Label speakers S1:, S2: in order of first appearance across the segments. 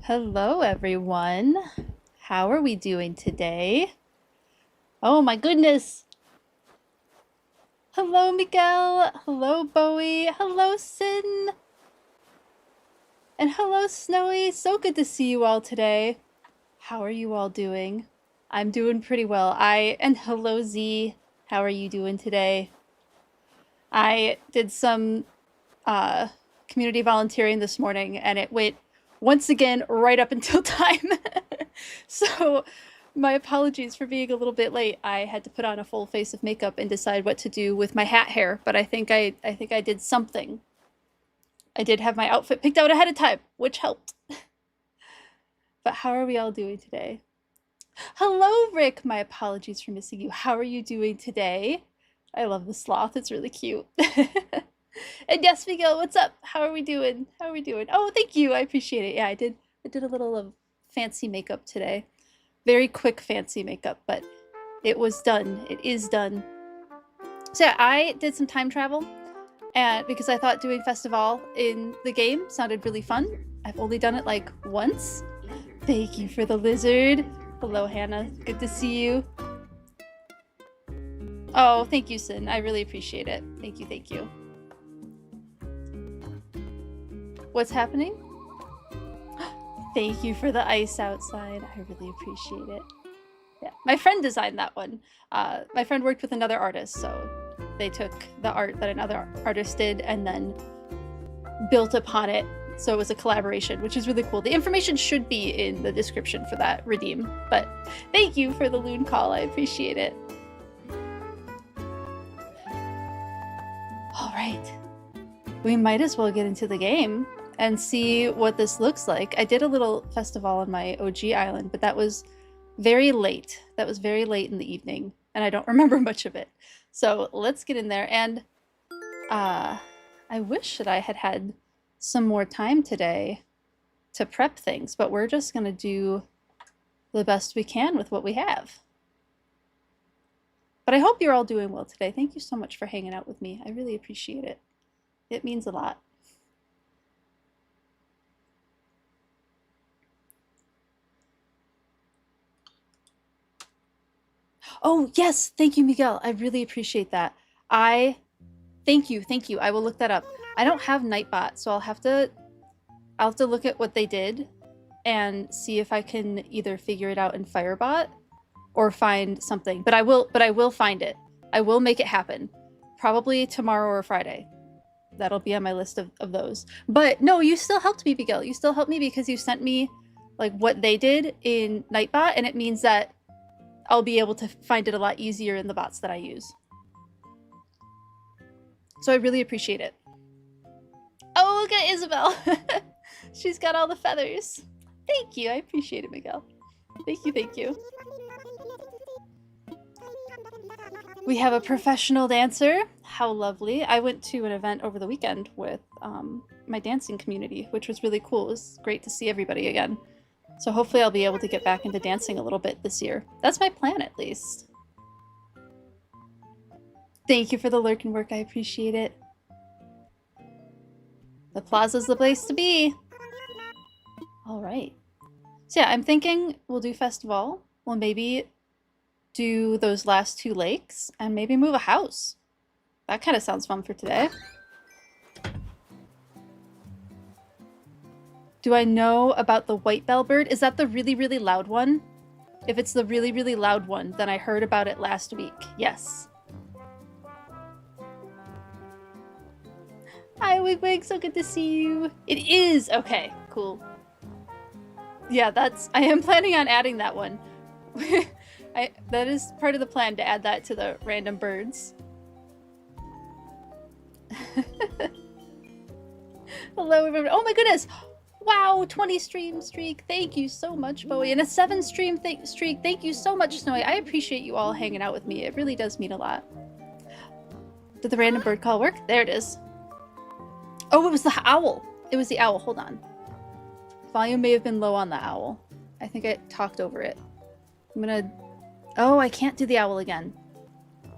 S1: Hello, everyone. How are we doing today? Oh my goodness. Hello, Miguel. Hello, Bowie. Hello, Sin. And hello, Snowy. So good to see you all today. How are you all doing? I'm doing pretty well. And hello, Z. How are you doing today? I did some community volunteering this morning and it went once again right up until time. So my apologies for being a little bit late. I had to put on a full face of makeup and decide what to do with my hat hair, but I think I did something. I did have my outfit picked out ahead of time, which helped. But how are we all doing today? Hello, Rick. My apologies for missing you. How are you doing today? I love the sloth. It's really cute. And yes, Miguel, what's up? How are we doing? How are we doing? Oh, thank you. I appreciate it. Yeah, I did a little of fancy makeup today. Very quick fancy makeup, but it was done. It is done. So yeah, I did some time travel and because I thought doing Festival in the game sounded really fun. I've only done it like once. Thank you for the lizard. Hello, Hannah. Good to see you. Oh, thank you, Sin. I really appreciate it. Thank you, thank you. What's happening? Thank you for the ice outside. I really appreciate it. Yeah, my friend designed that one. My friend worked with another artist, so they took the art that another artist did and then built upon it. So it was a collaboration, which is really cool. The information should be in the description for that redeem. But thank you for the loon call. I appreciate it. All right. We might as well get into the game and see what this looks like. I did a little festival on my OG island, but that was very late. That was very late in the evening, and I don't remember much of it. So let's get in there. And I wish that I had had some more time today to prep things, but we're just gonna do the best we can with what we have. But I hope you're all doing well today. Thank you so much for hanging out with me. I really appreciate it. It means a lot. Oh, yes. Thank you, Miguel. I really appreciate that. Thank you. I will look that up. I don't have Nightbot, so I'll have to look at what they did and see if I can either figure it out in Firebot or find something. But I will find it. I will make it happen. Probably tomorrow or Friday. That'll be on my list of those. But no, you still helped me, Miguel. You still helped me because you sent me like what they did in Nightbot, and it means that I'll be able to find it a lot easier in the bots that I use. So I really appreciate it. Oh, look at Isabel. She's got all the feathers. Thank you. I appreciate it, Miguel. Thank you, thank you. We have a professional dancer. How lovely. I went to an event over the weekend with my dancing community, which was really cool. It was great to see everybody again. So hopefully I'll be able to get back into dancing a little bit this year. That's my plan, at least. Thank you for the lurk and work. I appreciate it. The plaza's the place to be. All right. So yeah, I'm thinking we'll do Festival. We'll maybe do those last two lakes and maybe move a house. That kind of sounds fun for today. Do I know about the white bellbird? Is that the really, really loud one? If it's the really, really loud one, then I heard about it last week. Yes. Hi, Wigwig. So good to see you. It is. Okay, cool. Yeah, I am planning on adding that one. That is part of the plan, to add that to the random birds. Hello, everyone. Oh my goodness. Wow, 20 stream streak. Thank you so much, Bowie. And a 7 stream streak. Thank you so much, Snowy. I appreciate you all hanging out with me. It really does mean a lot. Did the random bird call work? There it is. Oh, it was the owl. It was the owl. Hold on. Volume may have been low on the owl. I think I talked over it. I'm gonna... Oh, I can't do the owl again.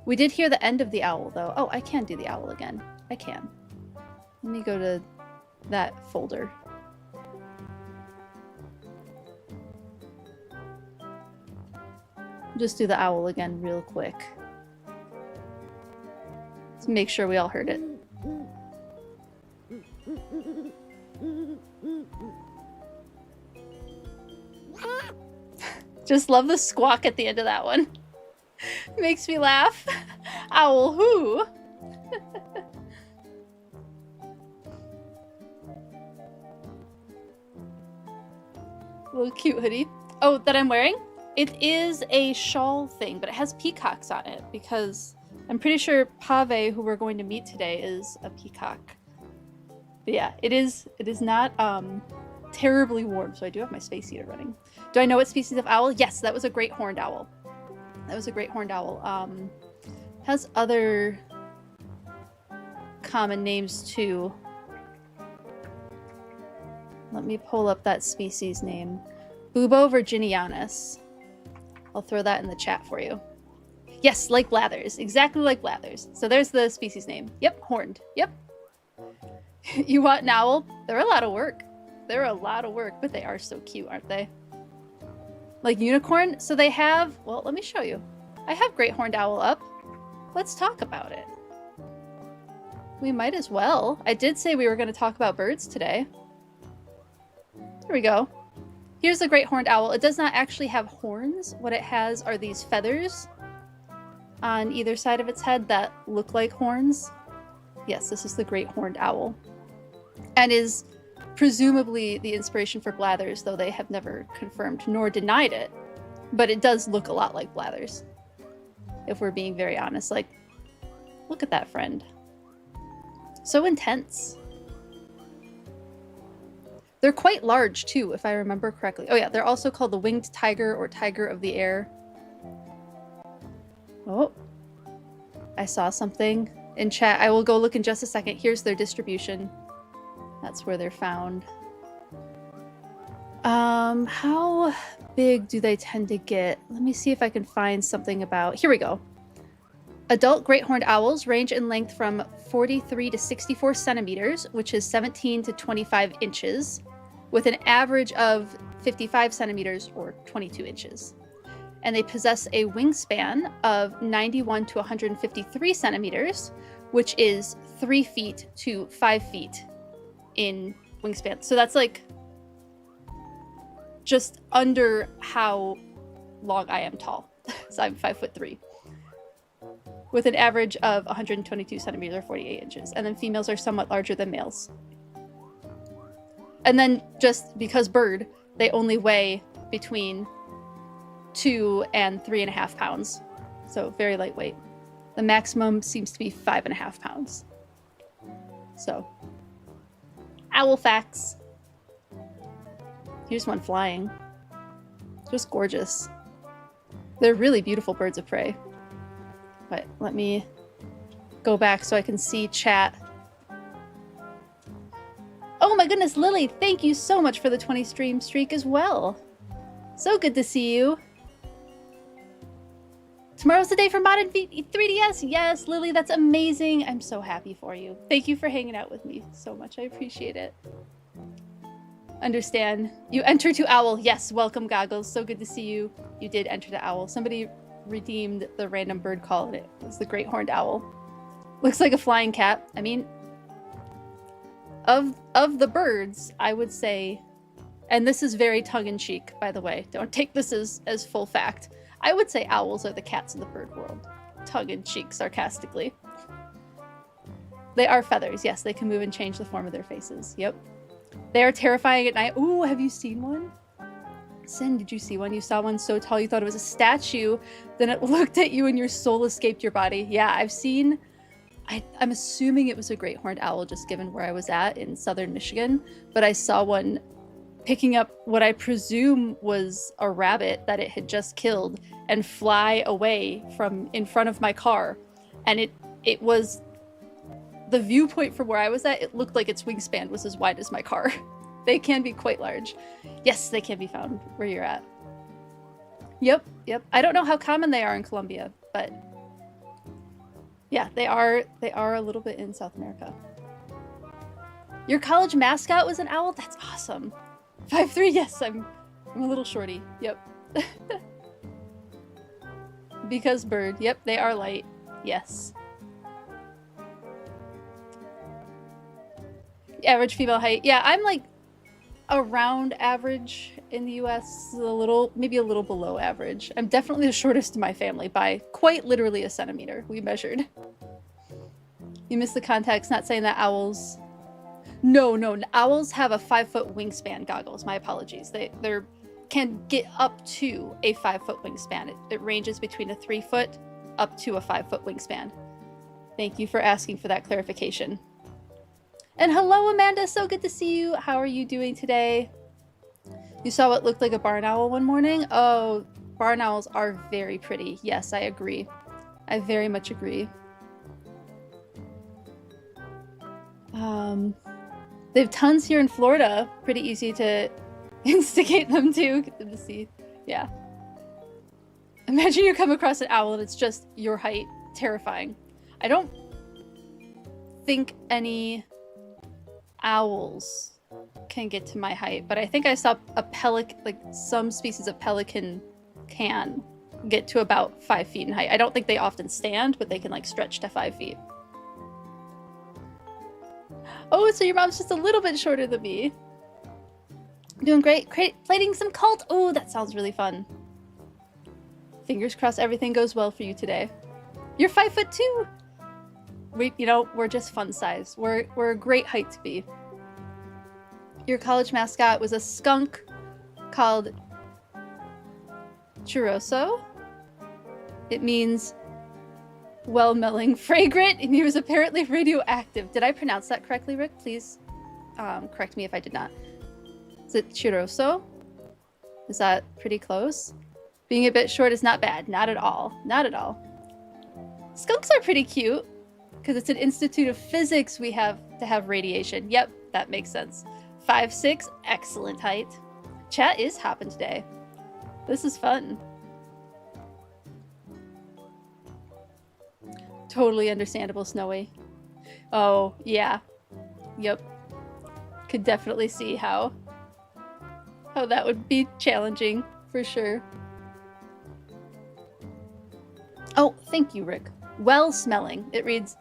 S1: We did hear the end of the owl, though. Oh, I can do the owl again. I can. Let me go to that folder. Just do the owl again real quick. Let's make sure we all heard it. Just love the squawk at the end of that one. Makes me laugh. Owl who? Little cute hoodie. Oh, that I'm wearing? It is a shawl thing, but it has peacocks on it because I'm pretty sure Pave, who we're going to meet today, is a peacock. But yeah, it is not terribly warm, so I do have my space heater running. Do I know what species of owl? Yes, that was a great horned owl. That was a great horned owl. Has other common names too. Let me pull up that species name. Bubo virginianus. I'll throw that in the chat for you. Yes, like blathers. Exactly like blathers. So there's the species name. Yep, horned. Yep. You want an owl? They're a lot of work. They're a lot of work, but they are so cute, aren't they? Like unicorn? So they have... Well, let me show you. I have great horned owl up. Let's talk about it. We might as well. I did say we were going to talk about birds today. There we go. Here's the great horned owl. It does not actually have horns. What it has are these feathers on either side of its head that look like horns. Yes, this is the great horned owl. And is presumably the inspiration for blathers, though they have never confirmed nor denied it. But it does look a lot like blathers, if we're being very honest. Like, look at that friend. So intense. They're quite large, too, if I remember correctly. Oh, yeah, they're also called the winged tiger or tiger of the air. Oh, I saw something in chat. I will go look in just a second. Here's their distribution. That's where they're found. How big do they tend to get? Let me see if I can find something about... Here we go. Adult great horned owls range in length from 43 to 64 centimeters, which is 17 to 25 inches, with an average of 55 centimeters or 22 inches. And they possess a wingspan of 91 to 153 centimeters, which is 3 feet to 5 feet in wingspan. So that's like just under how long I am tall. So I'm 5'3", with an average of 122 centimeters or 48 inches. And then females are somewhat larger than males. And then just because bird, they only weigh between 2 and 3.5 pounds. So very lightweight. The maximum seems to be 5.5 pounds. So, owl facts. Here's one flying. Just gorgeous. They're really beautiful birds of prey. But let me go back so I can see chat. Oh my goodness, Lily, thank you so much for the 20 stream streak as well. So good to see you. Tomorrow's the day for Mod and 3DS. Yes, Lily, that's amazing. I'm so happy for you. Thank you for hanging out with me so much. I appreciate it. Understand. You enter to owl. Yes, welcome, Goggles. So good to see you. You did enter to owl. Somebody redeemed the random bird call and it was the great horned owl. Looks like a flying cat. I mean, of the birds, I would say, and this is very tongue-in-cheek, by the way. Don't take this as full fact. I would say owls are the cats of the bird world. Tongue-in-cheek, sarcastically. They are feathers. Yes, they can move and change the form of their faces. Yep. They are terrifying at night. Ooh, have you seen one? Sin, did you see one? You saw one so tall you thought it was a statue. Then it looked at you and your soul escaped your body. Yeah, I've seen... I'm assuming it was a great horned owl just given where I was at in southern Michigan. But I saw one picking up what I presume was a rabbit that it had just killed and fly away from in front of my car. And it was... The viewpoint from where I was at, it looked like its wingspan was as wide as my car. They can be quite large. Yes, they can be found where you're at. Yep. I don't know how common they are in Colombia, but yeah, they are a little bit in South America. Your college mascot was an owl? That's awesome. 5'3", yes, I'm a little shorty. Yep. Because bird. Yep, they are light. Yes. Average female height. Yeah, I'm like around average in the US, maybe a little below average. I'm definitely the shortest in my family by quite literally a centimeter. We measured. You missed the context, not saying that owls... No, owls have a 5-foot wingspan goggles. My apologies. They can get up to a 5-foot wingspan. It ranges between a 3-foot up to a 5-foot wingspan. Thank you for asking for that clarification. And hello, Amanda. So good to see you. How are you doing today? You saw what looked like a barn owl one morning? Oh, barn owls are very pretty. Yes, I agree. I very much agree. They have tons here in Florida. Pretty easy to instigate them to. Get them to see. Yeah. Imagine you come across an owl and it's just your height. Terrifying. I don't think any owls can get to my height, but I think I saw a pelican, like some species of pelican can get to about 5 feet in height. I don't think they often stand, but they can like stretch to 5 feet. Oh, so your mom's just a little bit shorter than me. Doing great. Plating some cult. Oh, that sounds really fun. Fingers crossed everything goes well for you today. You're 5'2". We're just fun size. We're a great height to be. Your college mascot was a skunk called Churroso. It means well-smelling, fragrant, and he was apparently radioactive. Did I pronounce that correctly, Rick? Please correct me if I did not. Is it Churroso? Is that pretty close? Being a bit short is not bad. Not at all. Not at all. Skunks are pretty cute because it's an institute of physics we have to have radiation. Yep, that makes sense. 5'6", excellent height. Chat is hopping today. This is fun. Totally understandable, Snowy. Oh, yeah. Yep. Could definitely see how that would be challenging, for sure. Oh, thank you, Rick. Well-smelling. It reads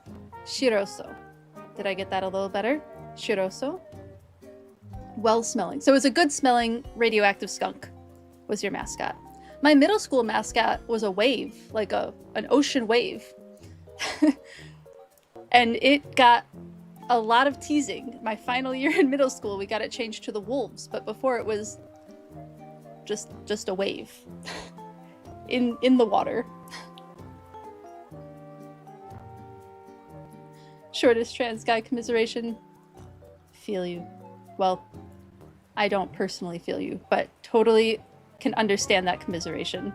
S1: Churroso. Did I get that a little better? Churroso. Well-smelling. So it was a good-smelling radioactive skunk was your mascot. My middle school mascot was a wave, like an ocean wave. And it got a lot of teasing. My final year in middle school, we got it changed to the wolves, but before it was just a wave in the water. Shortest trans guy commiseration. Feel you. Well, I don't personally feel you, but totally can understand that commiseration.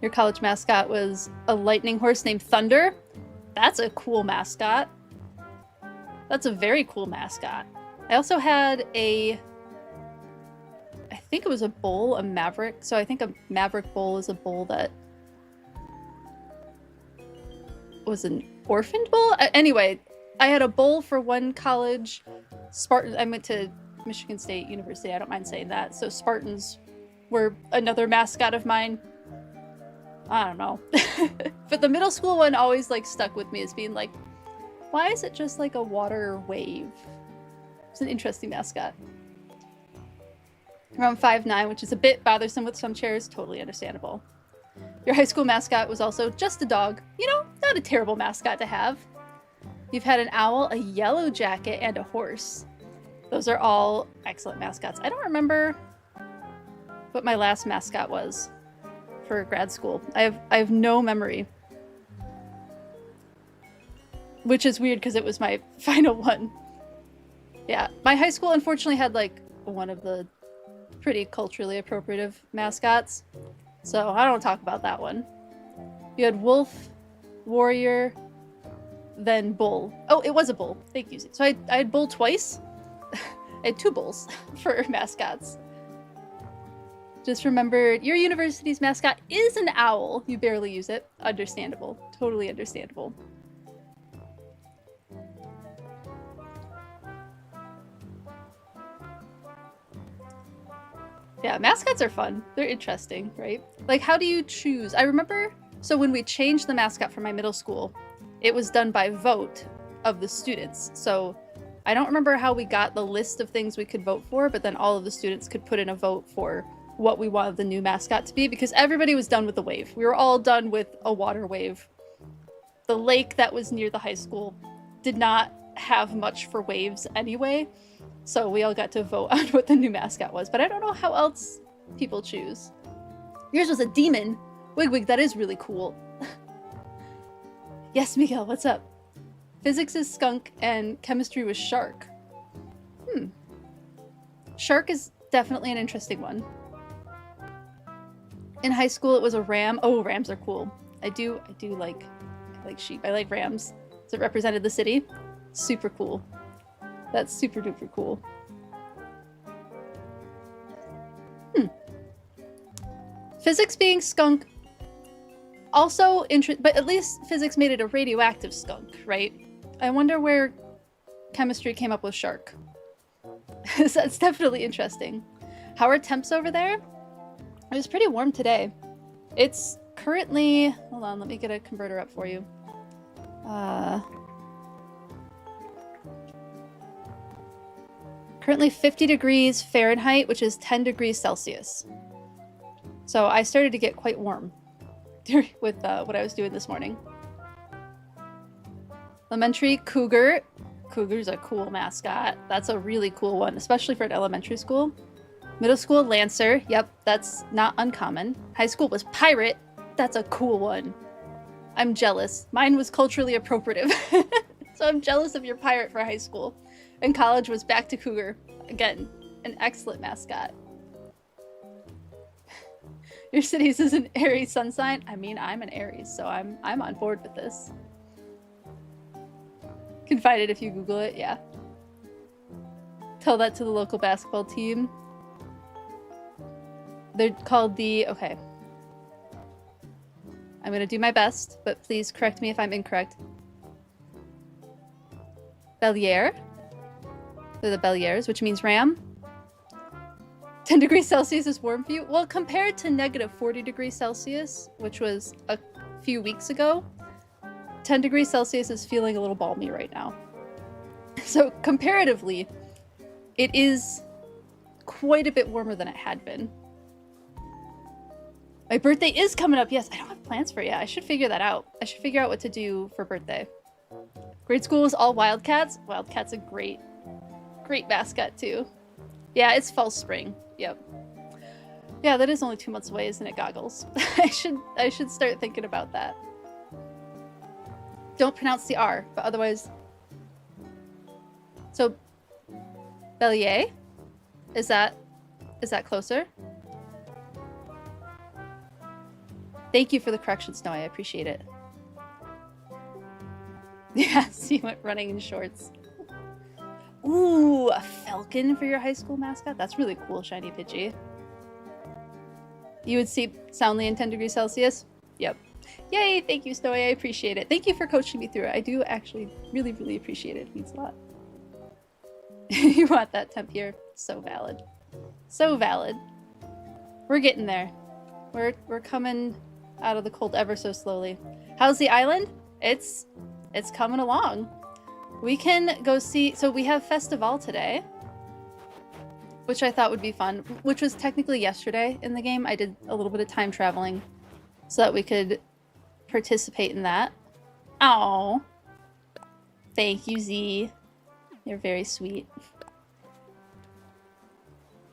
S1: Your college mascot was a lightning horse named Thunder. That's a cool mascot. That's a very cool mascot. I also had I think it was a bull, a maverick. So I think a maverick bull is a bull that was an orphaned bull? Anyway, I had a bull for one college. Spartan. I went to Michigan State University. I don't mind saying that. So Spartans were another mascot of mine. I don't know. But the middle school one always like stuck with me as being like, why is it just like a water wave? It's an interesting mascot. Around 5'9", which is a bit bothersome with some chairs. Totally understandable. Your high school mascot was also just a dog. You know, not a terrible mascot to have. You've had an owl, a yellow jacket, and a horse. Those are all excellent mascots. I don't remember what my last mascot was for grad school. I have no memory. Which is weird because it was my final one. Yeah, my high school unfortunately had like one of the pretty culturally appropriative mascots. So I don't talk about that one. You had wolf, warrior, then bull. Oh, it was a bull. Thank you. So I had bull twice. I had 2 bulls for mascots. Just remembered your university's mascot is an owl. You barely use it. Understandable. Totally understandable. Yeah, mascots are fun. They're interesting, right? Like, how do you choose? I remember, so when we changed the mascot for my middle school, it was done by vote of the students. So I don't remember how we got the list of things we could vote for, but then all of the students could put in a vote for what we wanted the new mascot to be, because everybody was done with the wave. We were all done with a water wave. The lake that was near the high school did not have much for waves anyway, so we all got to vote on what the new mascot was, but I don't know how else people choose. Yours was a demon. Wig, that is really cool. Yes, Miguel, what's up? Physics is skunk and chemistry was shark. Shark is definitely an interesting one. In high school, it was a ram. Oh, rams are cool. I like sheep. I like rams. So it represented the city. Super cool. That's super duper cool. Physics being skunk. Also but at least physics made it a radioactive skunk, right? I wonder where chemistry came up with shark. That's definitely interesting. How are temps over there? It was pretty warm today. It's currently, hold on, let me get a converter up for you. Currently 50 degrees Fahrenheit, which is 10 degrees Celsius. So I started to get quite warm with what I was doing this morning. Elementary cougar. Cougar's a cool mascot. That's a really cool one, especially for an elementary school. Middle school, lancer. Yep, that's not uncommon. High school was pirate. That's a cool one. I'm jealous. Mine was culturally appropriative. So I'm jealous of your pirate for high school. And college was back to cougar. Again, an excellent mascot. Your cities is an Aries sun sign. I mean, I'm an Aries, so I'm on board with this. Confide it if you Google it, yeah. Tell that to the local basketball team. They're called the... Okay. I'm gonna do my best, but please correct me if I'm incorrect. Belliere. They're the Bellières, which means ram. 10 degrees Celsius is warm for you? Well, compared to negative 40 degrees Celsius, which was a few weeks ago, 10 degrees Celsius is feeling a little balmy right now. So comparatively, it is quite a bit warmer than it had been. My birthday is coming up. Yes, I don't have plans for it yet. I should figure that out. I should figure out what to do for birthday. Grade school is all Wildcats. Wildcat's a great mascot too. Yeah, it's fall spring. Yep. Yeah, that is only 2 months away, isn't it, Goggles? I should start thinking about that. Don't pronounce the R, but otherwise... So, Bellier? Is that closer? Thank you for the correction, Snow. I appreciate it. Yes, you went running in shorts. Ooh, a falcon for your high school mascot? That's really cool, Shiny Pidgey. You would sleep soundly in 10 degrees Celsius? Yep. Yay, thank you, Snowy. I appreciate it. Thank you for coaching me through it. I do actually really, really appreciate it. It means a lot. You want that temp here? So valid. So valid. We're getting there. We're coming out of the cold ever so slowly. How's the island? It's coming along. We can go see... So we have Festival today, which I thought would be fun, which was technically yesterday in the game. I did a little bit of time traveling so that we could participate in that. Oh, thank you, Z. You're very sweet.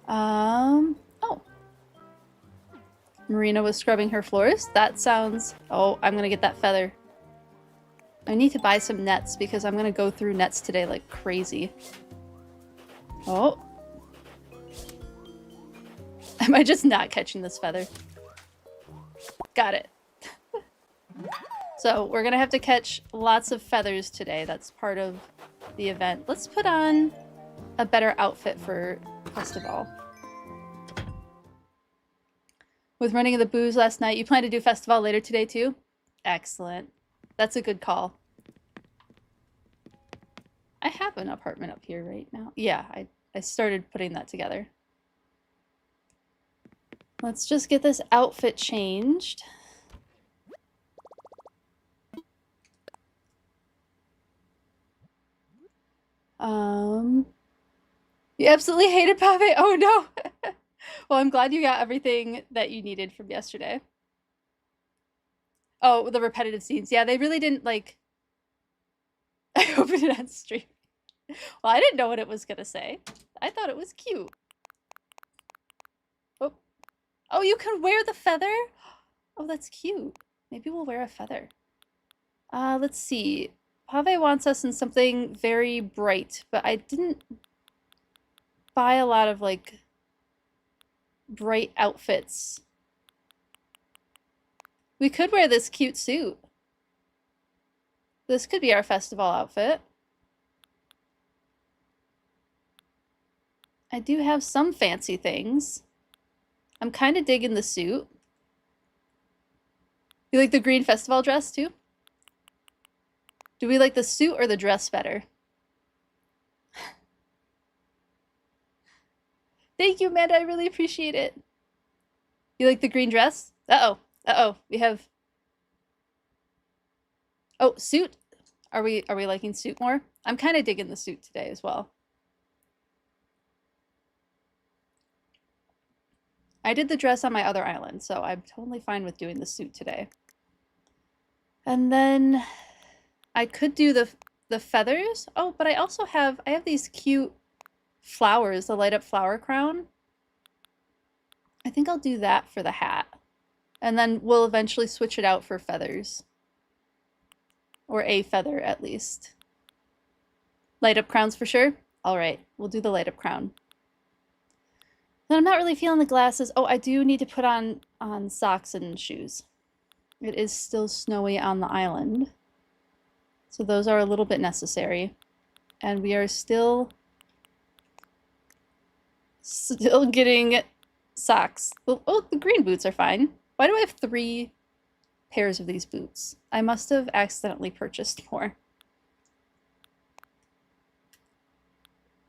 S1: Oh. Marina was scrubbing her floors. That sounds... Oh, I'm gonna get that feather. I need to buy some nets because I'm gonna go through nets today like crazy. Oh. Am I just not catching this feather? Got it. So we're gonna have to catch lots of feathers today. That's part of the event. Let's put on a better outfit for Festival. With running of the booze last night, you plan to do Festival later today too? Excellent. That's a good call. I have an apartment up here right now. Yeah, I started putting that together. Let's just get this outfit changed. You absolutely hated Pave? Oh no! Well, I'm glad you got everything that you needed from yesterday. Oh, the repetitive scenes. Yeah, they really didn't like... I opened it on stream. Well, I didn't know what it was gonna say. I thought it was cute. Oh, oh, you can wear the feather? Oh, that's cute. Maybe we'll wear a feather. Let's see. Pave wants us in something very bright, but I didn't buy a lot of, like, bright outfits. We could wear this cute suit. This could be our festival outfit. I do have some fancy things. I'm kind of digging the suit. You like the green festival dress too? Do we like the suit or the dress better? Thank you, Amanda. I really appreciate it. You like the green dress? Uh-oh. Uh-oh. We have... Oh, suit. Are we liking suit more? I'm kind of digging the suit today as well. I did the dress on my other island, so I'm totally fine with doing the suit today. And then I could do the feathers. Oh, but I also have these cute flowers, the light up flower crown. I think I'll do that for the hat. And then we'll eventually switch it out for feathers. Or a feather, at least. Light up crowns for sure? Alright, we'll do the light up crown. Then I'm not really feeling the glasses. Oh, I do need to put on socks and shoes. It is still snowy on the island. So those are a little bit necessary. And we are still getting socks. Oh, the green boots are fine. Why do I have 3 pairs of these boots? I must have accidentally purchased more.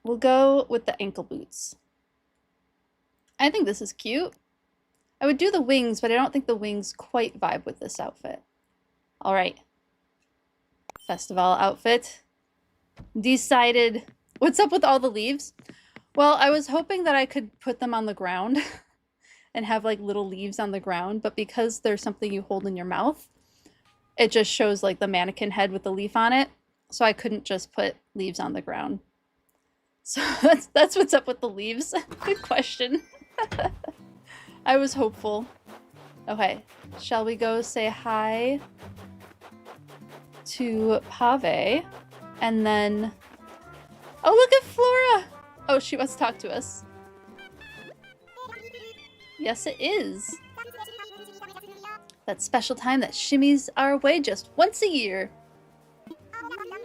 S1: We'll go with the ankle boots. I think this is cute. I would do the wings, but I don't think the wings quite vibe with this outfit. All right. Festival outfit. Decided. What's up with all the leaves? Well, I was hoping that I could put them on the ground and have like little leaves on the ground, but because there's something you hold in your mouth, it just shows like the mannequin head with the leaf on it. So I couldn't just put leaves on the ground. So that's what's up with the leaves. Good question. I was hopeful. Okay, shall we go say hi to Pave? And then... Oh, look at Flora! Oh, she wants to talk to us. Yes, it is. That special time that shimmies our way just once a year.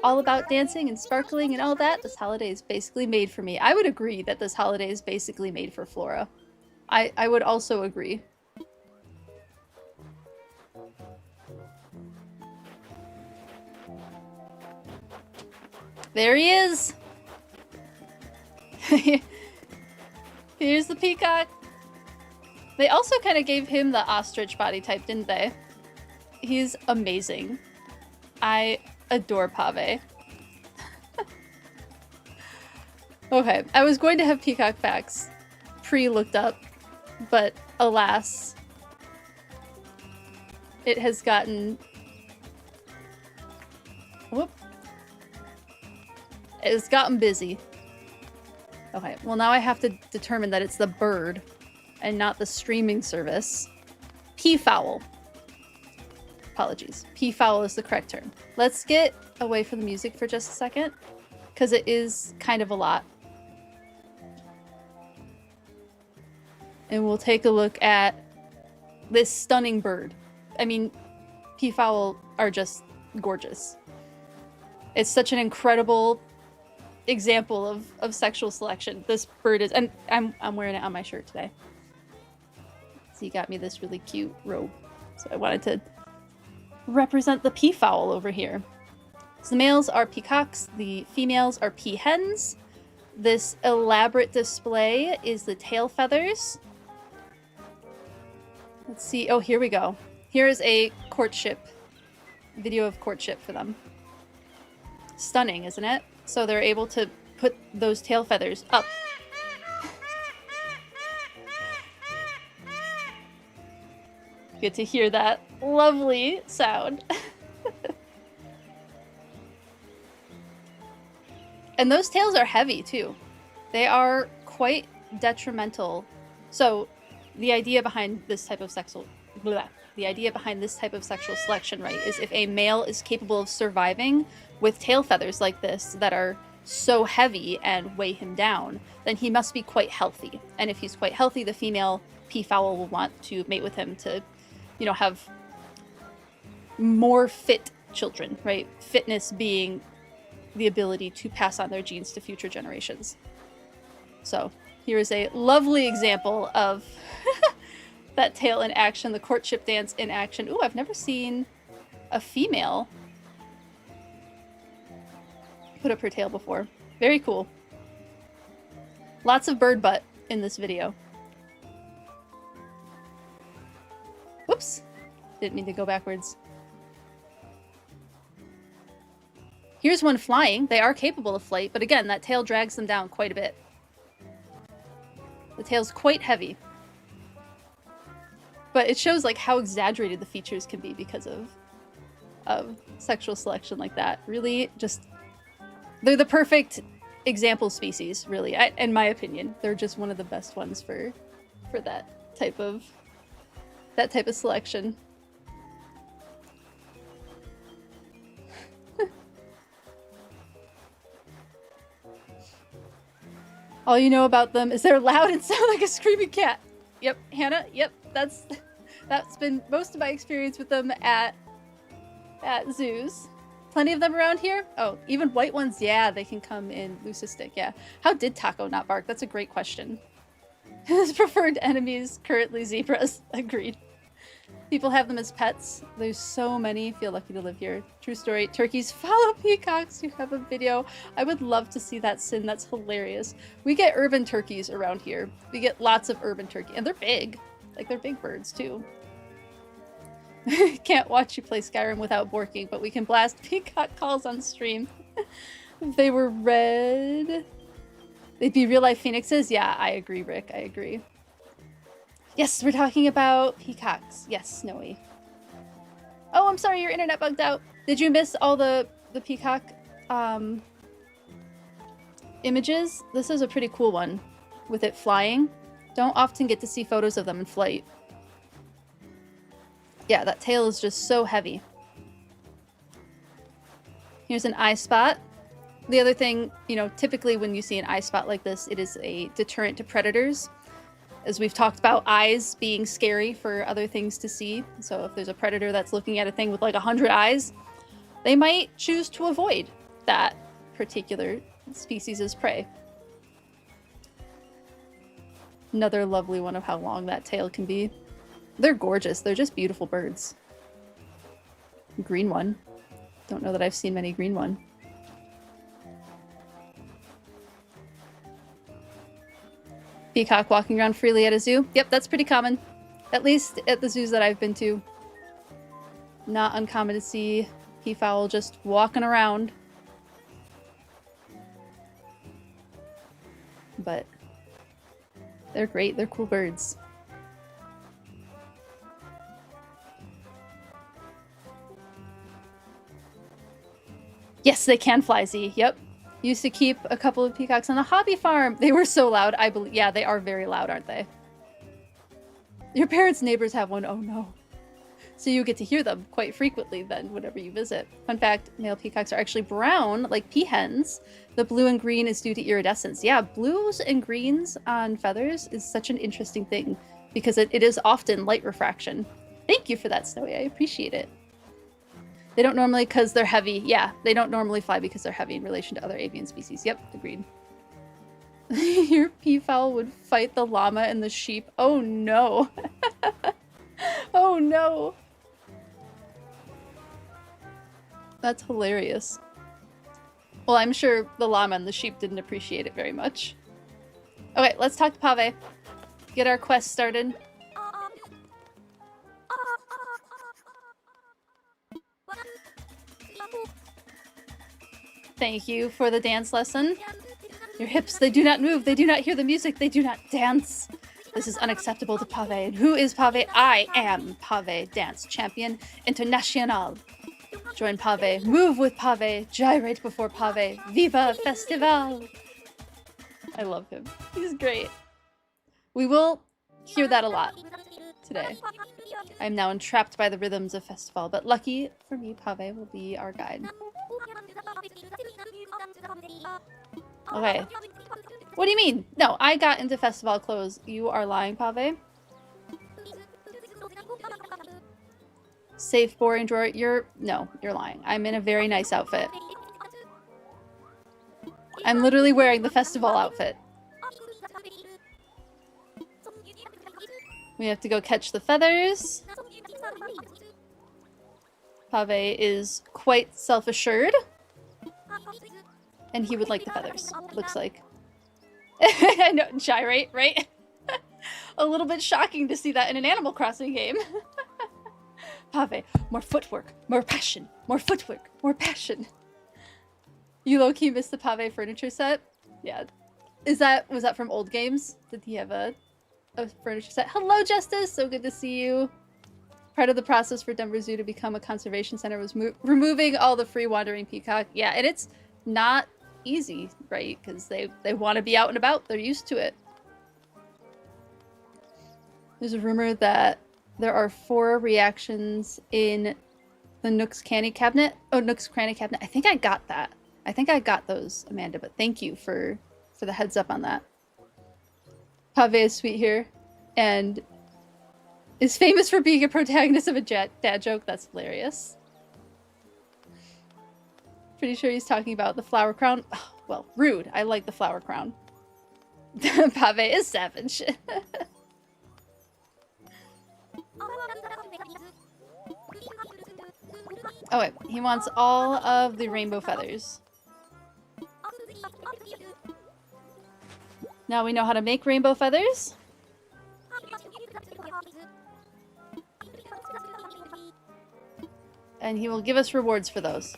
S1: All about dancing and sparkling and all that. This holiday is basically made for me. I would agree that this holiday is basically made for Flora. I would also agree. There he is! Here's the peacock. They also kind of gave him the ostrich body type, didn't they? He's amazing. I adore Pave. Okay, I was going to have peacock facts pre-looked up, but alas, it has gotten... Whoop. It has gotten busy. Okay, well now I have to determine that it's the bird and not the streaming service. Peafowl. Apologies. Peafowl is the correct term. Let's get away from the music for just a second, because it is kind of a lot. And we'll take a look at this stunning bird. I mean, peafowl are just gorgeous. It's such an incredible example of sexual selection. This bird is, and I'm wearing it on my shirt today. So you got me this really cute robe. So I wanted to represent the peafowl over here. So the males are peacocks, the females are peahens. This elaborate display is the tail feathers. Let's see. Oh, here we go. Here is a courtship video of courtship for them. Stunning, isn't it? So they're able to put those tail feathers up. Get to hear that lovely sound. And those tails are heavy too. They are quite detrimental. So the idea behind this type of sexual selection, right, is if a male is capable of surviving with tail feathers like this that are so heavy and weigh him down, then he must be quite healthy. And if he's quite healthy, the female peafowl will want to mate with him to, you know, have more fit children, right? Fitness being the ability to pass on their genes to future generations. So here is a lovely example of that tail in action, the courtship dance in action. Ooh, I've never seen a female put up her tail before. Very cool. Lots of bird butt in this video. Whoops. Didn't mean to go backwards. Here's one flying. They are capable of flight, but again, that tail drags them down quite a bit. The tail's quite heavy. But it shows like how exaggerated the features can be because of sexual selection like that. Really just, they're the perfect example species, really. In my opinion, they're just one of the best ones for that type of selection. All you know about them is they're loud and sound like a screaming cat. Yep, Hannah, yep, that's been most of my experience with them at zoos. Plenty of them around here? Oh, even white ones, yeah, they can come in leucistic, yeah. How did Taco not bark? That's a great question. His preferred enemies, currently zebras. Agreed. People have them as pets. There's so many. Feel lucky to live here. True story. Turkeys follow peacocks. You have a video. I would love to see that, Sin. That's hilarious. We get urban turkeys around here. We get lots of urban turkey. And they're big. Like, they're big birds, too. Can't watch you play Skyrim without borking, but we can blast peacock calls on stream. If they were red, they'd be real-life phoenixes? Yeah, I agree, Rick. I agree. Yes, we're talking about peacocks. Yes, Snowy. Oh, I'm sorry, your internet bugged out. Did you miss all the peacock images? This is a pretty cool one with it flying. Don't often get to see photos of them in flight. Yeah, that tail is just so heavy. Here's an eye spot. The other thing, you know, typically when you see an eye spot like this, it is a deterrent to predators. As we've talked about, eyes being scary for other things to see. So if there's a predator that's looking at a thing with like 100 eyes, they might choose to avoid that particular species' prey. Another lovely one of how long that tail can be. They're gorgeous. They're just beautiful birds. Green one. Don't know that I've seen many green one. Peacock walking around freely at a zoo. Yep, that's pretty common. At least at the zoos that I've been to. Not uncommon to see peafowl just walking around. But they're great. They're cool birds. Yes, they can fly, Z. Yep. Used to keep a couple of peacocks on a hobby farm. They were so loud, I believe. Yeah, they are very loud, aren't they? Your parents' neighbors have one. Oh no. So you get to hear them quite frequently then whenever you visit. Fun fact, male peacocks are actually brown, like peahens. The blue and green is due to iridescence. Yeah, blues and greens on feathers is such an interesting thing because it is often light refraction. Thank you for that, Snowy. I appreciate it. They don't normally because they're heavy. Yeah, they don't normally fly because they're heavy in relation to other avian species. Yep, agreed. Your peafowl would fight the llama and the sheep. Oh no. Oh no. That's hilarious. Well, I'm sure the llama and the sheep didn't appreciate it very much. Okay, let's talk to Pave. Get our quest started. Thank you for the dance lesson. Your hips, they do not move, they do not hear the music, they do not dance. This is unacceptable to Pave. And who is Pave? I am Pave, dance champion international. Join Pave, move with Pave, gyrate before Pave. Viva Festival! I love him. He's great. We will hear that a lot today. I am now entrapped by the rhythms of Festival, but lucky for me, Pave will be our guide. Okay. What do you mean? No, I got into Festival clothes. You are lying, Pave. Safe, boring drawer. No, you're lying. I'm in a very nice outfit. I'm literally wearing the Festival outfit. We have to go catch the feathers. Pave is quite self-assured. And he would like the feathers, looks like. I know, gyrate, right? A little bit shocking to see that in an Animal Crossing game. Pave, more footwork, more passion, more footwork, more passion. You low-key missed the Pave furniture set? Yeah. Was that from old games? Did he have a furniture set? Hello, Justice! So good to see you. Part of the process for Denver Zoo to become a conservation center was removing all the free wandering peacock. Yeah, and it's not easy, right? Because they want to be out and about. They're used to it. There's a rumor that there are 4 reactions in the Nook's Candy Cabinet. Oh, Nook's Cranny Cabinet. I think I got that. I think I got those, Amanda, but thank you for the heads up on that. Pave is sweet here and is famous for being a protagonist of a dad joke. That's hilarious. Pretty sure he's talking about the flower crown. Oh, well, rude. I like the flower crown. Pave is savage. Oh wait, he wants all of the rainbow feathers. Now we know how to make rainbow feathers. And he will give us rewards for those.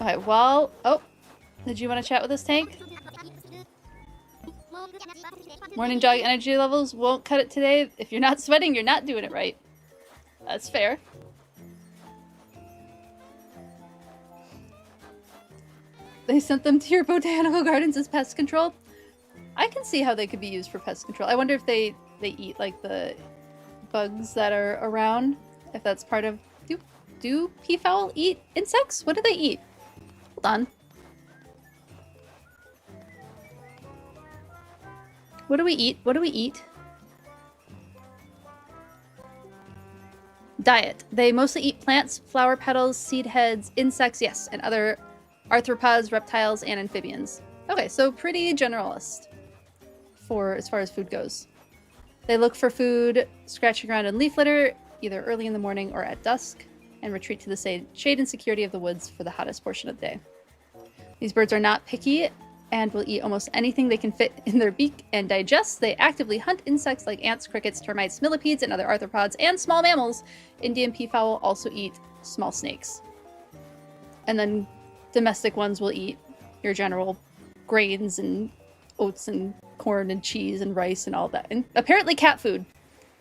S1: Okay, well... Oh! Did you want to chat with us, Tank? Morning jog energy levels won't cut it today. If you're not sweating, you're not doing it right. That's fair. They sent them to your botanical gardens as pest control? I can see how they could be used for pest control. I wonder if they eat, like, the bugs that are around. If that's part of... Do peafowl eat insects? What do they eat? Hold on. What do we eat? What do we eat? Diet. They mostly eat plants, flower petals, seed heads, insects, yes, and other arthropods, reptiles, and amphibians. Okay, so pretty generalist for as far as food goes. They look for food scratching around in leaf litter, either early in the morning or at dusk, and retreat to the shade and security of the woods for the hottest portion of the day. These birds are not picky and will eat almost anything they can fit in their beak and digest. They actively hunt insects like ants, crickets, termites, millipedes, and other arthropods, and small mammals. Indian peafowl also eat small snakes. And then domestic ones will eat your general grains and oats and corn and cheese and rice and all that. And apparently cat food.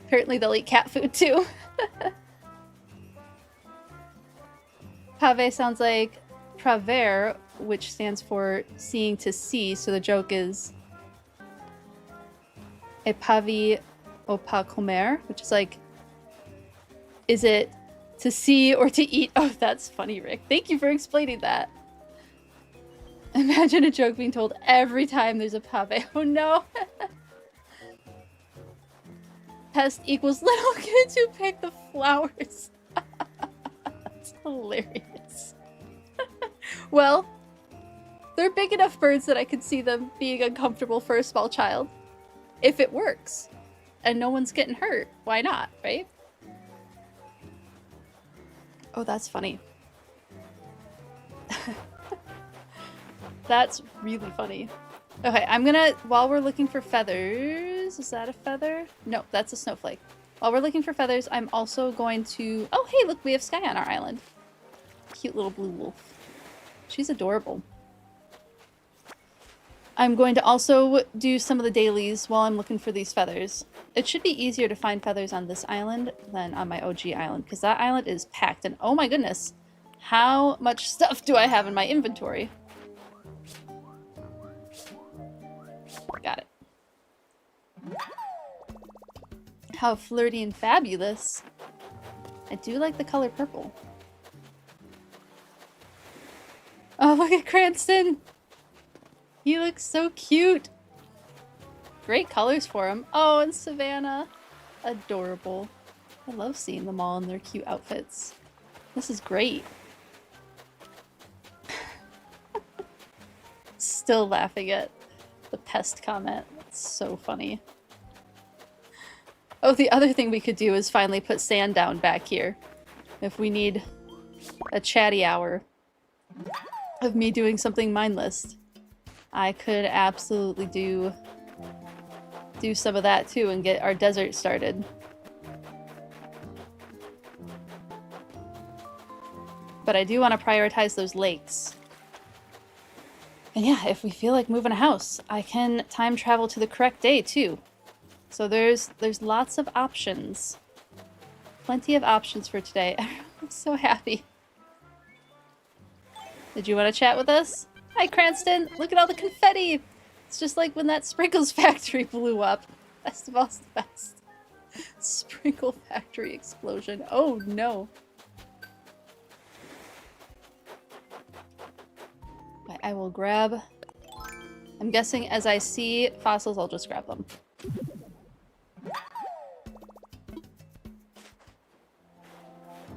S1: Apparently they'll eat cat food too. Pave sounds like praver, which stands for seeing to see. So the joke is e pavi o pa comer, which is like, is it to see or to eat? Oh, that's funny, Rick. Thank you for explaining that. Imagine a joke being told every time there's a pave. Oh no. Pest equals little kids who pick the flowers. That's hilarious. Well, they're big enough birds that I could see them being uncomfortable for a small child. If it works. And no one's getting hurt. Why not, right? Oh, that's funny. That's really funny. Okay, I'm gonna, while we're looking for feathers, is that a feather? No, that's a snowflake. While we're looking for feathers, I'm also going to, oh hey, look, we have sky on our island. cute little blue wolf. She's adorable. I'm going to also do some of the dailies while I'm looking for these feathers. It should be easier to find feathers on this island than on my OG island, because that island is packed, and oh my goodness, how much stuff do I have in my inventory? Got it. How flirty and fabulous. I do like the color purple. Oh, look at Cranston! He looks so cute! Great colors for him. Oh, and Savannah. Adorable. I love seeing them all in their cute outfits. This is great. Still laughing at the pest comment. It's so funny. Oh, the other thing we could do is finally put sand down back here. If we need a chatty hour of me doing something mindless, I could absolutely do some of that too and get our desert started. But I do want to prioritize those lakes. And yeah, if we feel like moving a house, I can time travel to the correct day too. So there's lots of options. Plenty of options for today. I'm so happy. Did you want to chat with us? Hi Cranston! Look at all the confetti! It's just like when that Sprinkles factory blew up. Best of all's the best. Sprinkle factory explosion. Oh no. I will grab... I'm guessing as I see fossils, I'll just grab them.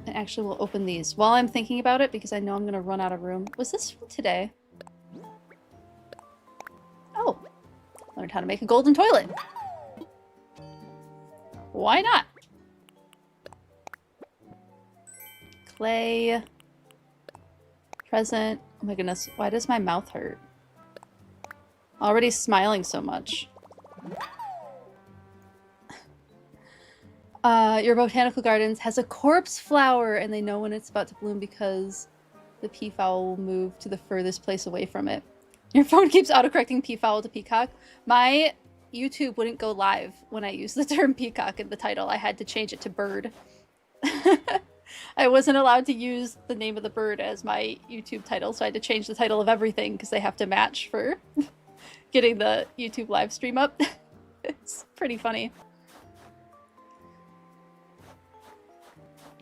S1: And actually we'll open these while I'm thinking about it because I know I'm gonna run out of room. Was this from today? Oh! Learned how to make a golden toilet! Why not? Clay... Present. Oh my goodness, why does my mouth hurt? Already smiling so much. Your botanical gardens has a corpse flower and they know when it's about to bloom because the peafowl will move to the furthest place away from it. Your phone keeps autocorrecting peafowl to peacock. My YouTube wouldn't go live when I use the term peacock in the title. I had to change it to bird. I wasn't allowed to use the name of the bird as my YouTube title, so I had to change the title of everything because they have to match for getting the YouTube live stream up. It's pretty funny.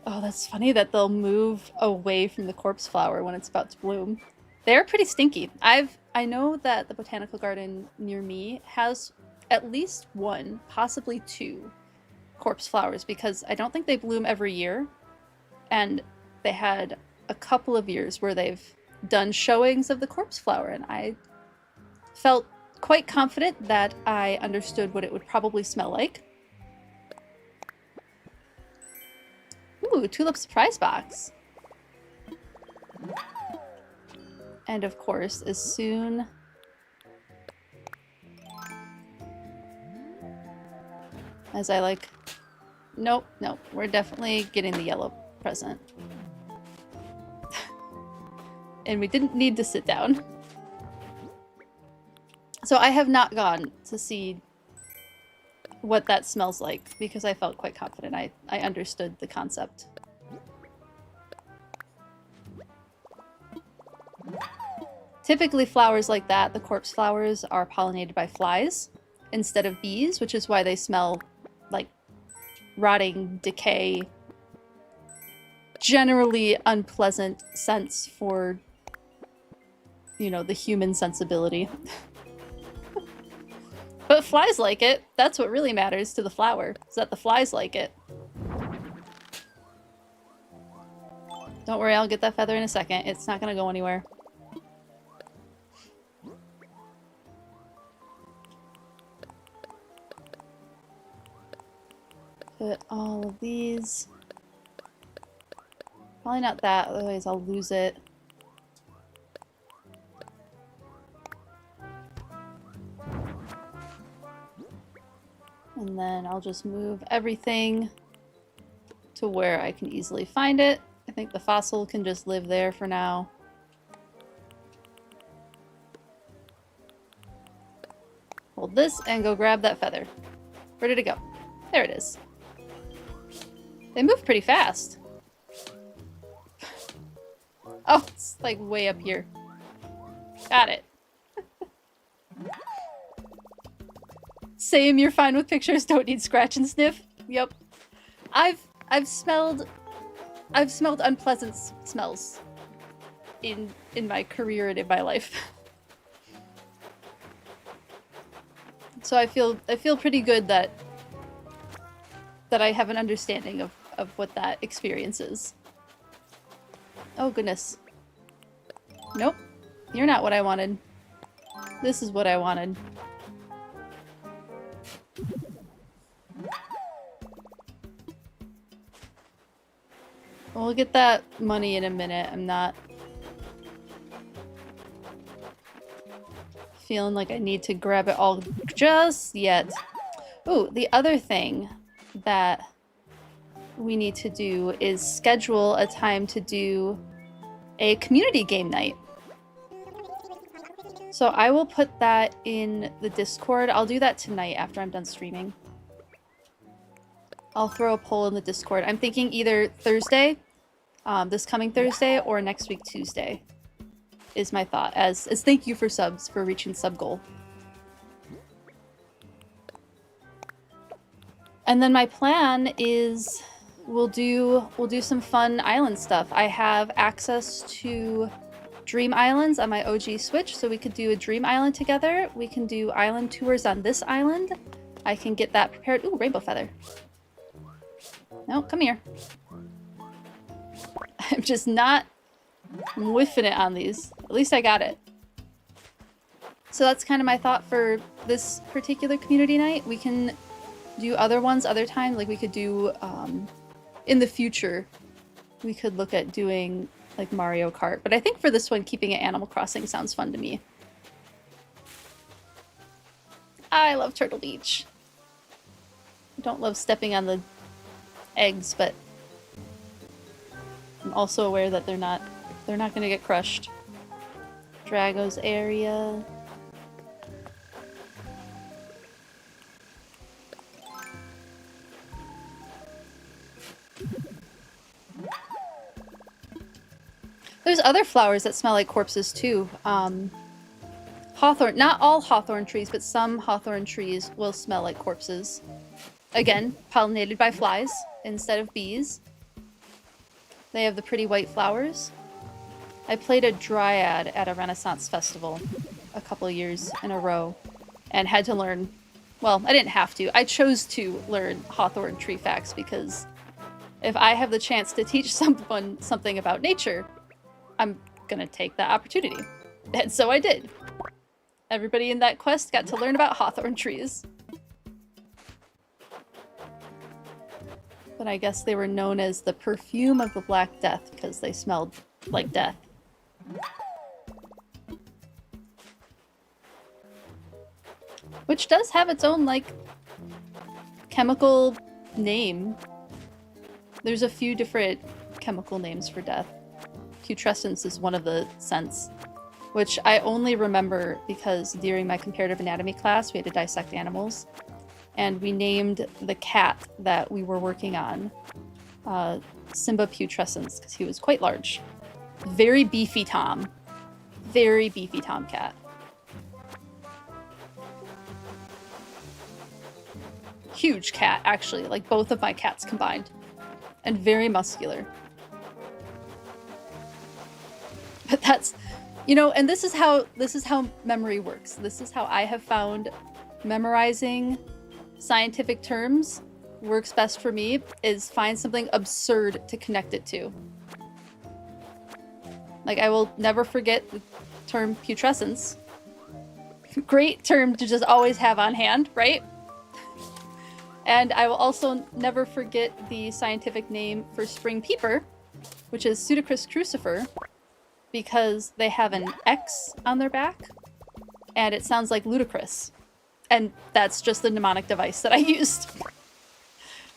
S1: Oh, that's funny that they'll move away from the corpse flower when it's about to bloom. They're pretty stinky. I know that the botanical garden near me has at least one, possibly two, corpse flowers because I don't think they bloom every year. And they had a couple of years where they've done showings of the corpse flower, and I felt quite confident that I understood what it would probably smell like. Ooh, tulip surprise box. And of course, as soon as I like... Nope, nope, we're definitely getting the yellow present. And we didn't need to sit down. So I have not gone to see what that smells like because I felt quite confident I understood the concept. Typically flowers like that, the corpse flowers, are pollinated by flies instead of bees, which is why they smell like rotting decay. Generally unpleasant scents for, you know, the human sensibility. But flies like it. That's what really matters to the flower, is that the flies like it. Don't worry, I'll get that feather in a second. It's not gonna go anywhere. Put all of these. Probably not that, otherwise I'll lose it. And then I'll just move everything to where I can easily find it. I think the fossil can just live there for now. Hold this and go grab that feather. Where did it go? There it is. They move pretty fast. Oh, it's like way up here. Got it. Same, you're fine with pictures, don't need scratch and sniff. Yep. I've smelled unpleasant smells in my career and in my life. So I feel pretty good that I have an understanding of what that experience is. Oh goodness. Nope. You're not what I wanted. This is what I wanted. We'll get that money in a minute. I'm not feeling like I need to grab it all just yet. Ooh, the other thing that we need to do is schedule a time to do a community game night. So I will put that in the Discord. I'll do that tonight after I'm done streaming. I'll throw a poll in the Discord. I'm thinking either Thursday, this coming Thursday, or next week Tuesday is my thought, as thank you for subs, for reaching sub goal. And then my plan is we'll do some fun island stuff. I have access to Dream Islands on my OG Switch, so we could do a Dream Island together. We can do island tours on this island. I can get that prepared. Ooh, rainbow feather. No, come here. I'm just not whiffing it on these. At least I got it. So that's kind of my thought for this particular community night. We can do other ones other times. Like we could do, in the future, we could look at doing like Mario Kart. But I think for this one, keeping it Animal Crossing sounds fun to me. I love Turtle Beach. I don't love stepping on the eggs, but I'm also aware that they're not gonna get crushed. Drago's area. There's other flowers that smell like corpses too. Hawthorn, not all hawthorn trees, but some hawthorn trees will smell like corpses. Again, pollinated by flies instead of bees. They have the pretty white flowers. I played a dryad at a Renaissance festival a couple of years in a row and had to learn, well, I didn't have to. I chose to learn hawthorn tree facts because if I have the chance to teach someone something about nature, I'm gonna take that opportunity. And so I did. Everybody in that quest got to learn about hawthorn trees. But I guess they were known as the perfume of the Black Death because they smelled like death. Which does have its own, like, chemical name. There's a few different chemical names for death. Putrescence is one of the scents, which I only remember because during my comparative anatomy class, we had to dissect animals. And we named the cat that we were working on Simba Putrescence because he was quite large. Very beefy Tom. Very beefy tomcat. Huge cat, actually, like both of my cats combined. And very muscular. But that's, you know, and this is how memory works. This is how I have found memorizing scientific terms works best for me, is find something absurd to connect it to. Like, I will never forget the term putrescence. Great term to just always have on hand, right? And I will also never forget the scientific name for spring peeper, which is Pseudocris crucifer, because they have an X on their back, and it sounds like ludicrous. And that's just the mnemonic device that I used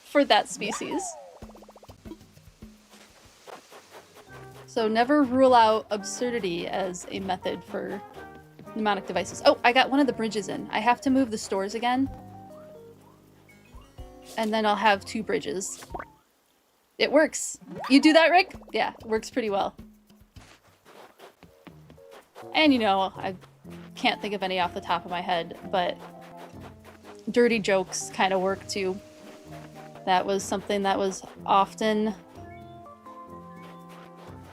S1: for that species. So never rule out absurdity as a method for mnemonic devices. Oh, I got one of the bridges in. I have to move the stores again. And then I'll have 2 bridges. It works. You do that, Rick? Yeah, it works pretty well. And you know, I can't think of any off the top of my head, but dirty jokes kind of work too. That was something that was often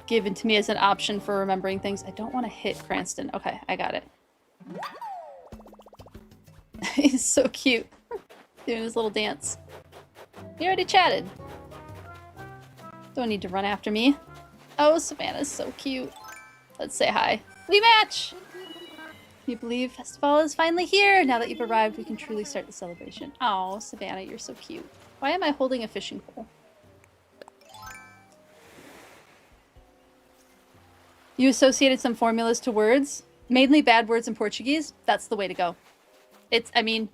S1: given to me as an option for remembering things. I don't want to hit Cranston. Okay, I got it. He's so cute. Doing his little dance. We already chatted. Don't need to run after me. Oh, Savannah's so cute. Let's say hi. We match! You believe festival is finally here. Now that you've arrived, we can truly start the celebration. Oh, Savannah, you're so cute. Why am I holding a fishing pole? You associated some formulas to words, mainly bad words in Portuguese. That's the way to go. It's, I mean,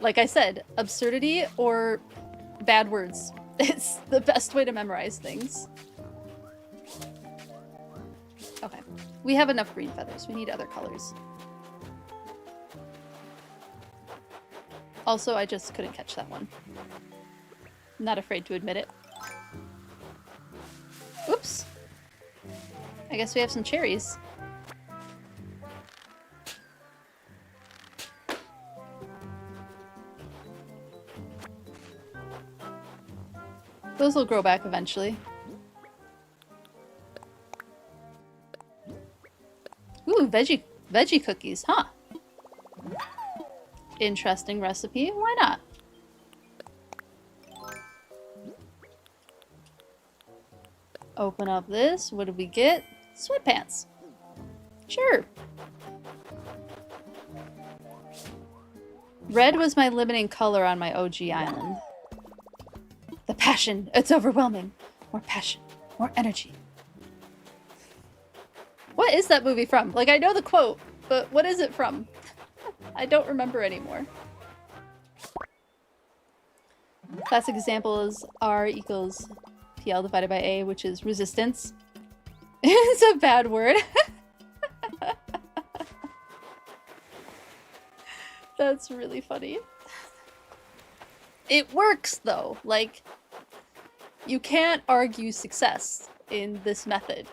S1: like I said, absurdity or bad words. It's the best way to memorize things. Okay. We have enough green feathers. We need other colors. Also, I just couldn't catch that one. I'm not afraid to admit it. Oops. I guess we have some cherries. Those will grow back eventually. Ooh, veggie cookies, huh? Interesting recipe. Why not? Open up this. What did we get? Sweatpants. Sure. Red was my limiting color on my OG island. The passion. It's overwhelming. More passion. More energy. What is that movie from? Like, I know the quote, but what is it from? I don't remember anymore. Classic example is R equals PL divided by A, which is resistance. It's a bad word. That's really funny. It works, though. Like, you can't argue success in this method.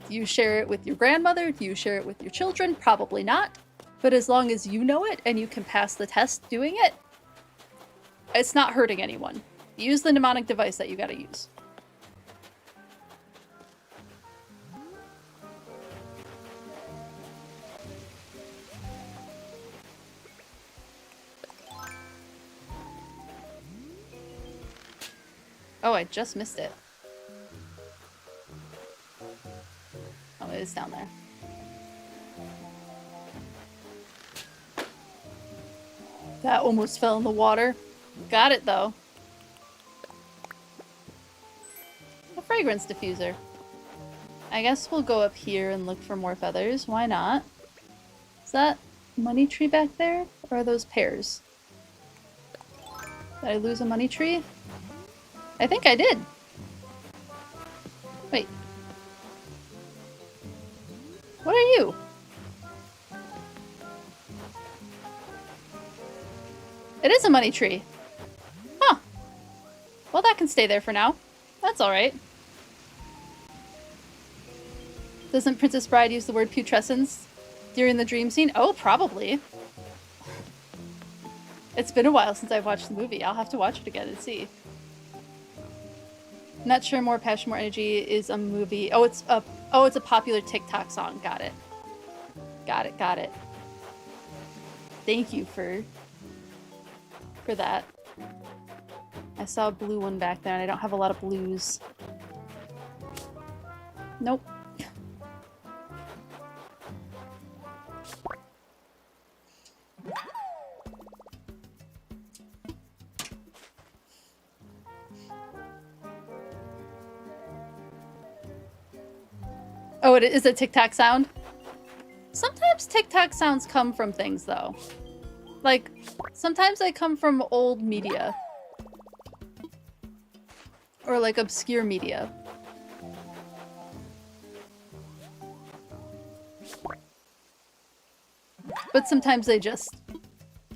S1: Do you share it with your grandmother? Do you share it with your children? Probably not. But as long as you know it and you can pass the test doing it, it's not hurting anyone. Use the mnemonic device that you gotta use. Oh, I just missed it. Oh, it is down there. That almost fell in the water. Got it, though. A fragrance diffuser. I guess we'll go up here and look for more feathers. Why not? Is that money tree back there? Or are those pears? Did I lose a money tree? I think I did. Wait. What are you? It is a money tree. Huh. Well, that can stay there for now. That's alright. Doesn't Princess Bride use the word putrescence during the dream scene? Oh, probably. It's been a while since I've watched the movie. I'll have to watch it again and see. Not sure More Passion, More Energy is a movie. Oh, it's a popular TikTok song. Got it. Got it, got it. Thank you for that. I saw a blue one back there, and I don't have a lot of blues. Nope. Oh, it is a TikTok sound? Sometimes TikTok sounds come from things, though. Like, sometimes they come from old media. Or like obscure media. But sometimes they just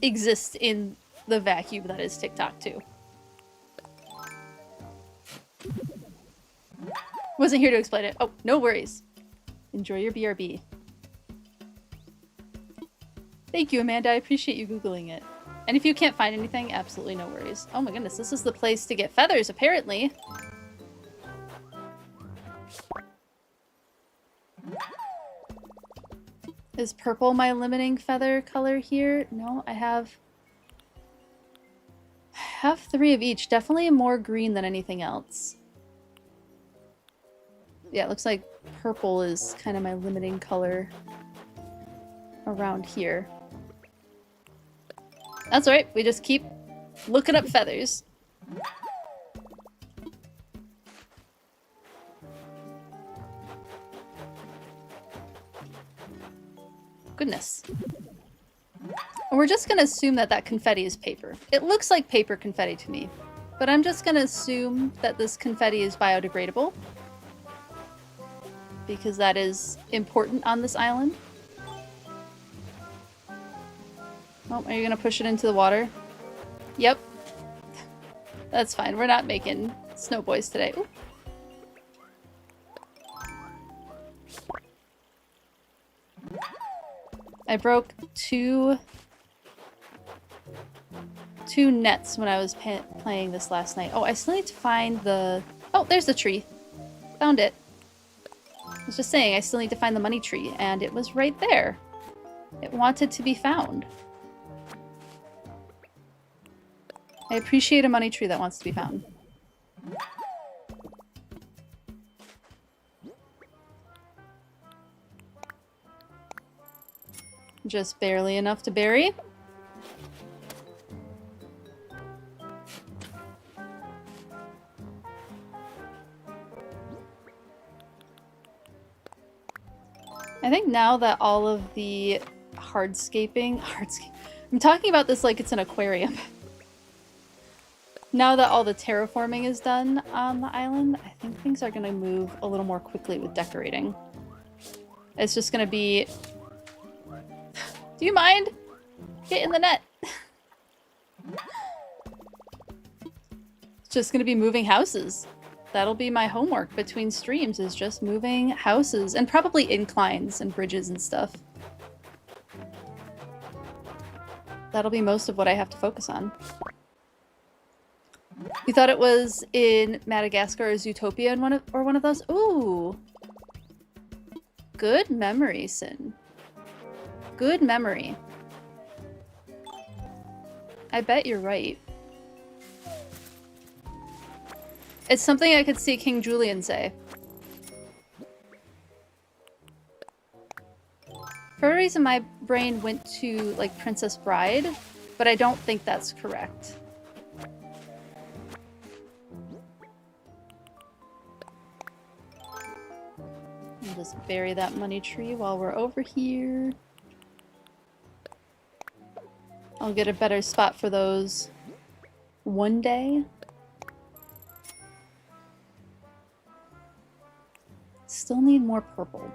S1: exist in the vacuum that is TikTok too. Wasn't here to explain it. Oh, no worries. Enjoy your BRB. Thank you, Amanda. I appreciate you Googling it. And if you can't find anything, absolutely no worries. Oh my goodness, this is the place to get feathers, apparently. Is purple my limiting feather color here? No, I have 3 of each. Definitely more green than anything else. Yeah, it looks like purple is kind of my limiting color around here. That's alright, we just keep looking up feathers. Goodness. And we're just gonna assume that that confetti is paper. It looks like paper confetti to me, but I'm just gonna assume that this confetti is biodegradable, because that is important on this island. Oh, are you gonna push it into the water? Yep. That's fine. We're not making snow boys today. Ooh. I broke two nets when I was playing this last night. Oh, I still need to find the... Oh, there's the tree. Found it. I was just saying, I still need to find the money tree, and it was right there. It wanted to be found. I appreciate a money tree that wants to be found. Just barely enough to bury. I think now that all of the hardscaping... I'm talking about this like it's an aquarium. Now that all the terraforming is done on the island, I think things are going to move a little more quickly with decorating. It's just going to be... Do you mind? Get in the net! It's just going to be moving houses. That'll be my homework between streams, is just moving houses. And probably inclines and bridges and stuff. That'll be most of what I have to focus on. You thought it was in Madagascar or Zootopia in one of those? Ooh. Good memory, Sin. Good memory. I bet you're right. It's something I could see King Julian say. For a reason, my brain went to, like, Princess Bride, but I don't think that's correct. I'll just bury that money tree while we're over here. I'll get a better spot for those one day. Still need more purple.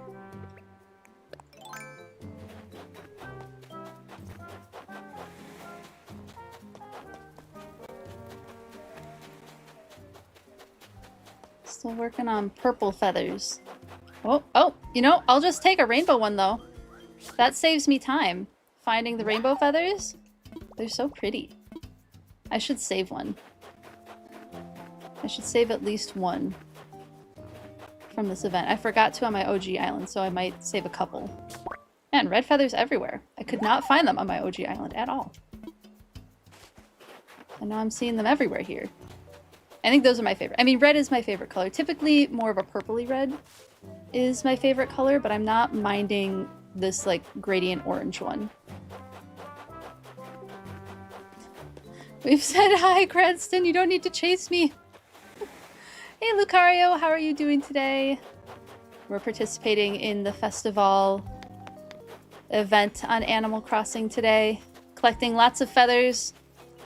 S1: Still working on purple feathers. Oh, you know, I'll just take a rainbow one though. That saves me time. Finding the rainbow feathers, they're so pretty. I should save one. I should save at least one from this event. I forgot to on my OG island, so I might save a couple. Man, red feathers everywhere. I could not find them on my OG island at all. And now I'm seeing them everywhere here. I think those are my favorite. I mean, red is my favorite color. Typically, more of a purpley red is my favorite color, but I'm not minding this, like, gradient orange one. We've said hi, Cranston. You don't need to chase me. Hey, Lucario. How are you doing today? We're participating in the festival event on Animal Crossing today. Collecting lots of feathers.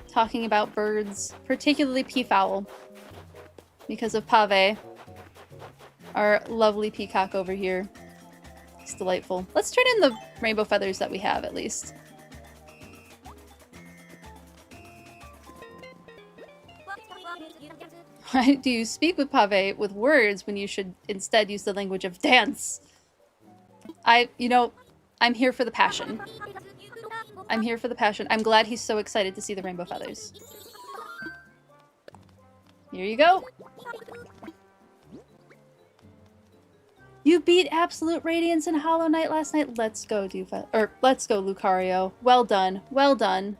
S1: Talking about birds. Particularly peafowl. because of Pave, our lovely peacock over here. It's delightful. Let's turn in the rainbow feathers that we have, at least. Why do you speak with Pave with words when you should instead use the language of dance? You know, I'm here for the passion. I'm here for the passion. I'm glad he's so excited to see the rainbow feathers. Here you go. You beat Absolute Radiance and Hollow Knight last night. Let's go, let's go, Lucario. Well done. Well done.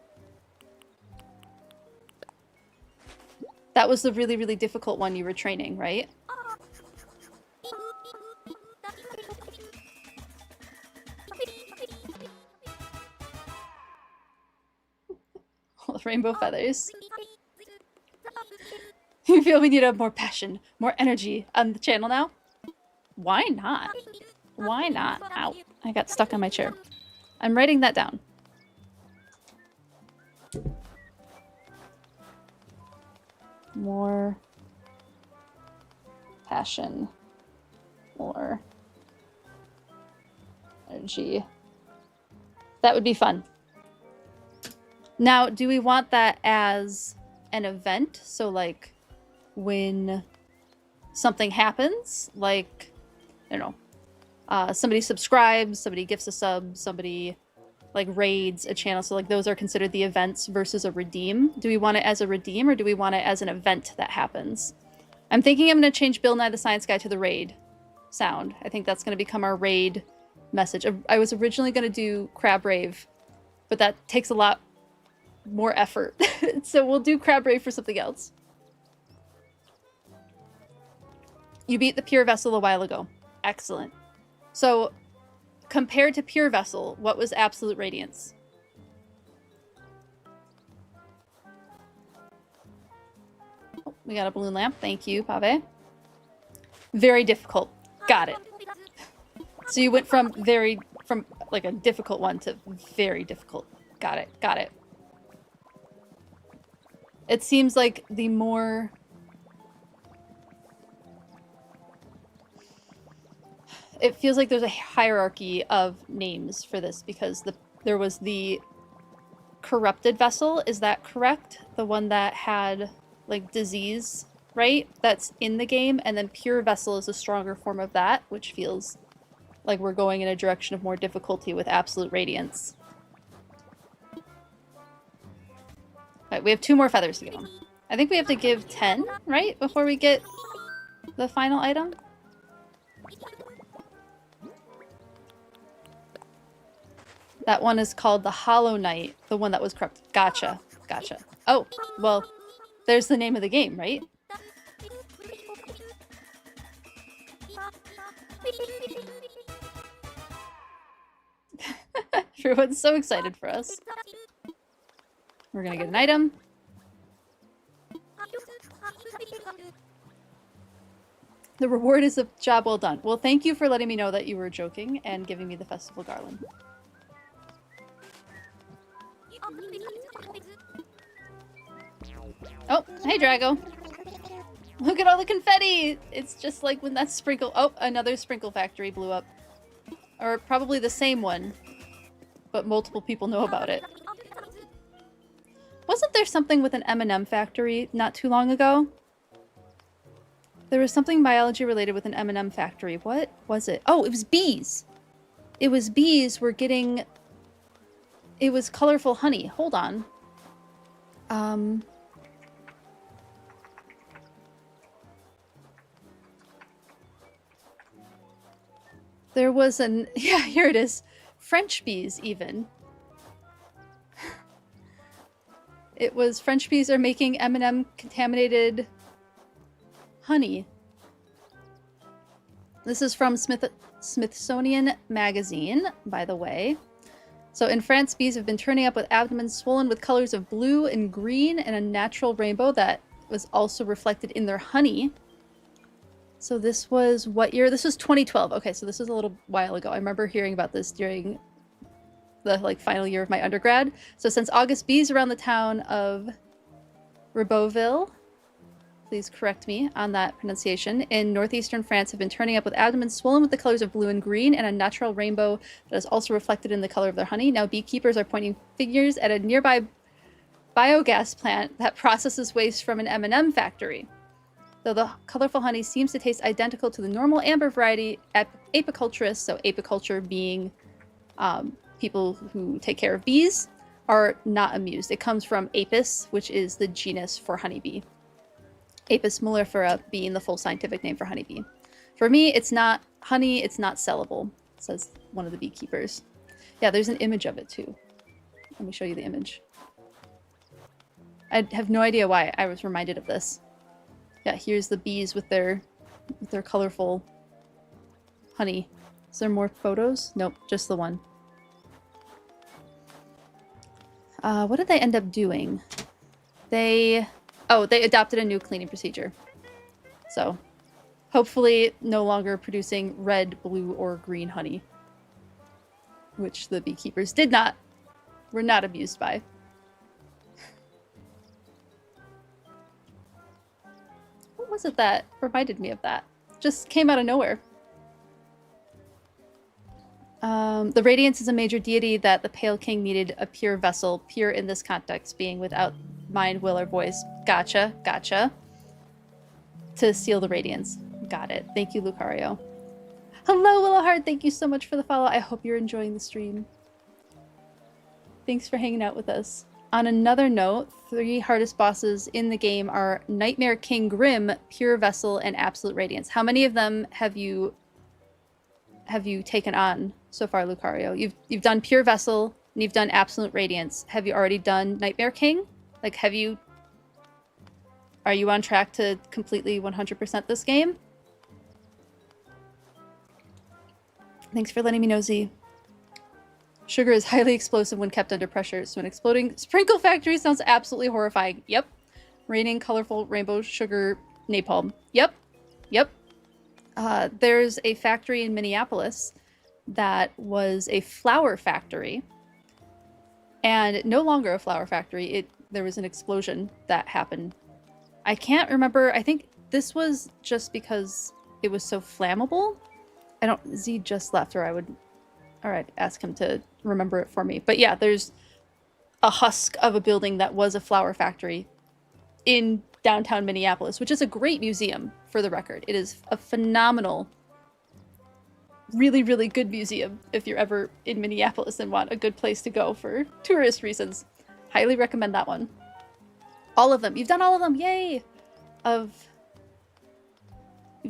S1: That was the really, really difficult one you were training, right? Rainbow feathers. You feel we need to have more passion, more energy on the channel now? Why not? Why not? Ow. I got stuck on my chair. I'm writing that down. More passion. More energy. That would be fun. Now, do we want that as an event? So, like, when something happens, like, I don't know, somebody subscribes, somebody gifts a sub, somebody, like, raids a channel. So, like, those are considered the events versus a redeem. Do we want it as a redeem, or do we want it as an event that happens? I'm thinking I'm going to change Bill Nye the Science Guy to the raid sound. I think that's going to become our raid message. I was originally going to do Crab Rave, but that takes a lot more effort. So we'll do Crab Rave for something else. You beat the Pure Vessel a while ago. Excellent. So, compared to Pure Vessel, what was Absolute Radiance? Oh, we got a balloon lamp. Thank you, Pave. Very difficult. Got it. So you went from like a difficult one to very difficult. Got it. Got it. It seems like the more... It feels like there's a hierarchy of names for this, because there was the Corrupted Vessel, is that correct? The one that had, like, disease, right? That's in the game, and then Pure Vessel is a stronger form of that, which feels like we're going in a direction of more difficulty with Absolute Radiance. Alright, we have 2 more feathers to give him. I think we have to give 10, right? Before we get the final item? That one is called the Hollow Knight, the one that was corrupted. Gotcha. Gotcha. Oh, well, there's the name of the game, right? Everyone's so excited for us. We're gonna get an item. The reward is a job well done. Well, thank you for letting me know that you were joking and giving me the festival garland. Oh, hey Drago. Look at all the confetti! It's just like when that sprinkle... Oh, another sprinkle factory blew up. Or probably the same one, but multiple people know about it. Wasn't there something with an M&M factory not too long ago? There was something biology related with an M&M factory. What was it? Oh, it was bees! It was bees were getting... It was colorful honey. Hold on. There was an... Yeah, here it is. French bees, even. It was French bees are making M&M contaminated honey. This is from Smithsonian Magazine, by the way. So in France, bees have been turning up with abdomens swollen with colors of blue and green and a natural rainbow that was also reflected in their honey. So this was what year? This was 2012. Okay, so this was a little while ago. I remember hearing about this during the final year of my undergrad. So since August, bees around the town of Ribeauville please correct me on that pronunciation, in northeastern France have been turning up with abdomens swollen with the colors of blue and green and a natural rainbow that is also reflected in the color of their honey. Now beekeepers are pointing fingers at a nearby biogas plant that processes waste from an M&M factory. Though the colorful honey seems to taste identical to the normal amber variety, apiculturists, so apiculture being people who take care of bees, are not amused. It comes from apis, which is the genus for honeybee. Apis mellifera being the full scientific name for honeybee. For me, it's not honey, it's not sellable, says one of the beekeepers. Yeah, there's an image of it too. Let me show you the image. I have no idea why I was reminded of this. Yeah, here's the bees with their colorful honey. Is there more photos? Nope, just the one. What did they end up doing? They adopted a new cleaning procedure. So, hopefully no longer producing red, blue, or green honey. Which the beekeepers were not amused by. What was it that reminded me of that? Just came out of nowhere. The Radiance is a major deity that the Pale King needed a pure vessel, pure in this context, being without mind, will, or voice. Gotcha, gotcha. To seal the Radiance. Got it. Thank you, Lucario. Hello, Willowheart. Thank you so much for the follow. I hope you're enjoying the stream. Thanks for hanging out with us. On another note, 3 hardest bosses in the game are Nightmare King Grim, Pure Vessel, and Absolute Radiance. How many of them have you taken on so far, Lucario? You've done Pure Vessel, and you've done Absolute Radiance. Have you already done Nightmare King? Like, are you on track to completely 100% this game? Thanks for letting me know, Z. Sugar is highly explosive when kept under pressure, so an exploding sprinkle factory sounds absolutely horrifying. Yep. Raining colorful rainbow sugar napalm. Yep. Yep. There's a factory in Minneapolis that was a flour factory, and no longer a flour factory. There was an explosion that happened. I can't remember. I think this was just because it was so flammable. Z just left, or I'd ask him to remember it for me. But yeah, there's a husk of a building that was a flour factory in downtown Minneapolis, which is a great museum, for the record. It is a phenomenal, really, really good museum if you're ever in Minneapolis and want a good place to go for tourist reasons. Highly recommend that one. All of them. You've done all of them. Yay! You've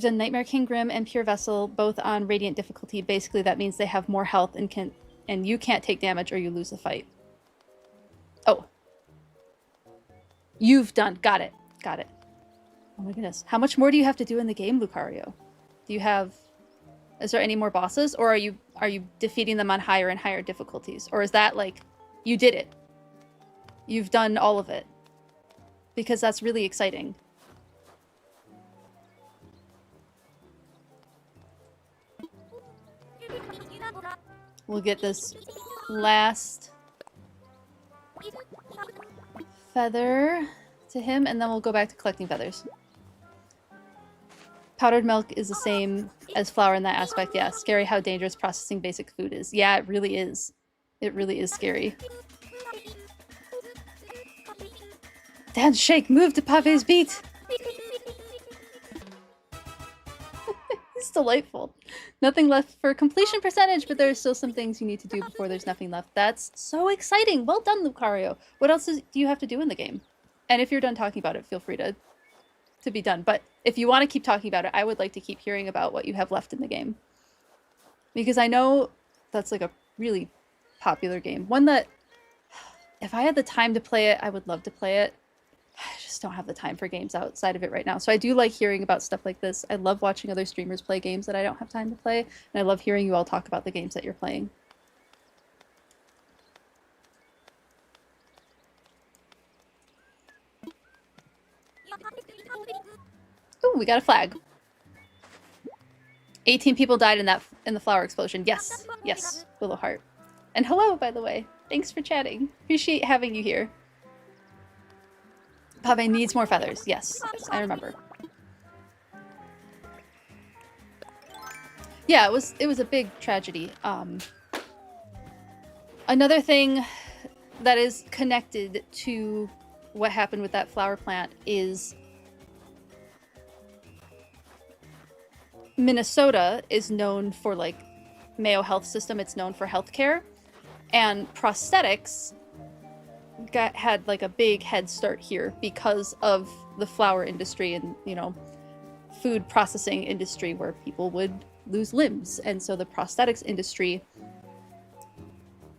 S1: done Nightmare King Grim and Pure Vessel, both on Radiant difficulty. Basically, that means they have more health and you can't take damage or you lose the fight. Oh. You've done. Got it. Got it. Oh my goodness. How much more do you have to do in the game, Lucario? Is there any more bosses, or are you defeating them on higher and higher difficulties? Or is that like, you did it? You've done all of it? Because that's really exciting. We'll get this last feather to him, and then we'll go back to collecting feathers. Powdered milk is the same as flour in that aspect. Yeah, scary how dangerous processing basic food is. Yeah, it really is. It really is scary. Dance, shake, move to Pave's beat! It's delightful. Nothing left for completion percentage, but there's still some things you need to do before there's nothing left. That's so exciting! Well done, Lucario! What else do you have to do in the game? And if you're done talking about it, feel free to be done. But if you want to keep talking about it, I would like to keep hearing about what you have left in the game. Because I know that's like a really popular game. One that, if I had the time to play it, I would love to play it. I just don't have the time for games outside of it right now. So I do like hearing about stuff like this. I love watching other streamers play games that I don't have time to play. And I love hearing you all talk about the games that you're playing. Ooh, we got a flag. 18 people died in the flower explosion. Yes, yes, Willowheart. And hello, by the way. Thanks for chatting. Appreciate having you here. Pave needs more feathers. Yes, yes, I remember. Yeah, it was a big tragedy. Another thing that is connected to what happened with that flower plant is Minnesota is known for, like, Mayo Health System. It's known for healthcare, and prosthetics had like a big head start here because of the flower industry and, you know, food processing industry where people would lose limbs. And so the prosthetics industry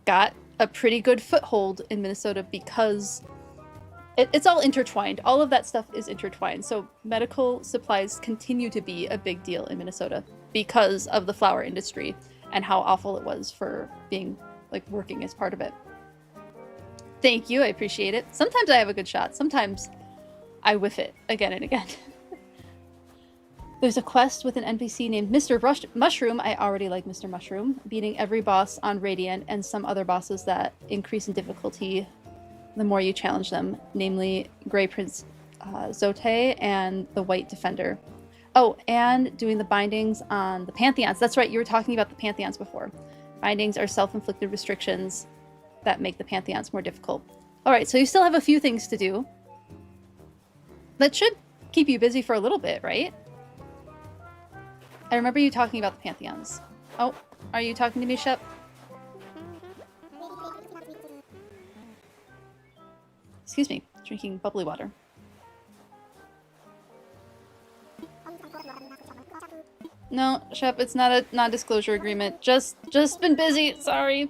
S1: got a pretty good foothold in Minnesota because it's all intertwined. All of that stuff is intertwined. So medical supplies continue to be a big deal in Minnesota because of the flower industry and how awful it was for being, like, working as part of it. Thank you, I appreciate it. Sometimes I have a good shot. Sometimes I whiff it again and again. There's a quest with an NPC named Mr. Mushroom. I already like Mr. Mushroom. Beating every boss on Radiant and some other bosses that increase in difficulty the more you challenge them, namely Grey Prince Zote and the White Defender. Oh, and doing the bindings on the Pantheons. That's right, you were talking about the Pantheons before. Bindings are self-inflicted restrictions that make the Pantheons more difficult. Alright, so you still have a few things to do. That should keep you busy for a little bit, right? I remember you talking about the Pantheons. Oh, are you talking to me, Shep? Excuse me, drinking bubbly water. No, Shep, it's not a non-disclosure agreement. Just been busy, sorry.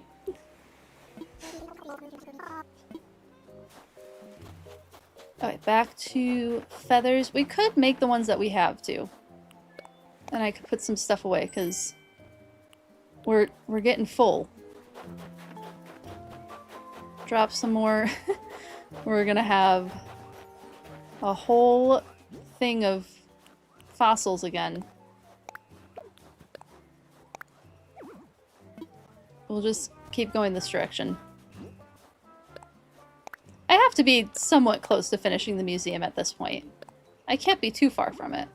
S1: Alright, back to feathers. We could make the ones that we have, too. And I could put some stuff away, because we're getting full. Drop some more. We're gonna have a whole thing of fossils again. We'll just keep going this direction. I have to be somewhat close to finishing the museum at this point. I can't be too far from it.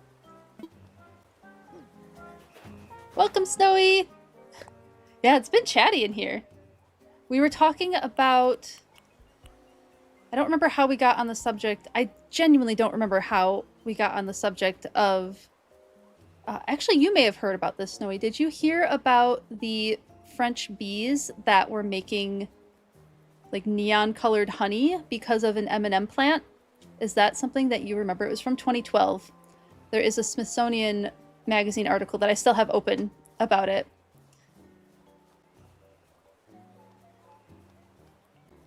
S1: Welcome, Snowy! Yeah, it's been chatty in here. We were talking about... I don't remember how we got on the subject. I genuinely don't remember how we got on the subject of... actually, you may have heard about this, Snowy. Did you hear about the French bees that were making, like, neon-colored honey because of an M&M plant? Is that something that you remember? It was from 2012. There is a Smithsonian magazine article that I still have open about it.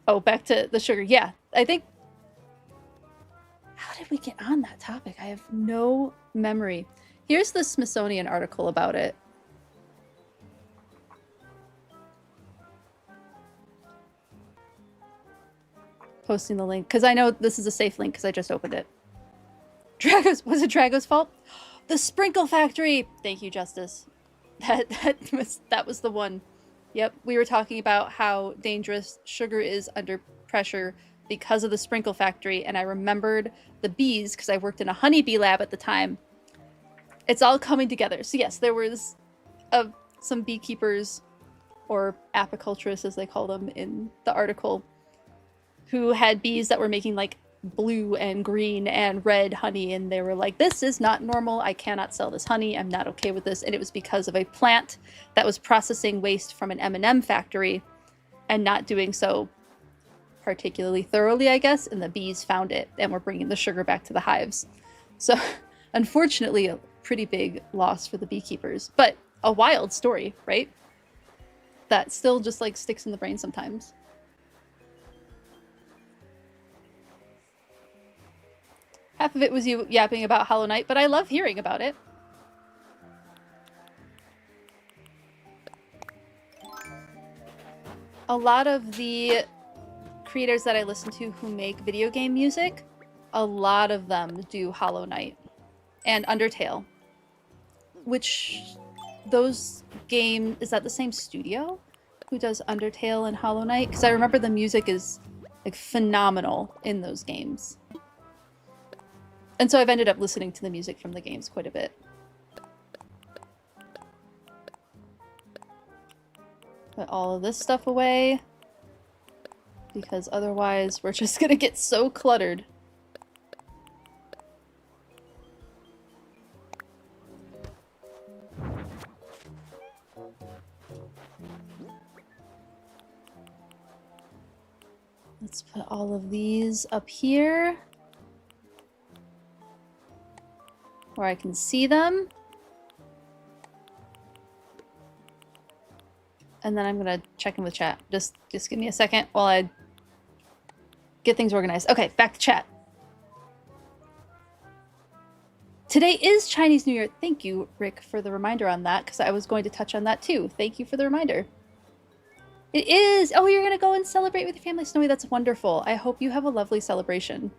S1: Oh, back to the sugar. Yeah, I think... How did we get on that topic? I have no memory. Here's the Smithsonian article about it. Posting the link, because I know this is a safe link because I just opened it. Was it Drago's fault? The Sprinkle Factory! Thank you, Justice. That was the one. Yep, we were talking about how dangerous sugar is under pressure because of the Sprinkle Factory, and I remembered the bees because I worked in a honeybee lab at the time. It's all coming together. So yes, there was some beekeepers, or apiculturists as they call them in the article, who had bees that were making, like, blue and green and red honey, and they were like, this is not normal, I cannot sell this honey, I'm not okay with this. And it was because of a plant that was processing waste from an M&M factory and not doing so particularly thoroughly, I guess, and the bees found it and were bringing the sugar back to the hives. So unfortunately, a pretty big loss for the beekeepers, but a wild story, right? That still just, like, sticks in the brain sometimes. Half of it was you yapping about Hollow Knight, but I love hearing about it. A lot of the creators that I listen to who make video game music, a lot of them do Hollow Knight and Undertale. Which, those games, is that the same studio who does Undertale and Hollow Knight? Because I remember the music is, like, phenomenal in those games. And so I've ended up listening to the music from the games quite a bit. Put all of this stuff away, because otherwise we're just gonna get so cluttered. Let's put all of these up here where I can see them. And then I'm gonna check in with chat. Just give me a second while I get things organized. Okay, back to chat. Today is Chinese New Year. Thank you, Rick, for the reminder on that, because I was going to touch on that too. Thank you for the reminder. It is! Oh, you're gonna go and celebrate with your family, Snowy. That's wonderful. I hope you have a lovely celebration.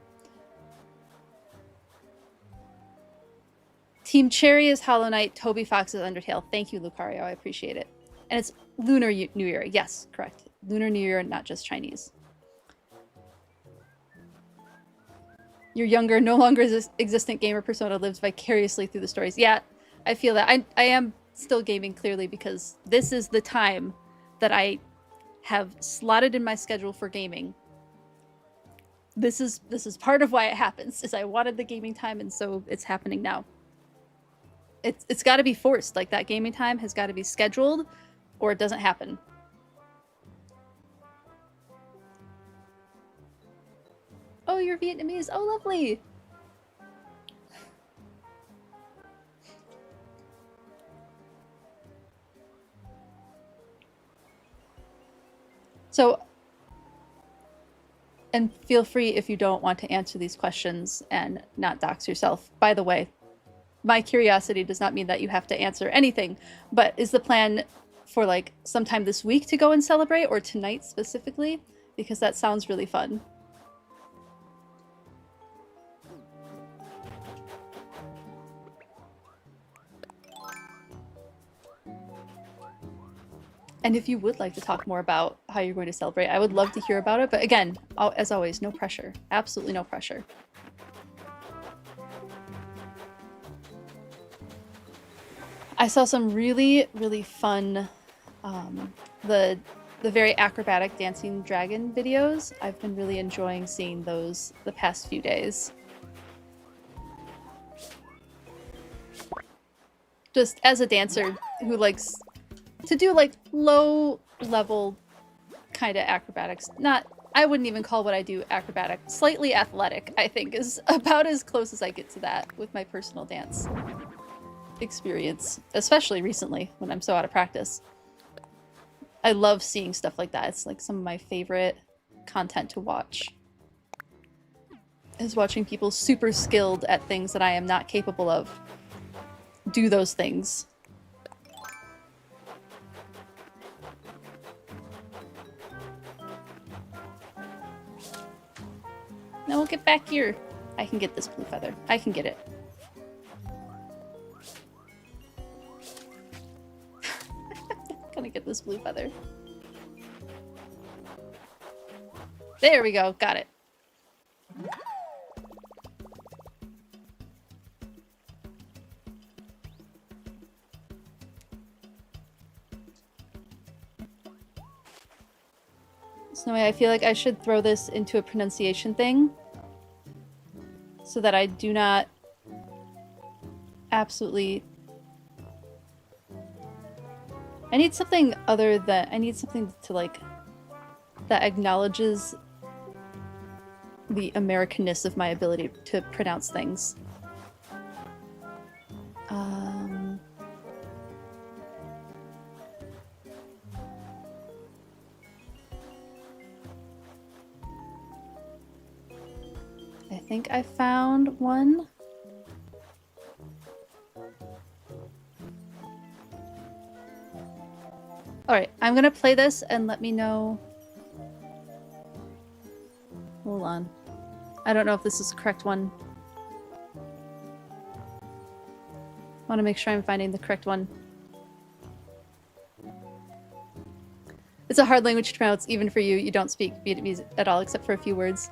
S1: Team Cherry is Hollow Knight, Toby Fox is Undertale. Thank you, Lucario. I appreciate it. And it's Lunar New Year. Yes, correct. Lunar New Year, not just Chinese. Your younger, no longer existent gamer persona lives vicariously through the stories. Yeah, I feel that. I am still gaming, clearly, because this is the time that I have slotted in my schedule for gaming. This is part of why it happens, is I wanted the gaming time, and so it's happening now. It's got to be forced. Like, that gaming time has got to be scheduled, or it doesn't happen. Oh, you're Vietnamese. Oh, lovely. So, and feel free if you don't want to answer these questions and not dox yourself. By the way, my curiosity does not mean that you have to answer anything, but is the plan for like sometime this week to go and celebrate, or tonight specifically? Because that sounds really fun. And if you would like to talk more about how you're going to celebrate, I would love to hear about it. But again, as always, no pressure. Absolutely no pressure. I saw some really, really fun, the very acrobatic dancing dragon videos. I've been really enjoying seeing those the past few days. Just as a dancer who likes to do like low level kind of acrobatics. I wouldn't even call what I do acrobatic. Slightly athletic, I think, is about as close as I get to that with my personal dance experience, especially recently when I'm so out of practice. I love seeing stuff like that. It's like some of my favorite content to watch, is watching people super skilled at things that I am not capable of do those things. Now we'll get back here. I can get this blue feather. I can get it. Gonna get this blue feather. There we go. Got it. Snowy, I feel like I should throw this into a pronunciation thing so that I do not absolutely... I need something other than... I need something to, like, that acknowledges the Americanness of my ability to pronounce things. I think I found one. Alright, I'm gonna play this and let me know. Hold on. I don't know if this is the correct one. I want to make sure I'm finding the correct one. It's a hard language to pronounce, even for you. You don't speak Vietnamese at all, except for a few words.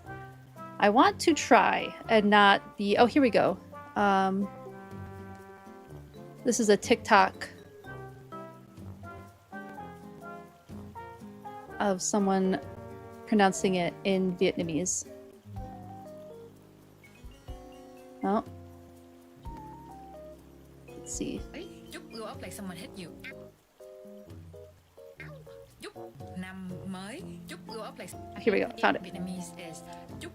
S1: I want to try and not be... Oh, here we go. This is a TikTok of someone pronouncing it in Vietnamese. Oh. Let's see.
S2: Chúc go up like someone hit you. Chúc năm mới. Chúc go up like...
S1: Here we go. Found it.
S2: Vietnamese is chúc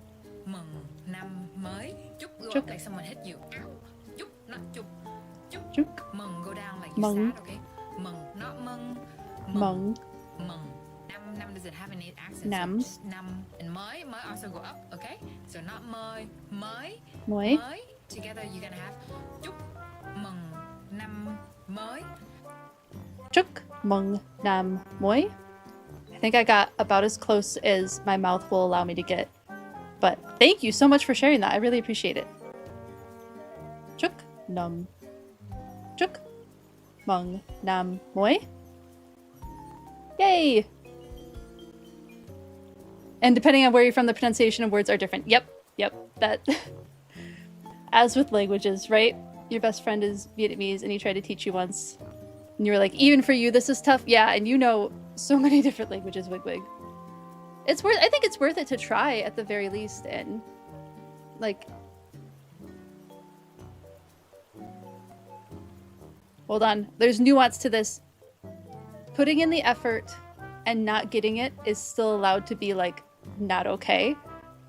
S2: mừng năm mới. Chúc go up like someone hit you. Chúc, not chúc. Chúc. Mừng go down like you sad, okay? Mừng, not mừng.
S1: Mừng.
S2: Mừng. Nam doesn't have any accent.
S1: Nam.
S2: So nam and mới also go up, okay? So not mới, mới.
S1: Mới.
S2: Together you're gonna have chúc mừng năm mới.
S1: Chúc mừng năm mới. I think I got about as close as my mouth will allow me to get. But thank you so much for sharing that. I really appreciate it. Chúc mừng năm mới. Yay! And depending on where you're from, the pronunciation of words are different. Yep. That, as with languages, right? Your best friend is Vietnamese and he tried to teach you once. And you were like, even for you, this is tough. Yeah, and you know so many different languages, Wigwig. I think it's worth it to try at the very least, and like... Hold on. There's nuance to this. Putting in the effort and not getting it is still allowed to be, like, not okay.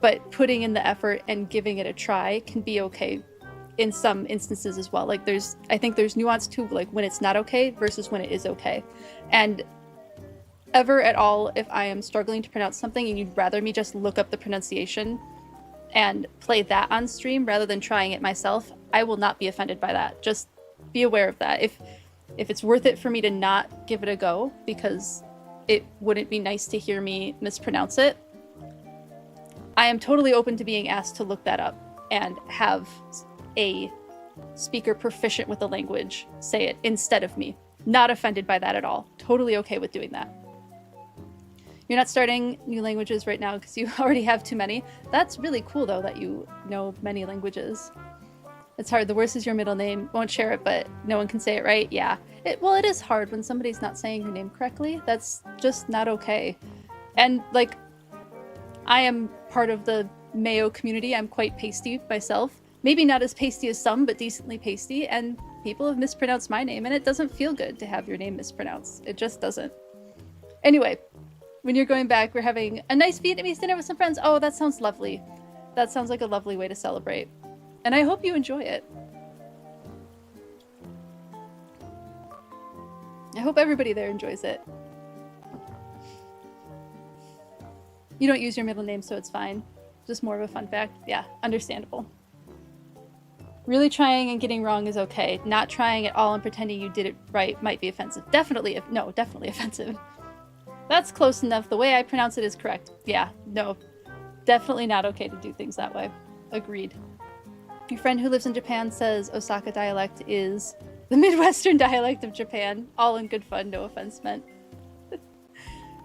S1: But putting in the effort and giving it a try can be okay in some instances as well. Like, I think there's nuance to, like, when it's not okay versus when it is okay. And ever at all, if I am struggling to pronounce something and you'd rather me just look up the pronunciation and play that on stream rather than trying it myself, I will not be offended by that. Just be aware of that. If it's worth it for me to not give it a go because it wouldn't be nice to hear me mispronounce it, I am totally open to being asked to look that up and have a speaker proficient with the language say it instead of me. Not offended by that at all. Totally okay with doing that. You're not starting new languages right now because you already have too many. That's really cool though that you know many languages. It's hard. The worst is your middle name. Won't share it, but no one can say it right. Yeah. Well, it is hard when somebody's not saying your name correctly. That's just not okay. And like, I am part of the Mayo community. I'm quite pasty myself. Maybe not as pasty as some, but decently pasty. And people have mispronounced my name, and it doesn't feel good to have your name mispronounced. It just doesn't. Anyway, when you're going back, we're having a nice Vietnamese dinner with some friends. Oh, that sounds lovely. That sounds like a lovely way to celebrate. And I hope you enjoy it. I hope everybody there enjoys it. You don't use your middle name, so it's fine. Just more of a fun fact. Yeah, understandable. Really trying and getting wrong is okay. Not trying at all and pretending you did it right might be offensive. Definitely offensive. That's close enough. The way I pronounce it is correct. Yeah, no. Definitely not okay to do things that way. Agreed. Your friend who lives in Japan says Osaka dialect is the Midwestern dialect of Japan. All in good fun, no offense meant.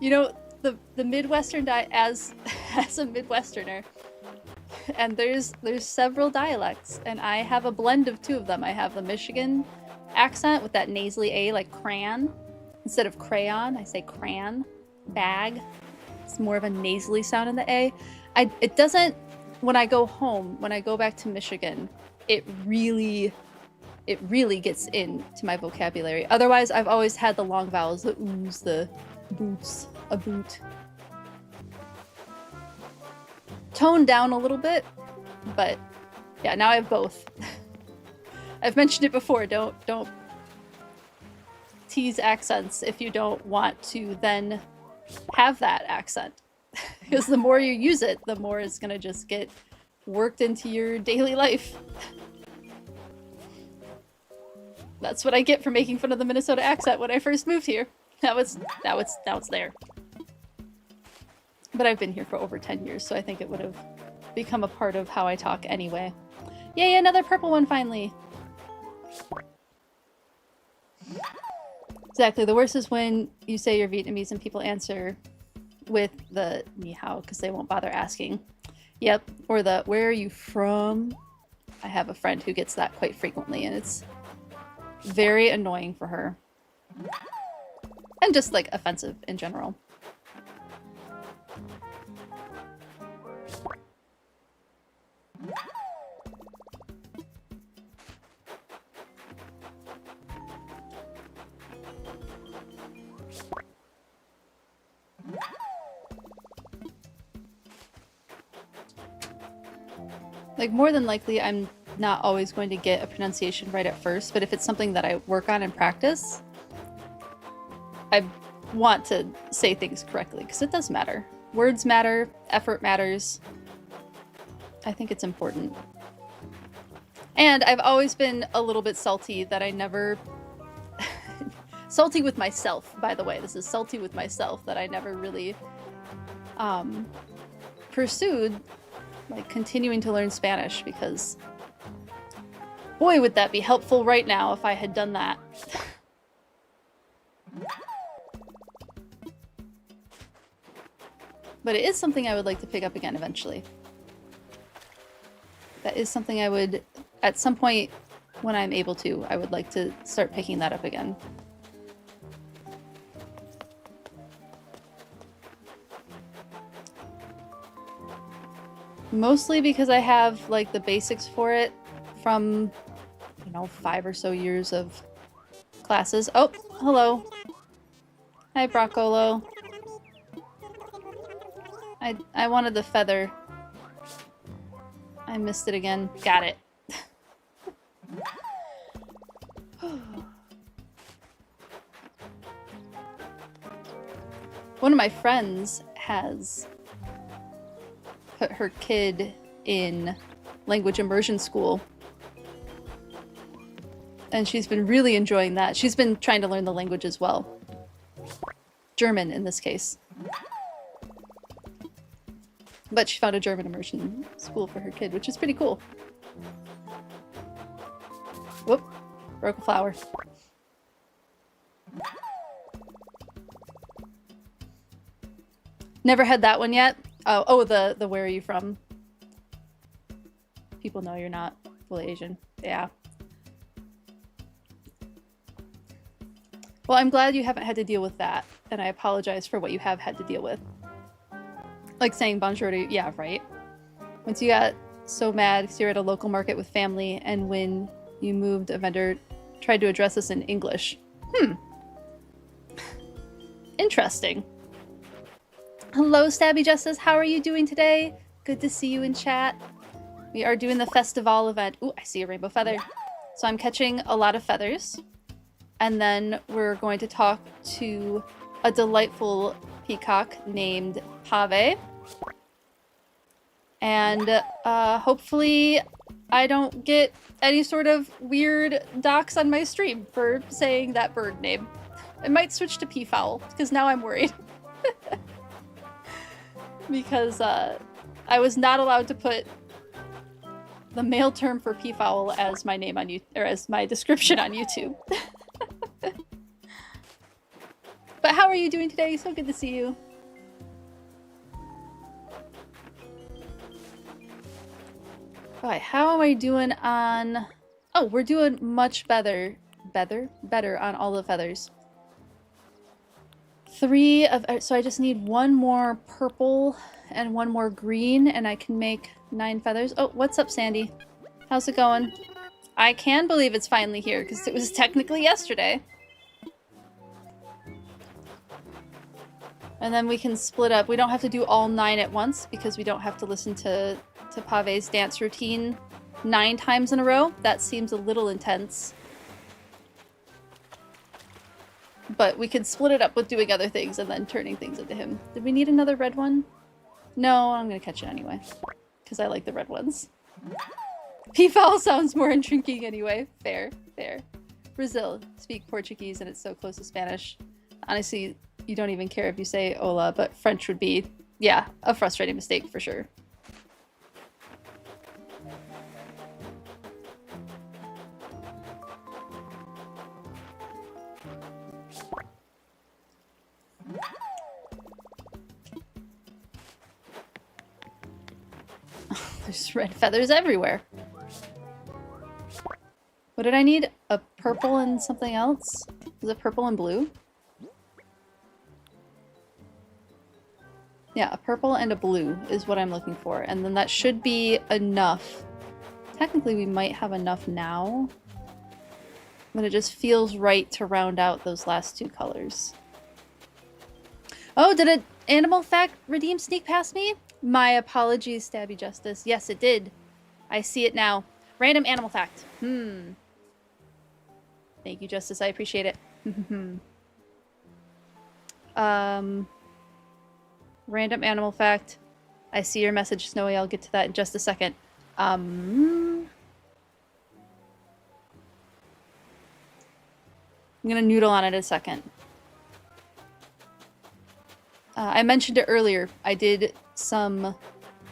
S1: You know, the Midwestern as a Midwesterner, and there's several dialects, and I have a blend of two of them. I have the Michigan accent with that nasally A, like crayon. Instead of crayon, I say cran. Bag. It's more of a nasally sound in the A. It doesn't... When I go home, when I go back to Michigan, it really gets into my vocabulary. Otherwise, I've always had the long vowels, the oohs, the boots, a boot. Toned down a little bit, but yeah, now I have both. I've mentioned it before, don't tease accents if you don't want to then have that accent. Because the more you use it, the more it's gonna just get worked into your daily life. That's what I get for making fun of the Minnesota accent when I first moved here. Now it's there. But I've been here for over 10 years, so I think it would have become a part of how I talk anyway. Yay, another purple one finally! Exactly, the worst is when you say you're Vietnamese and people answer with the ni hao because they won't bother asking. Yep, or the where are you from? I have a friend who gets that quite frequently, and it's very annoying for her. And just, like, offensive in general. Like, more than likely, I'm not always going to get a pronunciation right at first, but if it's something that I work on and practice, I want to say things correctly, because it does matter. Words matter, effort matters. I think it's important. And I've always been a little bit salty that I never... salty with myself, by the way. This is salty with myself that I never really pursued, like, continuing to learn Spanish, because boy, would that be helpful right now if I had done that. But it is something I would like to pick up again eventually. That is something I would, at some point when I'm able to, I would like to start picking that up again. Mostly because I have, like, the basics for it from, you know, 5 or so years of classes. Oh, hello. Hi, Broccolo. I wanted the feather. I missed it again. Got it. One of my friends has put her kid in language immersion school, and she's been really enjoying that. She's been trying to learn the language as well. German in this case. But she found a German immersion school for her kid, which is pretty cool. Whoop, broke a flower. Never had that one yet. Oh, the where are you from? People know you're not fully Asian. Yeah. Well, I'm glad you haven't had to deal with that, and I apologize for what you have had to deal with. Like saying bonjour to, yeah, right. Once you got so mad because you're at a local market with family, and when you moved, a vendor tried to address us in English. Interesting. Hello, Stabby Justice. How are you doing today? Good to see you in chat. We are doing the festival event. Ooh, I see a rainbow feather. So I'm catching a lot of feathers. And then we're going to talk to a delightful peacock named Pave. And hopefully I don't get any sort of weird docs on my stream for saying that bird name. I might switch to peafowl, because now I'm worried. Because I was not allowed to put the male term for peafowl as my name on or as my description on YouTube. But how are you doing today? So good to see you. Alright, how am I doing on... Oh, we're doing much better on all the feathers. 3 of... So I just need 1 more purple and 1 more green, and I can make 9 feathers. Oh, what's up, Sandy? How's it going? I can believe it's finally here, because it was technically yesterday. And then we can split up. We don't have to do all 9 at once, because we don't have to listen to Pave's dance routine 9 times in a row. That seems a little intense. But we could split it up with doing other things and then turning things into him. Did we need another red one? No, I'm gonna catch it anyway. Because I like the red ones. Peafowl sounds more intriguing anyway. Fair, fair. Brazil speak Portuguese and it's so close to Spanish. Honestly, you don't even care if you say hola, but French would be, yeah, a frustrating mistake for sure. There's red feathers everywhere. What did I need? A purple and something else? Was it purple and blue? Yeah, a purple and a blue is what I'm looking for. And then that should be enough. Technically, we might have enough now. But it just feels right to round out those last two colors. Oh, did an animal fact redeem sneak past me? My apologies, Stabby Justice. Yes, it did. I see it now. Random animal fact. Thank you, Justice. I appreciate it. Random animal fact. I see your message, Snowy. I'll get to that in just a second. I'm gonna noodle on it a second. I mentioned it earlier. I did some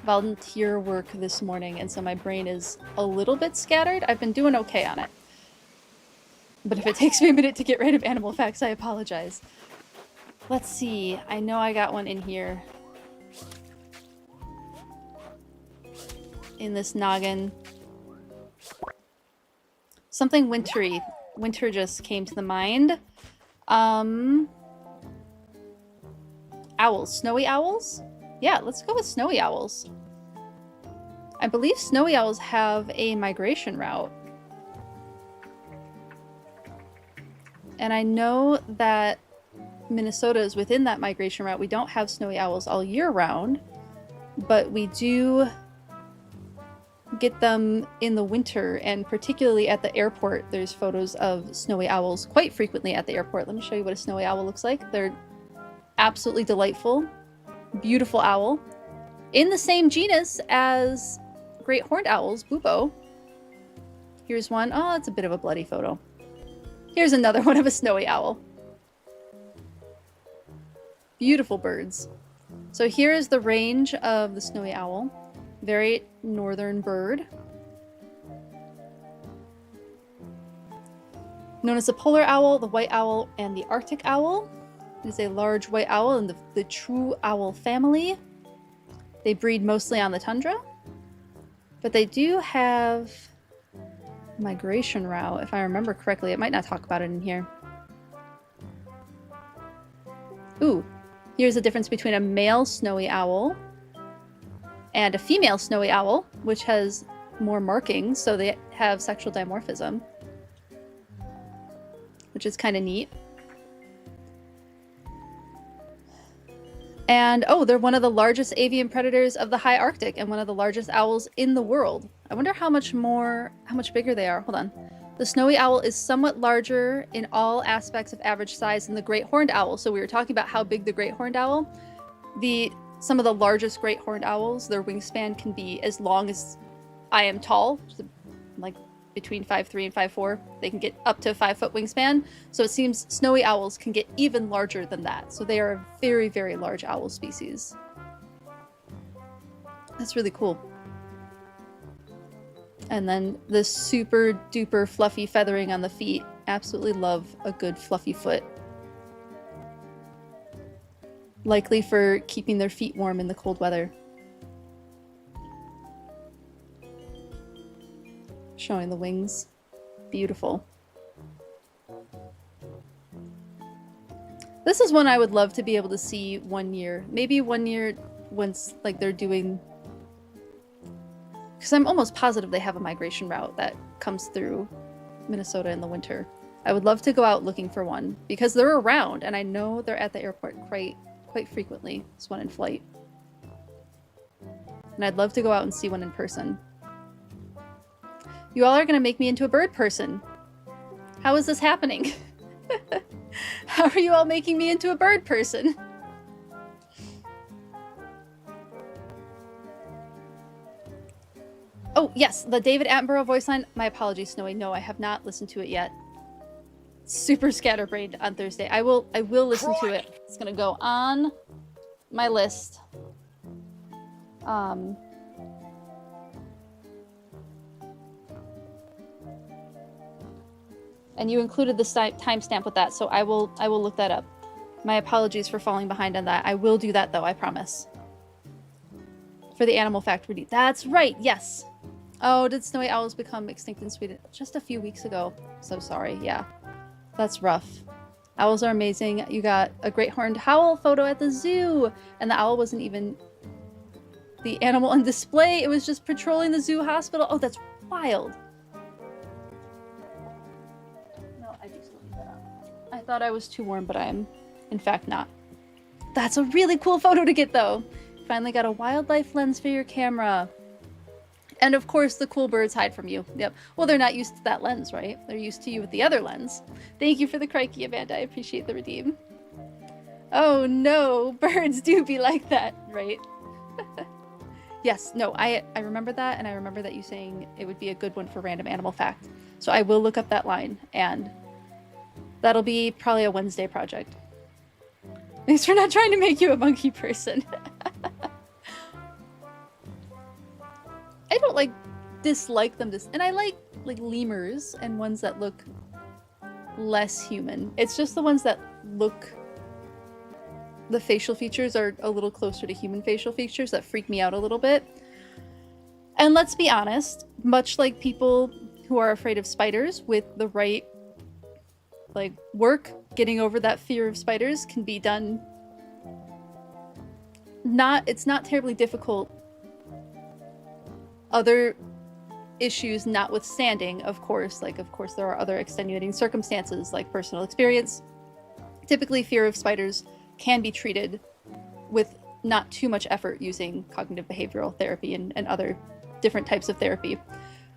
S1: volunteer work this morning, and so my brain is a little bit scattered. I've been doing okay on it. But if it takes me a minute to get rid of animal facts, I apologize. Let's see. I know I got one in here. In this noggin. Something wintry. Winter just came to the mind. Owls. Snowy owls? Yeah, let's go with snowy owls. I believe snowy owls have a migration route. And I know that Minnesota is within that migration route. We don't have snowy owls all year round, but we do get them in the winter, and particularly at the airport, there's photos of snowy owls quite frequently at the airport. Let me show you what a snowy owl looks like. They're absolutely delightful, beautiful owl. In the same genus as great horned owls, bubo. Here's one. Oh, it's a bit of a bloody photo. Here's another one of a snowy owl. Beautiful birds. So here is the range of the snowy owl. Very northern bird. Known as the polar owl, the white owl, and the Arctic owl. It is a large white owl in the true owl family. They breed mostly on the tundra. But they do have migration route, if I remember correctly. It might not talk about it in here. Ooh, here's the difference between a male snowy owl and a female snowy owl, which has more markings, so they have sexual dimorphism, which is kind of neat. And oh, they're one of the largest avian predators of the high Arctic and one of the largest owls in the world. I wonder how much bigger they are. Hold on. The snowy owl is somewhat larger in all aspects of average size than the great horned owl. So we were talking about how big the great horned owl. Some of the largest great horned owls, their wingspan can be as long as I am tall, like between 5'3" and 5'4". They can get up to a 5-foot wingspan. So it seems snowy owls can get even larger than that. So they are a very, very large owl species. That's really cool. And then the super duper fluffy feathering on the feet. Absolutely love a good fluffy foot. Likely for keeping their feet warm in the cold weather. Showing the wings. Beautiful. This is one I would love to be able to see one year. Maybe one year once like they're doing... Because I'm almost positive they have a migration route that comes through Minnesota in the winter. I would love to go out looking for one because they're around and I know they're at the airport quite frequently. There's one in flight. And I'd love to go out and see one in person. You all are going to make me into a bird person. How is this happening? How are you all making me into a bird person? Oh, yes, the David Attenborough voice line. My apologies, Snowy. No, I have not listened to it yet. Super scatterbrained on Thursday. I will listen to it. It's going to go on my list. And you included the timestamp with that, so I will look that up. My apologies for falling behind on that. I will do that, though, I promise. For the animal fact reading. That's right, yes. Oh, did snowy owls become extinct in Sweden? Just a few weeks ago. So sorry, yeah. That's rough. Owls are amazing. You got a great horned owl photo at the zoo, and the owl wasn't even the animal on display. It was just patrolling the zoo hospital. Oh, that's wild. No, I do still leave that up. I thought I was too warm, but I am, in fact, not. That's a really cool photo to get, though. Finally got a wildlife lens for your camera. And of course, the cool birds hide from you. Yep. Well, they're not used to that lens, right? They're used to you with the other lens. Thank you for the crikey, Amanda. I appreciate the redeem. Oh no, birds do be like that, right? Yes, no, I remember that, and I remember that you saying it would be a good one for random animal fact. So I will look up that line, and that'll be probably a Wednesday project. Thanks for not trying to make you a monkey person. I don't dislike them and I like lemurs and ones that look less human. It's just the ones that look, the facial features are a little closer to human facial features that freak me out a little bit. And let's be honest, much like people who are afraid of spiders, with the right work, getting over that fear of spiders can be done. It's not terribly difficult. Other issues notwithstanding, of course there are other extenuating circumstances like personal experience. Typically, fear of spiders can be treated with not too much effort using cognitive behavioral therapy and other different types of therapy.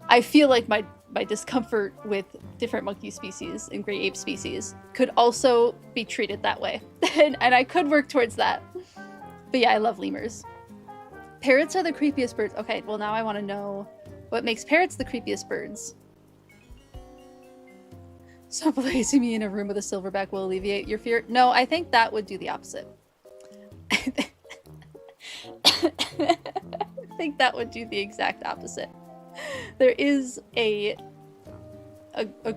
S1: I feel like my discomfort with different monkey species and gray ape species could also be treated that way. and I could work towards that. But yeah, I love lemurs. Parrots are the creepiest birds. Okay, well now I want to know what makes parrots the creepiest birds. So placing me in a room with a silverback will alleviate your fear? No, I think that would do the opposite. I think that would do the exact opposite. There is a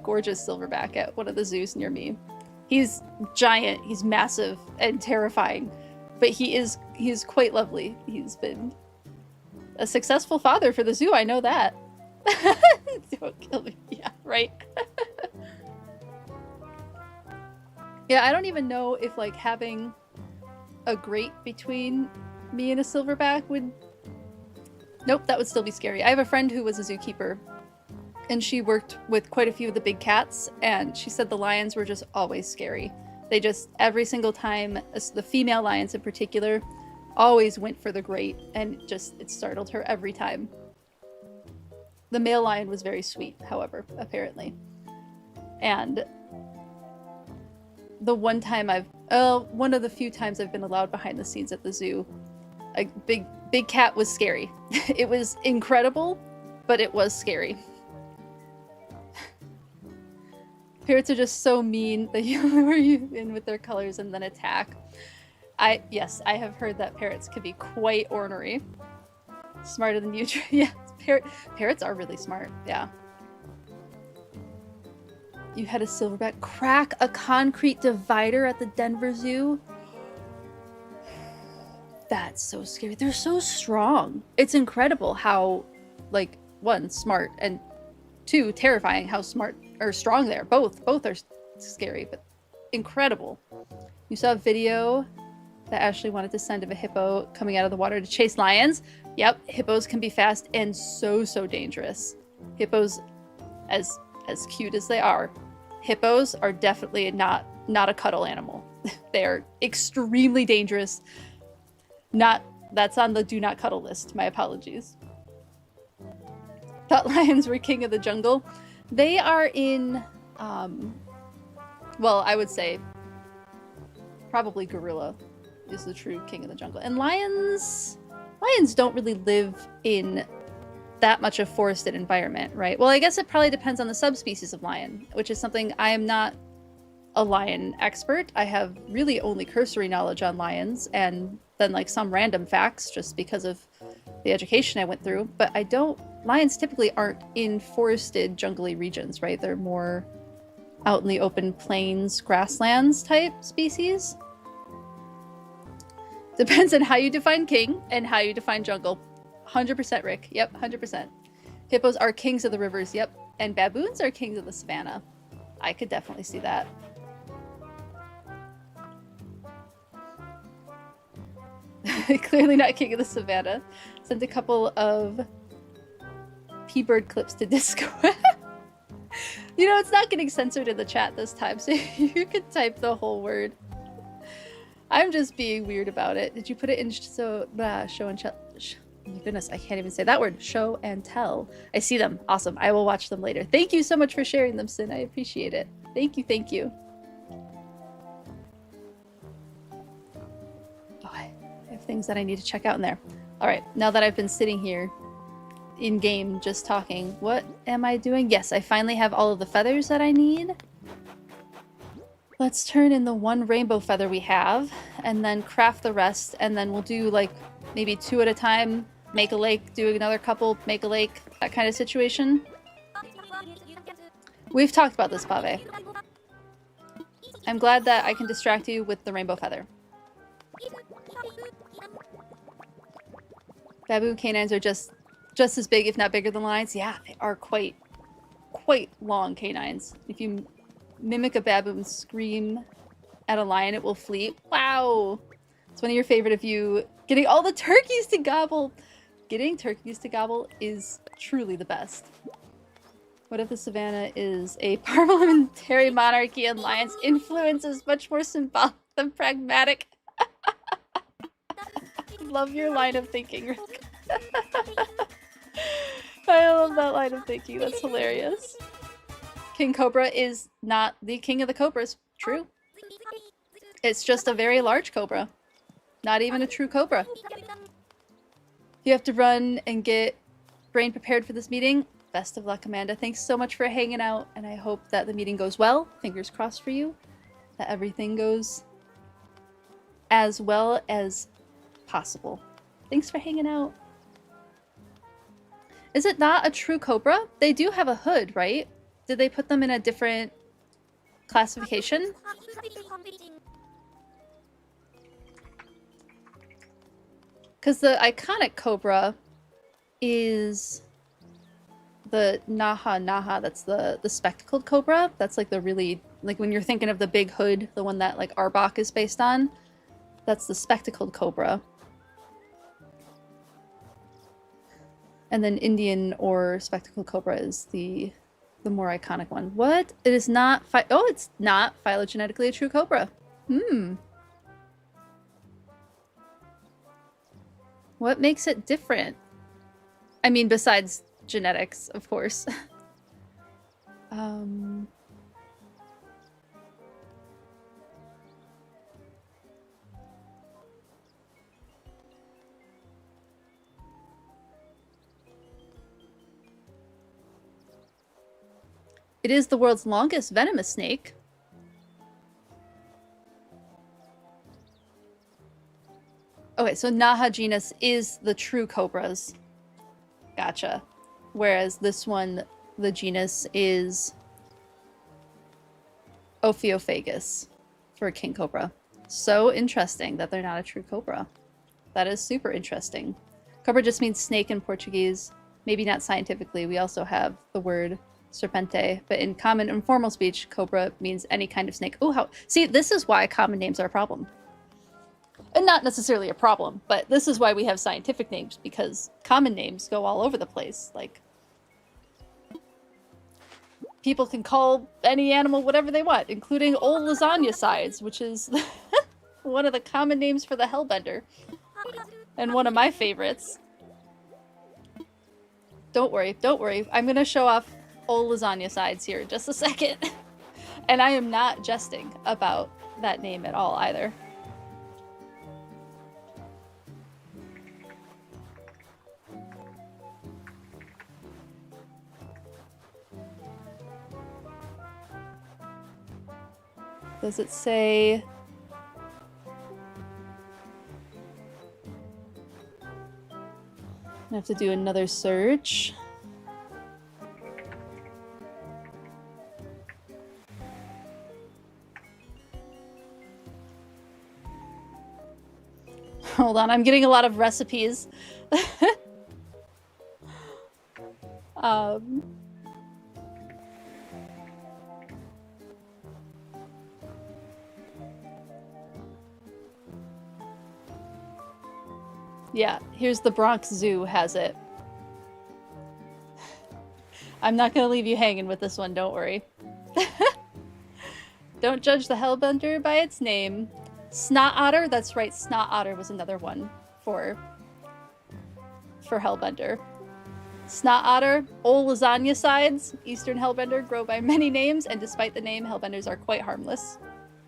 S1: gorgeous silverback at one of the zoos near me. He's giant, he's massive and terrifying, but he's quite lovely. He's been a successful father for the zoo, I know that. Don't kill me. Yeah, right. Yeah, I don't even know if having a grate between me and a silverback would... Nope, that would still be scary. I have a friend who was a zookeeper, and she worked with quite a few of the big cats, and she said the lions were just always scary. They just, every single time, the female lions in particular, always went for the grate, and it startled her every time. The male lion was very sweet, however, apparently. And the one time one of the few times I've been allowed behind the scenes at the zoo, a big cat was scary. It was incredible, but it was scary. Parrots are just so mean. They lure you in with their colors and then attack. Yes, I have heard that parrots can be quite ornery. Smarter than you. Yeah, parrots are really smart. Yeah. You had a silverback crack a concrete divider at the Denver Zoo? That's so scary. They're so strong. It's incredible how, one, smart, and two, terrifying how smart or strong they are. Both are scary, but incredible. You saw a video that Ashley wanted to send of a hippo coming out of the water to chase lions. Yep, hippos can be fast and so dangerous. Hippos, as cute as they are, hippos are definitely not a cuddle animal. They are extremely dangerous. That's on the do not cuddle list. My apologies. Thought lions were king of the jungle. They are in, well, I would say probably gorilla is the true king of the jungle. And lions don't really live in that much of forested environment, right? Well, I guess it probably depends on the subspecies of lion, which is something I am not a lion expert. I have really only cursory knowledge on lions and then some random facts just because of the education I went through, but lions typically aren't in forested jungly regions, right? They're more out in the open plains, grasslands type species. Depends on how you define king and how you define jungle. 100% Rick. Yep, 100%. Hippos are kings of the rivers. Yep. And baboons are kings of the savannah. I could definitely see that. Clearly not king of the savannah. Sent a couple of P-Bird clips to Discord. You know, it's not getting censored in the chat this time, so you can type the whole word. I'm just being weird about it. Did you put it in show and tell? Oh my goodness, I can't even say that word. Show and tell. I see them. Awesome. I will watch them later. Thank you so much for sharing them, Sin. I appreciate it. Thank you, thank you. Oh, I have things that I need to check out in there. All right, now that I've been sitting here in game just talking, what am I doing? Yes, I finally have all of the feathers that I need. Let's turn in the one rainbow feather we have and then craft the rest, and then we'll do like maybe 2 at a time, make a lake, do another couple, make a lake, that kind of situation. We've talked about this, Pave. I'm glad that I can distract you with the rainbow feather. Baboon canines are just as big, if not bigger than lions. Yeah, they are quite long canines. If you mimic a baboon scream at a lion, it will flee. Wow! It's one of your favorite of you getting all the turkeys to gobble. Getting turkeys to gobble is truly the best. What if the savannah is a parliamentary monarchy and lions' influence is much more symbolic than pragmatic? Love your line of thinking, Rick. I love that line of thinking. That's hilarious. King Cobra is not the king of the cobras. True. It's just a very large cobra. Not even a true cobra. You have to run and get brain prepared for this meeting. Best of luck, Amanda. Thanks so much for hanging out, and I hope that the meeting goes well. Fingers crossed for you. That everything goes as well as possible. Thanks for hanging out. Is it not a true cobra? They do have a hood, right? Did they put them in a different classification? Because the iconic cobra is the Naha. That's the spectacled cobra. That's like the really, like when you're thinking of the big hood, the one that like Arbok is based on. That's the spectacled cobra. And then Indian or spectacled cobra is the more iconic one. What? It is not oh, it's not phylogenetically a true cobra. What makes it different? I mean, besides genetics, of course. It is the world's longest venomous snake. Okay, so Naha genus is the true cobras. Gotcha. Whereas this one, the genus is Ophiophagus for a king cobra. So interesting that they're not a true cobra. That is super interesting. Cobra just means snake in Portuguese. Maybe not scientifically. We also have the word serpente, but in common informal speech, cobra means any kind of snake. Oh, how... See, this is why common names are a problem. And not necessarily a problem, but this is why we have scientific names, because common names go all over the place. Like, people can call any animal whatever they want, including old lasagna sides, which is one of the common names for the hellbender. And one of my favorites. Don't worry, don't worry. I'm gonna show off old lasagna sides here in just a second. And I am not jesting about that name at all either. Does it say... I have to do another search. Hold on, I'm getting a lot of recipes. Um, yeah, here's the Bronx Zoo has it. I'm not gonna leave you hanging with this one, don't worry. Don't judge the hellbender by its name. Snot otter, that's right, snot otter was another one for hellbender. Snot otter, old lasagna sides, eastern hellbender, grow by many names, and despite the name, hellbenders are quite harmless.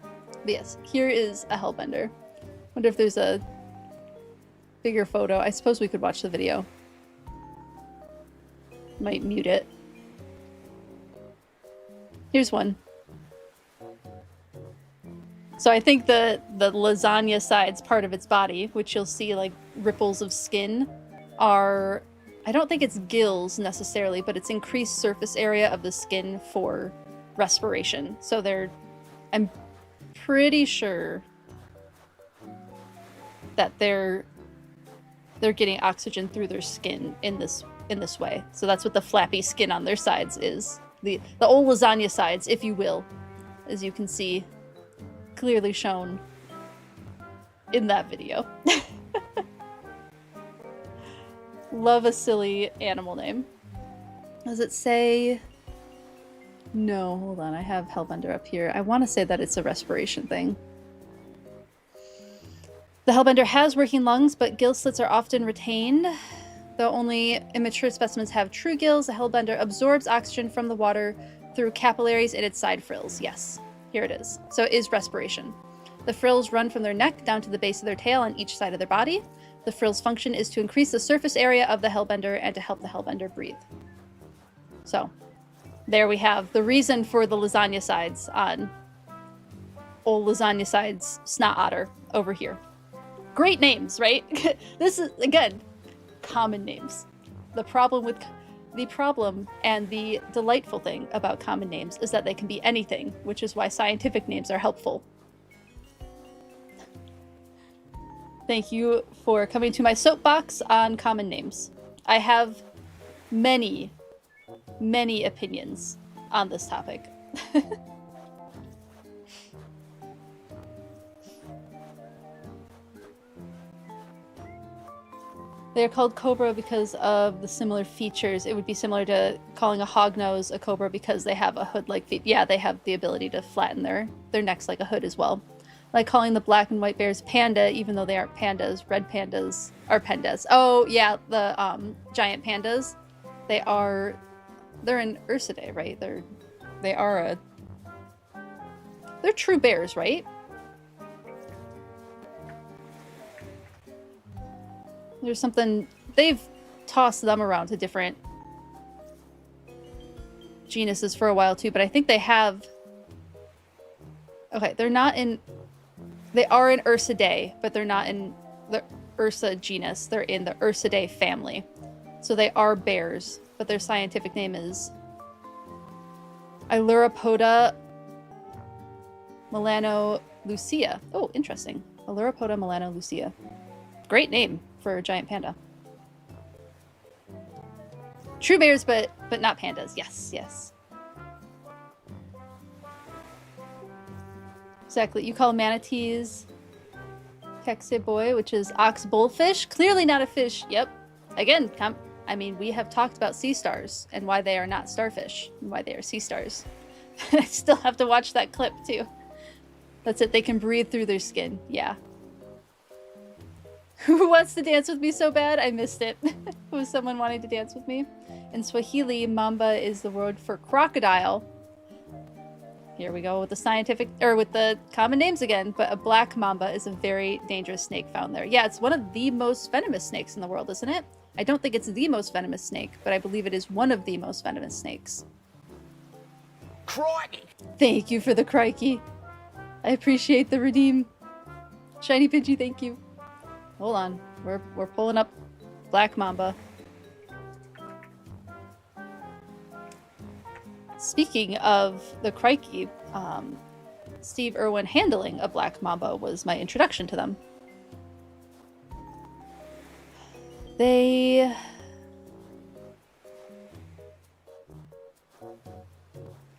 S1: But yes, here is a hellbender. Wonder if there's a bigger photo. I suppose we could watch the video. Might mute it. Here's one. So I think the lasagna sides part of its body, which you'll see like ripples of skin, are, I don't think it's gills necessarily, but it's increased surface area of the skin for respiration. So I'm pretty sure that they're getting oxygen through their skin in this way. So that's what the flappy skin on their sides is. The old lasagna sides, if you will, as you can see clearly shown in that video. Love a silly animal name. Does it say? No, hold on. I have hellbender up here. I want to say that it's a respiration thing. The hellbender has working lungs, but gill slits are often retained. Though only immature specimens have true gills, the hellbender absorbs oxygen from the water through capillaries in its side frills. Yes, here it is. So it is respiration. The frills run from their neck down to the base of their tail on each side of their body. The frill's function is to increase the surface area of the hellbender and to help the hellbender breathe. So, there we have the reason for the lasagna sides on old lasagna sides snot otter over here. Great names, right? This is, again, common names. The problem and the delightful thing about common names is that they can be anything, which is why scientific names are helpful. Thank you for coming to my soapbox on common names. I have many, many opinions on this topic. They're called cobra because of the similar features. It would be similar to calling a hognose a cobra because they have a hood-like feet. Yeah, they have the ability to flatten their necks like a hood as well. Like calling the black and white bears panda, even though they aren't pandas. Red pandas are pandas. Oh, yeah, the giant pandas. They're in Ursidae, right? They're true bears, right? There's something, they've tossed them around to different genuses for a while too, but I think they have, okay, they are in Ursidae, but they're not in the Ursa genus. They're in the Ursidae family. So they are bears, but their scientific name is Ailuropoda melanolucea. Oh, interesting. Ailuropoda melanolucea. Great name for a giant panda. True bears, but not pandas. Yes, yes. Exactly. You call manatees boy, which is ox bullfish. Clearly not a fish. Yep. Again, I mean, we have talked about sea stars and why they are not starfish and why they are sea stars. I still have to watch that clip too. That's it. They can breathe through their skin. Yeah. Who wants to dance with me so bad? I missed it. Was someone wanting to dance with me? In Swahili, mamba is the word for crocodile. Here we go with the common names again, but a black mamba is a very dangerous snake found there. Yeah, it's one of the most venomous snakes in the world, isn't it? I don't think it's the most venomous snake, but I believe it is one of the most venomous snakes.
S3: Crikey!
S1: Thank you for the crikey. I appreciate the redeem. Shiny Pidgey, thank you. Hold on, we're pulling up black mamba. Speaking of the crikey, Steve Irwin handling a black mamba was my introduction to them.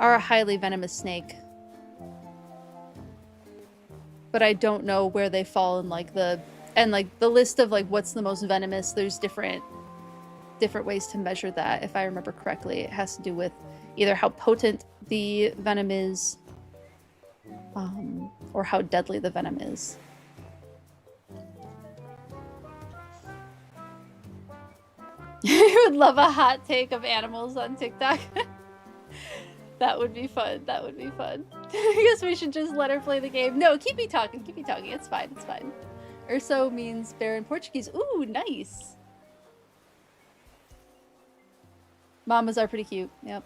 S1: are a highly venomous snake. But I don't know where they fall in like the list of like what's the most venomous. There's different ways to measure that. If I remember correctly, it has to do with either how potent the venom is, or how deadly the venom is. I would love a hot take of animals on TikTok. That would be fun. That would be fun. I guess we should just let her play the game. No, keep me talking. Keep me talking. It's fine. It's fine. Urso means bear in Portuguese. Ooh, nice. Mamas are pretty cute. Yep.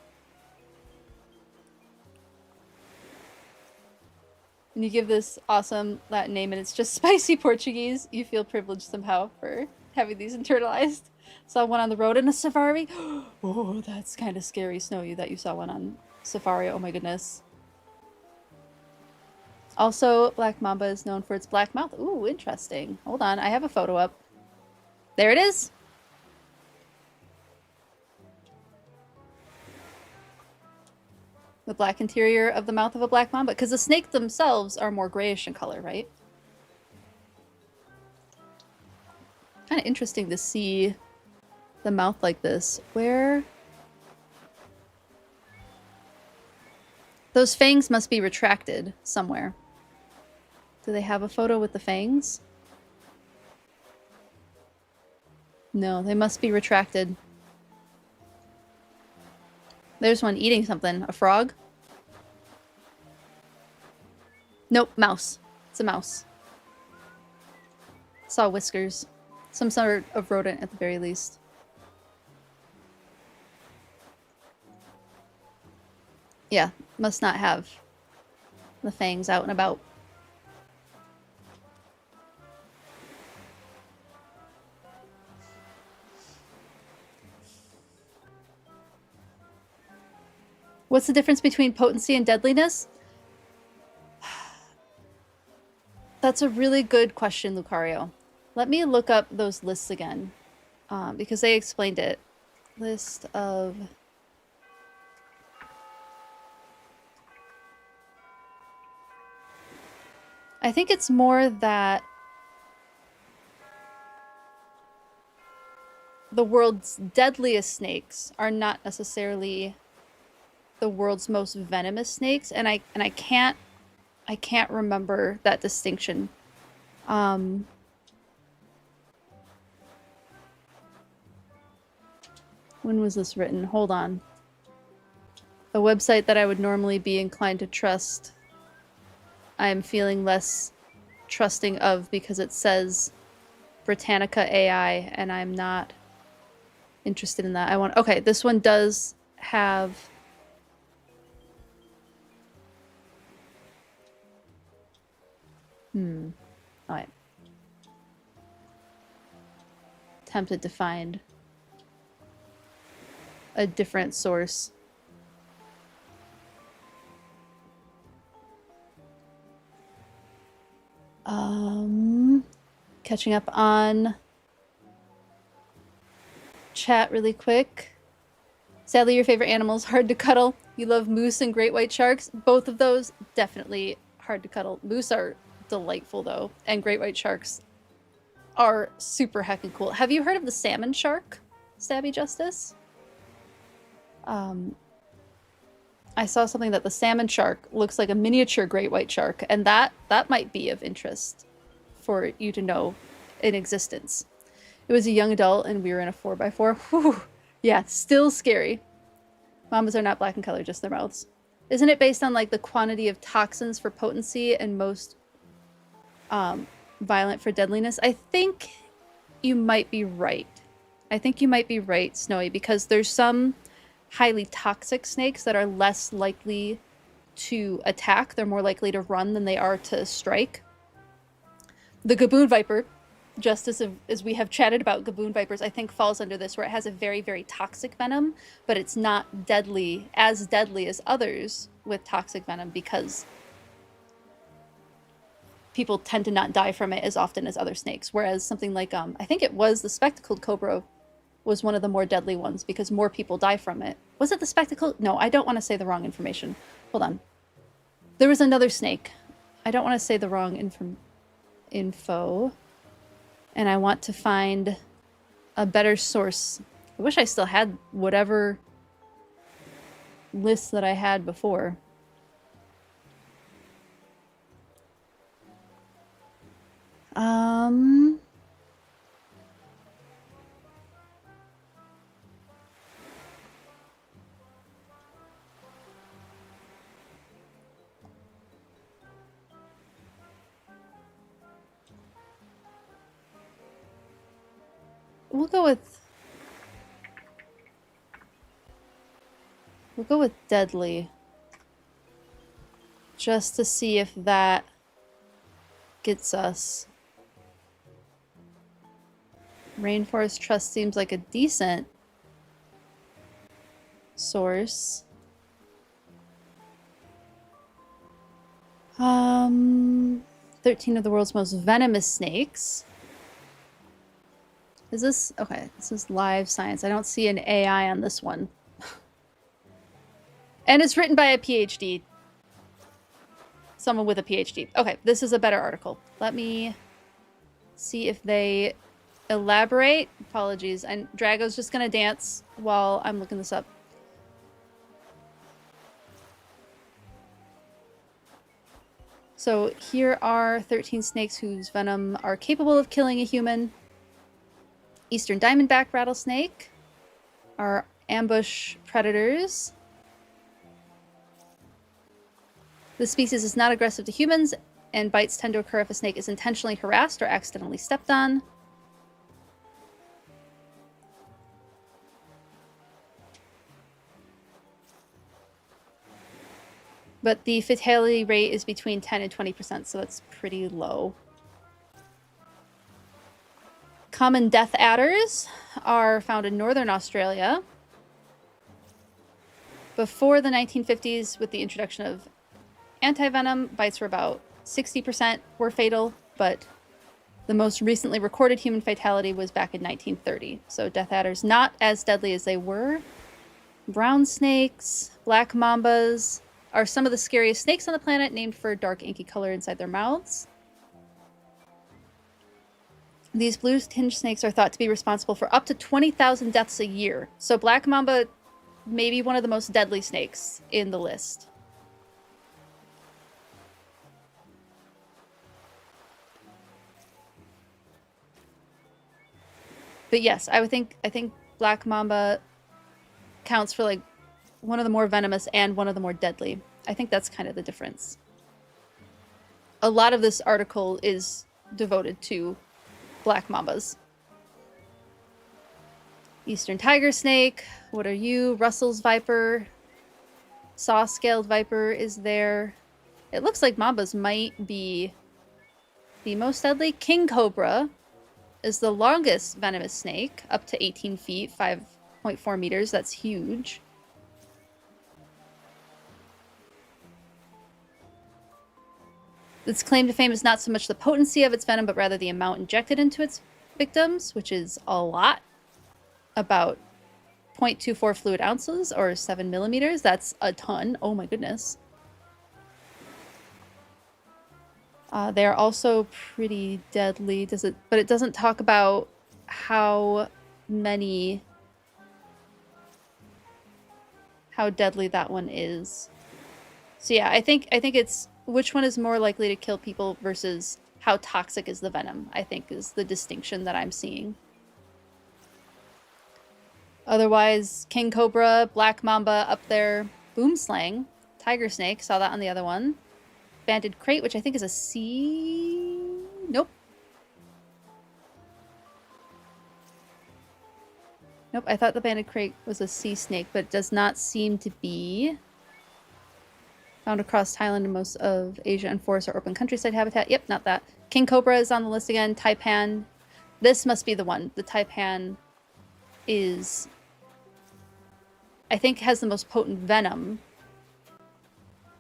S1: And you give this awesome Latin name and it's just spicy Portuguese. You feel privileged somehow for having these internalized. Saw one on the road in a safari. Oh, that's kind of scary, Snowy, that you saw one on safari. Oh my goodness. Also, black mamba is known for its black mouth. Ooh, interesting. Hold on, I have a photo up. There it is. The black interior of the mouth of a black mamba. Because the snake themselves are more grayish in color, right? Kind of interesting to see the mouth like this. Where? Those fangs must be retracted somewhere. Do they have a photo with the fangs? No, they must be retracted. There's one eating something. A frog? Nope, mouse. It's a mouse. Saw whiskers. Some sort of rodent at the very least. Yeah, must not have the fangs out and about. What's the difference between potency and deadliness? That's a really good question, Lucario. Let me look up those lists again, because they explained it. List of... I think it's more that the world's deadliest snakes are not necessarily the world's most venomous snakes, and I can't remember that distinction. When was this written? Hold on. A website that I would normally be inclined to trust, I am feeling less trusting of because it says Britannica AI, and I'm not interested in that. Okay, this one does have... Alright. Tempted to find a different source. Catching up on chat really quick. Sadly, your favorite animals hard to cuddle. You love moose and great white sharks. Both of those definitely hard to cuddle. Moose are delightful though, and great white sharks are super heckin' cool. Have you heard of the salmon shark, Stabby Justice? I saw something that the salmon shark looks like a miniature great white shark, and that might be of interest for you to know in existence. It was a young adult and we were in a 4x4. Whew. Yeah, still scary. Mambas are not black in color, just their mouths. Isn't it based on like the quantity of toxins for potency and most violent for deadliness? I think you might be right. I think you might be right, Snowy, because there's some highly toxic snakes that are less likely to attack. They're more likely to run than they are to strike. The gaboon viper, just as we have chatted about gaboon vipers, I think falls under this, where it has a very, very toxic venom, but it's not deadly as others with toxic venom because people tend to not die from it as often as other snakes. Whereas something like, I think it was the spectacled cobra was one of the more deadly ones because more people die from it Was it the spectacle? No, I don't want to say the wrong information. Hold on. There was another snake. I don't want to say the wrong info. And I want to find a better source. I wish I still had whatever list that I had before. We'll go with deadly. Just to see if that gets us. Rainforest Trust seems like a decent source. 13 of the world's most venomous snakes. Is this... Okay, this is live science. I don't see an AI on this one. And it's written by a PhD. Someone with a PhD. Okay, this is a better article. Let me see if they elaborate. Apologies. And Drago's just gonna dance while I'm looking this up. So here are 13 snakes whose venom are capable of killing a human. Eastern diamondback rattlesnake are ambush predators. This species is not aggressive to humans, and bites tend to occur if a snake is intentionally harassed or accidentally stepped on. But the fatality rate is between 10 and 20%, so that's pretty low. Common death adders are found in northern Australia. Before the 1950s, with the introduction of anti-venom, bites were about 60% were fatal, but the most recently recorded human fatality was back in 1930. So death adders not as deadly as they were. Brown snakes, black mambas are some of the scariest snakes on the planet, named for dark inky color inside their mouths. These blue-tinged snakes are thought to be responsible for up to 20,000 deaths a year. So black mamba may be one of the most deadly snakes in the list. But yes, I think black mamba counts for like one of the more venomous and one of the more deadly. I think that's kind of the difference. A lot of this article is devoted to black mambas. Eastern tiger snake. What are you? Russell's viper. Saw-scaled viper is there. It looks like mambas might be the most deadly. King cobra is the longest venomous snake, up to 18 feet, 5.4 meters. That's huge. Its claim to fame is not so much the potency of its venom, but rather the amount injected into its victims, which is a lot. About 0.24 fluid ounces, or 7 millimeters. That's a ton. Oh my goodness. They're also pretty deadly. But it doesn't talk about how deadly that one is. So yeah, I think it's which one is more likely to kill people versus how toxic is the venom, I think is the distinction that I'm seeing. Otherwise, king cobra, black mamba up there, boomslang, tiger snake, saw that on the other one. Banded crate, which I think is a sea... Nope. Nope, I thought the banded crate was a sea snake, but it does not seem to be. Found across Thailand and most of Asia and forest or open countryside habitat. Yep, not that. King cobra is on the list again. Taipan. This must be the one. The taipan is... I think has the most potent venom.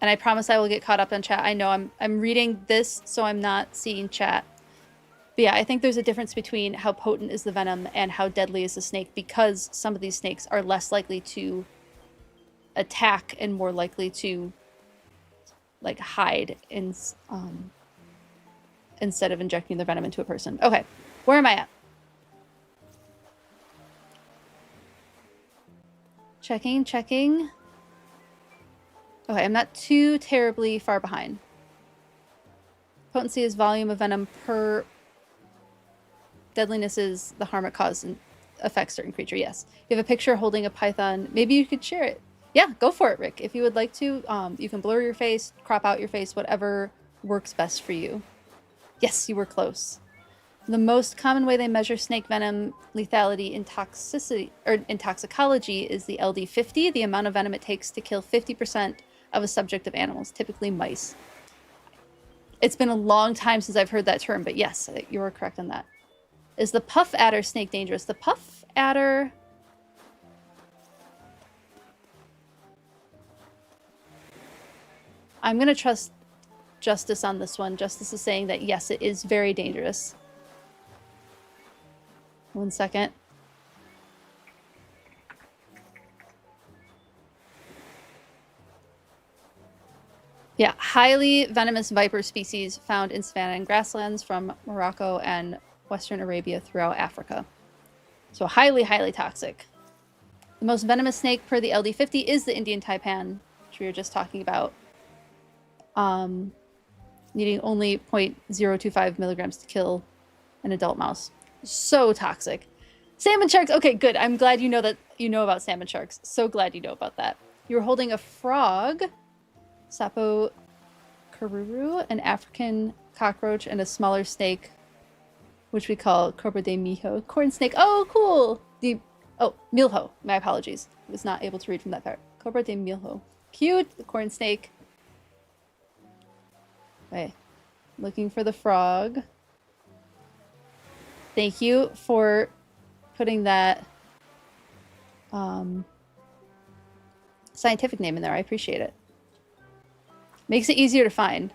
S1: And I promise I will get caught up on chat. I know I'm reading this, so I'm not seeing chat. But yeah, I think there's a difference between how potent is the venom and how deadly is the snake, because some of these snakes are less likely to attack and more likely to like hide in, instead of injecting the venom into a person. Okay, where am I at? Checking. Okay, I'm not too terribly far behind. Potency is volume of venom per... Deadliness is the harm it causes and affects certain creature. Yes. You have a picture holding a python. Maybe you could share it. Yeah, go for it, Rick. If you would like to, you can blur your face, crop out your face, whatever works best for you. Yes, you were close. The most common way they measure snake venom lethality in toxicity or in toxicology is the LD50, the amount of venom it takes to kill 50% of a subject of animals, typically mice. It's been a long time since I've heard that term, but yes, you were correct on that. Is the puff adder snake dangerous? The puff adder... I'm going to trust Justice on this one. Justice is saying that yes, it is very dangerous. 1 second. Yeah, highly venomous viper species found in savanna and grasslands from Morocco and Western Arabia throughout Africa. So highly, highly toxic. The most venomous snake per the LD50 is the Indian taipan, which we were just talking about. Needing only 0.025 milligrams to kill an adult mouse. So toxic. Salmon sharks. Okay, good. I'm glad you know that you know about salmon sharks. So glad you know about that. You're holding a frog, Sapo caruru, an African cockroach, and a smaller snake, which we call Cobra de Mijo. Corn snake. Oh, cool. Oh, milho. My apologies. I was not able to read from that part. Cobra de Milho. Cute. The corn snake. Okay. Looking for the frog. Thank you for putting that scientific name in there. I appreciate it. Makes it easier to find.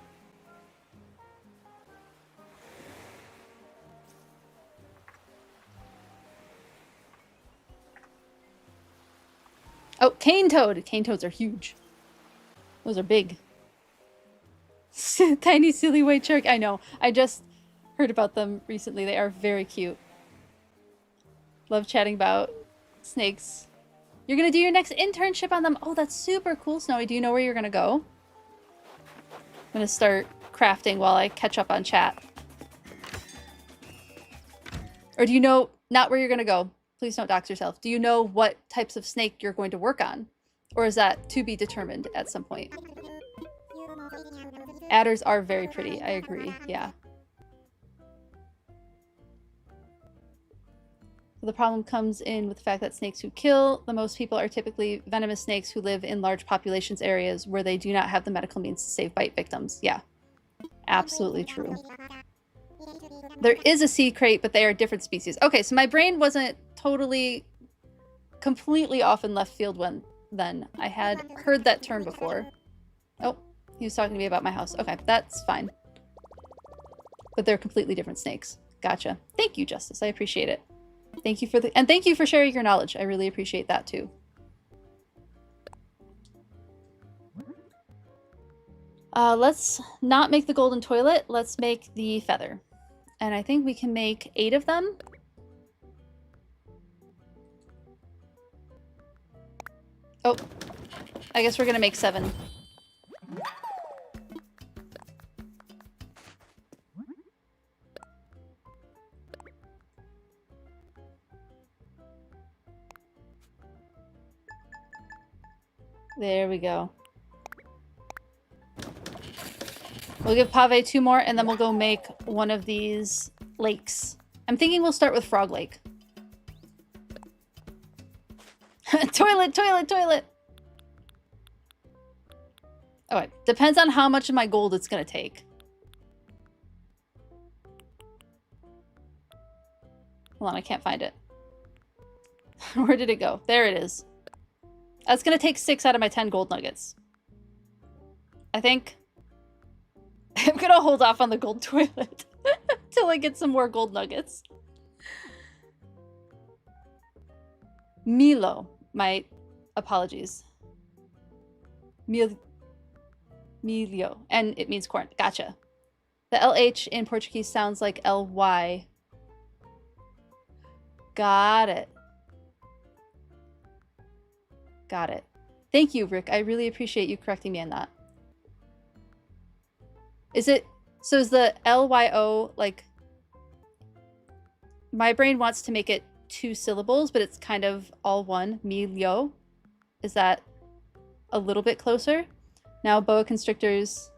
S1: Oh, cane toad. Cane toads are huge. Those are big. Tiny silly white shark. I know. I just heard about them recently. They are very cute. Love chatting about snakes. You're gonna do your next internship on them. Oh, that's super cool, Snowy. Do you know where you're gonna go? I'm gonna start crafting while I catch up on chat. Or do you know not where you're gonna go? Please don't dox yourself. Do you know what types of snake you're going to work on? Or is that to be determined at some point? Adders are very pretty. I agree. Yeah. The problem comes in with the fact that snakes who kill the most people are typically venomous snakes who live in large populations areas where they do not have the medical means to save bite victims. Yeah. Absolutely true. There is a sea crate, but they are different species. Okay, so my brain wasn't totally completely off in left field when then. I had heard that term before. Oh, he was talking to me about my house. Okay, that's fine. But they're completely different snakes. Gotcha. Thank you, Justice. I appreciate it. Thank you for and thank you for sharing your knowledge. I really appreciate that too. Let's not make the golden toilet. Let's make the feather. And I think we can make 8 of them. Oh, I guess we're gonna make 7. There we go. We'll give Pave 2 more, and then we'll go make one of these lakes. I'm thinking we'll start with Frog Lake. Toilet, toilet, toilet! Okay, depends on how much of my gold it's gonna take. Hold on, I can't find it. Where did it go? There it is. That's gonna take 6 out of my 10 gold nuggets. I think. I'm gonna hold off on the gold toilet till I get some more gold nuggets. Milo. My apologies. Milho, and it means corn. Gotcha. The LH in Portuguese sounds like LY. Got it. Got it. Thank you, Rick. I really appreciate you correcting me on that. Is it, so is the LYO, like, my brain wants to make it 2 syllables, but it's kind of all one, milho. Is that a little bit closer? Now, boa constrictors,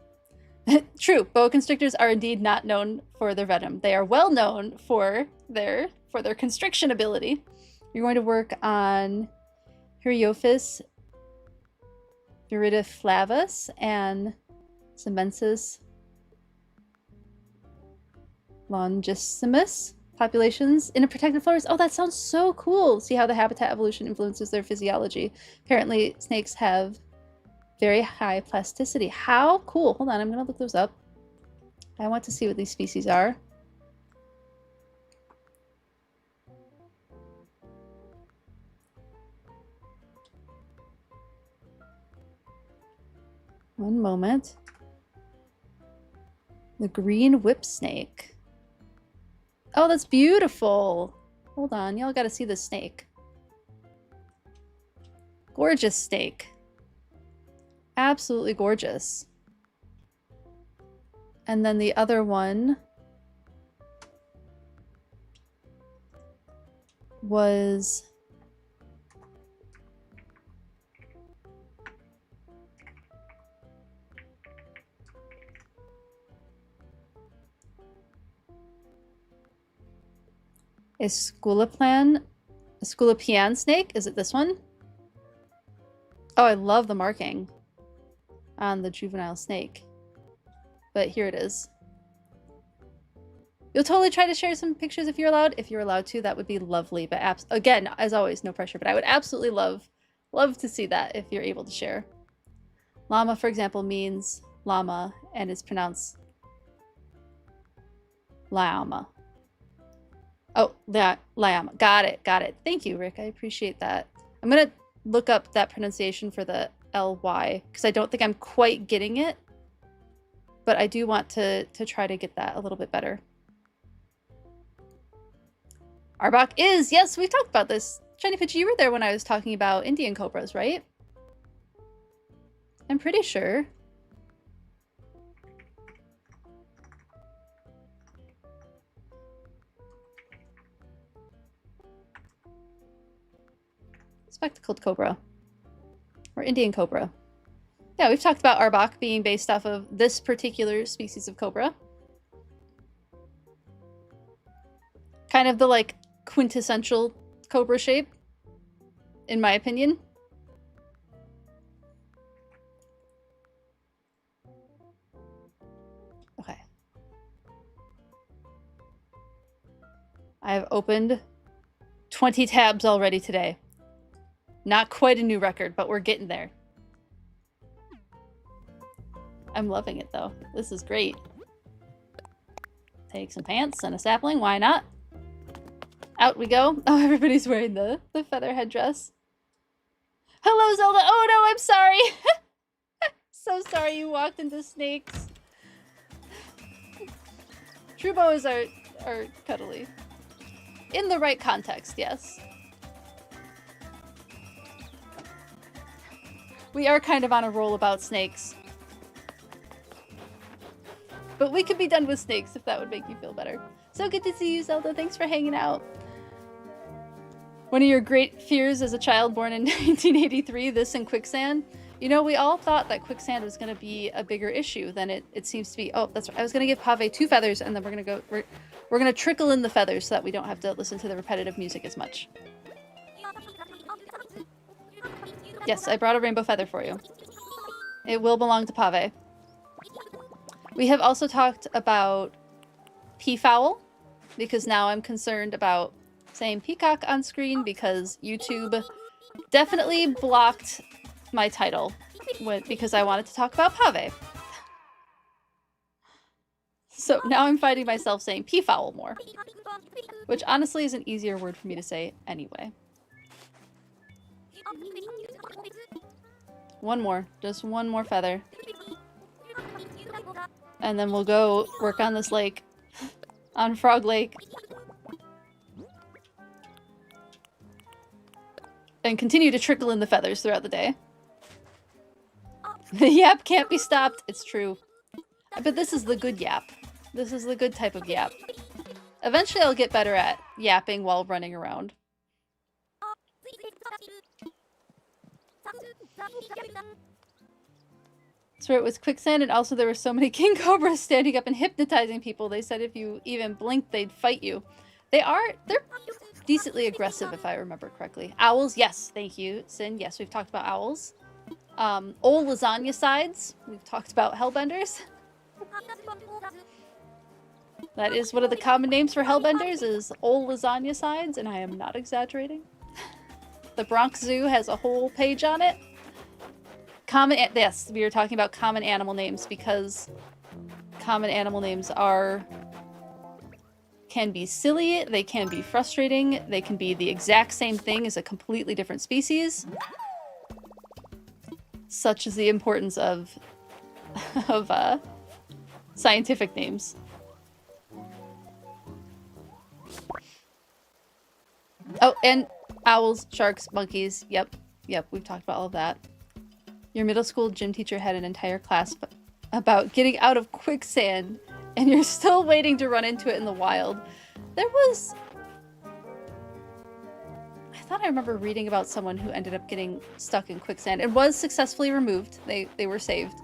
S1: true, boa constrictors are indeed not known for their venom. They are well known for their constriction ability. You're going to work on Hyriophis, viridiflavus, and Semensis longissimus populations in a protected forest. Oh, that sounds so cool. See how the habitat evolution influences their physiology. Apparently, snakes have very high plasticity. How cool. Hold on, I'm going to look those up. I want to see what these species are. One moment. The green whip snake. Oh, that's beautiful. Hold on, y'all gotta see this snake. Gorgeous snake. Absolutely gorgeous. And then the other one was a Sculopian snake. Is it this one? Oh, I love the marking on the juvenile snake. But here it is. You'll totally try to share some pictures if you're allowed. If you're allowed to, that would be lovely. But again, as always, no pressure. But I would absolutely love to see that if you're able to share. Llama, for example, means llama and is pronounced llama. Oh, llama. Got it. Got it. Thank you, Rick. I appreciate that. I'm going to look up that pronunciation for the LY because I don't think I'm quite getting it. But I do want to try to get that a little bit better. Arbok is, yes, we've talked about this. Shiny Pitch, you were there when I was talking about Indian cobras, right? I'm pretty sure. Spectacled cobra. Or Indian cobra. Yeah, we've talked about Arbok being based off of this particular species of cobra. Kind of the, like, quintessential cobra shape, in my opinion. Okay. I have opened 20 tabs already today. Not quite a new record, but we're getting there. I'm loving it, though. This is great. Take some pants and a sapling. Why not? Out we go. Oh, everybody's wearing the feather headdress. Hello, Zelda. Oh, no, I'm sorry. So sorry you walked into snakes. True boas are cuddly. In the right context, yes. We are kind of on a roll about snakes. But we could be done with snakes if that would make you feel better. So good to see you, Zelda. Thanks for hanging out. One of your great fears as a child born in 1983, this and quicksand. You know, we all thought that quicksand was going to be a bigger issue than it seems to be. Oh, that's right. I was going to give Pave 2 feathers, and then we're going to trickle in the feathers so that we don't have to listen to the repetitive music as much. Yes, I brought a rainbow feather for you. It will belong to Pave. We have also talked about peafowl, because now I'm concerned about saying peacock on screen because YouTube definitely blocked my title because I wanted to talk about Pave. So now I'm finding myself saying peafowl more, which honestly is an easier word for me to say anyway. One more. Just one more feather. And then we'll go work on this lake. On Frog Lake. And continue to trickle in the feathers throughout the day. The yap can't be stopped. It's true. But this is the good yap. This is the good type of yap. Eventually I'll get better at yapping while running around. That's where it was quicksand, and also there were so many king cobras standing up and hypnotizing people. They said if you even blinked, they'd fight you. They're decently aggressive, if I remember correctly. Owls, yes, thank you, Sin. Yes, we've talked about owls. Old lasagna sides. We've talked about hellbenders. That is one of the common names for hellbenders, is old lasagna sides, and I am not exaggerating. The Bronx Zoo has a whole page on it. Yes, we were talking about common animal names because common animal names can be silly, they can be frustrating, they can be the exact same thing as a completely different species. Such is the importance of scientific names. Oh, and owls, sharks, monkeys. Yep, we've talked about all of that. Your middle school gym teacher had an entire class about getting out of quicksand, and you're still waiting to run into it in the wild. There was... I thought I remember reading about someone who ended up getting stuck in quicksand and was successfully removed. They were saved,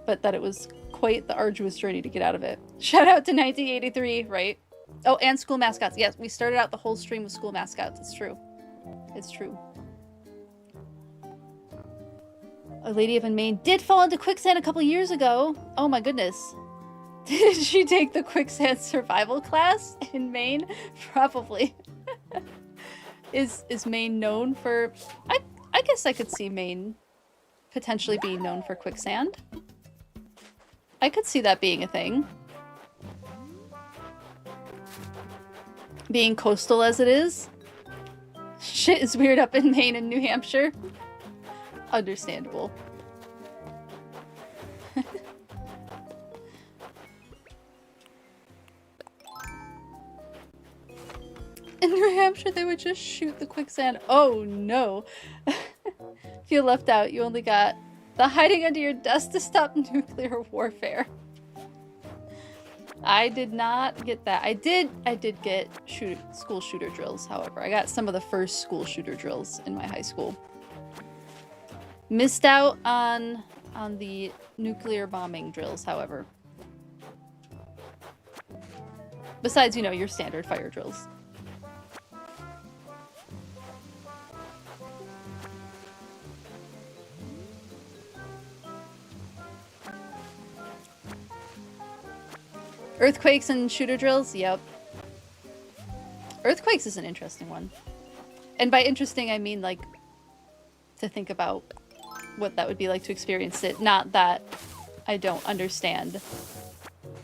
S1: but that it was quite the arduous journey to get out of it. Shout out to 1983, right? Oh, and school mascots. Yes, we started out the whole stream with school mascots. It's true. It's true. A lady up in Maine did fall into quicksand a couple years ago. Oh my goodness. Did she take the quicksand survival class in Maine? Probably. Is Maine known for... I guess I could see Maine potentially being known for quicksand. I could see that being a thing. Being coastal as it is. Shit is weird up in Maine and New Hampshire. Understandable. In New Hampshire, they would just shoot the quicksand. Oh no. Feel left out. You only got the hiding under your desk to stop nuclear warfare. I did not get that. I did get school shooter drills, however. I got some of the first school shooter drills in my high school. Missed out on the nuclear bombing drills, however. Besides, you know, your standard fire drills. Earthquakes and shooter drills? Yep. Earthquakes is an interesting one. And by interesting, I mean, like, to think about what that would be like to experience it. Not that I don't understand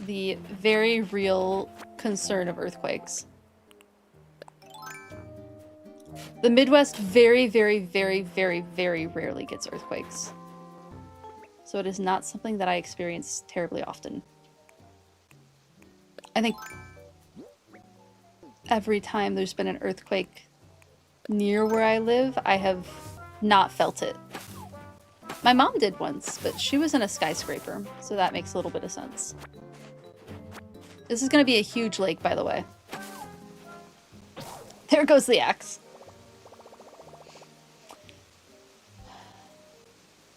S1: the very real concern of earthquakes. The Midwest very, very, very, very, very rarely gets earthquakes. So it is not something that I experience terribly often. I think every time there's been an earthquake near where I live, I have not felt it. My mom did once, but she was in a skyscraper, so that makes a little bit of sense. This is going to be a huge lake, by the way. There goes the axe.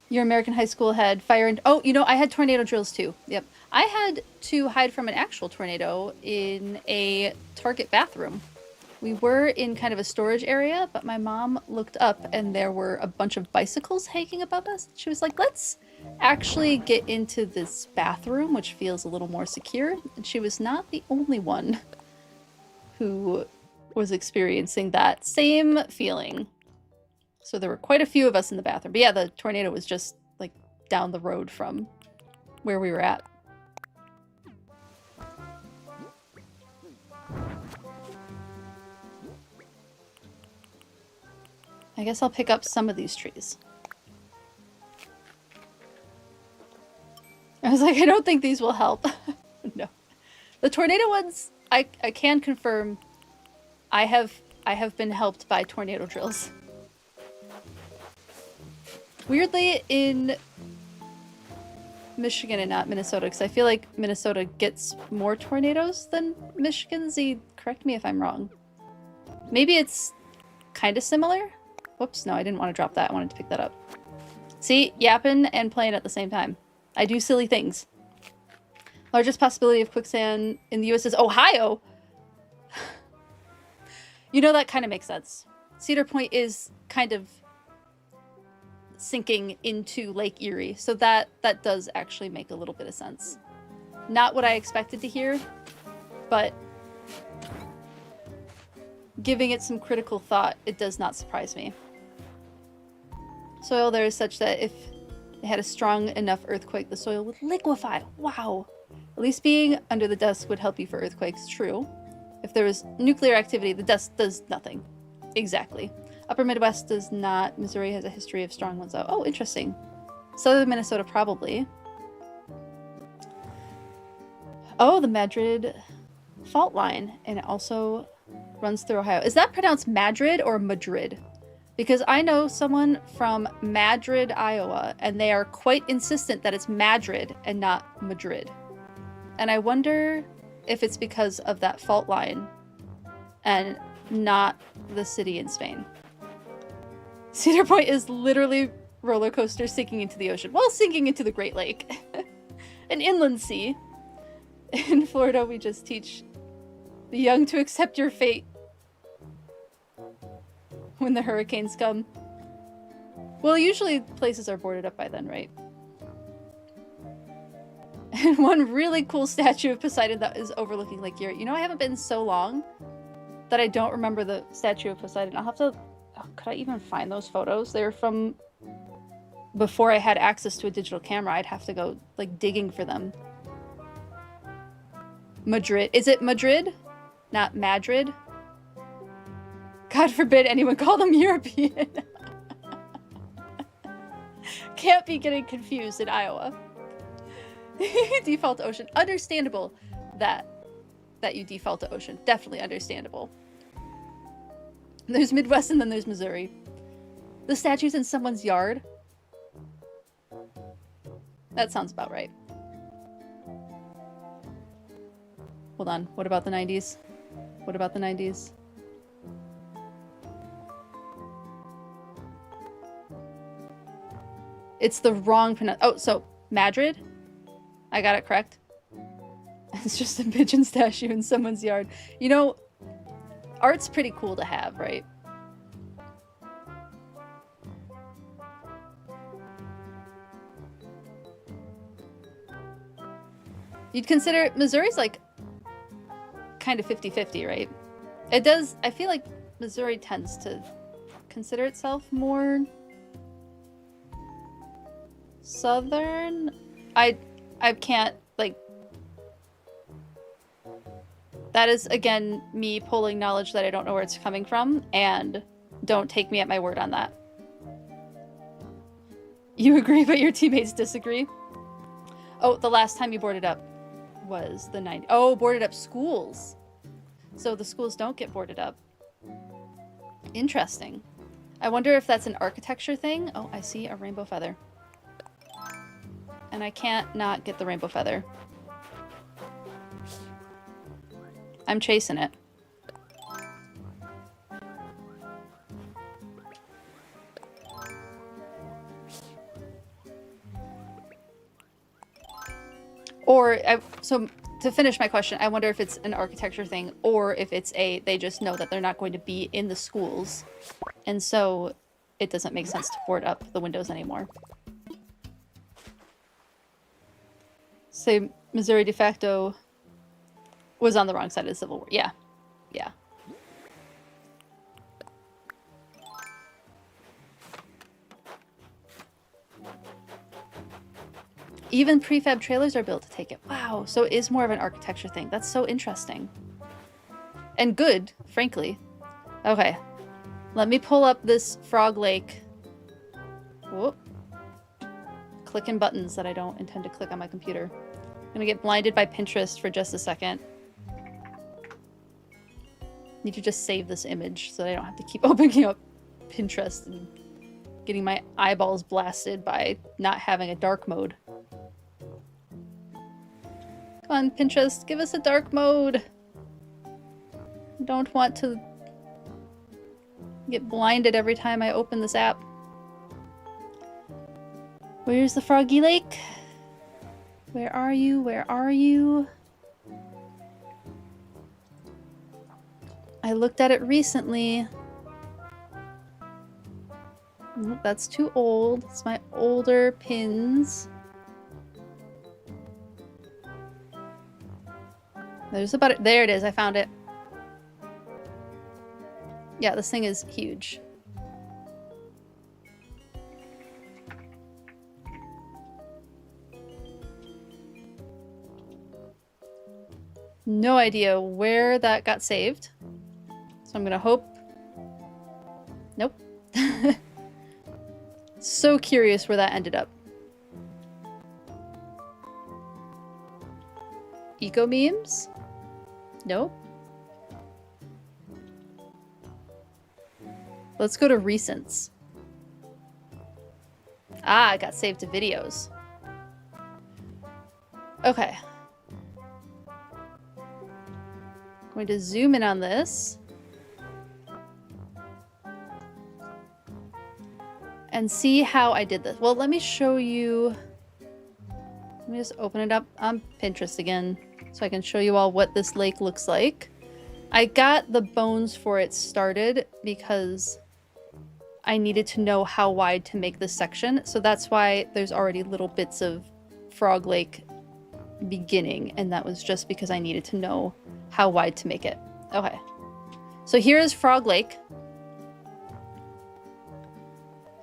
S1: Your American high school had fire and... Oh, you know, I had tornado drills too. Yep. I had to hide from an actual tornado in a Target bathroom. We were in kind of a storage area, but my mom looked up and there were a bunch of bicycles hanging above us. She was like, let's actually get into this bathroom, which feels a little more secure. And she was not the only one who was experiencing that same feeling. So there were quite a few of us in the bathroom. But yeah, the tornado was just like down the road from where we were at. I guess I'll pick up some of these trees. I was like, I don't think these will help. No. The tornado ones, I can confirm I have been helped by tornado drills. Weirdly, in Michigan and not Minnesota, because I feel like Minnesota gets more tornadoes than Michigan. Z, correct me if I'm wrong. Maybe it's kind of similar? Whoops, no, I didn't want to drop that. I wanted to pick that up. See, yapping and playing at the same time. I do silly things. Largest possibility of quicksand in the U.S. is Ohio! You know, that kind of makes sense. Cedar Point is kind of sinking into Lake Erie, so that does actually make a little bit of sense. Not what I expected to hear, but giving it some critical thought, it does not surprise me. Soil there is such that if it had a strong enough earthquake, the soil would liquefy. Wow! At least being under the dust would help you for earthquakes. True. If there was nuclear activity, the dust does nothing. Exactly. Upper Midwest does not. Missouri has a history of strong ones, though. Oh, interesting. Southern Minnesota, probably. Oh, the Madrid fault line. And it also runs through Ohio. Is that pronounced Madrid or Madrid? Because I know someone from Madrid, Iowa, and they are quite insistent that it's Madrid and not Madrid. And I wonder if it's because of that fault line and not the city in Spain. Cedar Point is literally roller coaster sinking into the ocean. Well, sinking into the Great Lake. An inland sea. In Florida, we just teach the young to accept your fate when the hurricanes come. Well, usually places are boarded up by then, right? And one really cool statue of Poseidon that is overlooking Lake Erie. You know, I haven't been so long that I don't remember the statue of Poseidon. I'll have to... Oh, could I even find those photos? They were from before I had access to a digital camera. I'd have to go, like, digging for them. Madrid. Is it Madrid? Not Madrid? God forbid anyone call them European. Can't be getting confused in Iowa. Default to ocean. Understandable that you default to ocean. Definitely understandable. There's Midwest and then there's Missouri. The statue's in someone's yard. That sounds about right. Hold on. What about the 90s? What about the 90s? It's the wrong oh, so Madrid? I got it correct. It's just a pigeon statue in someone's yard. You know, art's pretty cool to have, right? You'd consider Missouri's like kind of 50-50, right? It does. I feel like Missouri tends to consider itself more southern. I can't, like, that is again me pulling knowledge that I don't know where it's coming from, and don't take me at my word on that. You agree but your teammates disagree? Oh, the last time you boarded up was the 90s. Oh, boarded up schools. So the schools don't get boarded up. Interesting. I wonder if that's an architecture thing. Oh, I see a rainbow feather. And I can't not get the rainbow feather. I'm chasing it. Or, so to finish my question, I wonder if it's an architecture thing or if it's they just know that they're not going to be in the schools. And so it doesn't make sense to board up the windows anymore. Say Missouri de facto was on the wrong side of the Civil War. Yeah. Yeah. Even prefab trailers are built to take it. Wow. So it is more of an architecture thing. That's so interesting. And good, frankly. Okay. Let me pull up this Frog Lake. Whoop. clicking buttons that I don't intend to click on my computer. I'm gonna get blinded by Pinterest for just a second. Need to just save this image so that I don't have to keep opening up Pinterest and getting my eyeballs blasted by not having a dark mode. Come on, Pinterest, give us a dark mode. I don't want to get blinded every time I open this app. Where's the Froggy Lake? Where are you? Where are you? I looked at it recently. Nope, that's too old. It's my older pins. There's about there it is. I found it. Yeah, this thing is huge. No idea where that got saved. So I'm gonna hope... Nope. So curious where that ended up. Eco memes? Nope. Let's go to recents. Ah, it got saved to videos. Okay. Going to zoom in on this. And see how I did this. Well, let me show you. Let me just open it up on Pinterest again so I can show you all what this lake looks like. I got the bones for it started because I needed to know how wide to make this section. So that's why there's already little bits of Frog Lake beginning. And that was just because I needed to know how wide to make it. Okay. So here is Frog Lake.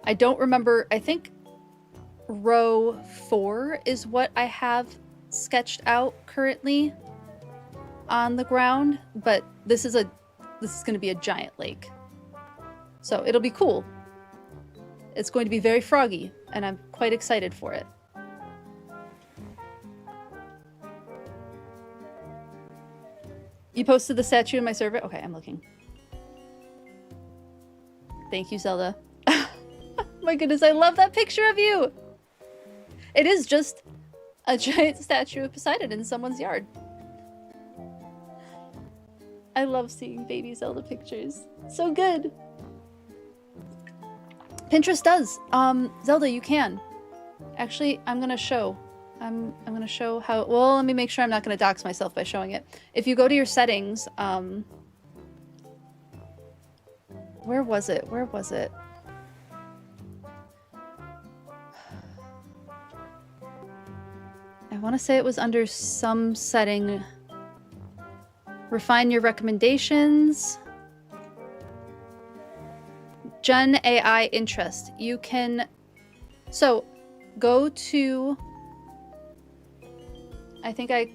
S1: I don't remember, I think row 4 is what I have sketched out currently on the ground, but this is going to be a giant lake. So it'll be cool. It's going to be very froggy, and I'm quite excited for it. You posted the statue in my server? Okay, I'm looking. Thank you, Zelda. My goodness, I love that picture of you! It is just a giant statue of Poseidon in someone's yard. I love seeing baby Zelda pictures. So good! Pinterest does! Zelda, you can. Actually, I'm gonna show. I'm gonna show how... Well, let me make sure I'm not gonna dox myself by showing it. If you go to your settings, where was it? Where was it? I want to say it was under some setting. Refine your recommendations. Gen AI interest. You can... So, go to... I think I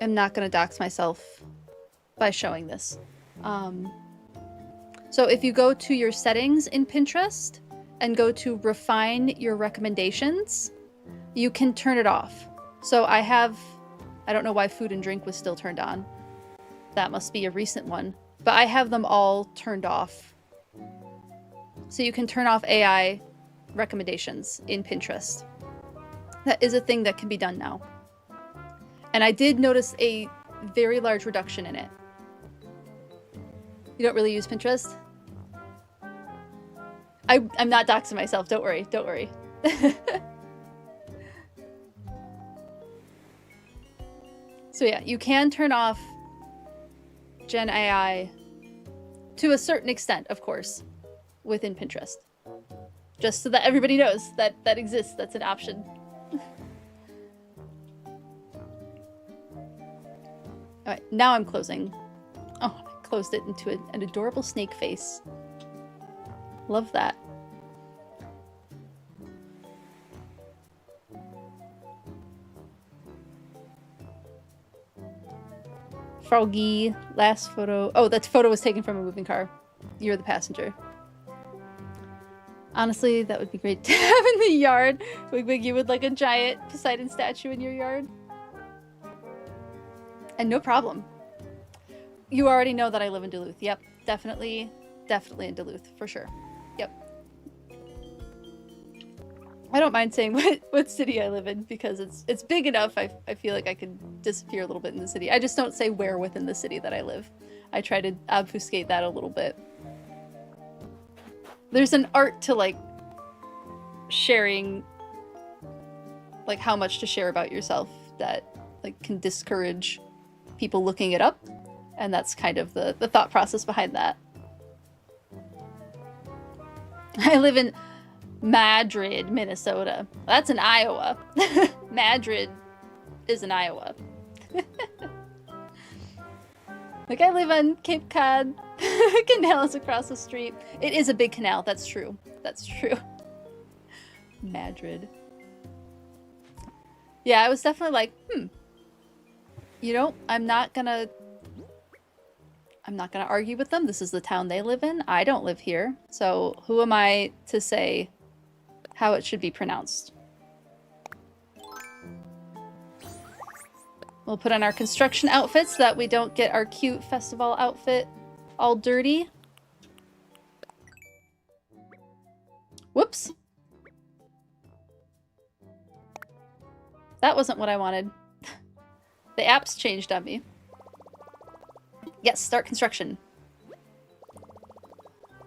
S1: am not going to dox myself by showing this. So if you go to your settings in Pinterest and go to refine your recommendations, you can turn it off. So I don't know why food and drink was still turned on. That must be a recent one. But I have them all turned off. So you can turn off AI recommendations in Pinterest. That is a thing that can be done now. And I did notice a very large reduction in it. You don't really use Pinterest? I'm not doxing myself, don't worry, don't worry. So yeah, you can turn off Gen AI to a certain extent, of course, within Pinterest. Just so that everybody knows that that exists, that's an option. Alright, now I'm closing. Oh, I closed it into an adorable snake face. Love that. Froggy, last photo. Oh, that photo was taken from a moving car. You're the passenger. Honestly, that would be great to have in the yard. Wig, you would like a giant Poseidon statue in your yard. And no problem. You already know that I live in Duluth. Yep, definitely in Duluth, for sure. Yep. I don't mind saying what city I live in because it's big enough. I feel like I could disappear a little bit in the city. I just don't say where within the city that I live. I try to obfuscate that a little bit. There's an art to like sharing, like how much to share about yourself that like can discourage people looking it up, and that's kind of the thought process behind that. I live in Madrid, Minnesota. That's in Iowa. Madrid is in Iowa. Like, I live on Cape Cod. Canal is across the street. It is a big canal. That's true. That's true. Madrid. Yeah, I was definitely like, you know, I'm not gonna argue with them. This is the town they live in. I don't live here. So who am I to say how it should be pronounced? We'll put on our construction outfits so that we don't get our cute festival outfit all dirty. Whoops. That wasn't what I wanted. The apps changed on me. Yes, start construction.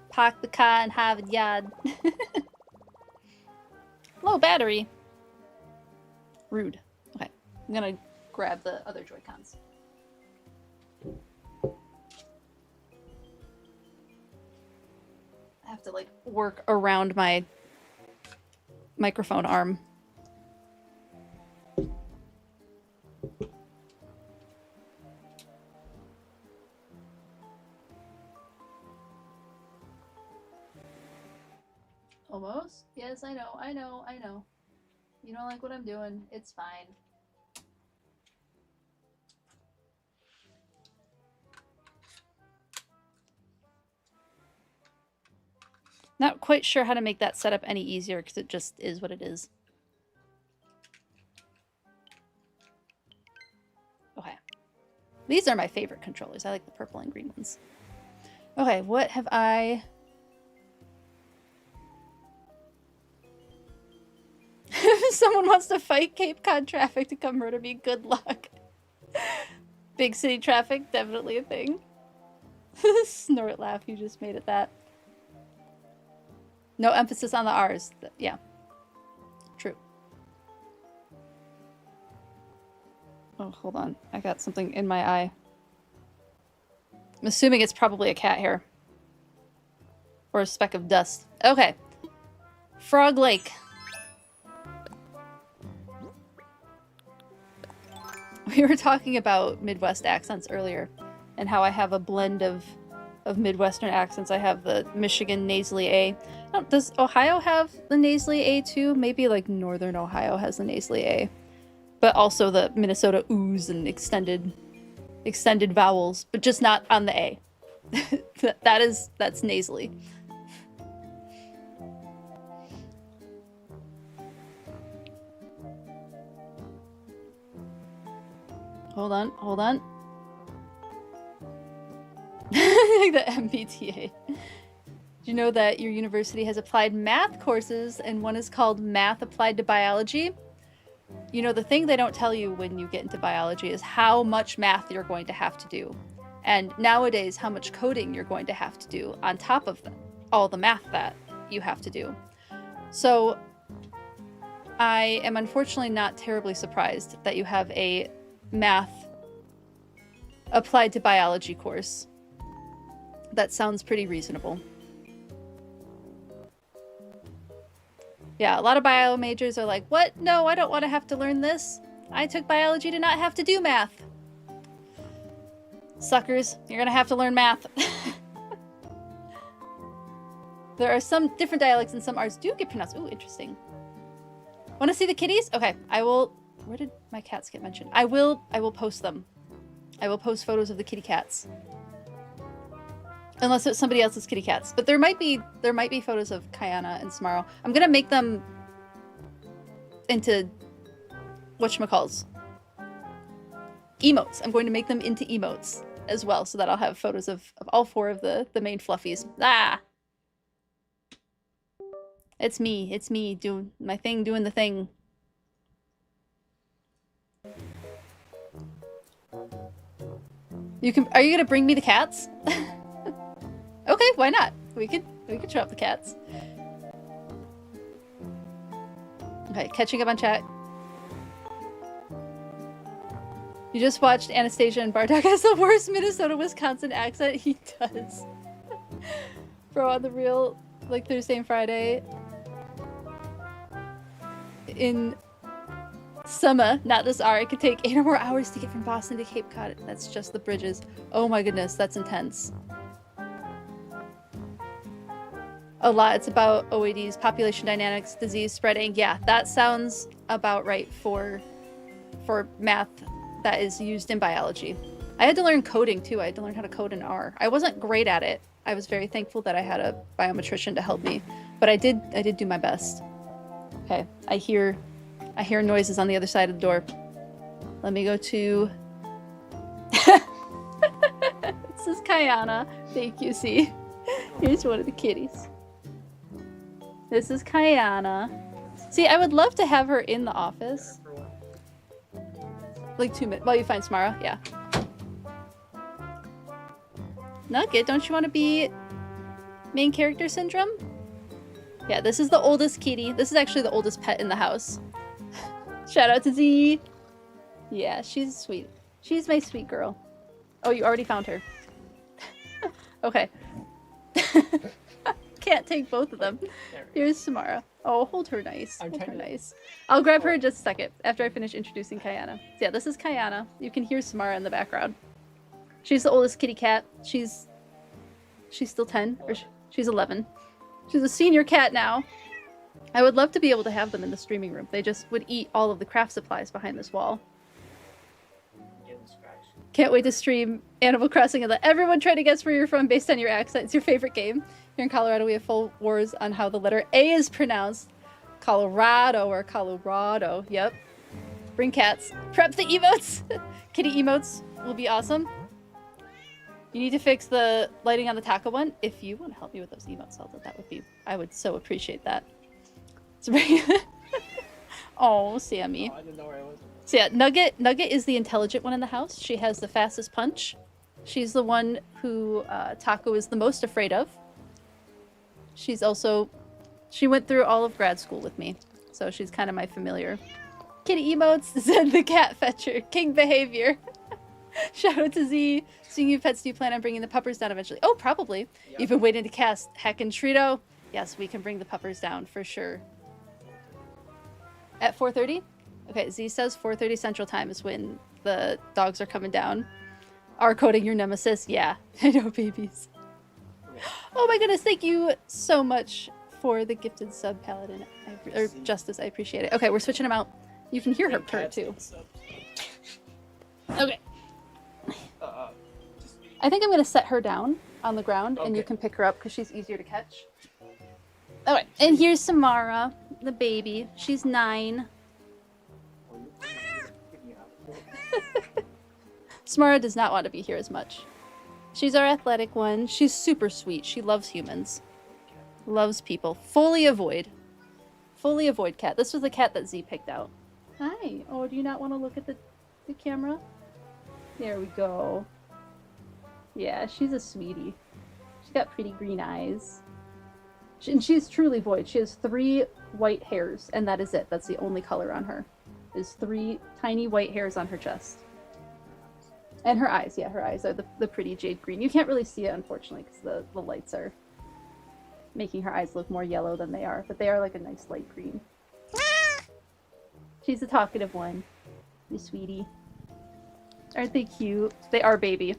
S1: Park the car and have a yard. Low battery. Rude. Okay, I'm gonna grab the other Joy-Cons. I have to like work around my microphone arm. Almost? Yes, I know. You don't like what I'm doing. It's fine. Not quite sure how to make that setup any easier because it just is what it is. Okay. These are my favorite controllers. I like the purple and green ones. Okay, what have I... If someone wants to fight Cape Cod traffic to come murder me, good luck. Big city traffic, definitely a thing. Snort laugh, you just made it that. No emphasis on the R's. Yeah. True. Oh, hold on. I got something in my eye. I'm assuming it's probably a cat hair. Or a speck of dust. Okay. Frog Lake. We were talking about Midwest accents earlier, and how I have a blend of Midwestern accents. I have the Michigan nasally A. Does Ohio have the nasally A too? Maybe like Northern Ohio has the nasally A. But also the Minnesota oohs and extended vowels, but just not on the A. That's nasally. Hold on. The MBTA. Did you know that your university has applied math courses and one is called Math Applied to Biology? You know, the thing they don't tell you when you get into biology is how much math you're going to have to do. And nowadays, how much coding you're going to have to do on top of all the math that you have to do. So I am unfortunately not terribly surprised that you have a math applied to biology course. That sounds pretty reasonable. Yeah, a lot of bio majors are like, what? No, I don't want to have to learn this. I took biology to not have to do math. Suckers, you're gonna have to learn math. There are some different dialects and some R's do get pronounced. Ooh, interesting. Want to see the kitties? Okay, I will... Where did my cats get mentioned? I will post them. I will post photos of the kitty cats. Unless it's somebody else's kitty cats. But there might be photos of Kayana and Smarl. I'm gonna make them into whatchamacalls. Emotes. I'm going to make them into emotes as well, so that I'll have photos of all 4 of the main fluffies. Ah! It's me doing my thing, doing the thing. Are you gonna bring me the cats? Okay, why not? We could show up the cats. Okay, catching up on chat. You just watched Anastasia and Bardock has the worst Minnesota Wisconsin accent. He does. Bro, on the real, like Thursday and Friday in summer, not this hour, it could take 8 or more hours to get from Boston to Cape Cod. That's just the bridges. Oh my goodness, that's intense. A lot. It's about OADs, population dynamics, disease spreading. Yeah, that sounds about right for math that is used in biology. I had to learn coding too. I had to learn how to code in R. I wasn't great at it. I was very thankful that I had a biometrician to help me, but I did do my best. Okay, I hear noises on the other side of the door. Let me go to... This is Kayana. Thank you, see. Here's one of the kitties. This is Kayana. See, I would love to have her in the office. Like 2 minutes. While you find Smara, yeah. Nugget, don't you want to be main character syndrome? Yeah, this is the oldest kitty. This is actually the oldest pet in the house. Shout out to Z. Yeah, she's sweet. She's my sweet girl. Oh, you already found her. Okay. Can't take both of them. Here's Samara. Oh, hold her nice. Hold her nice. I'll grab her in just a second after I finish introducing Kayana. So yeah, this is Kayana. You can hear Samara in the background. She's the oldest kitty cat. She's still 10, or she's 11. She's a senior cat now. I would love to be able to have them in the streaming room. They just would eat all of the craft supplies behind this wall. Can't wait to stream Animal Crossing and let everyone try to guess where you're from based on your accent. It's your favorite game. Here in Colorado, we have full wars on how the letter A is pronounced. Colorado or Colorado. Yep. Bring cats. Prep the emotes. Kitty emotes will be awesome. You need to fix the lighting on the taco one. If you want to help me with those emotes, I would so appreciate that. Oh, Sammy. Oh, I didn't know where I was. So yeah, Nugget is the intelligent one in the house. She has the fastest punch. She's the one who Taco is the most afraid of. She went through all of grad school with me, so she's kind of my familiar. Kitty emotes, said the cat fetcher. King behavior. Shout out to Z. Seeing you pets, do you plan on bringing the puppers down eventually? Oh, probably. Yep. You've been waiting to cast Heckin' Trito. Yes, we can bring the puppers down for sure. At 4:30? Okay, Z says 4:30 Central Time is when the dogs are coming down. R-coding your nemesis? Yeah, I know, babies. Oh my goodness, thank you so much for the gifted sub, Paladin. Or Justice, I appreciate it. Okay, we're switching them out. You can hear her purr too. Okay. I think I'm going to set her down on the ground, and you can pick her up because she's easier to catch. Alright, and here's Samara, the baby. She's 9. Samara does not want to be here as much. She's our athletic one. She's super sweet. She loves humans. Loves people. Fully avoid cat. This was the cat that Z picked out. Hi. Oh, do you not want to look at the camera? There we go. Yeah, she's a sweetie. She's got pretty green eyes. And she's truly void. She has 3 white hairs, and that is it. That's the only color on her. Is 3 tiny white hairs on her chest. And her eyes, yeah, her eyes are the pretty jade green. You can't really see it, unfortunately, because the lights are making her eyes look more yellow than they are, but they are like a nice light green. She's a talkative one. You sweetie. Aren't they cute? They are, baby.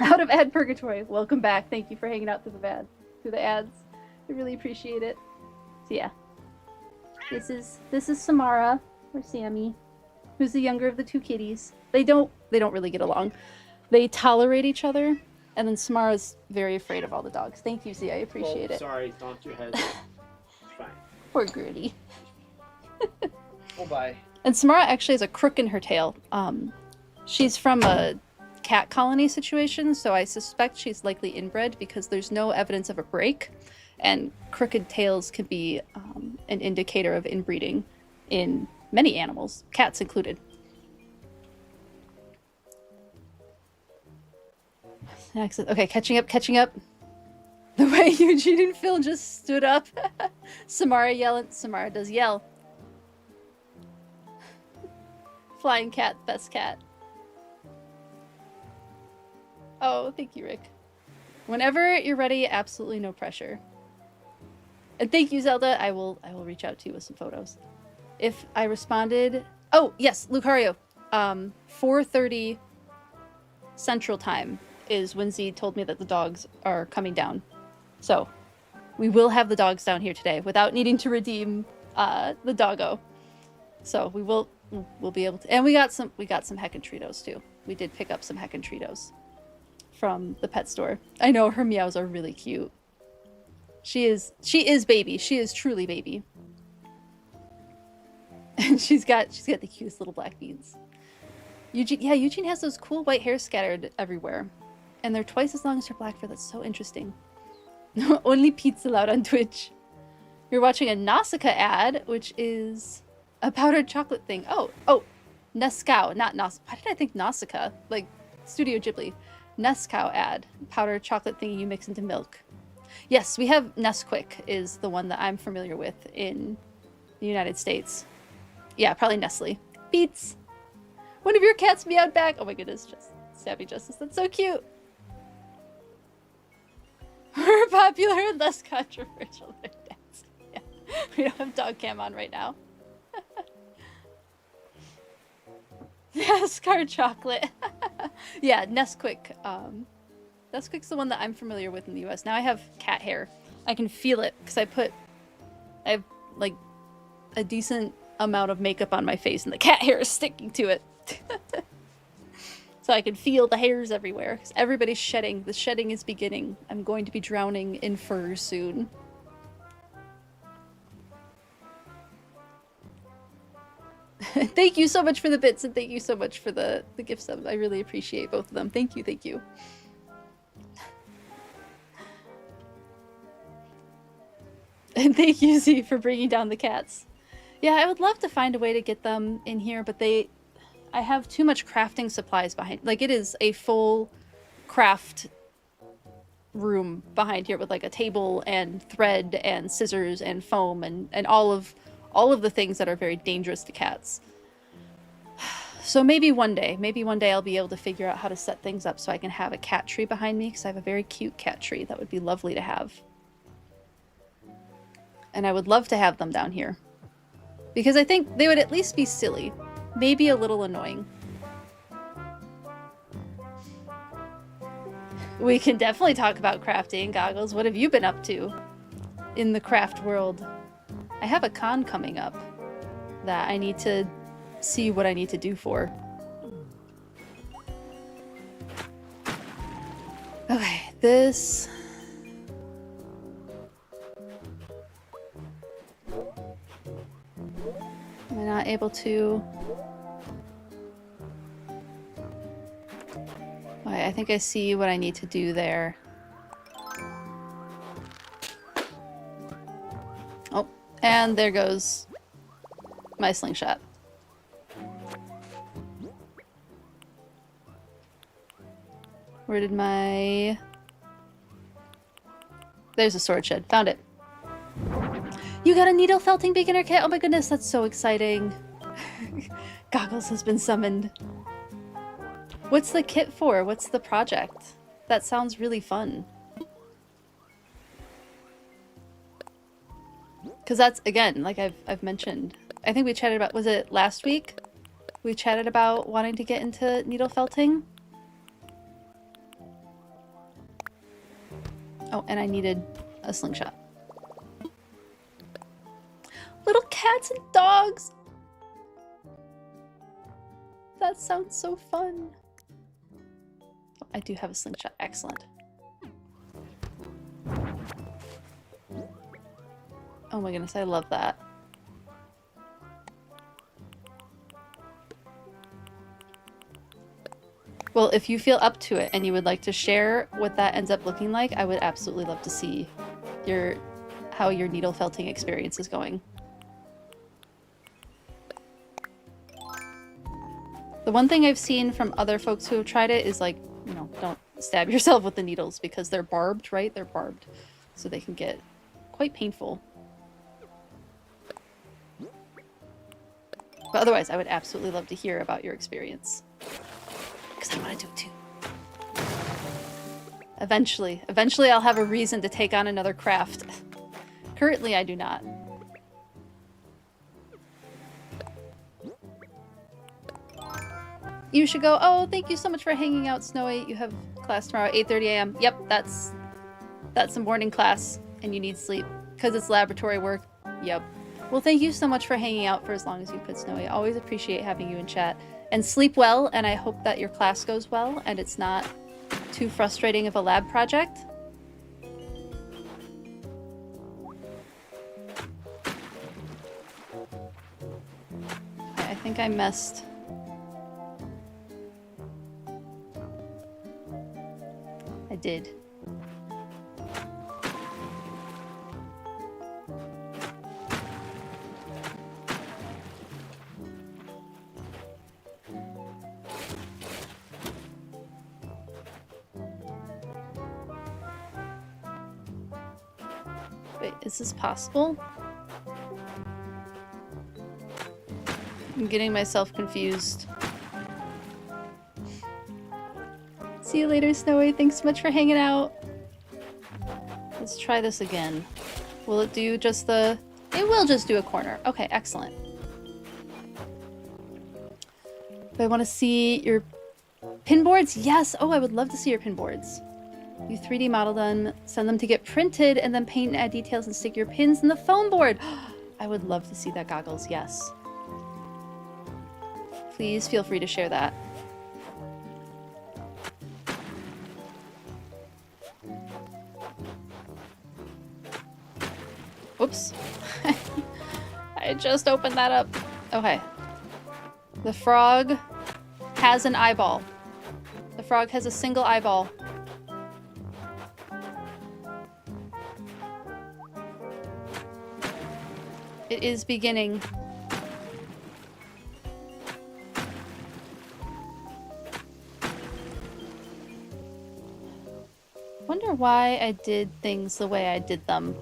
S1: Out of ad purgatory. Welcome back. Thank you for hanging out through the ads. I really appreciate it. So yeah. This is Samara, or Sammy, who's the younger of the 2 kitties. They don't really get along. They tolerate each other, And then Samara's very afraid of all the dogs. Thank you, Z. I appreciate it.
S3: Sorry, stomped your head. It's fine.
S1: Poor Gertie.
S3: Oh, bye.
S1: And Samara actually has a crook in her tail. She's from a cat colony situation, so I suspect she's likely inbred because there's no evidence of a break, and crooked tails can be an indicator of inbreeding in many animals, cats included. Okay, catching up. The way Eugene and Phil just stood up. Samara yelling. Samara does yell. Flying cat, best cat. Oh, thank you, Rick. Whenever you're ready, absolutely no pressure. And thank you, Zelda. I will reach out to you with some photos. If I responded... Oh, yes, Lucario. 4:30 Central Time is when Z told me that the dogs are coming down. So, we will have the dogs down here today without needing to redeem the doggo. So, we'll be able to... And we got some Heckin' Treatos, too. We did pick up some Heckin' Treatos from the pet store. I know her meows are really cute. She is baby. She is truly baby. And she's got the cutest little black beans. Eugene has those cool white hairs scattered everywhere. And they're twice as long as her black fur. That's so interesting. Only pizza allowed on Twitch. You're watching a Nausicaa ad, which is a powdered chocolate thing. Oh, Nescau, not Nausicaa. Why did I think Nausicaa? Like Studio Ghibli. Nescau ad. Powdered chocolate thing you mix into milk. Yes, we have Nesquik is the one that I'm familiar with in the United States. Yeah, probably Nestle. Beats. One of your cats meowed back. Oh my goodness, just Savvy Justice. That's so cute. More popular and less controversial than cats. Yeah. We don't have dog cam on right now. NASCAR chocolate. Yeah, Nesquik. Nesquik's the one that I'm familiar with in the US. Now I have cat hair. I can feel it because I have like a decent amount of makeup on my face and the cat hair is sticking to it. So I can feel the hairs everywhere. Because everybody's shedding. The shedding is beginning. I'm going to be drowning in fur soon. Thank you so much for the bits and thank you so much for the gift subs. I really appreciate both of them. Thank you. And thank you, Z, for bringing down the cats. Yeah, I would love to find a way to get them in here, but I have too much crafting supplies behind. Like, it is a full craft room behind here with like a table and thread and scissors and foam and all of the things that are very dangerous to cats. So maybe one day I'll be able to figure out how to set things up so I can have a cat tree behind me because I have a very cute cat tree that would be lovely to have. And I would love to have them down here. Because I think they would at least be silly. Maybe a little annoying. We can definitely talk about crafting, Goggles. What have you been up to in the craft world? I have a con coming up that I need to see what I need to do for. Okay, this... Am I not able to... Okay, I think I see what I need to do there. Oh, and there goes my slingshot. Where did my... There's a sword shed. Found it. You got a needle felting beginner kit? Oh my goodness, that's so exciting. Goggles has been summoned. What's the kit for? What's the project? That sounds really fun. Because that's, again, like I've mentioned. I think we chatted about, was it last week? We chatted about wanting to get into needle felting. Oh, and I needed a slingshot. Little cats and dogs! That sounds so fun. Oh, I do have a slingshot. Excellent. Oh my goodness, I love that. Well, if you feel up to it and you would like to share what that ends up looking like, I would absolutely love to see how your needle felting experience is going. The one thing I've seen from other folks who have tried it is like, you know, don't stab yourself with the needles because they're barbed, right? They're barbed. So they can get quite painful. But otherwise, I would absolutely love to hear about your experience. Because I want to do it too. Eventually I'll have a reason to take on another craft. Currently, I do not. You should go. Oh, thank you so much for hanging out, Snowy. You have class tomorrow, 8:30 a.m. Yep, that's a morning class, and you need sleep because it's laboratory work. Yep. Well, thank you so much for hanging out for as long as you could, Snowy. Always appreciate having you in chat. And sleep well, and I hope that your class goes well, and it's not too frustrating of a lab project. Okay, I think I messed. I did. Wait, is this possible? I'm getting myself confused. See you later, Snowy. Thanks so much for hanging out. Let's try this again. Will it do just the... It will just do a corner. Okay, excellent. Do I want to see your pin boards? Yes! Oh, I would love to see your pin boards. You 3D model them, send them to get printed, and then paint and add details and stick your pins in the foam board. I would love to see that, Goggles. Yes. Please feel free to share that. Oops. I just opened that up. Okay. The frog has an eyeball. The frog has a single eyeball. It is beginning. Wonder why I did things the way I did them.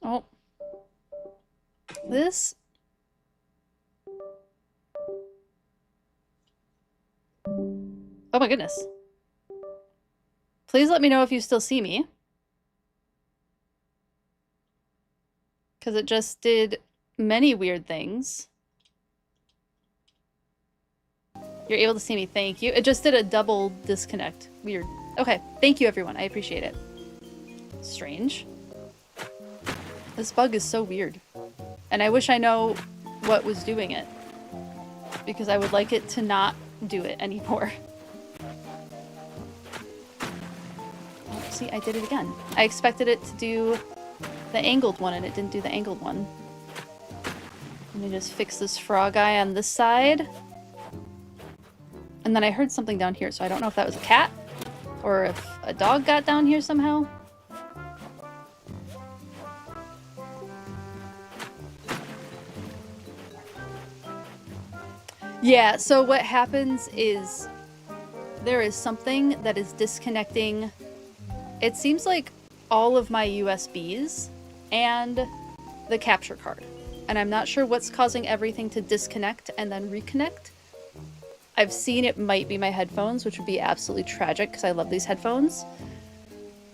S1: Oh. This? Oh my goodness. Please let me know if you still see me. Because it just did many weird things. You're able to see me, thank you. It just did a double disconnect. Weird. Okay, thank you everyone, I appreciate it. Strange. This bug is so weird. And I wish I know what was doing it. Because I would like it to not do it anymore. Oh, see, I did it again. I expected it to do the angled one and it didn't do the angled one. Let me just fix this frog eye on this side. And then I heard something down here, so I don't know if that was a cat or if a dog got down here somehow. Yeah, so what happens is there is something that is disconnecting. It seems like all of my USBs and the capture card. And I'm not sure what's causing everything to disconnect and then reconnect. I've seen it might be my headphones, which would be absolutely tragic because I love these headphones.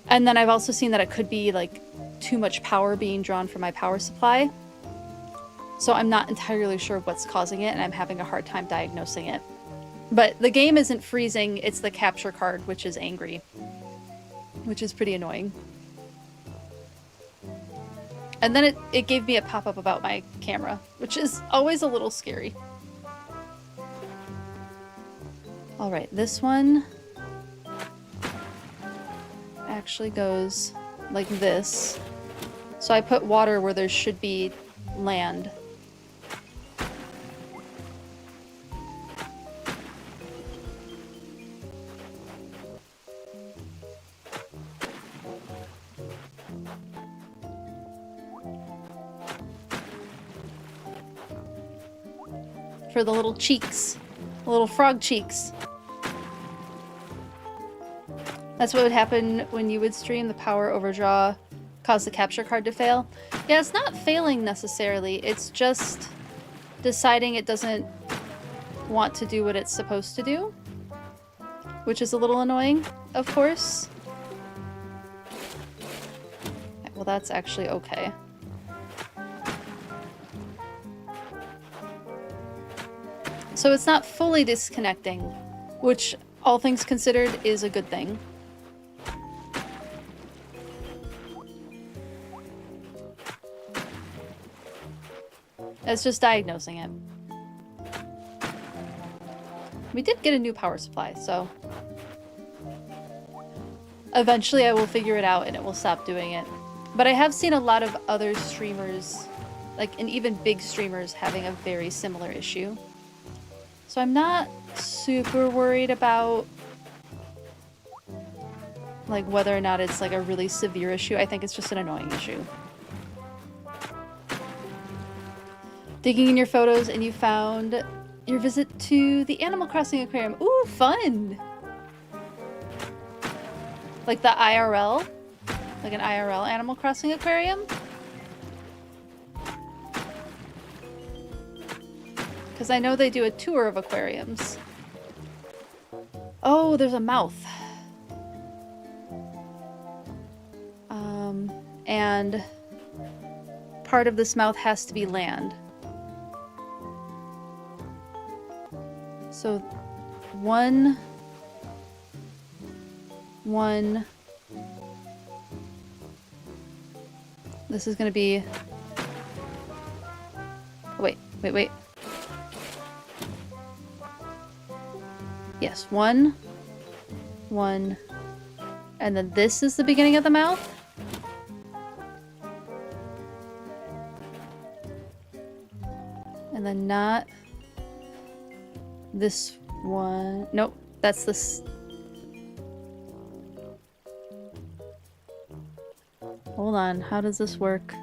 S1: And then I've also seen that it could be like too much power being drawn from my power supply. So I'm not entirely sure what's causing it and I'm having a hard time diagnosing it. But the game isn't freezing, it's the capture card, which is angry. Which is pretty annoying. And then it gave me a pop-up about my camera, which is always a little scary. Alright, this one actually goes like this. So I put water where there should be land. For the little cheeks. The little frog cheeks. That's what would happen when you would stream. The power overdraw caused the capture card to fail. Yeah, it's not failing necessarily. It's just deciding it doesn't want to do what it's supposed to do. Which is a little annoying, of course. Well, that's actually okay. So it's not fully disconnecting, which, all things considered, is a good thing. It's just diagnosing it. We did get a new power supply, so... eventually I will figure it out and it will stop doing it. But I have seen a lot of other streamers, like, and even big streamers, having a very similar issue. So I'm not super worried about, like, whether or not it's, like, a really severe issue. I think it's just an annoying issue. Digging in your photos and you found your visit to the Animal Crossing aquarium. Ooh, fun! Like the IRL? Like an IRL Animal Crossing aquarium? Because I know they do a tour of aquariums. Oh, there's a mouth. And part of this mouth has to be land. So, one. This is gonna be... oh, wait. Yes, one, and then this is the beginning of the mouth. And then not this one. Nope, that's this. Hold on, how does this work?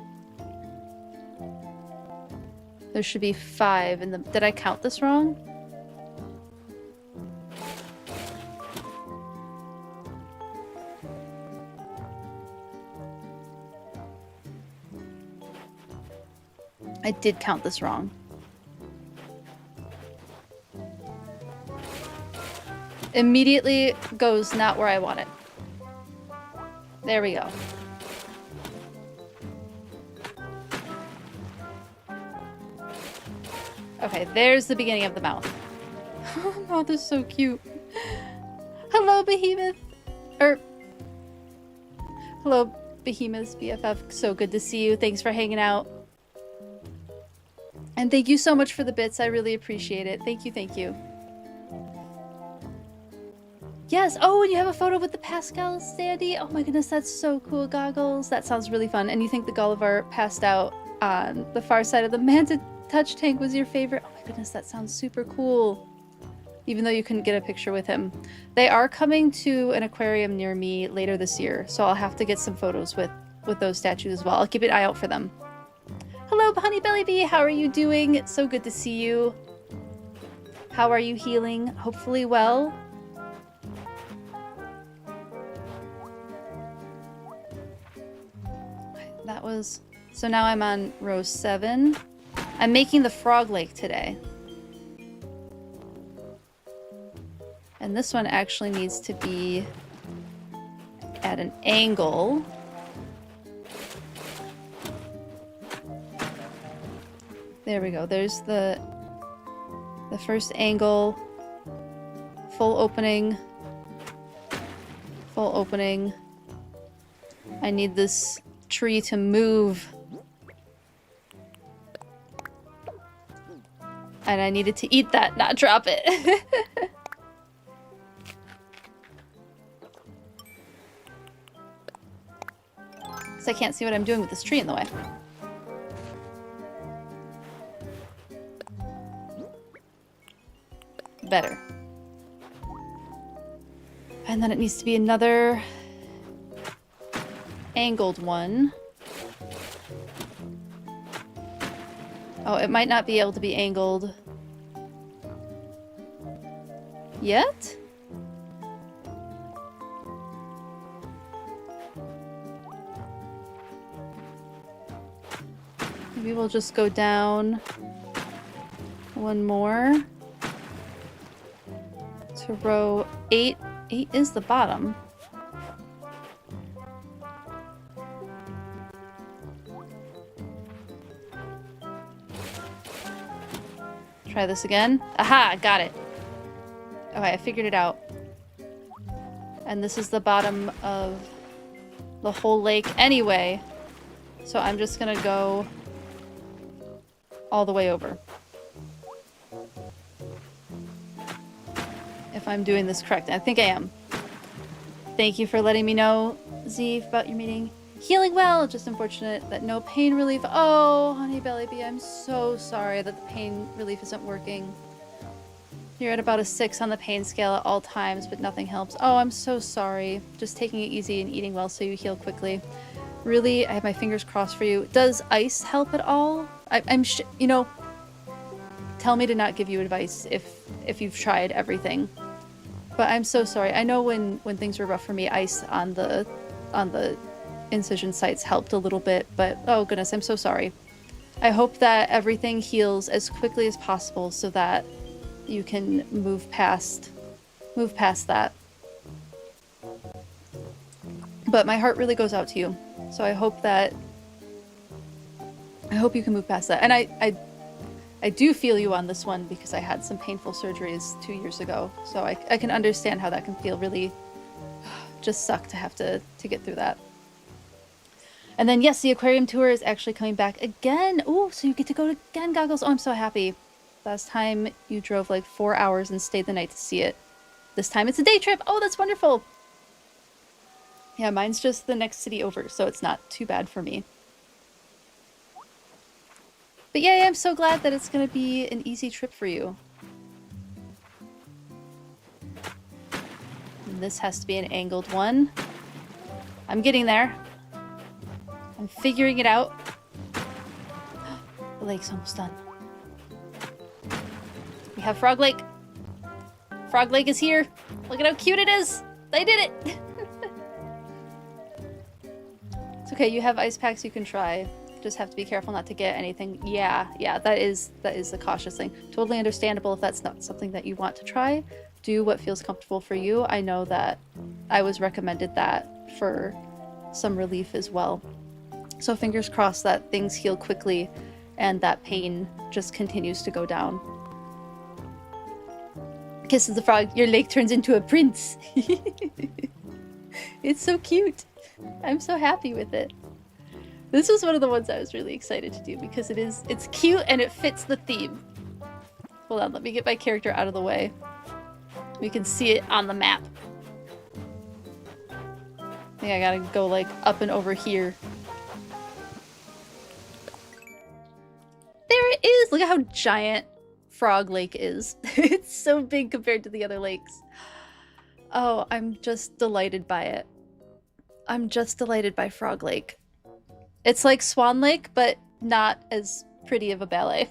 S1: There should be 5 in the... did I count this wrong? I did count this wrong. Immediately goes not where I want it. There we go. Okay, there's the beginning of the mouth. Mouth is so cute. Hello, Behemoth! Hello, Behemoth's BFF. So good to see you. Thanks for hanging out. And thank you so much for the bits. I really appreciate it. Thank you, thank you. Yes! Oh, and you have a photo with the Pascal standee? Oh my goodness, that's so cool. Goggles. That sounds really fun. And you think the Gulliver passed out on the far side of the Manta Touch tank was your favorite? Oh my goodness, that sounds super cool. Even though you couldn't get a picture with him. They are coming to an aquarium near me later this year, so I'll have to get some photos with those statues as well. I'll keep an eye out for them. Hello, Honey Belly Bee. How are you doing? It's so good to see you. How are you healing? Hopefully well. That was... so now I'm on row 7. I'm making the frog lake today. And this one actually needs to be at an angle. There we go. There's the first angle. Full opening. Full opening. I need this tree to move. And I needed to eat that, not drop it. So I can't see what I'm doing with this tree in the way. Better. And then it needs to be another angled one. Oh, it might not be able to be angled yet? Maybe we'll just go down one more to row 8. 8 is the bottom. Try this again. Aha, got it. Okay, I figured it out. And this is the bottom of the whole lake anyway. So I'm just gonna go all the way over. If I'm doing this correct. I think I am. Thank you for letting me know, Z, about your meeting. Healing well, just unfortunate that no pain relief. Oh, honey belly bee, I'm so sorry that the pain relief isn't working. You're at about a 6 on the pain scale at all times, but nothing helps. Oh, I'm so sorry. Just taking it easy and eating well so you heal quickly. Really, I have my fingers crossed for you. Does ice help at all? I'm you know, tell me to not give you advice if you've tried everything. But I'm so sorry. I know when things were rough for me, ice on the incision sites helped a little bit, but oh goodness, I'm so sorry. I hope that everything heals as quickly as possible so that you can move past that. But my heart really goes out to you. So I hope you can move past that. And I do feel you on this one because I had some painful surgeries 2 years ago. So I can understand how that can feel really just suck to have to get through that. And then yes, the aquarium tour is actually coming back again. Oh, so you get to go again, Goggles. Oh, I'm so happy. Last time you drove like 4 hours and stayed the night to see it. This time it's a day trip. Oh, that's wonderful. Yeah, mine's just the next city over, so it's not too bad for me. But yeah, I'm so glad that it's going to be an easy trip for you. And this has to be an angled one. I'm getting there. I'm figuring it out. The lake's almost done. We have Frog Lake. Frog Lake is here. Look at how cute it is. I did it. It's okay. You have ice packs you can try. Just have to be careful not to get anything. Yeah, that is the cautious thing. Totally understandable if that's not something that you want to try. Do what feels comfortable for you. I know that I was recommended that for some relief as well. So fingers crossed that things heal quickly and that pain just continues to go down. Kisses the frog, your lake turns into a prince. It's so cute. I'm so happy with it. This was one of the ones I was really excited to do because it's cute and it fits the theme. Hold on, let me get my character out of the way. We can see it on the map. I think I gotta go like up and over here. There it is! Look at how giant Frog Lake is. It's so big compared to the other lakes. Oh, I'm just delighted by it. I'm just delighted by Frog Lake. It's like Swan Lake, but not as pretty of a ballet.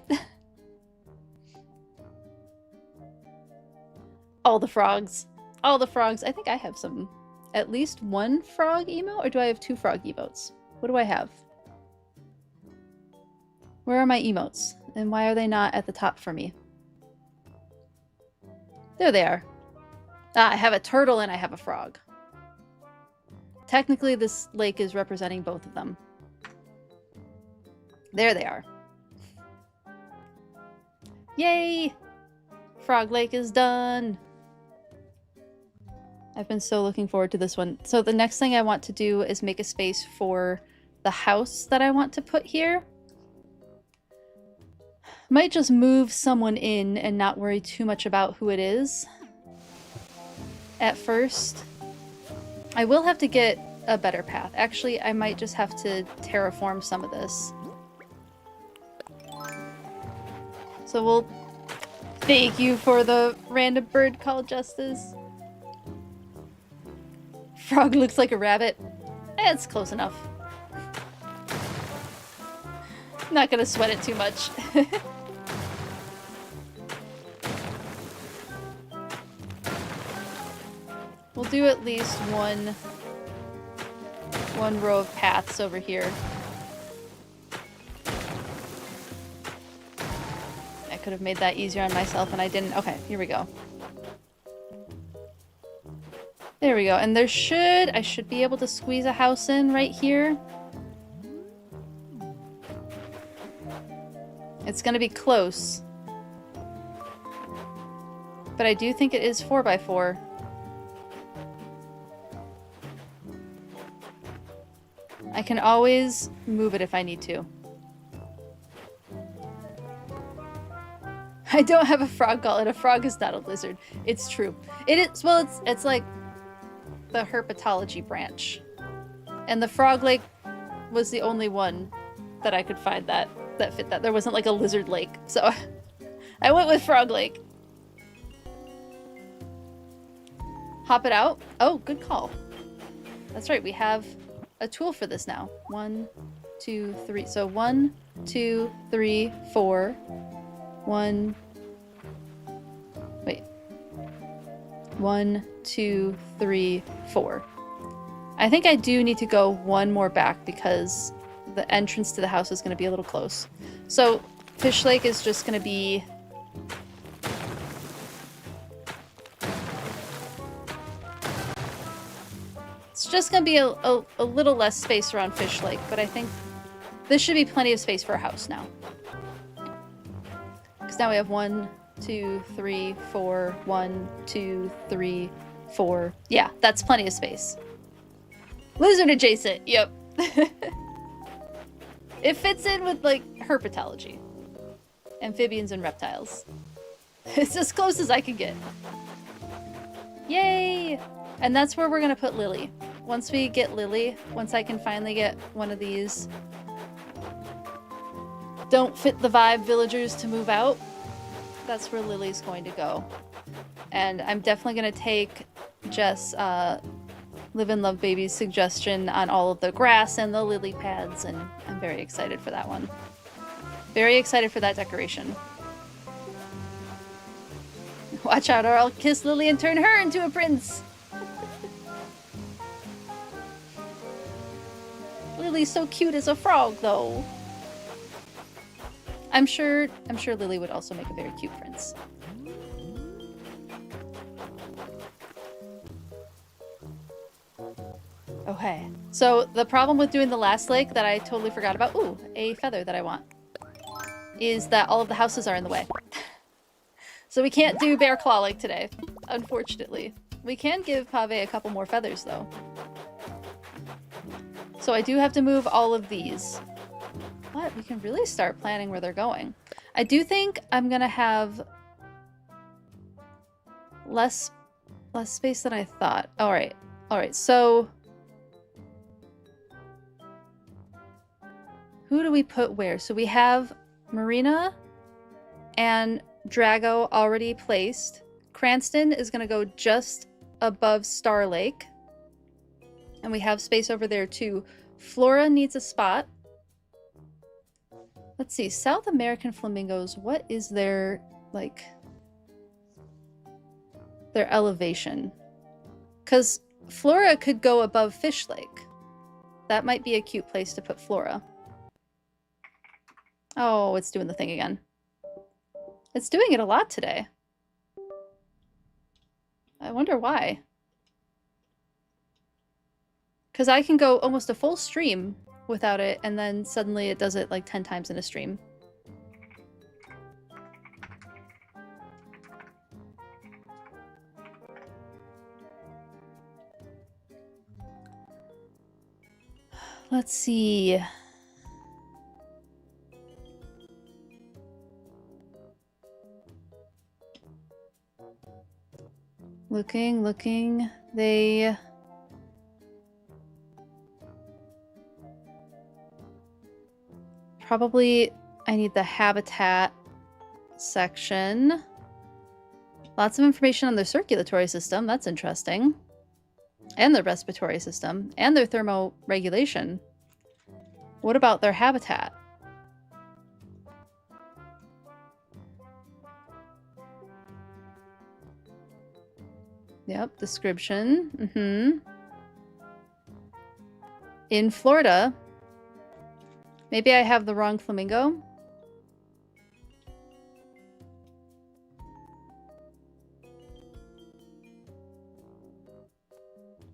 S1: All the frogs. All the frogs. I think I have at least one frog emote, or do I have 2 frog emotes? What do I have? Where are my emotes? And why are they not at the top for me? There they are. Ah, I have a turtle and I have a frog. Technically, this lake is representing both of them. There they are. Yay! Frog Lake is done. I've been so looking forward to this one. So the next thing I want to do is make a space for the house that I want to put here. Might just move someone in and not worry too much about who it is at first. I will have to get a better path. Actually, I might just have to terraform some of this. So we'll thank you for the random bird call, Justice. Frog looks like a rabbit. It's close enough. Not gonna sweat it too much. We'll do at least one row of paths over here. I could have made that easier on myself and I didn't. Okay, here we go. There we go. And I should be able to squeeze a house in right here. It's gonna be close. But I do think it is 4x4. I can always move it if I need to. I don't have a frog gullet. A frog is not a lizard. It's true. It is, well, it's like the herpetology branch. And the frog lake was the only one that I could find that fit that. There wasn't like a lizard lake. So I went with frog lake. Hop it out. Oh, good call. That's right. We have a tool for this now. 1, 2, 3. So 1, 2, 3, 4. 1. Wait. 1, 2, 3, 4. I think I do need to go one more back because the entrance to the house is going to be a little close. So Fish Lake is just going to be... It's just going to be a little less space around Fish Lake, but I think this should be plenty of space for a house now. Because now we have 1, 2, 3, 4, 1, 2, 3, 4. Yeah, that's plenty of space. Lizard adjacent, yep. It fits in with, like, herpetology. Amphibians and reptiles. It's as close as I can get. Yay! And that's where we're gonna put Lily. Once we get Lily, once I can finally get one of these don't fit the vibe villagers to move out, that's where Lily's going to go. And I'm definitely gonna take Jess, Live and Love Baby's suggestion on all of the grass and the lily pads, and I'm very excited for that one. Very excited for that decoration. Watch out or I'll kiss Lily and turn her into a prince! Lily's so cute as a frog, though. I'm sure Lily would also make a very cute prince. Okay, so the problem with doing the last lake that I totally forgot about, ooh, a feather that I want, is that all of the houses are in the way. So we can't do Bear Claw Lake today, unfortunately. We can give Pave a couple more feathers, though. So I do have to move all of these. But we can really start planning where they're going. I do think I'm gonna have less space than I thought. Alright, so who do we put where? So we have Marina and Drago already placed. Cranston is gonna go just above Star Lake. And we have space over there too. Flora needs a spot. Let's see, South American flamingos, what is their, like, their elevation? Because Flora could go above Fish Lake. That might be a cute place to put Flora. Oh, it's doing the thing again. It's doing it a lot today. I wonder why. Because I can go almost a full stream without it, and then suddenly it does it like 10 times in a stream. Let's see. Looking. They... Probably I need the habitat section. Lots of information on their circulatory system. That's interesting. And their respiratory system. And their thermoregulation. What about their habitat? Yep, description. In Florida. Maybe I have the wrong flamingo.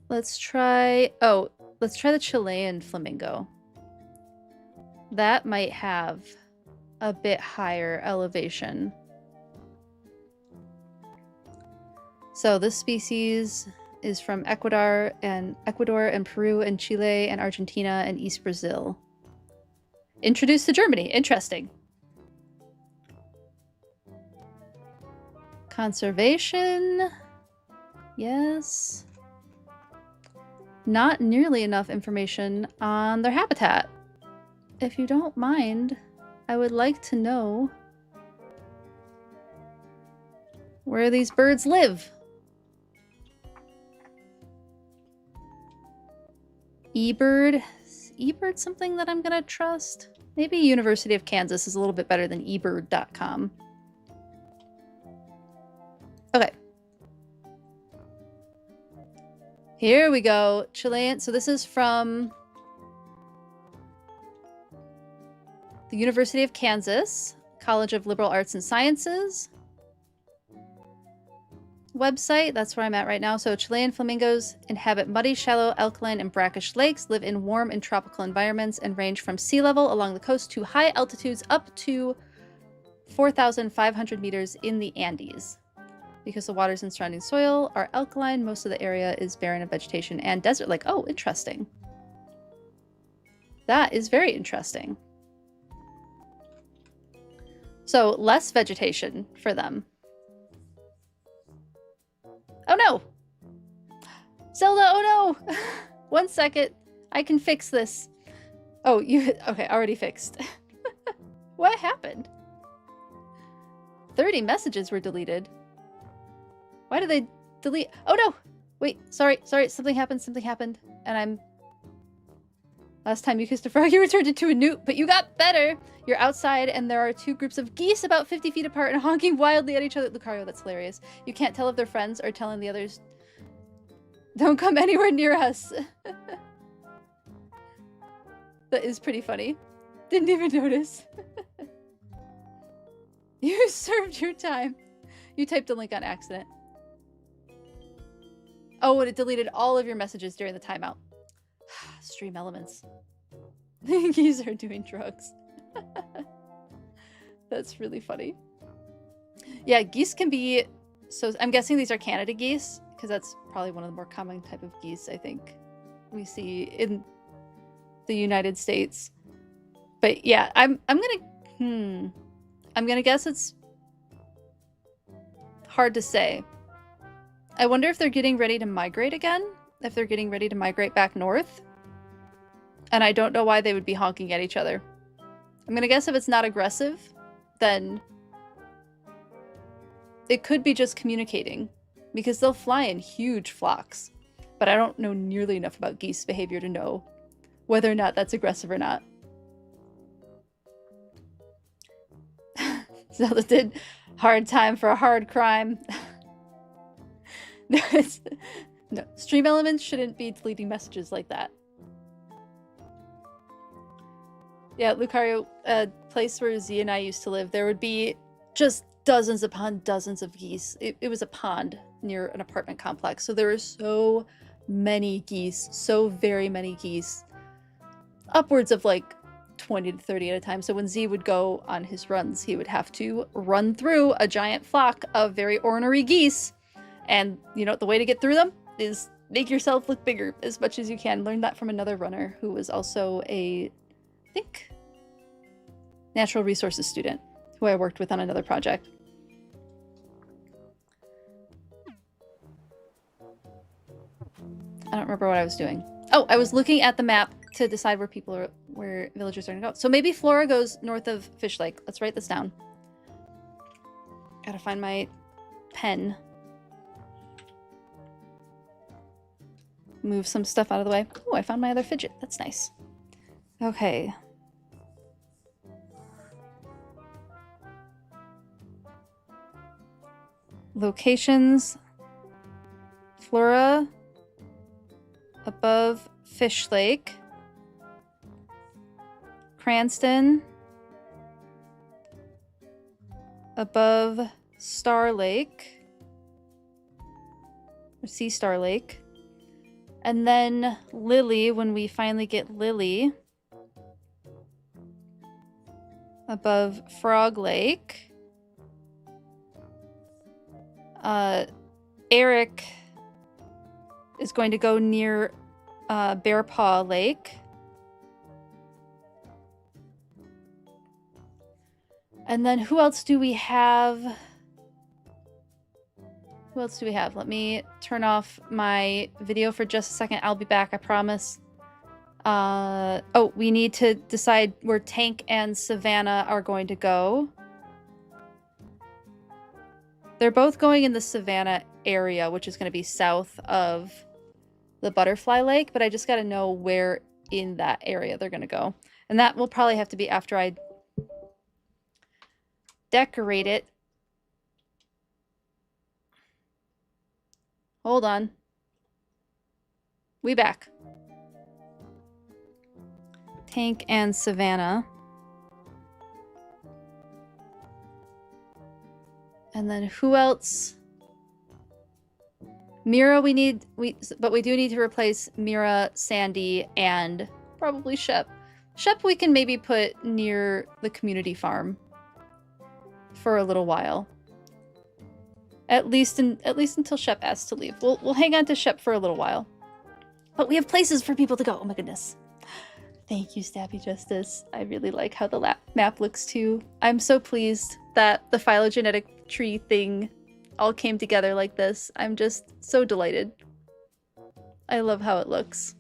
S1: Let's try... Oh, let's try the Chilean flamingo. That might have a bit higher elevation. So this species is from Ecuador and Peru and Chile and Argentina and East Brazil. Introduced to Germany. Interesting. Conservation. Yes. Not nearly enough information on their habitat. If you don't mind, I would like to know where these birds live. eBird. Is eBird something that I'm gonna trust? Maybe University of Kansas is a little bit better than eBird.com. Okay. Here we go. Chilean. So this is from the University of Kansas, College of Liberal Arts and Sciences website. That's where I'm at right now. So Chilean flamingos inhabit muddy, shallow, alkaline, and brackish lakes, live in warm and tropical environments, and range from sea level along the coast to high altitudes up to 4,500 meters in the Andes. Because the waters and surrounding soil are alkaline, most of the area is barren of vegetation and desert-like. Oh, interesting. That is very interesting. So less vegetation for them. Oh no! Zelda, oh no! 1 second. I can fix this. Oh, you... Okay, already fixed. What happened? 30 messages were deleted. Why did they delete? Oh no! Wait, sorry, something happened, and I'm... Last time you kissed a frog, you returned it to a newt, but you got better! You're outside, and there are 2 groups of geese about 50 feet apart and honking wildly at each other. Lucario, that's hilarious. You can't tell if they're friends or telling the others, don't come anywhere near us. That is pretty funny. Didn't even notice. You served your time. You typed a link on accident. Oh, and it deleted all of your messages during the timeout. Stream elements. Geese are doing drugs. That's really funny. Yeah, geese can be... So I'm guessing these are Canada geese, because that's probably one of the more common type of geese, I think, we see in the United States. But yeah, I'm gonna guess it's hard to say. I wonder if they're getting ready to migrate again, if they're getting ready to migrate back north. And I don't know why they would be honking at each other. I'm gonna guess if it's not aggressive, then it could be just communicating, because they'll fly in huge flocks. But I don't know nearly enough about geese behavior to know whether or not that's aggressive or not. Zelda did hard time for a hard crime. No, no, stream elements shouldn't be deleting messages like that. Yeah, Lucario, a place where Z and I used to live, there would be just dozens upon dozens of geese. It was a pond near an apartment complex, so there were so many geese, so very many geese. Upwards of like 20 to 30 at a time. So when Z would go on his runs, he would have to run through a giant flock of very ornery geese. And, you know, the way to get through them is make yourself look bigger as much as you can. Learned that from another runner who was also a, I think, natural resources student who I worked with on another project. I don't remember what I was doing. Oh, I was looking at the map to decide where villagers are gonna go. So maybe Flora goes north of Fish Lake. Let's write this down. Gotta find my pen. Move some stuff out of the way. Oh, I found my other fidget. That's nice. Okay. Locations. Flora above Fish Lake. Cranston above Star Lake. Or Sea Star Lake. And then Lily, when we finally get Lily, above Frog Lake. Eric is going to go near Bear Paw Lake. And then who else do we have? Who else do we have? Let me turn off my video for just a second. I'll be back, I promise. Oh, we need to decide where Tank and Savannah are going to go. They're both going in the Savannah area, which is going to be south of the Butterfly Lake, but I just got to know where in that area they're going to go. And that will probably have to be after I decorate it. Hold on. We back. Tank and Savannah. And then who else? Mira, but we do need to replace Mira, Sandy, and probably Shep. Shep we can maybe put near the community farm for a little while. At least until Shep asks to leave. We'll hang on to Shep for a little while. But we have places for people to go. Oh my goodness. Thank you, Stabby Justice. I really like how the map looks too. I'm so pleased that the phylogenetic tree thing all came together like this. I'm just so delighted. I love how it looks.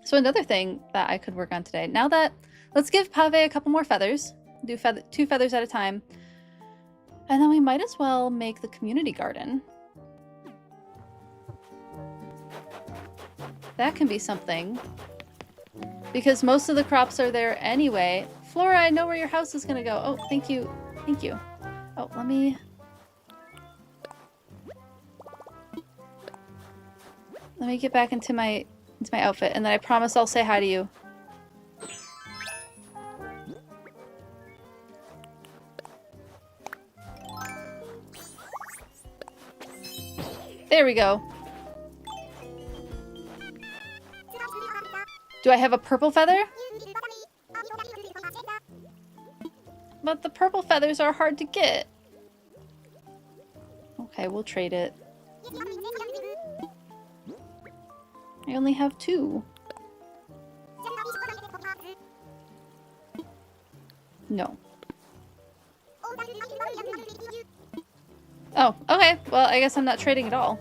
S1: So another thing that I could work on today. Now that, let's give Pave a couple more feathers. Do 2 feathers at a time. And then we might as well make the community garden. That can be something. Because most of the crops are there anyway. Flora, I know where your house is gonna go. Oh, thank you. Thank you. Oh, let me get back into my outfit, and then I promise I'll say hi to you. There we go. Do I have a purple feather? But the purple feathers are hard to get. Okay, we'll trade it. I only have 2. No. Oh, okay. Well, I guess I'm not trading at all.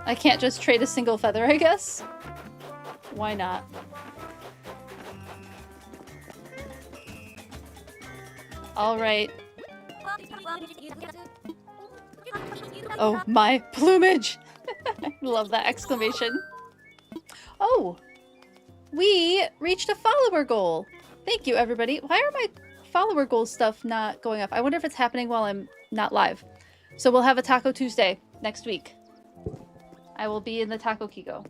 S1: I can't just trade a single feather, I guess. Why not? All right. Oh, my plumage! I love that exclamation. Oh! We reached a follower goal! Thank you, everybody. Why are my follower goal stuff not going up? I wonder if it's happening while I'm not live. So we'll have a Taco Tuesday next week. I will be in the Taco Kiko.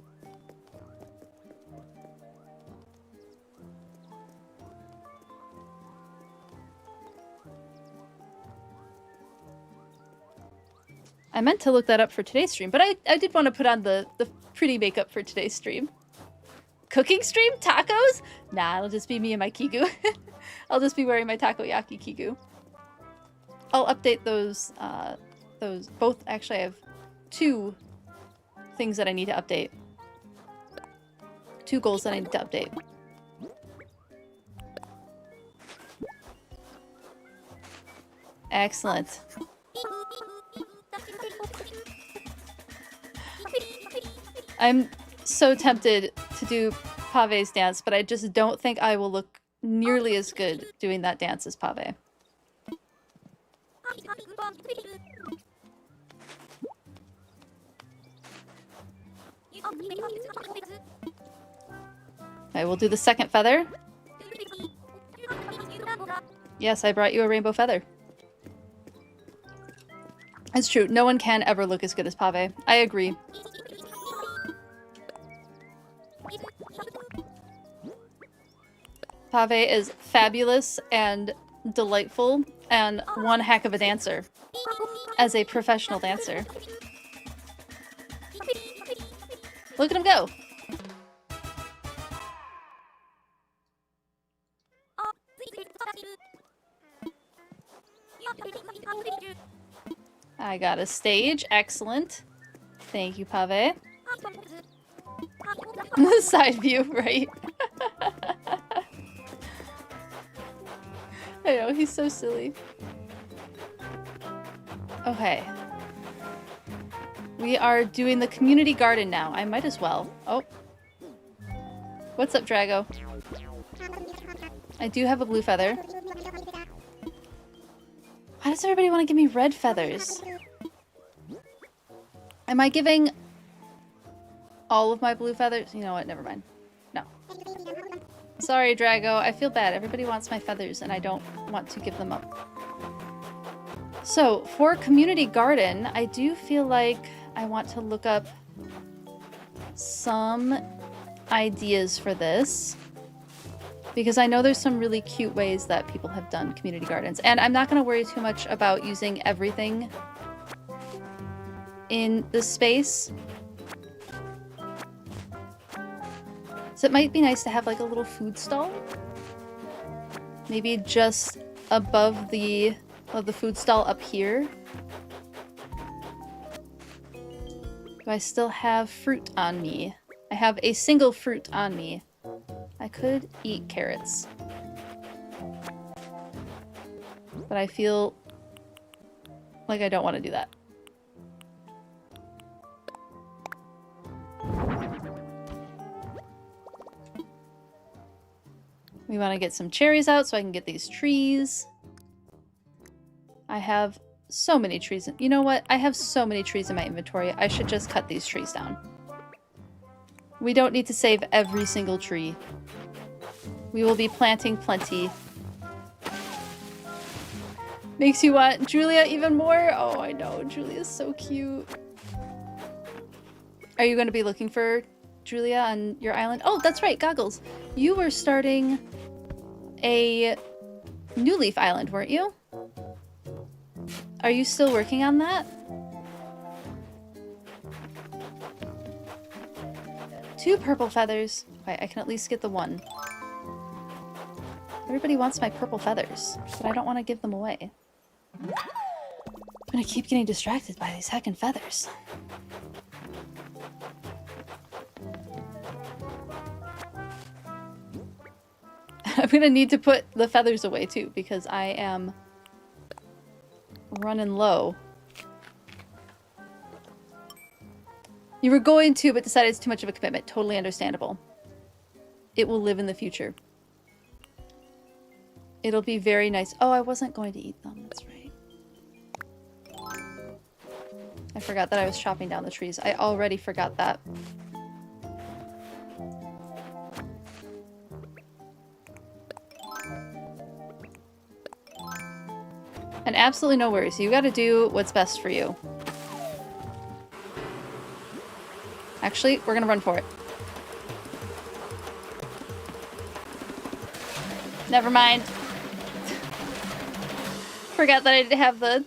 S1: I meant to look that up for today's stream, but I did want to put on the pretty makeup for today's stream. Cooking stream? Tacos? Nah, it'll just be me and my Kigu. I'll just be wearing my takoyaki Kigu. I'll update those both, actually I have 2 things that I need to update. 2 goals that I need to update. Excellent. I'm so tempted to do Pave's dance, but I just don't think I will look nearly as good doing that dance as Pave. I will do the second feather. Yes, I brought you a rainbow feather. It's true. No one can ever look as good as Pave. I agree. Pave is fabulous and delightful and one heck of a dancer. As a professional dancer. Look at him go! I got a stage. Excellent. Thank you, Pave. Side view, right? I know, he's so silly. Okay. We are doing the community garden now. I might as well. Oh. What's up, Drago? I do have a blue feather. Why does everybody want to give me red feathers? Am I giving all of my blue feathers? You know what? Never mind. No. Sorry, Drago. I feel bad. Everybody wants my feathers, and I don't want to give them up. So, for community garden, I do feel like I want to look up some ideas for this. Because I know there's some really cute ways that people have done community gardens. And I'm not going to worry too much about using everything in this space. So it might be nice to have like a little food stall. Maybe just above the food stall up here. Do I still have fruit on me? I have a single fruit on me. I could eat carrots. But I feel like I don't want to do that. We want to get some cherries out so I can get these trees. I have so many trees. You know what? I have so many trees in my inventory. I should just cut these trees down. We don't need to save every single tree. We will be planting plenty. Makes you want Julia even more? Oh, I know. Julia's so cute. Are you going to be looking for Julia on your island? Oh, that's right. Goggles. You were starting a New Leaf Island, weren't you? Are you still working on that? 2 purple feathers. Okay, I can at least get the 1. Everybody wants my purple feathers, but I don't want to give them away. I'm gonna keep getting distracted by these heckin' feathers. I'm gonna need to put the feathers away too, because I am running low. You were going to, but decided it's too much of a commitment. Totally understandable. It will live in the future. It'll be very nice. Oh, I wasn't going to eat them. That's right. I forgot that I was chopping down the trees. I already forgot that. And absolutely no worries. You gotta do what's best for you. Actually, we're gonna run for it. Never mind. Forgot that I didn't have the...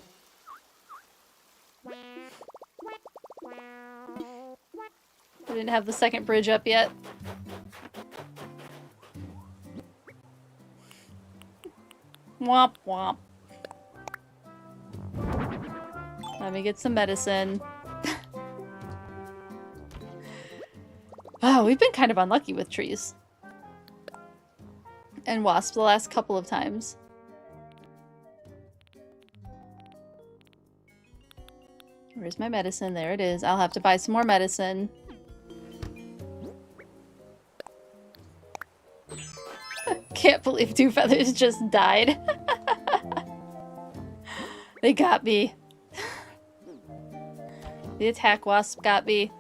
S1: I didn't have the second bridge up yet. Womp womp. Let me get some medicine. Wow, we've been kind of unlucky with trees. And wasps the last couple of times. Where's my medicine? There it is. I'll have to buy some more medicine. Can't believe two feathers just died. They got me. The attack wasp got me.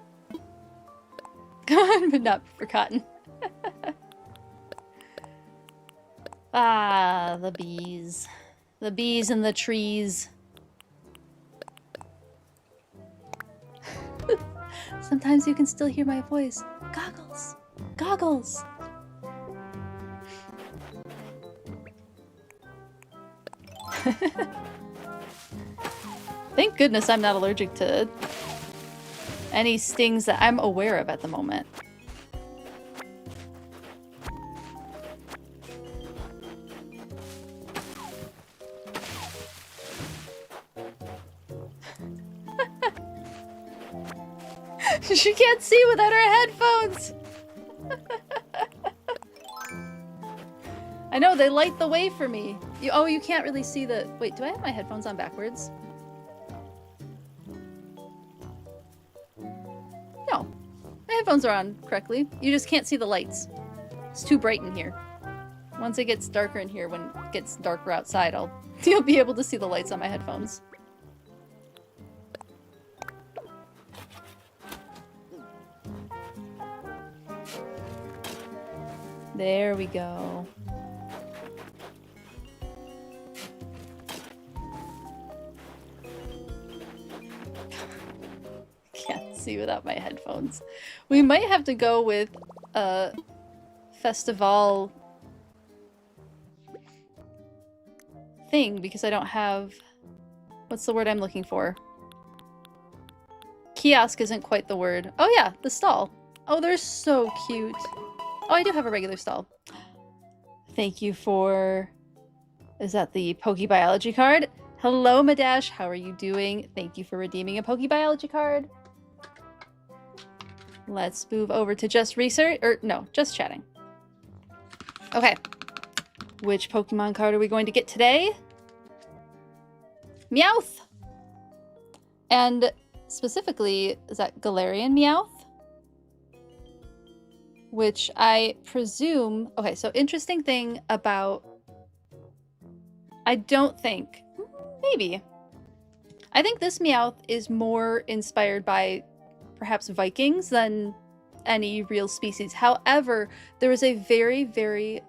S1: Come on, but not for cotton. Ah, the bees. The bees and the trees. Sometimes you can still hear my voice. Goggles! Goggles! Thank goodness I'm not allergic to any stings that I'm aware of at the moment. She can't see without her headphones! I know, they light the way for me. Oh, you can't really see the... Wait, do I have my headphones on backwards? No. My headphones are on correctly. You just can't see the lights. It's too bright in here. Once it gets darker in here, when it gets darker outside, you'll be able to see the lights on my headphones. There we go. Can't see without my headphones. We might have to go with a festival thing because I don't have... What's the word I'm looking for? Kiosk isn't quite the word. Oh yeah, the stall. Oh, they're so cute. Oh, I do have a regular stall. Thank you for... Is that the Pokebiology card? Hello, Madash. How are you doing? Thank you for redeeming a Pokebiology card. Let's move over to just research. Or, no, just chatting. Okay. Which Pokemon card are we going to get today? Meowth! And specifically, is that Galarian Meowth? Which I presume... Okay, so interesting thing about... I don't think... Maybe. I think this Meowth is more inspired by perhaps Vikings than any real species. However, there is a very, very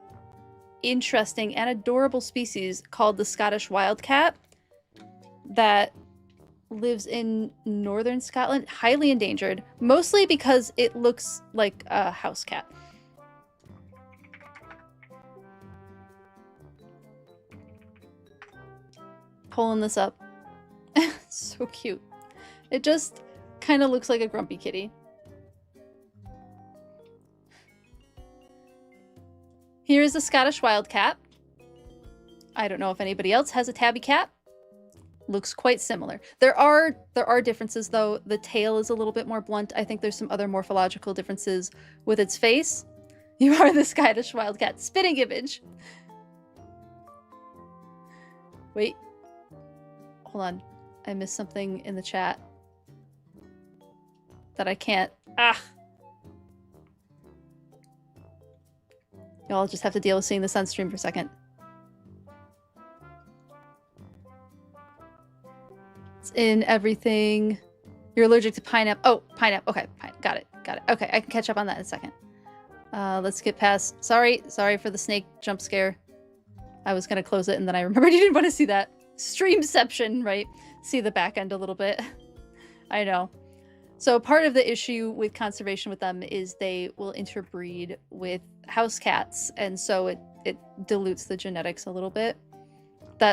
S1: interesting and adorable species called the Scottish Wildcat that lives in northern Scotland, highly endangered, mostly because it looks like a house cat. Pulling this up. So cute. It just kind of looks like a grumpy kitty. Here's a Scottish Wildcat. I don't know if anybody else has a tabby cat. Looks quite similar. There are differences though. The tail is a little bit more blunt. I think there's some other morphological differences with its face. You are the Scottish Wildcat. Spitting image. Wait. Hold on. I missed something in the chat that I can't. Ah! Y'all just have to deal with seeing the sun stream for a second. In everything. You're allergic to pineapple. Oh, pineapple. Okay, got it. Got it. Okay, I can catch up on that in a second. Let's get past. Sorry for the snake jump scare. I was gonna close it and then I remembered you didn't want to see that. Streamception, right? See the back end a little bit. I know. So part of the issue with conservation with them is they will interbreed with house cats, and so it dilutes the genetics a little bit.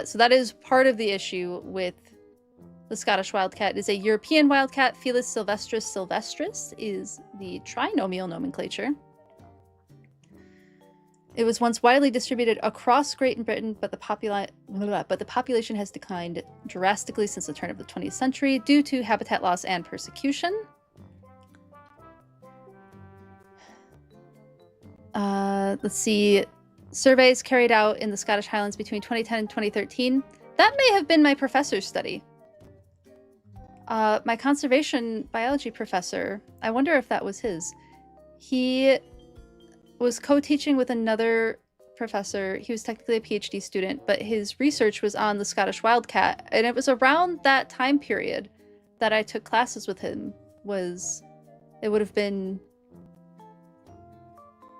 S1: So that is part of the issue with the Scottish Wildcat. It is a European wildcat. Felis sylvestris sylvestris is the trinomial nomenclature. It was once widely distributed across Great Britain, but the population has declined drastically since the turn of the 20th century due to habitat loss and persecution. Let's see. Surveys carried out in the Scottish Highlands between 2010 and 2013. That may have been my professor's study. My conservation biology professor, I wonder if that was his. He was co-teaching with another professor. He was technically a PhD student, but his research was on the Scottish wildcat, and it was around that time period that I took classes with him. It would have been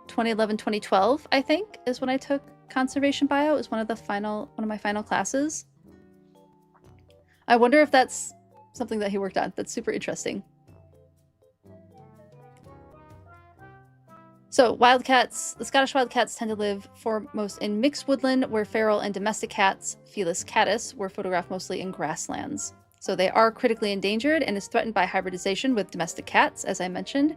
S1: 2011, 2012, I think, is when I took conservation bio. It was one of my final classes. I wonder if that's something that he worked on. That's super interesting. So wildcats, the Scottish wildcats tend to live foremost in mixed woodland, where feral and domestic cats, Felis catus, were photographed mostly in grasslands. So they are critically endangered and is threatened by hybridization with domestic cats, as I mentioned.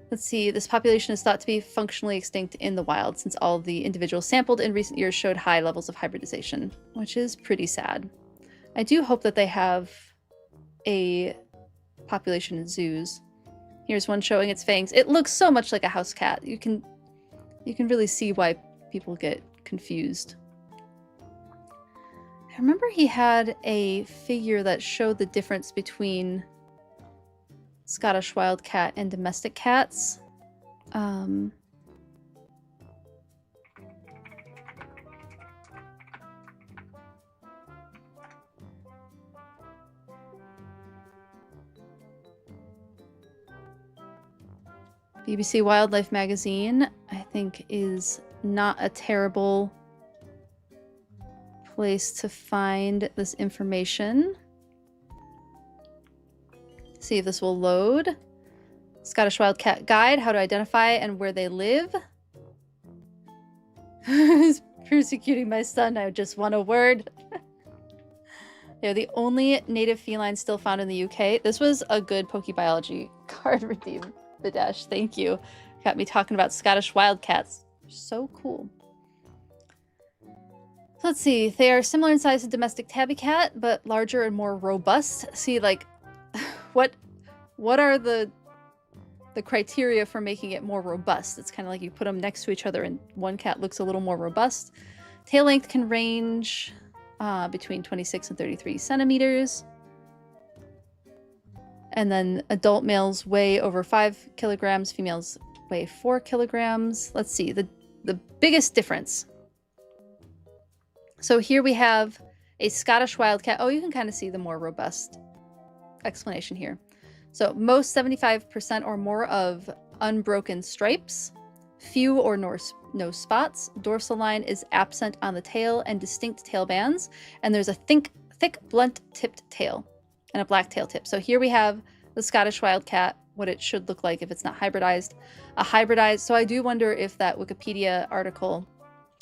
S1: Let's see, this population is thought to be functionally extinct in the wild, since all of the individuals sampled in recent years showed high levels of hybridization, which is pretty sad. I do hope that they have a population in zoos. Here's one showing its fangs. It looks so much like a house cat. You can really see why people get confused. I remember he had a figure that showed the difference between Scottish wildcat and domestic cats. BBC Wildlife Magazine, I think, is not a terrible place to find this information. See if this will load. Scottish Wildcat Guide, how to identify and where they live. He's persecuting my son, I just want a word. They're the only native feline still found in the UK. This was a good Pokebiology card redeem. Bidesh, thank you. Got me talking about Scottish wildcats. So cool. Let's see. They are similar in size to domestic tabby cat, but larger and more robust. See, like, what are the criteria for making it more robust? It's kind of like you put them next to each other and one cat looks a little more robust. Tail length can range between 26 and 33 centimeters. And then adult males weigh over 5 kilograms, females weigh 4 kilograms. Let's see, the biggest difference. So here we have a Scottish wildcat. Oh, you can kind of see the more robust explanation here. So most 75% or more of unbroken stripes, few or no spots, dorsal line is absent on the tail and distinct tail bands, and there's a thick blunt-tipped tail and a black tail tip. So here we have the Scottish wildcat, what it should look like if it's not hybridized. So I do wonder if that Wikipedia article,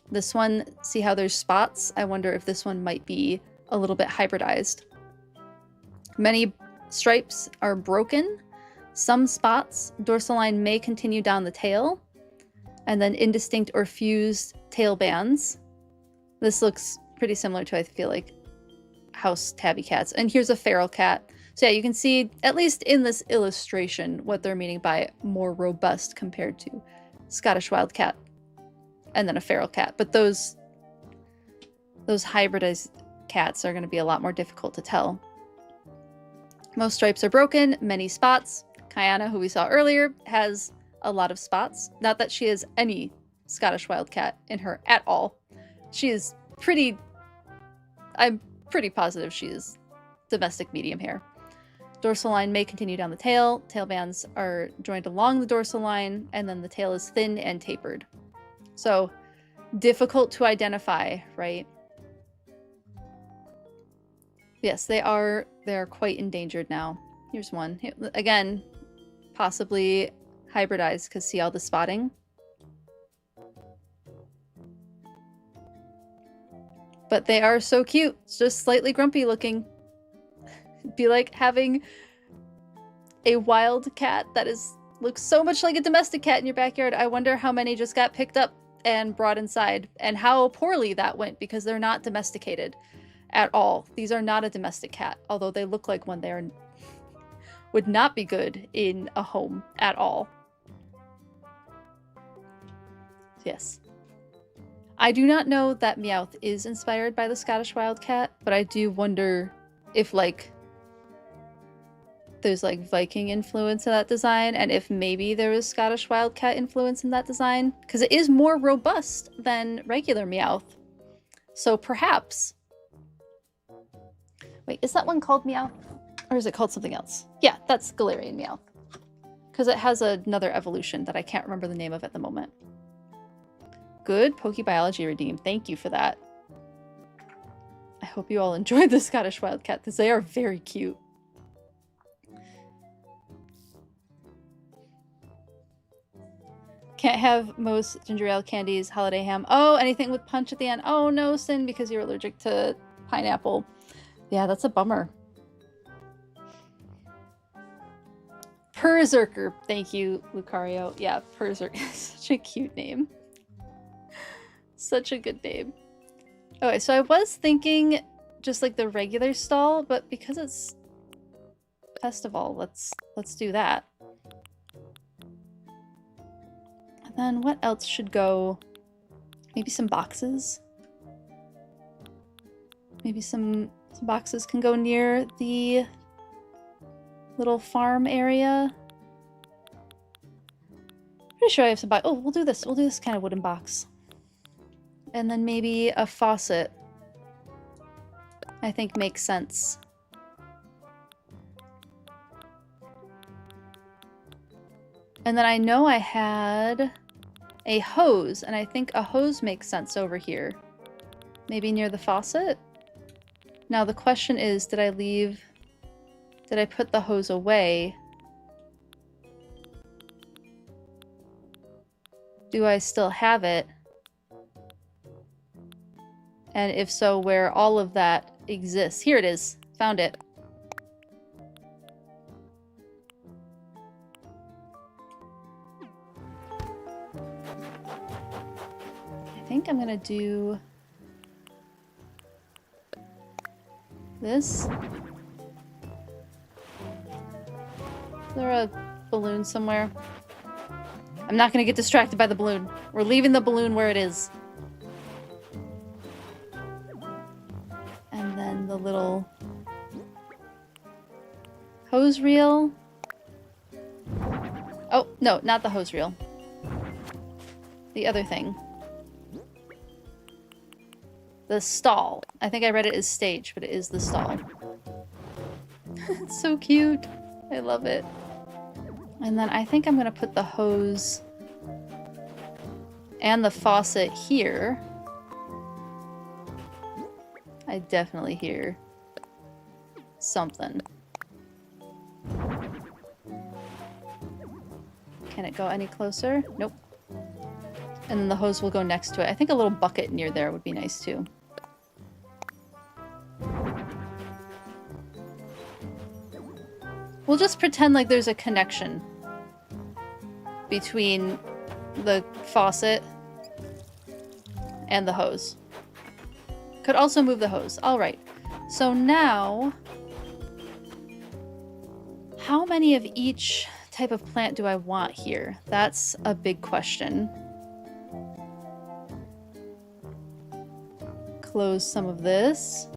S1: this one, see how there's spots? I wonder if this one might be a little bit hybridized. Many stripes are broken. Some spots, dorsal line may continue down the tail, and then indistinct or fused tail bands. This looks pretty similar to, I feel like, house tabby cats. And here's a feral cat. So yeah, you can see, at least in this illustration, what they're meaning by more robust compared to Scottish wildcat and then a feral cat. But those hybridized cats are going to be a lot more difficult to tell. Most stripes are broken, many spots. Kayana, who we saw earlier, has a lot of spots. Not that she has any Scottish wildcat in her at all. She is I'm pretty positive she is domestic medium hair. Dorsal line may continue down the tail. Tail bands are joined along the dorsal line, and then the tail is thin and tapered. So difficult to identify, right? Yes, they are quite endangered now. Here's one. Again, possibly hybridized, because see all the spotting? But they are so cute. It's just slightly grumpy looking. It'd be like having a wild cat that looks so much like a domestic cat in your backyard. I wonder how many just got picked up and brought inside, and how poorly that went, because they're not domesticated at all. These are not a domestic cat, although they look like one. They would not be good in a home at all. Yes. I do not know that Meowth is inspired by the Scottish Wildcat, but I do wonder if, like, there's, like, Viking influence in that design, and if maybe there was Scottish Wildcat influence in that design, because it is more robust than regular Meowth. So perhaps... Wait, is that one called Meowth? Or is it called something else? Yeah, that's Galarian Meowth. Because it has another evolution that I can't remember the name of at the moment. Good Pokebiology redeemed. Thank you for that. I hope you all enjoyed the Scottish Wildcat, because they are very cute. Can't have most ginger ale candies, holiday ham. Oh, anything with punch at the end. Oh no, Sin, because you're allergic to pineapple. Yeah, that's a bummer. Perzerker. Thank you, Lucario. Yeah, Perzerker. Such a cute name. Such a good name. Okay, so I was thinking just like the regular stall, but because it's festival, let's do that. And then what else should go? Maybe some boxes. Maybe some boxes can go near the little farm area. Pretty sure I have some boxes. Oh, we'll do this. We'll do this kind of wooden box. And then maybe a faucet. I think makes sense. And then I know I had a hose, and I think a hose makes sense over here. Maybe near the faucet? Now the question is, did I put the hose away? Do I still have it? And if so, where all of that exists. Here it is. Found it. I think I'm gonna do this. Is there a balloon somewhere? I'm not gonna get distracted by the balloon. We're leaving the balloon where it is. And then the little hose reel. Oh, no, not the hose reel. The other thing. The stall. I think I read it as stage, but it is the stall. It's so cute. I love it. And then I think I'm gonna put the hose and the faucet here. I definitely hear something. Can it go any closer? Nope. And then the hose will go next to it. I think a little bucket near there would be nice too. We'll just pretend like there's a connection between the faucet and the hose. Could also move the hose. All right. So now, how many of each type of plant do I want here? That's a big question. Close some of this.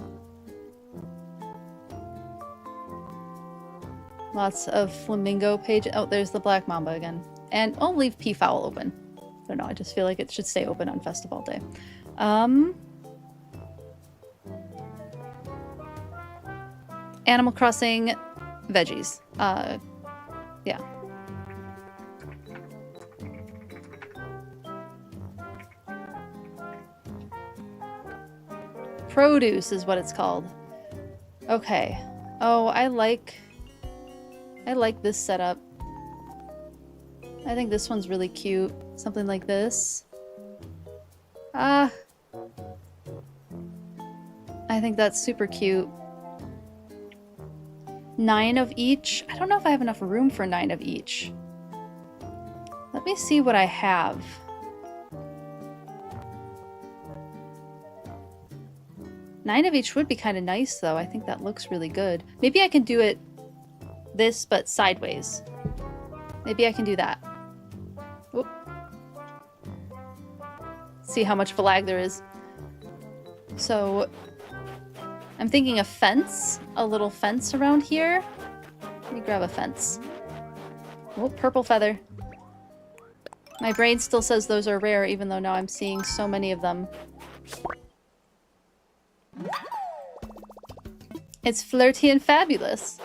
S1: Lots of flamingo pages. Oh, there's the black mamba again. And I'll leave peafowl open. I don't know, I just feel like it should stay open on festival day. Animal Crossing veggies. Yeah. Produce is what it's called. Okay. Oh, I like this setup. I think this one's really cute. Something like this. I think that's super cute. 9 of each. I don't know if I have enough room for 9 of each. Let me see what I have. Nine of each would be kind of nice, though. I think that looks really good. Maybe I can do it this, but sideways. Maybe I can do that. Oop. see how much of a lag there is. So I'm thinking a fence, a little fence around here. Let me grab a fence. Oh, purple feather. My brain still says those are rare, even though now I'm seeing so many of them. It's flirty and fabulous.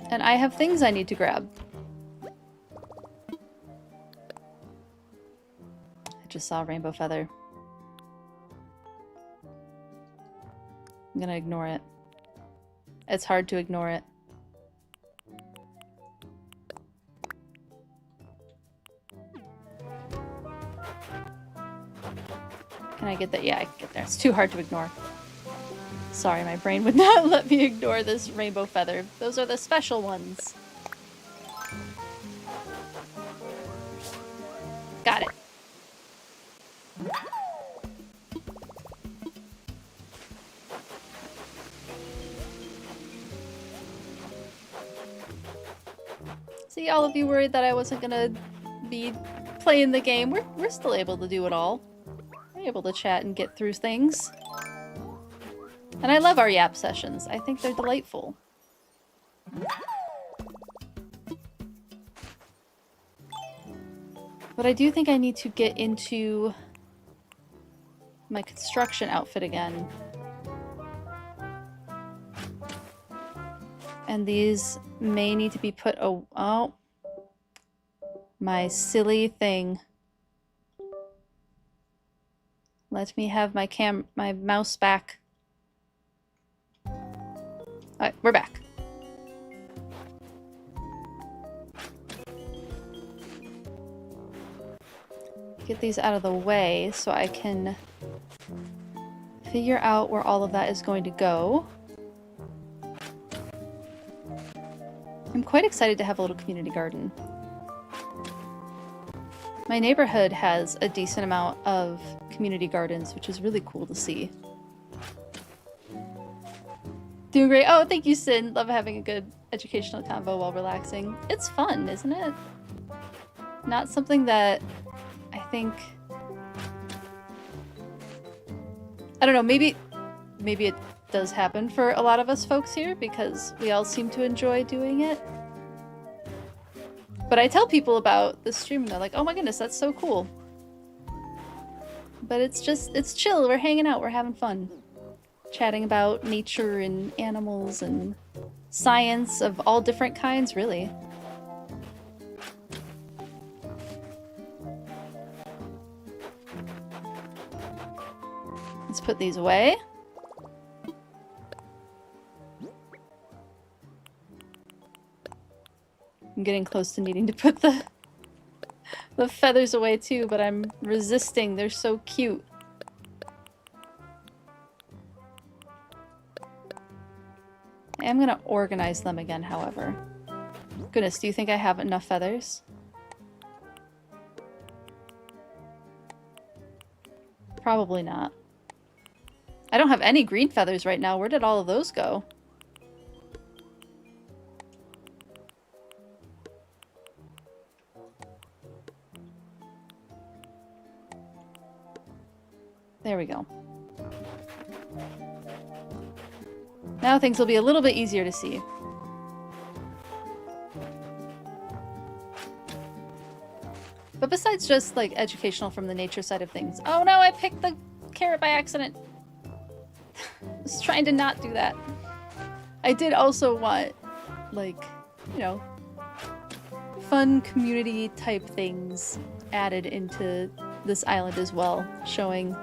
S1: And I have things I need to grab. I just saw a rainbow feather. I'm gonna ignore it. It's hard to ignore it. Can I get that? Yeah, I can get there. It's too hard to ignore. Sorry, my brain would not let me ignore this rainbow feather. Those are the special ones. Got it. See, all of you worried that I wasn't gonna be playing the game. We're still able to do it all. We're able to chat and get through things. And I love our yap sessions. I think they're delightful. But I do think I need to get into my construction outfit again. And these may need to be put... Oh. My silly thing. Let me have my mouse back. Alright, we're back. Get these out of the way so I can figure out where all of that is going to go. I'm quite excited to have a little community garden. My neighborhood has a decent amount of community gardens, which is really cool to see. Doing great. Oh, thank you, Sin. Love having a good educational convo while relaxing. It's fun, isn't it? Not something that I think... I don't know, maybe it does happen for a lot of us folks here because we all seem to enjoy doing it. But I tell people about this stream and they're like, oh my goodness, that's so cool. But it's chill. We're hanging out. We're having fun. Chatting about nature and animals and science of all different kinds, really. Let's put these away. I'm getting close to needing to put the feathers away too, but I'm resisting. They're so cute. I am gonna organize them again, however. Goodness, do you think I have enough feathers? Probably not. I don't have any green feathers right now. Where did all of those go? There we go. Now things will be a little bit easier to see. But besides just, like, educational from the nature side of things... Oh no, I picked the carrot by accident! I was trying to not do that. I did also want, like, you know, fun community type things added into this island as well, showing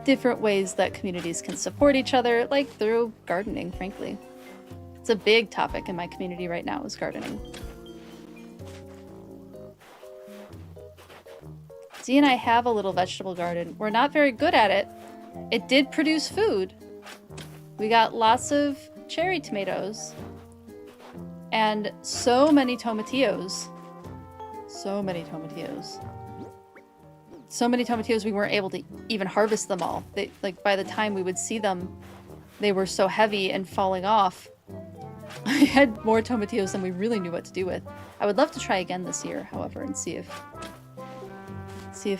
S1: different ways that communities can support each other, like through gardening, frankly. It's a big topic in my community right now, is gardening. Dee and I have a little vegetable garden. We're not very good at it. It did produce food. We got lots of cherry tomatoes and so many tomatillos. So many tomatillos. So many tomatillos we weren't able to even harvest them all. They, like, by the time we would see them, they were so heavy and falling off I had more tomatillos than we really knew what to do with. I would love to try again this year, however, and see if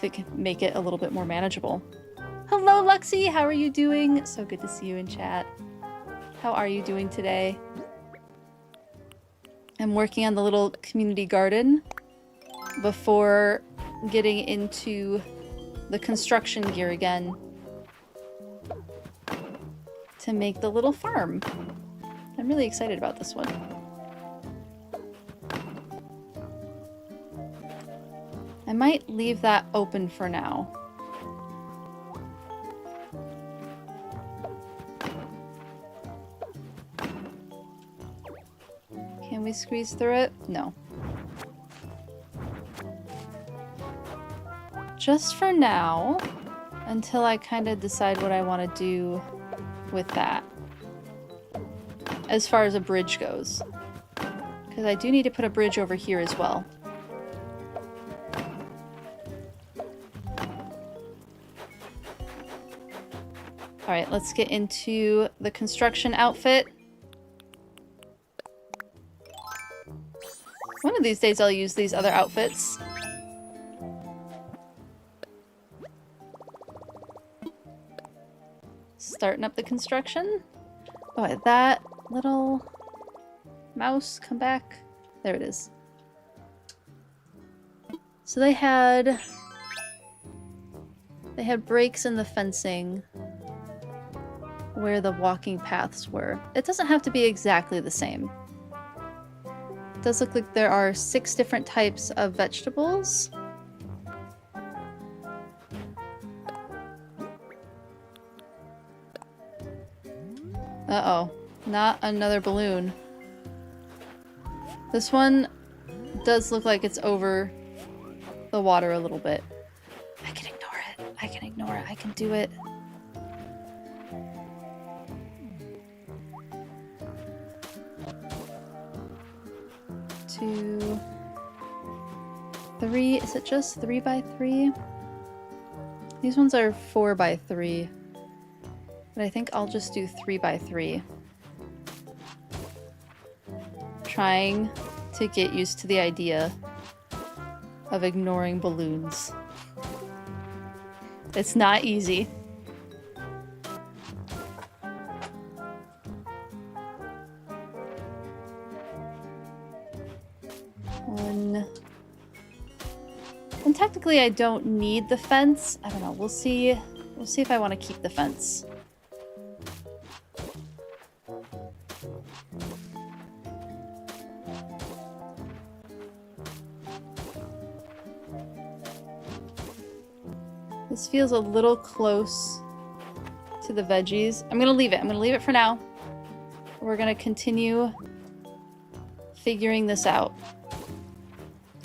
S1: it can make it a little bit more manageable. Hello, Luxie! How are you doing? So good to see you in chat. How are you doing today? I'm working on the little community garden before getting into the construction gear again to make the little farm. I'm really excited about this one. I might leave that open for now. Can we squeeze through it? No. Just for now, until I kind of decide what I want to do with that. As far as a bridge goes. Because I do need to put a bridge over here as well. Alright, let's get into the construction outfit. One of these days I'll use these other outfits. Starting up the construction. Oh, that little mouse, come back. There it is. So they had breaks in the fencing where the walking paths were. It doesn't have to be exactly the same. It does look like there are 6 different types of vegetables. Uh-oh. Not another balloon. This one does look like it's over the water a little bit. I can ignore it. I can ignore it. I can do it. 2, 3. Is it just 3 by 3? These ones are 4 by 3. But I think I'll just do 3 by 3. Trying to get used to the idea of ignoring balloons. It's not easy. And technically I don't need the fence. I don't know. We'll see. We'll see if I want to keep the fence. This feels a little close to the veggies. I'm gonna leave it. I'm gonna leave it for now. We're gonna continue figuring this out.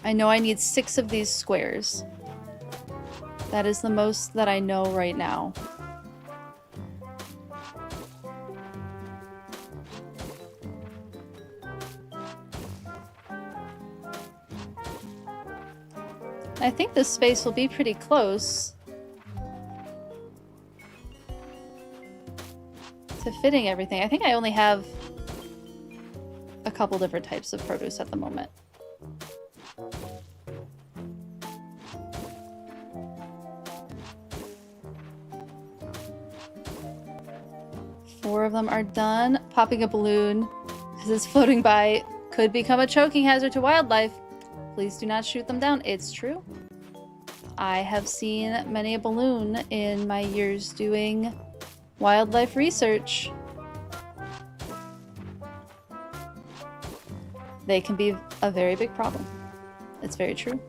S1: I know I need 6 of these squares. That is the most that I know right now. I think this space will be pretty close to fitting everything. I think I only have a couple different types of produce at the moment. Four of them are done. Popping a balloon as it's floating by could become a choking hazard to wildlife. Please do not shoot them down. It's true. I have seen many a balloon in my years doing wildlife research. They can be a very big problem. It's very true.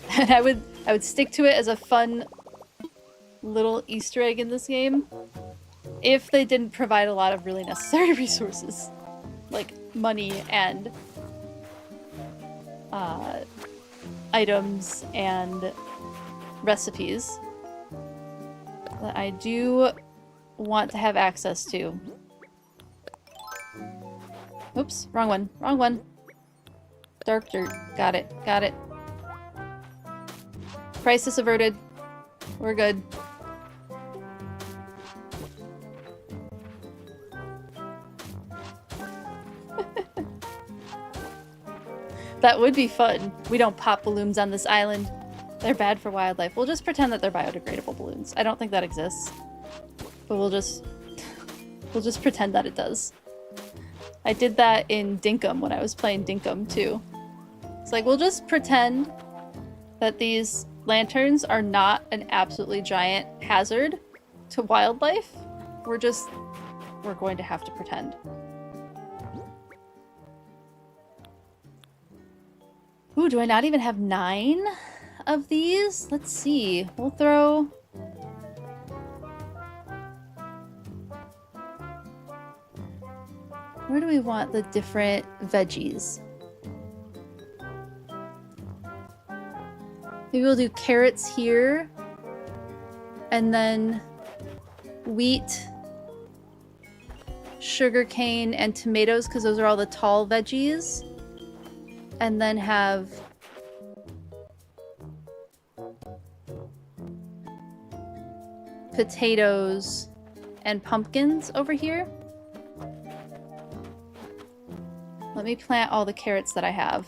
S1: And I would stick to it as a fun little Easter egg in this game if they didn't provide a lot of really necessary resources, like money and items and recipes that I do want to have access to. Oops, wrong one, wrong one. Dark dirt. Got it. Got it. Crisis averted. We're good. That would be fun. We don't pop balloons on this island. They're bad for wildlife. We'll just pretend that they're biodegradable balloons. I don't think that exists. But we'll just pretend that it does. I did that in Dinkum when I was playing Dinkum too. It's like, we'll just pretend that these lanterns are not an absolutely giant hazard to wildlife. We're going to have to pretend. Ooh, do I not even have 9 of these? Let's see. We'll throw... Where do we want the different veggies? Maybe we'll do carrots here. And then wheat, sugarcane, and tomatoes, because those are all the tall veggies. And then have potatoes and pumpkins over here. Let me plant all the carrots that I have.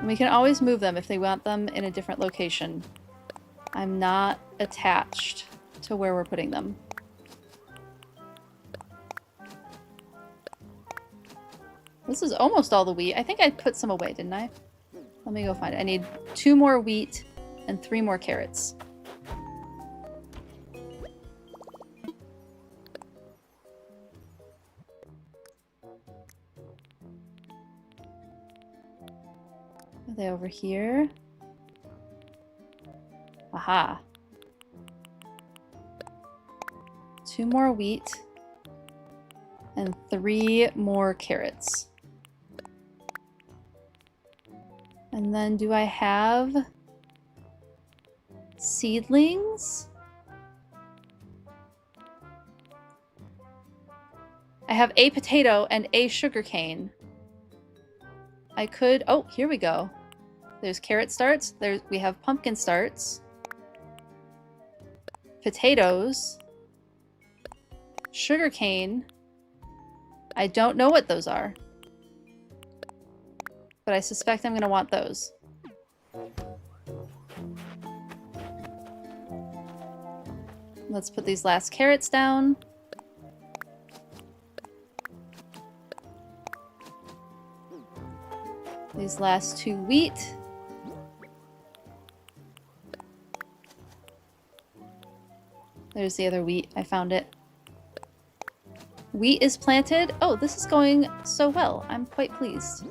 S1: We can always move them if they want them in a different location. I'm not attached to where we're putting them. This is almost all the wheat. I think I put some away, didn't I? Let me go find it. I need 2 more wheat and 3 more carrots. Are they over here? Aha. 2 more wheat and 3 more carrots. And then do I have seedlings? I have a potato and a sugarcane. I could... Oh, here we go. There's carrot starts. We have pumpkin starts. Potatoes. Sugarcane. I don't know what those are. But I suspect I'm going to want those. Let's put these last carrots down. These last 2 wheat. There's the other wheat. I found it. Wheat is planted. Oh, this is going so well. I'm quite pleased.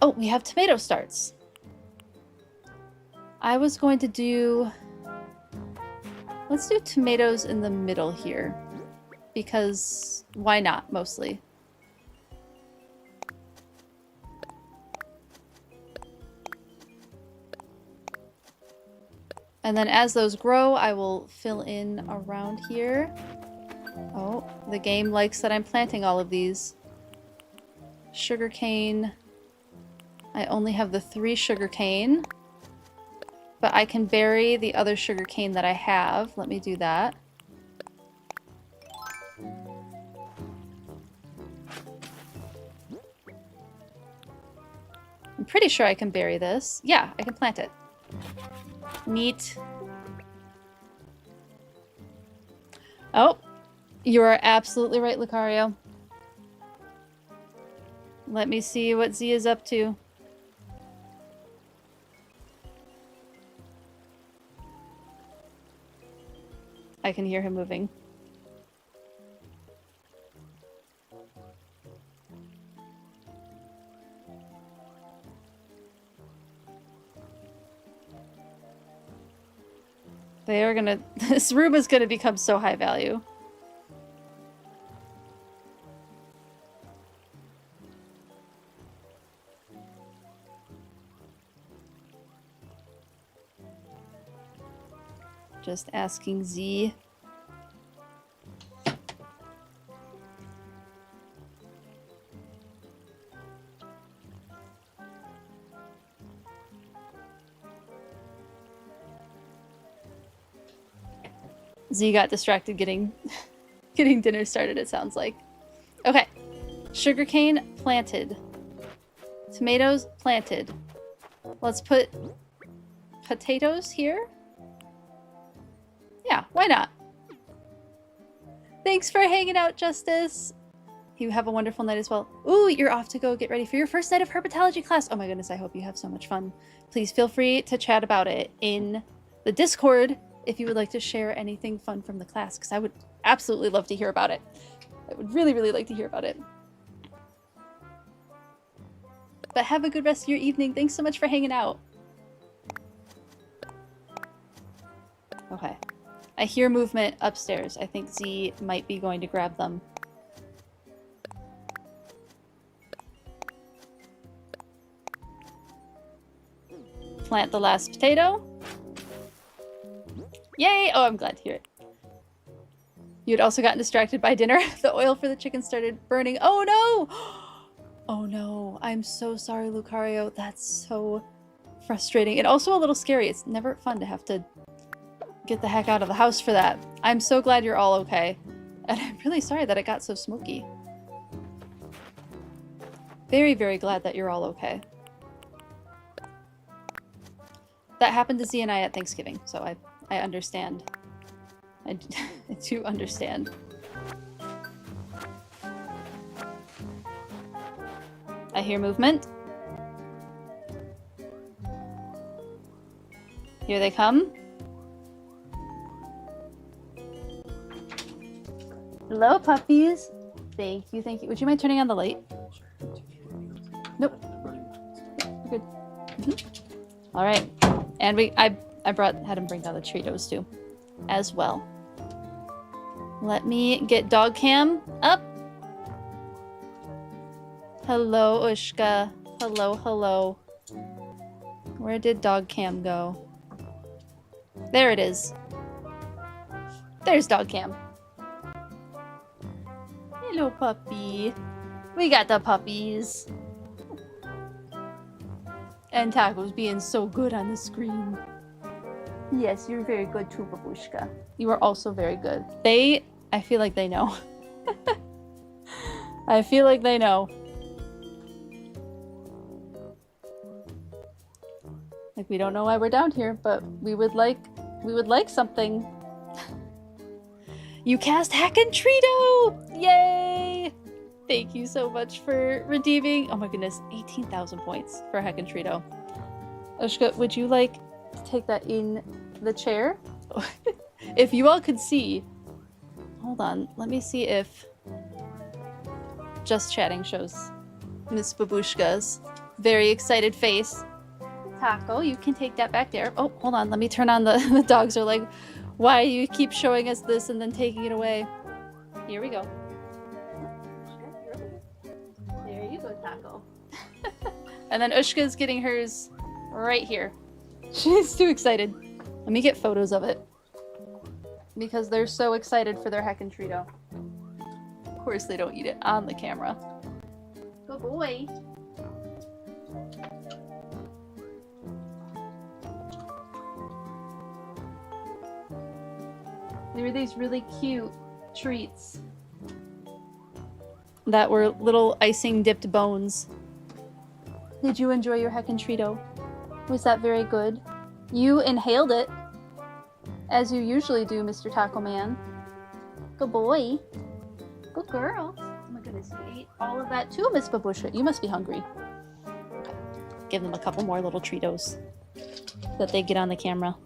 S1: Oh, we have tomato starts. I was going to do... Let's do tomatoes in the middle here. Because why not, mostly? And then as those grow, I will fill in around here. Oh, the game likes that I'm planting all of these. Sugarcane. I only have the 3 sugarcane. But I can bury the other sugarcane that I have. Let me do that. I'm pretty sure I can bury this. Yeah, I can plant it. Neat. Oh, you are absolutely right, Lucario. Let me see what Z is up to. I can hear him moving. They are gonna... This room is gonna become so high value. Just asking Z. Z got distracted getting dinner started, it sounds like. Okay. Sugarcane planted. Tomatoes planted. Let's put potatoes here. Yeah, why not? Thanks for hanging out, Justice. You have a wonderful night as well. Ooh, you're off to go get ready for your first night of herpetology class. Oh my goodness, I hope you have so much fun. Please feel free to chat about it in the Discord if you would like to share anything fun from the class, because I would absolutely love to hear about it. I would really, really like to hear about it. But have a good rest of your evening. Thanks so much for hanging out. Okay. I hear movement upstairs. I think Z might be going to grab them. Plant the last potato. Yay! Oh, I'm glad to hear it. You had also gotten distracted by dinner. The oil for the chicken started burning. Oh no! Oh no. I'm so sorry, Lucario. That's so frustrating. And also a little scary. It's never fun to have to get the heck out of the house for that. I'm so glad you're all okay. And I'm really sorry that it got so smoky. Very, very glad that you're all okay. That happened to Z and I at Thanksgiving, so I understand. I do understand. I hear movement. Here they come. Hello, puppies. Thank you, thank you. Would you mind turning on the light? Nope. You're good. Mm-hmm. All right. And I had him bring down the Cheetos too, as well. Let me get dog cam up. Hello, Ushka. Hello, hello. Where did dog cam go? There it is. There's dog cam. Hello, puppy. We got the puppies. And Taco's being so good on the screen. Yes, you're very good too, Babushka. You are also very good. I feel like they know. I feel like they know. Like, we don't know why we're down here, but we would like something. You cast Hackentrito! Yay! Thank you so much for redeeming. Oh my goodness, 18,000 points for Hackentrito. Ushka, would you like to take that in the chair? If you all could see. Hold on, let me see if Just Chatting shows Miss Babushka's very excited face. Taco, you can take that back there. Oh, hold on, let me turn on the dogs are like, why do you keep showing us this and then taking it away? Here we go. There you go, Taco. And then Ushka's getting hers right here. She's too excited. Let me get photos of it. Because they're so excited for their Hackentrito. Of course they don't eat it on the camera. Good boy. There were these really cute treats that were little icing dipped bones. Did you enjoy your Hackentrito? Was that very good? You inhaled it, as you usually do, Mr. Taco Man. Good boy. Good girl. Oh my goodness, you ate all of that too, Miss Babusha. You must be hungry. Give them a couple more little Treatos that they get on the camera.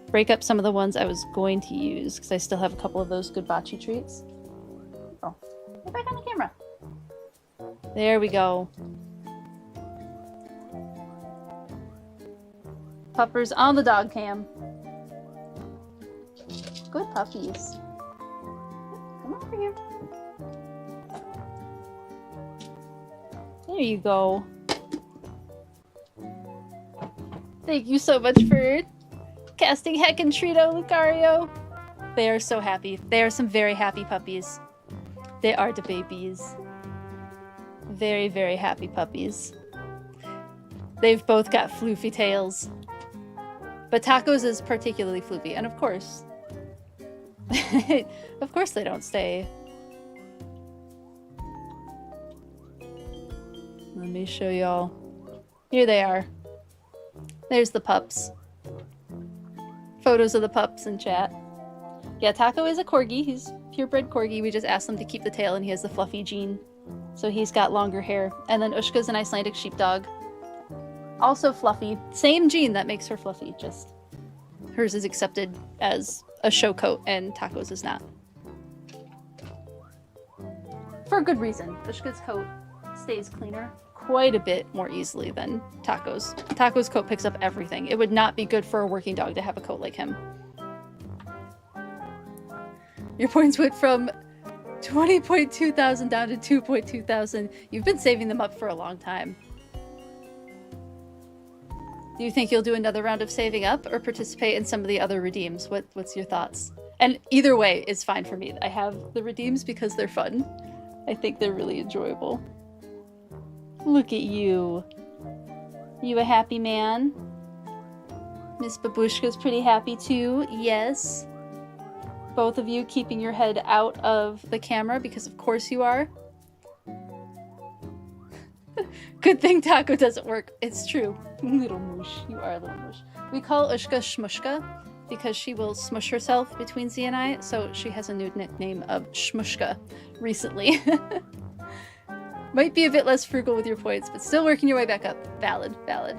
S1: Break up some of the ones I was going to use, because I still have a couple of those good bocce treats. Oh, get back on the camera. There we go. Puppers on the dog cam. Good puppies. Come over here. There you go. Thank you so much for Casting heck and Trito, Lucario. They are so happy. They are some very happy puppies. They are the babies. Very, very happy puppies. They've both got floofy tails. But Taco's is particularly floofy. And of course they don't stay. Let me show y'all. Here they are. There's the pups. Photos of the pups in chat. Yeah, Taco is a corgi. He's purebred corgi. We just asked him to keep the tail and he has the fluffy gene. So he's got longer hair. And then Ushka's an Icelandic sheepdog. Also fluffy. Same gene that makes her fluffy, just hers is accepted as a show coat and Taco's is not. For a good reason. Ushka's coat stays cleaner quite a bit more easily than Taco's. Taco's coat picks up everything. It would not be good for a working dog to have a coat like him. Your points went from 20.2 thousand down to 2.2 thousand. You've been saving them up for a long time. Do you think you'll do another round of saving up or participate in some of the other redeems? What's your thoughts? And either way is fine for me. I have the redeems because they're fun. I think they're really enjoyable. Look at you. You a happy man? Miss Babushka's pretty happy too. Yes. Both of you keeping your head out of the camera because of course you are. Good thing Taco doesn't work. It's true. Little moosh. You are a little moosh. We call Ushka Shmushka because she will smush herself between Z and I, so she has a new nickname of Shmushka recently. Might be a bit less frugal with your points, but still working your way back up. Valid, valid.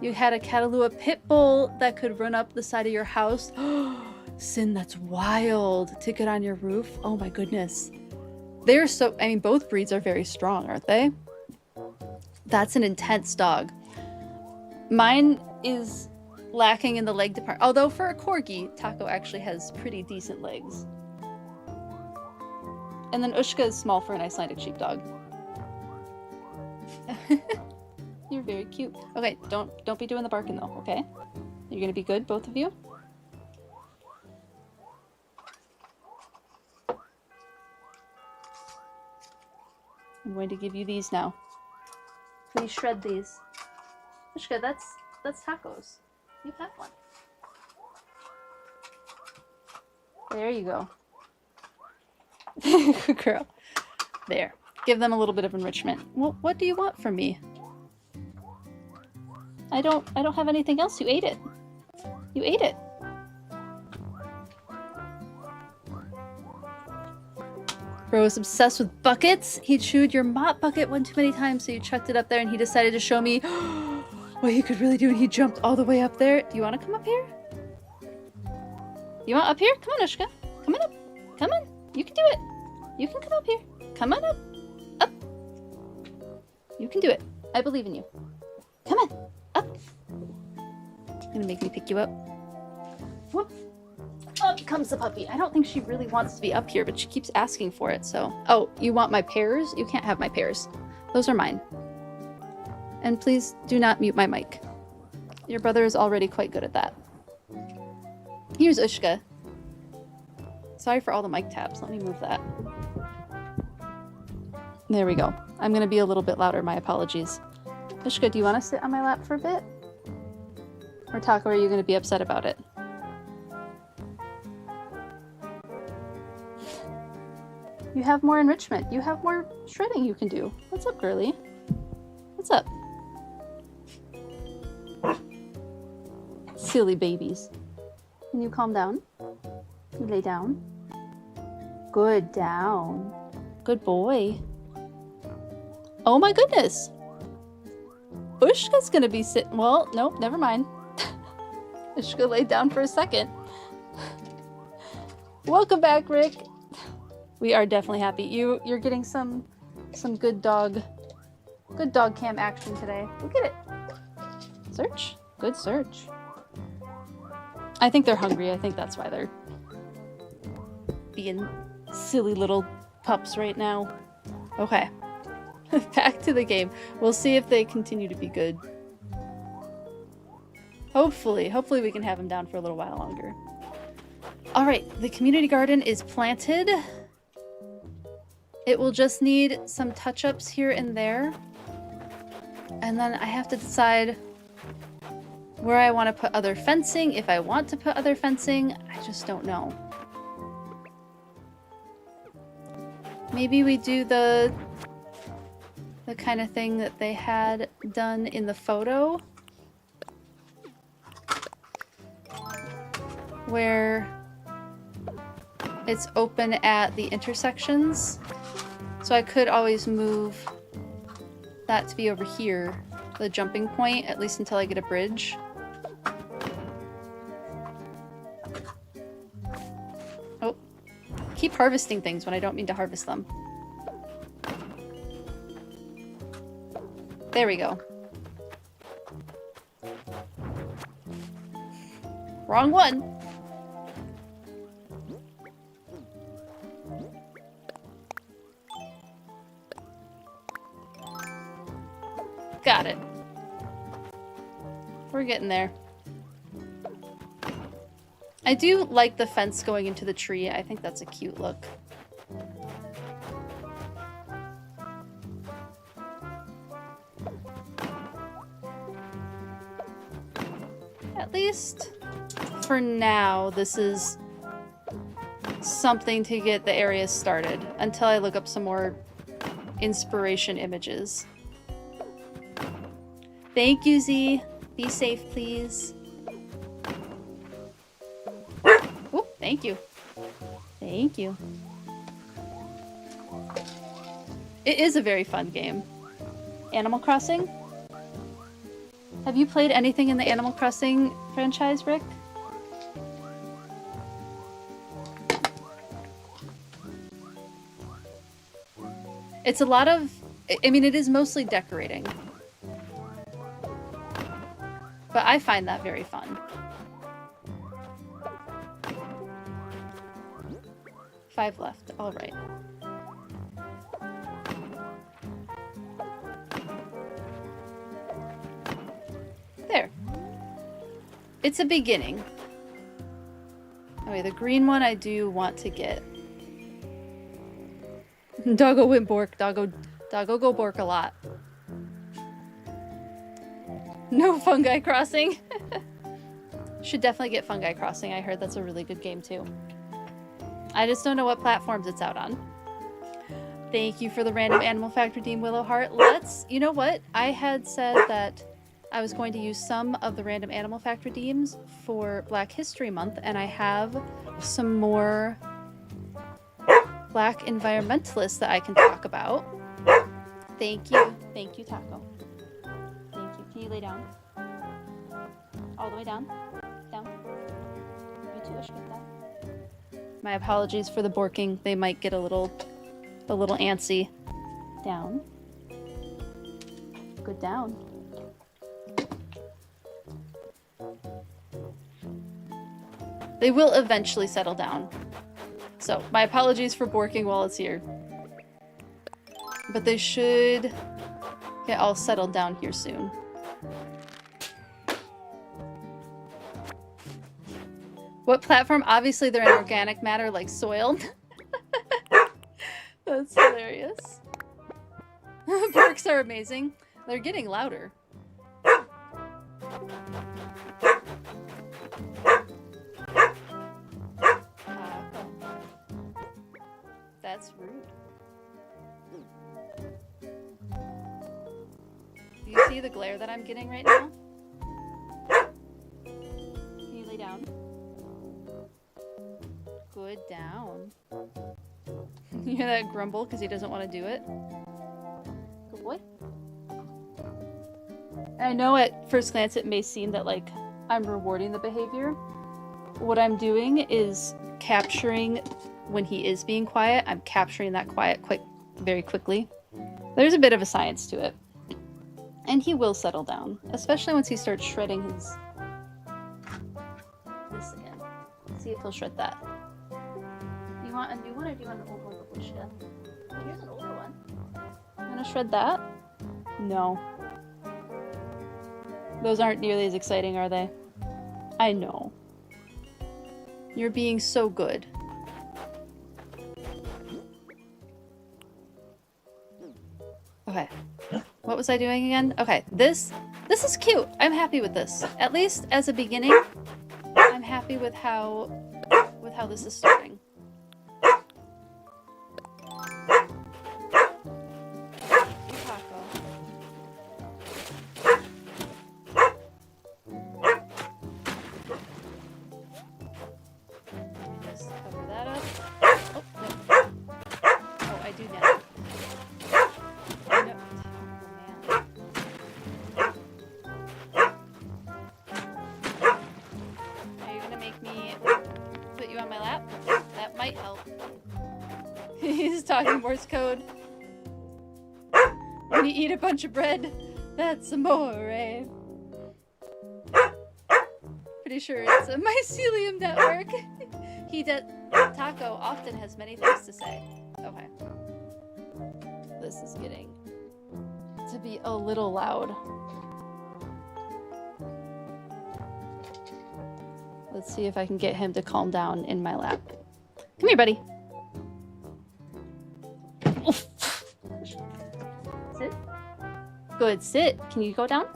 S1: You had a Catalua pit bull that could run up the side of your house. Sin, that's wild. To get on your roof? Oh my goodness. They're so... I mean, both breeds are very strong, aren't they? That's an intense dog. Mine is lacking in the leg department. Although for a corgi, Taco actually has pretty decent legs. And then Ushka is small for an Icelandic sheepdog. You're very cute. Okay, don't be doing the barking though, okay? You're gonna be good, both of you? I'm going to give you these now. Please shred these. Ushka, that's Taco's. You have one. There you go. Good girl. There. Give them a little bit of enrichment. Well, what do you want from me? I don't have anything else. You ate it. You ate it. Bro was obsessed with buckets. He chewed your mop bucket one too many times, so you chucked it up there and he decided to show me what he could really do, and he jumped all the way up there. Do you want to come up here? You want up here? Come on, Ushka. Come on up. Come on. You can do it. You can come up here. Come on up. Up. You can do it. I believe in you. Come on. Up. Gonna make me pick you up. Whoop. Up comes the puppy. I don't think she really wants to be up here, but she keeps asking for it, so... Oh, you want my pears? You can't have my pears. Those are mine. And please do not mute my mic. Your brother is already quite good at that. Here's Ushka. Sorry for all the mic taps. Let me move that. There we go. I'm going to be a little bit louder. My apologies. Ushka, do you want to sit on my lap for a bit? Or Taco, are you going to be upset about it? You have more enrichment. You have more shredding you can do. What's up, girly? What's up? Silly babies. Can you calm down? You lay down. Good down. Good boy. Oh my goodness. Ushka's gonna be sitting. Well, nope, never mind. Ushka laid down for a second. Welcome back, Rick. We are definitely happy. You're getting some good dog cam action today. Look at it. Search. Good search. I think they're hungry. I think that's why they're being silly little pups right now. Okay. Back to the game. We'll see if they continue to be good. Hopefully we can have him down for a little while longer. All right, the community garden is planted. It will just need some touch-ups here and there. And then I have to decide where I want to put other fencing, if I want to put other fencing. I just don't know. Maybe we do the kind of thing that they had done in the photo, where it's open at the intersections. So I could always move that to be over here, the jumping point, at least until I get a bridge. Oh, keep harvesting things when I don't mean to harvest them. There we go. Wrong one. Got it. We're getting there. I do like the fence going into the tree. I think that's a cute look. At least for now, this is something to get the area started until I look up some more inspiration images. Thank you, Z. Be safe, please. Oh, thank you. Thank you. It is a very fun game. Animal Crossing? Have you played anything in the Animal Crossing franchise, Rick? It's a lot of... I mean, it is mostly decorating. But I find that very fun. 5 left. All right. There. It's a beginning. Okay, the green one I do want to get. Doggo went bork. Doggo go bork a lot. No Fungi Crossing. Should definitely get Fungi Crossing. I heard that's a really good game too. I just don't know what platforms it's out on. Thank you for the random animal fact redeem, Willowheart. Let's, you know what? I had said that I was going to use some of the random animal fact redeems for Black History Month, and I have some more Black environmentalists that I can talk about. Thank you. Thank you, Taco. Thank you. Can you lay down? All the way down? Down? You too, I should get that. My apologies for the borking. They might get a little antsy. Down. Good down. They will eventually settle down. So, my apologies for borking while it's here. But they should get all settled down here soon. What platform? Obviously they're in organic matter like soil. That's hilarious. Borks are amazing. They're getting louder. That's rude. Do you see the glare that I'm getting right now? Can you lay down? Good down. You hear that grumble because he doesn't want to do it? Good boy. I know at first glance it may seem that like I'm rewarding the behavior. What I'm doing is capturing when he is being quiet. I'm capturing that quiet very quickly. There's a bit of a science to it. And he will settle down, especially once he starts shredding his... this again. See if he'll shred that. Do you want a new one or do you want an old one? Here's an older one. You want to shred that? No. Those aren't nearly as exciting, are they? I know. You're being so good. Okay. What was I doing again? Okay, this is cute. I'm happy with this. At least as a beginning, I'm happy with how this is starting. Taco. Just cover that up. Oh, no. Oh, I do now. No. Oh, man. Are you gonna make me put you on my lap? That might help. He's talking Morse code. When you eat a bunch of bread, that's amore. Pretty sure it's a mycelium network. Taco often has many things to say. Okay. This is getting to be a little loud. Let's see if I can get him to calm down in my lap. Come here, buddy. Oof. Sit. Good, sit. Can you go down?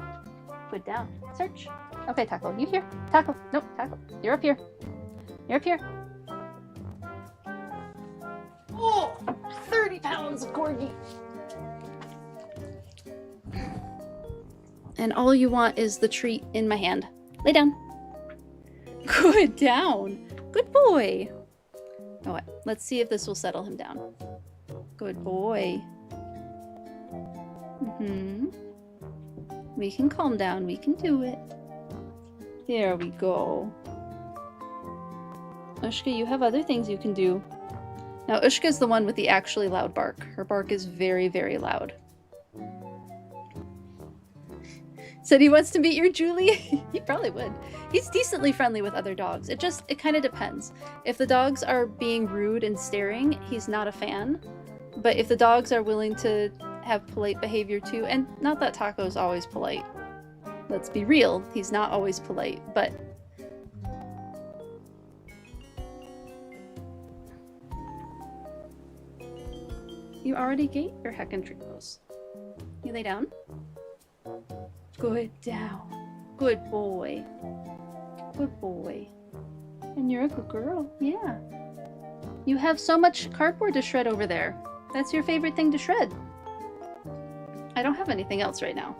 S1: Good, down. Search. Okay, Taco, you here? Taco. Nope, Taco. You're up here. You're up here. Oh, 30 pounds of corgi. And all you want is the treat in my hand. Lay down. Good, down. Good boy. Alright, let's see if this will settle him down. Good boy. We can calm down. We can do it. There we go. Ushka, you have other things you can do. Now, Ushka is the one with the actually loud bark. Her bark is very, very loud. Said he wants to meet your Julie? He probably would. He's decently friendly with other dogs. It kind of depends. If the dogs are being rude and staring, he's not a fan. But if the dogs are willing to have polite behavior too, and not that Taco's always polite. Let's be real, he's not always polite, but... You already gave your heckin' treatments. You lay down? Good, down. Good boy. Good boy. And you're a good girl, yeah. You have so much cardboard to shred over there. That's your favorite thing to shred. I don't have anything else right now.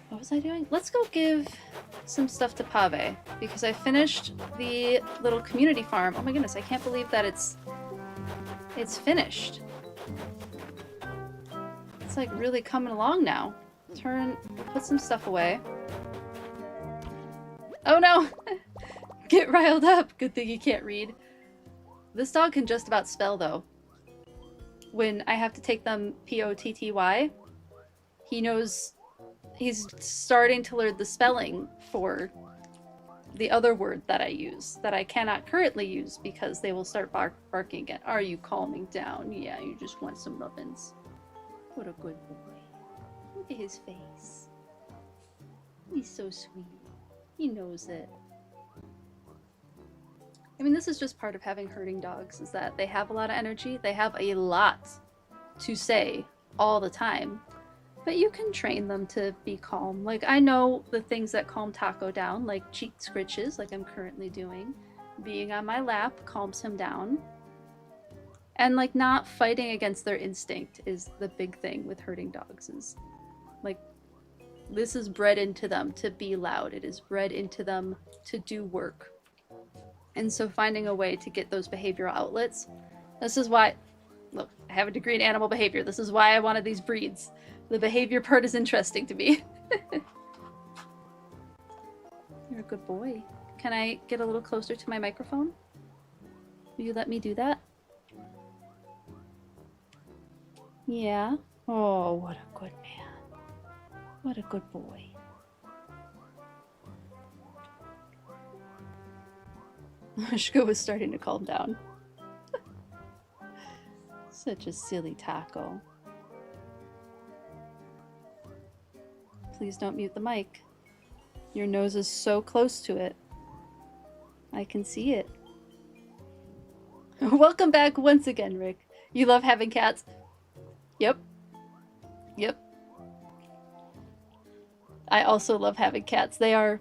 S1: What was I doing? Let's go give some stuff to Pave, because I finished the little community farm. Oh my goodness, I can't believe that it's finished. It's like really coming along now. Put some stuff away. Oh no! Get riled up. Good thing you can't read. This dog can just about spell though. When I have to take them P-O-T-T-Y, he knows, he's starting to learn the spelling for the other word that I use, that I cannot currently use because they will start barking again. Are you calming down? Yeah, you just want some muffins. What a good boy. Look at his face. He's so sweet. He knows it. I mean, this is just part of having herding dogs, is that they have a lot of energy. They have a lot to say all the time. But you can train them to be calm. Like, I know the things that calm Taco down, like cheek scritches, like I'm currently doing. Being on my lap calms him down. And, like, not fighting against their instinct is the big thing with herding dogs. Is, like, this is bred into them to be loud. It is bred into them to do work. And so finding a way to get those behavioral outlets, this is why, look, I have a degree in animal behavior. This is why I wanted these breeds. The behavior part is interesting to me. You're a good boy. Can I get a little closer to my microphone? Will you let me do that? Yeah. Oh, what a good man. What a good boy. Ushka was starting to calm down. Such a silly Taco. Please don't mute the mic. Your nose is so close to it. I can see it. Welcome back once again, Rick. You love having cats? Yep. Yep. I also love having cats. They are...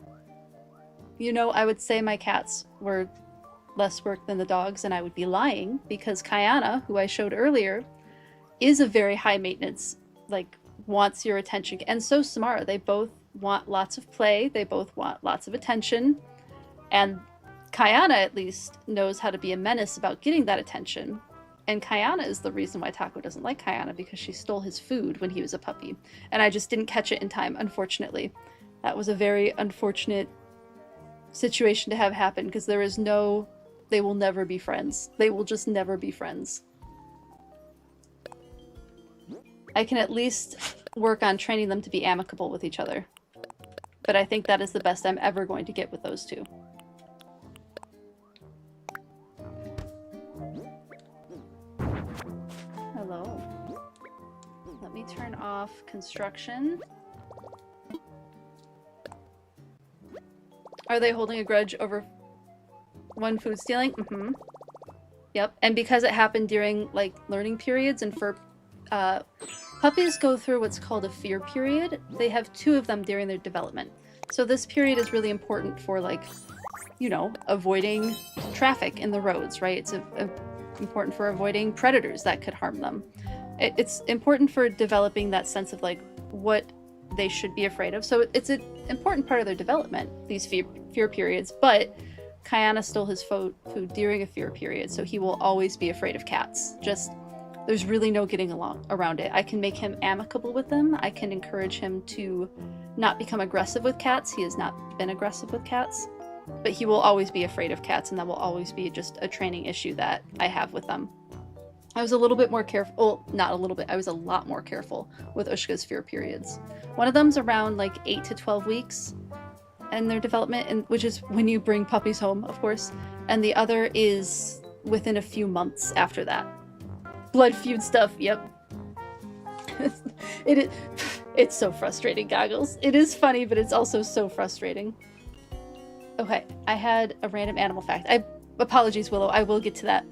S1: You know, I would say my cats were less work than the dogs, and I would be lying, because Kayana, who I showed earlier, is a very high maintenance, like, wants your attention. And so Samara. They both want lots of play. They both want lots of attention. And Kayana, at least, knows how to be a menace about getting that attention. And Kayana is the reason why Taco doesn't like Kayana, because she stole his food when he was a puppy. And I just didn't catch it in time, unfortunately. That was a very unfortunate situation to have happen, because there is no... They will never be friends. They will just never be friends. I can at least work on training them to be amicable with each other. But I think that is the best I'm ever going to get with those two. Hello. Let me turn off construction. Are they holding a grudge over one food stealing? Mm-hmm. Yep. And because it happened during, like, learning periods, and for puppies go through what's called a fear period. They have 2 of them during their development. So this period is really important for, like, you know, avoiding traffic in the roads, right? It's important for avoiding predators that could harm them. It's important for developing that sense of, like, what they should be afraid of. So it's an important part of their development, these fear periods, but Kayana stole his food during a fear period, so he will always be afraid of cats. Just, there's really no getting around it. I can make him amicable with them. I can encourage him to not become aggressive with cats. He has not been aggressive with cats, but he will always be afraid of cats, and that will always be just a training issue that I have with them. I was a little bit more careful, well, not a little bit, I was a lot more careful with Ushka's fear periods. One of them's around like 8 to 12 weeks in their development, and which is when you bring puppies home, of course, and the other is within a few months after that. Blood feud stuff, yep. It's so frustrating, Goggles. It is funny, but it's also so frustrating. Okay, I had a random animal fact. Apologies, Willow, I will get to that.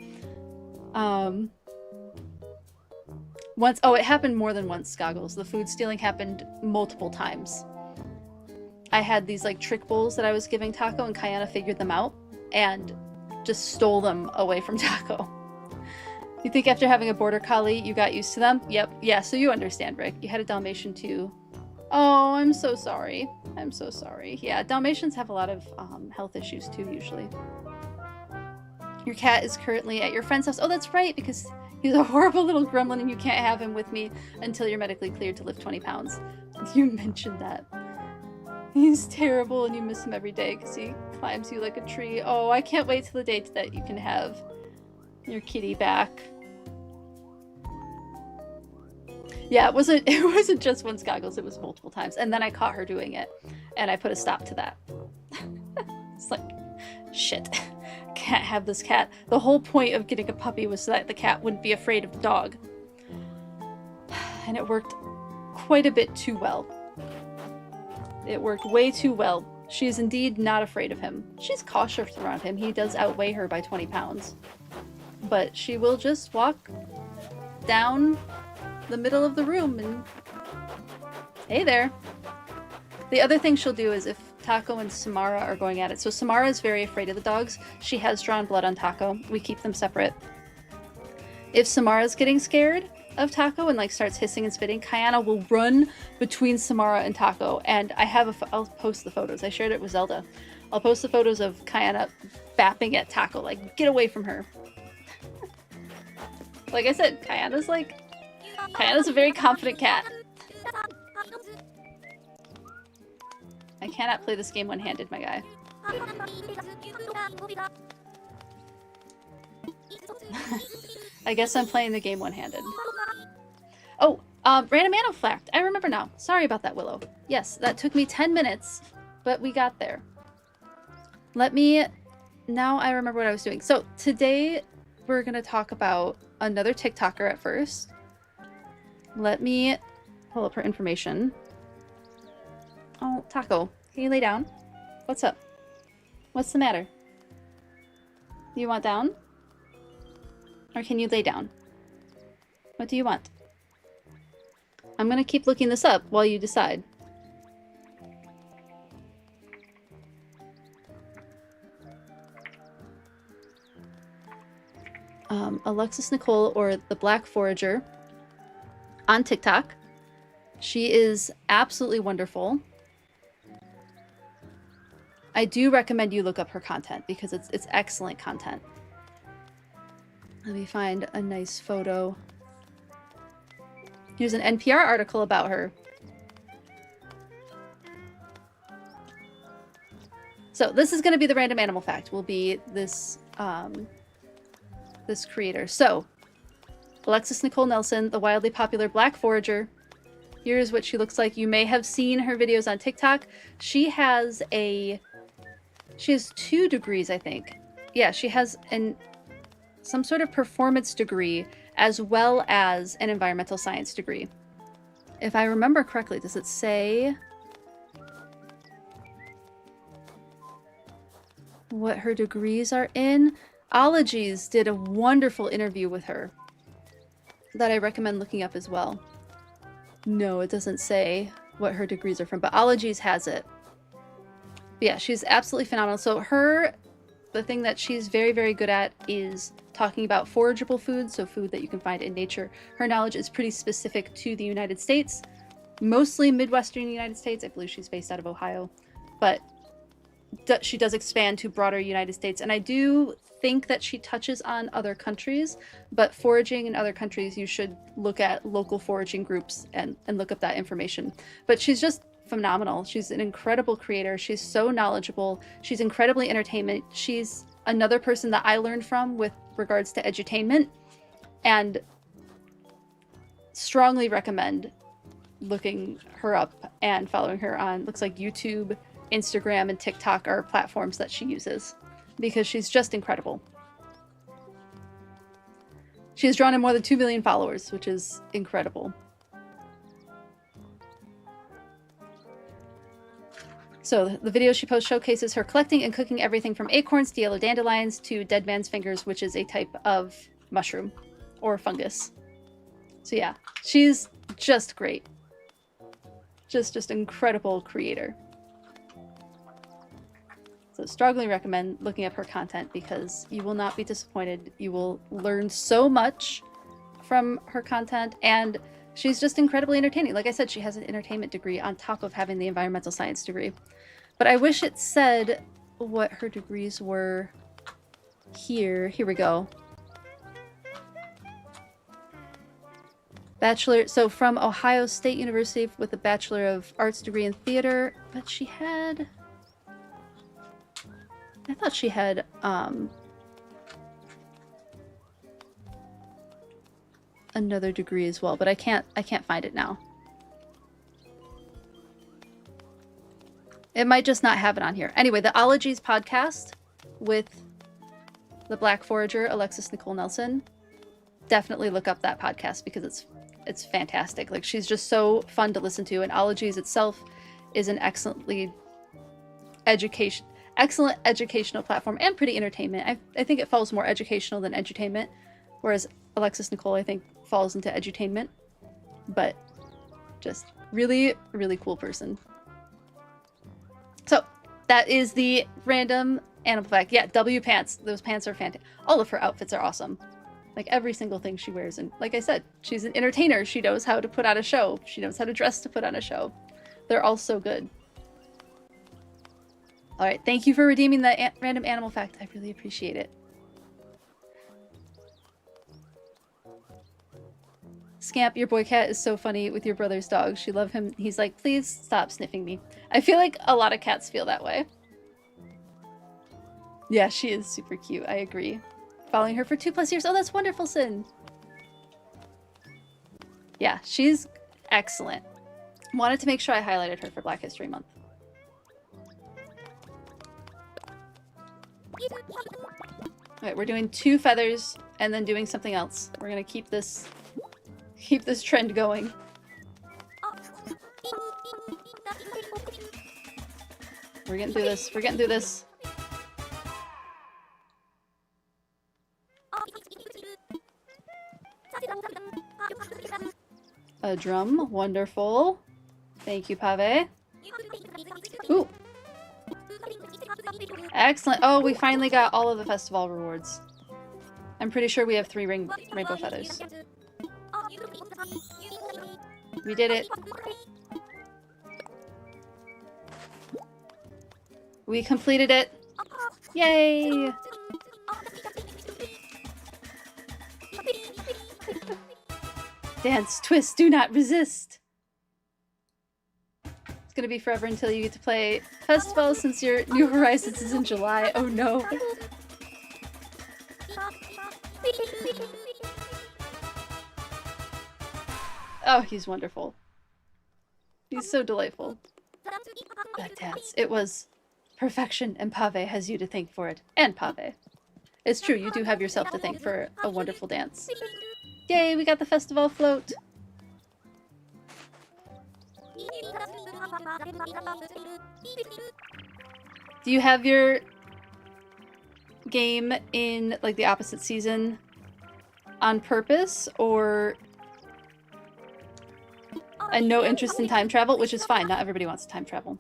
S1: Once, oh, it happened more than once, Goggles. The food stealing happened multiple times. I had these, like, trick bowls that I was giving Taco, and Kayana figured them out and just stole them away from Taco. You think after having a border collie, you got used to them? Yep. Yeah, so you understand, Rick. You had a Dalmatian too. Oh, I'm so sorry. I'm so sorry. Yeah, Dalmatians have a lot of health issues too, usually. Your cat is currently at your friend's house. Oh, that's right, because he's a horrible little gremlin and you can't have him with me until you're medically cleared to lift 20 pounds. You mentioned that. He's terrible and you miss him every day because he climbs you like a tree. Oh, I can't wait till the day that you can have your kitty back. Yeah, it wasn't just once, Goggles, it was multiple times. And then I caught her doing it and I put a stop to that. It's like, shit. Can't have this cat. The whole point of getting a puppy was so that the cat wouldn't be afraid of the dog. And it worked quite a bit too well. It worked way too well. She is indeed not afraid of him. She's cautious around him. He does outweigh her by 20 pounds. But she will just walk down the middle of the room and... Hey there! The other thing she'll do is if Taco and Samara are going at it. So Samara is very afraid of the dogs. She has drawn blood on Taco. We keep them separate. If Samara's getting scared of Taco and like starts hissing and spitting, Kayana will run between Samara and Taco. And I have I'll post the photos. I shared it with Zelda. I'll post the photos of Kayana bapping at Taco, like, get away from her. Like I said, Kayana's a very confident cat. I cannot play this game one-handed, my guy. I guess I'm playing the game one-handed. Oh, random animal fact. I remember now. Sorry about that, Willow. Yes, that took me 10 minutes, but we got there. Now I remember what I was doing. So today we're going to talk about another TikToker at first. Let me pull up her information. Oh, Taco, can you lay down? What's up? What's the matter? You want down? Or can you lay down? What do you want? I'm gonna keep looking this up while you decide. Alexis Nicole, or the Black Forager, on TikTok. She is absolutely wonderful. I do recommend you look up her content because it's excellent content. Let me find a nice photo. Here's an NPR article about her. So this is going to be the random animal fact. Will be this this creator. So Alexis Nicole Nelson, the wildly popular Black Forager. Here's what she looks like. You may have seen her videos on TikTok. She has 2 degrees, I think. Yeah, she has some sort of performance degree as well as an environmental science degree. If I remember correctly, does it say what her degrees are in? Ologies did a wonderful interview with her that I recommend looking up as well. No, it doesn't say what her degrees are from, but Ologies has it. But yeah, she's absolutely phenomenal. So the thing that she's very, very good at is talking about forageable food, so food that you can find in nature. Her knowledge is pretty specific to the United States, mostly Midwestern United States. I believe she's based out of Ohio, but she does expand to broader United States. And I do think that she touches on other countries, but foraging in other countries, you should look at local foraging groups and look up that information. But she's just phenomenal. She's an incredible creator. She's so knowledgeable. She's incredibly entertainment. She's another person that I learned from with regards to edutainment, and strongly recommend looking her up and following her on, looks like YouTube, Instagram, and TikTok are platforms that she uses, because she's just incredible. She has drawn in more than 2 million followers, which is incredible. So the video she posts showcases her collecting and cooking everything from acorns to yellow dandelions to dead man's fingers, which is a type of mushroom or fungus. So yeah, she's just great. Just incredible creator. So strongly recommend looking up her content because you will not be disappointed. You will learn so much from her content, and she's just incredibly entertaining. Like I said, she has an entertainment degree on top of having the environmental science degree. But I wish it said what her degrees were here. Here we go. Bachelor, so from Ohio State University with a Bachelor of Arts degree in theater, but she had, I thought she had another degree as well, but I can't find it now. It might just not have it on here. Anyway, the Ologies podcast with the Black Forager, Alexis Nicole Nelson. Definitely look up that podcast because it's fantastic. Like, she's just so fun to listen to, and Ologies itself is an excellent educational platform and pretty entertainment. I think it falls more educational than edutainment, whereas Alexis Nicole, I think, falls into edutainment. But just really, really cool person. So that is the random animal fact. Yeah, W pants. Those pants are fantastic. All of her outfits are awesome. Like, every single thing she wears. And like I said, she's an entertainer. She knows how to put on a show. She knows how to dress to put on a show. They're all so good. All right, thank you for redeeming that random animal fact. I really appreciate it. Scamp, your boy cat is so funny with your brother's dog. She love him. He's like, please stop sniffing me. I feel like a lot of cats feel that way. Yeah, she is super cute. I agree. Following her for 2+ years. Oh, that's wonderful, Sin. Yeah, she's excellent. Wanted to make sure I highlighted her for Black History Month. Alright, we're doing 2 feathers and then doing something else. We're gonna keep this trend going. We're getting through this. We're getting through this. A drum. Wonderful. Thank you, Pave. Ooh. Excellent. Oh, we finally got all of the festival rewards. I'm pretty sure we have 3 rainbow feathers. We did it. We completed it. Yay! Dance, twist, do not resist. It's gonna be forever until you get to play festival since your New Horizons is in July. Oh no. Oh, he's wonderful. He's so delightful. That dance. It was perfection, and Pave has you to thank for it. And Pave. It's true, you do have yourself to thank for a wonderful dance. Yay, we got the festival float! Do you have your game in, like, the opposite season on purpose, or and no interest in time travel? Which is fine, not everybody wants to time travel.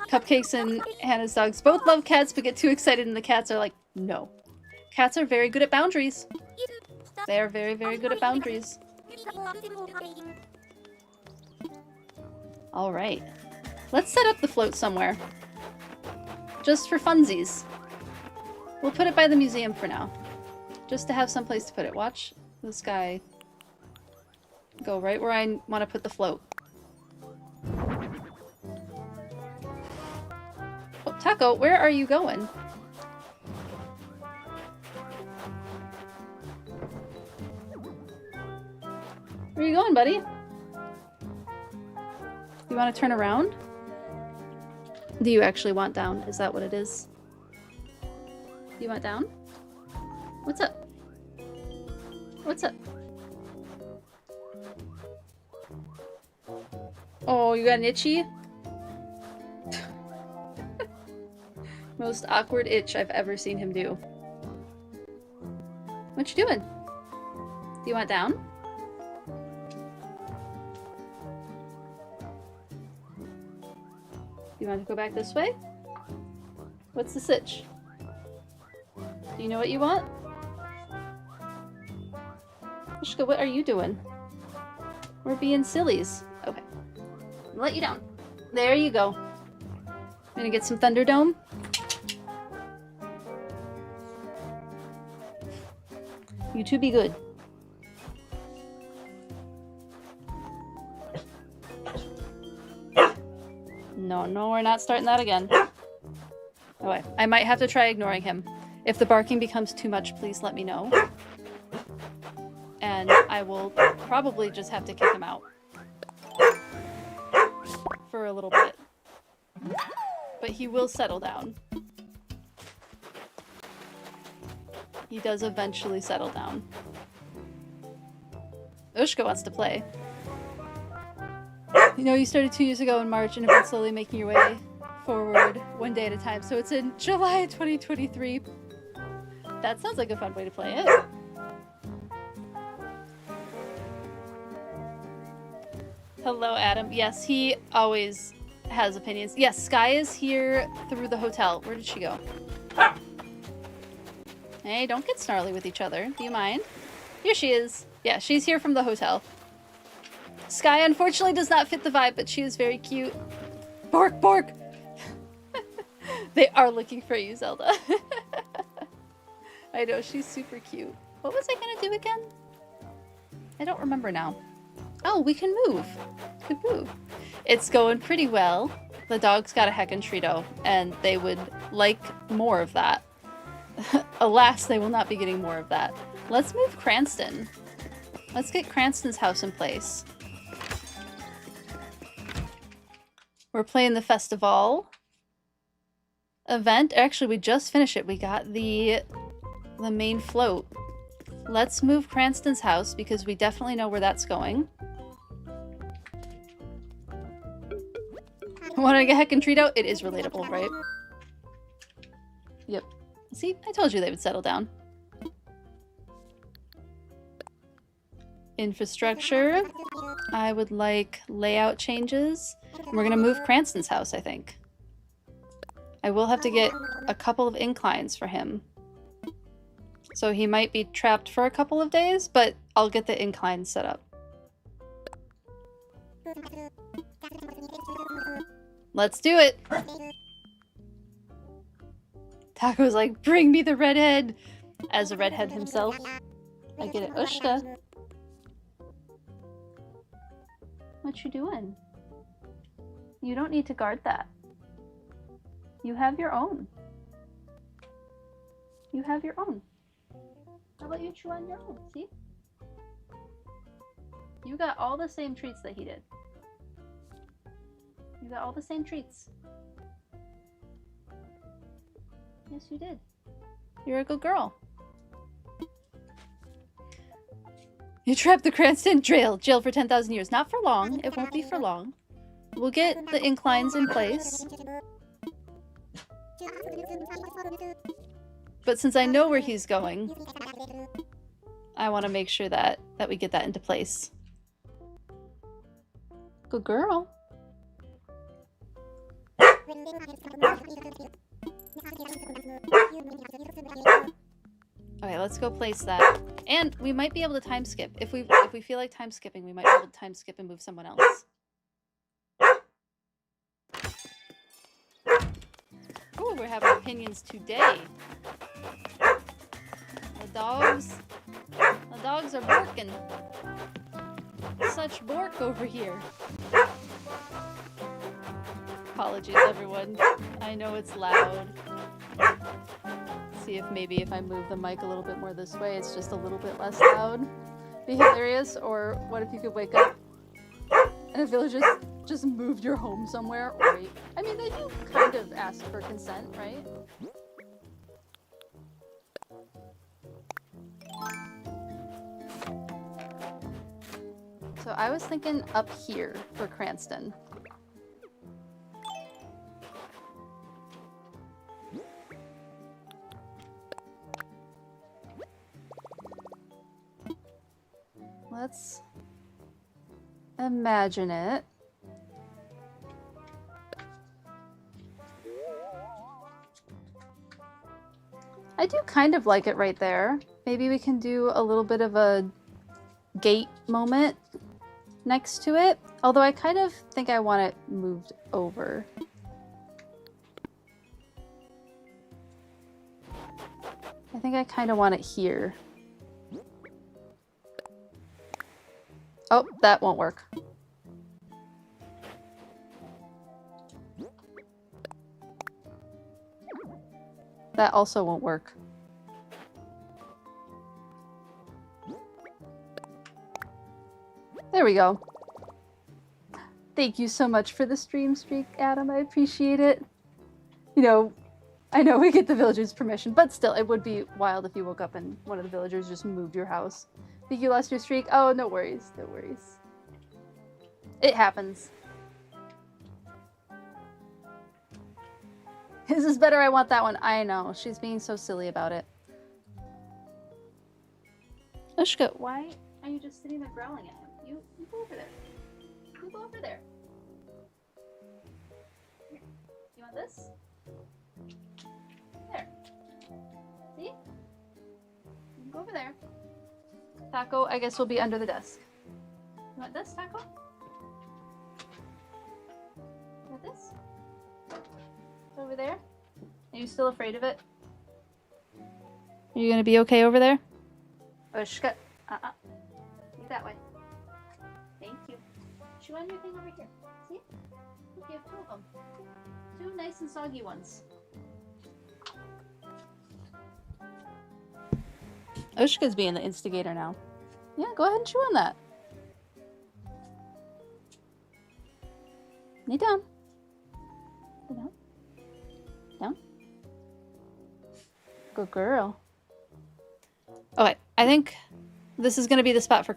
S1: Cupcakes and Hannah's dogs both love cats but get too excited and the cats are like, no. Cats are very good at boundaries. They are very, very good at boundaries. Alright. Let's set up the float somewhere. Just for funsies. We'll put it by the museum for now. Just to have some place to put it. Watch this guy go right where I want to put the float. Oh, Taco, where are you going? Where are you going, buddy? You want to turn around? Do you actually want down? Is that what it is? You want down? What's up? What's up? Oh, you got an itchy? Most awkward itch I've ever seen him do. What you doing? Do you want down? Do you want to go back this way? What's the sitch? Do you know what you want? Mishka, what are you doing? We're being sillies. Okay. I'll let you down. There you go. Gonna get some Thunderdome. You two be good. No, we're not starting that again. Okay, I might have to try ignoring him. If the barking becomes too much, please let me know. And I will probably just have to kick him out. For a little bit. But he will settle down. He does eventually settle down. Ushka wants to play. You know, you started 2 years ago in March and have been slowly making your way forward one day at a time. So it's in July 2023. That sounds like a fun way to play it. Hello, Adam. Yes, he always has opinions. Yes, Sky is here through the hotel. Where did she go? Hey, don't get snarly with each other. Do you mind? Here she is. Yeah, she's here from the hotel. Sky unfortunately does not fit the vibe, but she is very cute. Bork, bork! They are looking for you, Zelda. I know, she's super cute. What was I gonna do again? I don't remember now. Oh, we can move. We can move. It's going pretty well. The dog's got a heckin' treato, and they would like more of that. Alas, they will not be getting more of that. Let's move Cranston. Let's get Cranston's house in place. We're playing the festival event. Actually, we just finished it. We got the main float. Let's move Cranston's house because we definitely know where that's going. Wanting a heckin' treat out? It is relatable, right? Yep. See, I told you they would settle down. Infrastructure. I would like layout changes. And we're gonna move Cranston's house, I think. I will have to get a couple of inclines for him. So he might be trapped for a couple of days, but I'll get the inclines set up. Let's do it! Taco's like, bring me the redhead! As a redhead himself. I get it. Ushka. What you doing? You don't need to guard that. You have your own. You have your own. How about you chew on your own? See? You got all the same treats that he did. You got all the same treats. Yes, you did. You're a good girl. You trapped the Cranston jail for 10,000 years. Not for long. It won't be for long. We'll get the inclines in place. But since I know where he's going, I want to make sure that we get that into place. Good girl. Okay, let's go place that. And we might be able to time skip. If we feel like time skipping, we might be able to time skip and move someone else. Ooh, we're having opinions today. The dogs are barking. Such bork over here. Apologies, everyone. I know it's loud. See if maybe if I move the mic a little bit more this way, it's just a little bit less loud. Be hilarious. Or what if you could wake up and a villager just moved your home somewhere? Or I mean, they do kind of ask for consent, right? So I was thinking up here for Cranston. Let's imagine it. I do kind of like it right there. Maybe we can do a little bit of a gate moment next to it. Although I kind of think I want it moved over. I think I kind of want it here. Oh, that won't work. That also won't work. There we go. Thank you so much for the stream streak, Adam. I appreciate it. You know, I know we get the villagers' permission, but still, it would be wild if you woke up and one of the villagers just moved your house. Think you lost your streak? Oh, no worries. No worries. It happens. This is better. I want that one. I know. She's being so silly about it. Ushka, why are you just sitting there growling at him? You go over there. You go over there. Here. You want this? There. See? You can go over there. Taco, I guess, will be under the desk. You want this, Taco? You want this? Over there? Are you still afraid of it? Are you gonna be okay over there? Ushka. You that way. Thank you. Chew on your thing over here. See? Look, you have two of them. Two nice and soggy ones. Ushka's being the instigator now. Yeah, go ahead and chew on that. Lay down. Lay down. Down. Good girl. Okay, I think this is going to be the spot for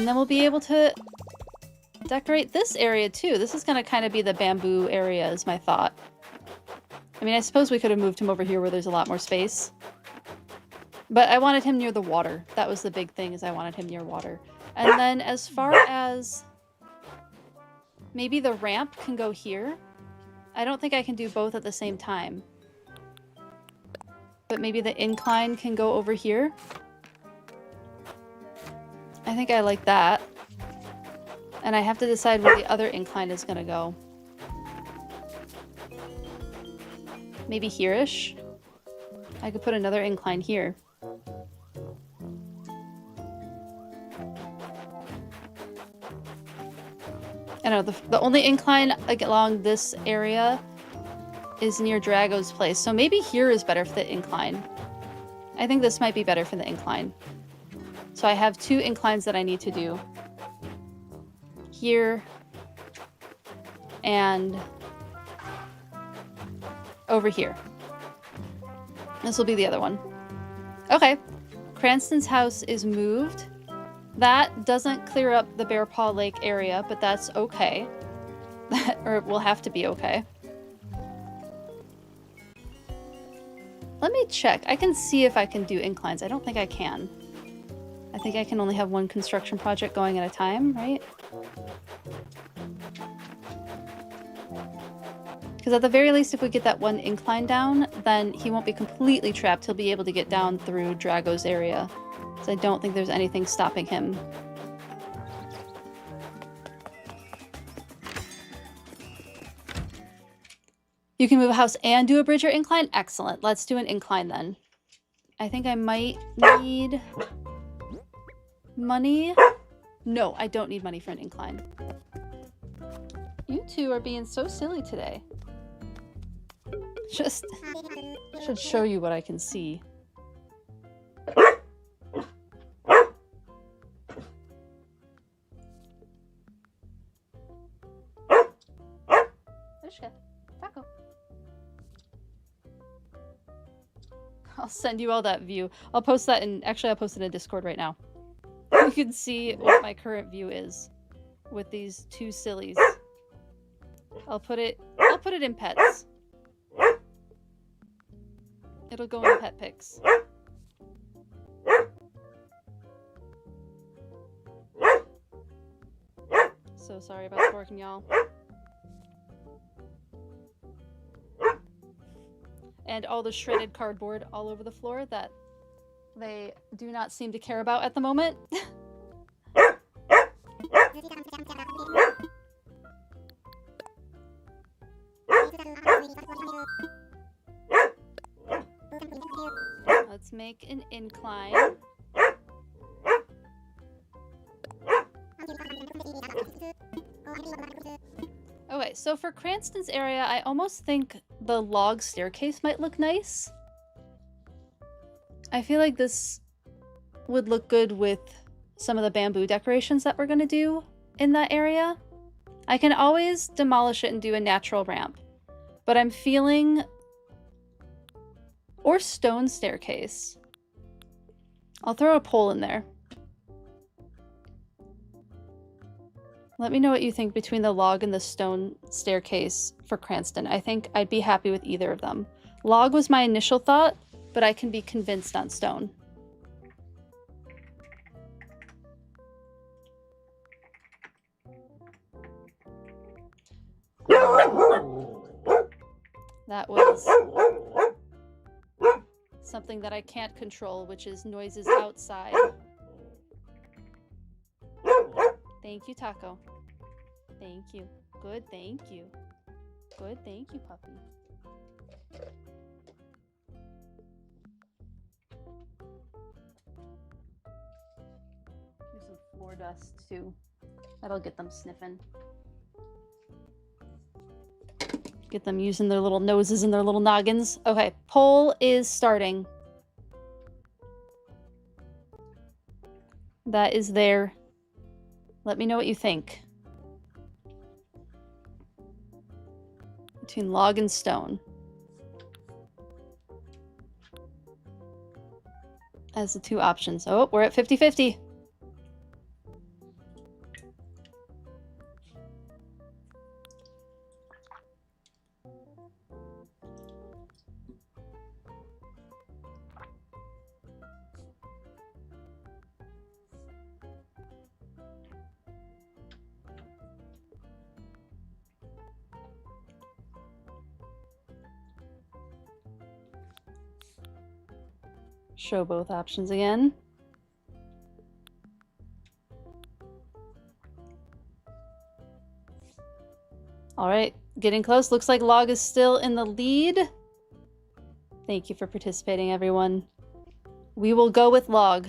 S1: And then we'll be able to decorate this area too. This is gonna kind of be the bamboo area is my thought. I mean, I suppose we could have moved him over here where there's a lot more space. But I wanted him near the water. That was the big thing, is I wanted him near water. And then as far as maybe the ramp can go here. I don't think I can do both at the same time. But maybe the incline can go over here. I think I like that. And I have to decide where the other incline is gonna go. Maybe here-ish? I could put another incline here. I don't know, the only incline like, along this area is near Drago's place. So maybe here is better for the incline. I think this might be better for the incline. So I have 2 inclines that I need to do. Here. And over here. This will be the other one. Okay. Cranston's house is moved. That doesn't clear up the Bear Paw Lake area, but that's okay. Or it will have to be okay. Let me check. I can see if I can do inclines. I don't think I can. I think I can only have one construction project going at a time, right? Because at the very least, if we get that one incline down, then he won't be completely trapped. He'll be able to get down through Drago's area. So I don't think there's anything stopping him. You can move a house and do a bridge or incline? Excellent. Let's do an incline then. I think I might need money. No, I don't need money for an incline. You two are being so silly today. Just should show you what I can see. Taco. I'll send you all that view. I'll post that in, actually I'll post it in Discord right now. You can see what my current view is with these 2 sillies. I'll put it in pets. It'll go in pet pics. So sorry about twerking, y'all. And all the shredded cardboard all over the floor that they do not seem to care about at the moment. Let's make an incline. Okay, so for Cranston's area, I almost think the log staircase might look nice. I feel like this would look good with some of the bamboo decorations that we're going to do in that area. I can always demolish it and do a natural ramp, but I'm feeling... Or stone staircase. I'll throw a pole in there. Let me know what you think between the log and the stone staircase for Cranston. I think I'd be happy with either of them. Log was my initial thought, but I can be convinced on stone. That was something that I can't control, which is noises outside. Thank you, Taco. Thank you. Good, thank you. Good, thank you, puppy. There's some floor dust, too. That'll get them sniffing. Get them using their little noses and their little noggins. Okay, poll is starting. That is there. Let me know what you think. Between log and stone. As the 2 options. Oh, we're at 50-50. Show both options again. All right, getting close. Looks like Log is still in the lead. Thank you for participating, everyone. We will go with Log.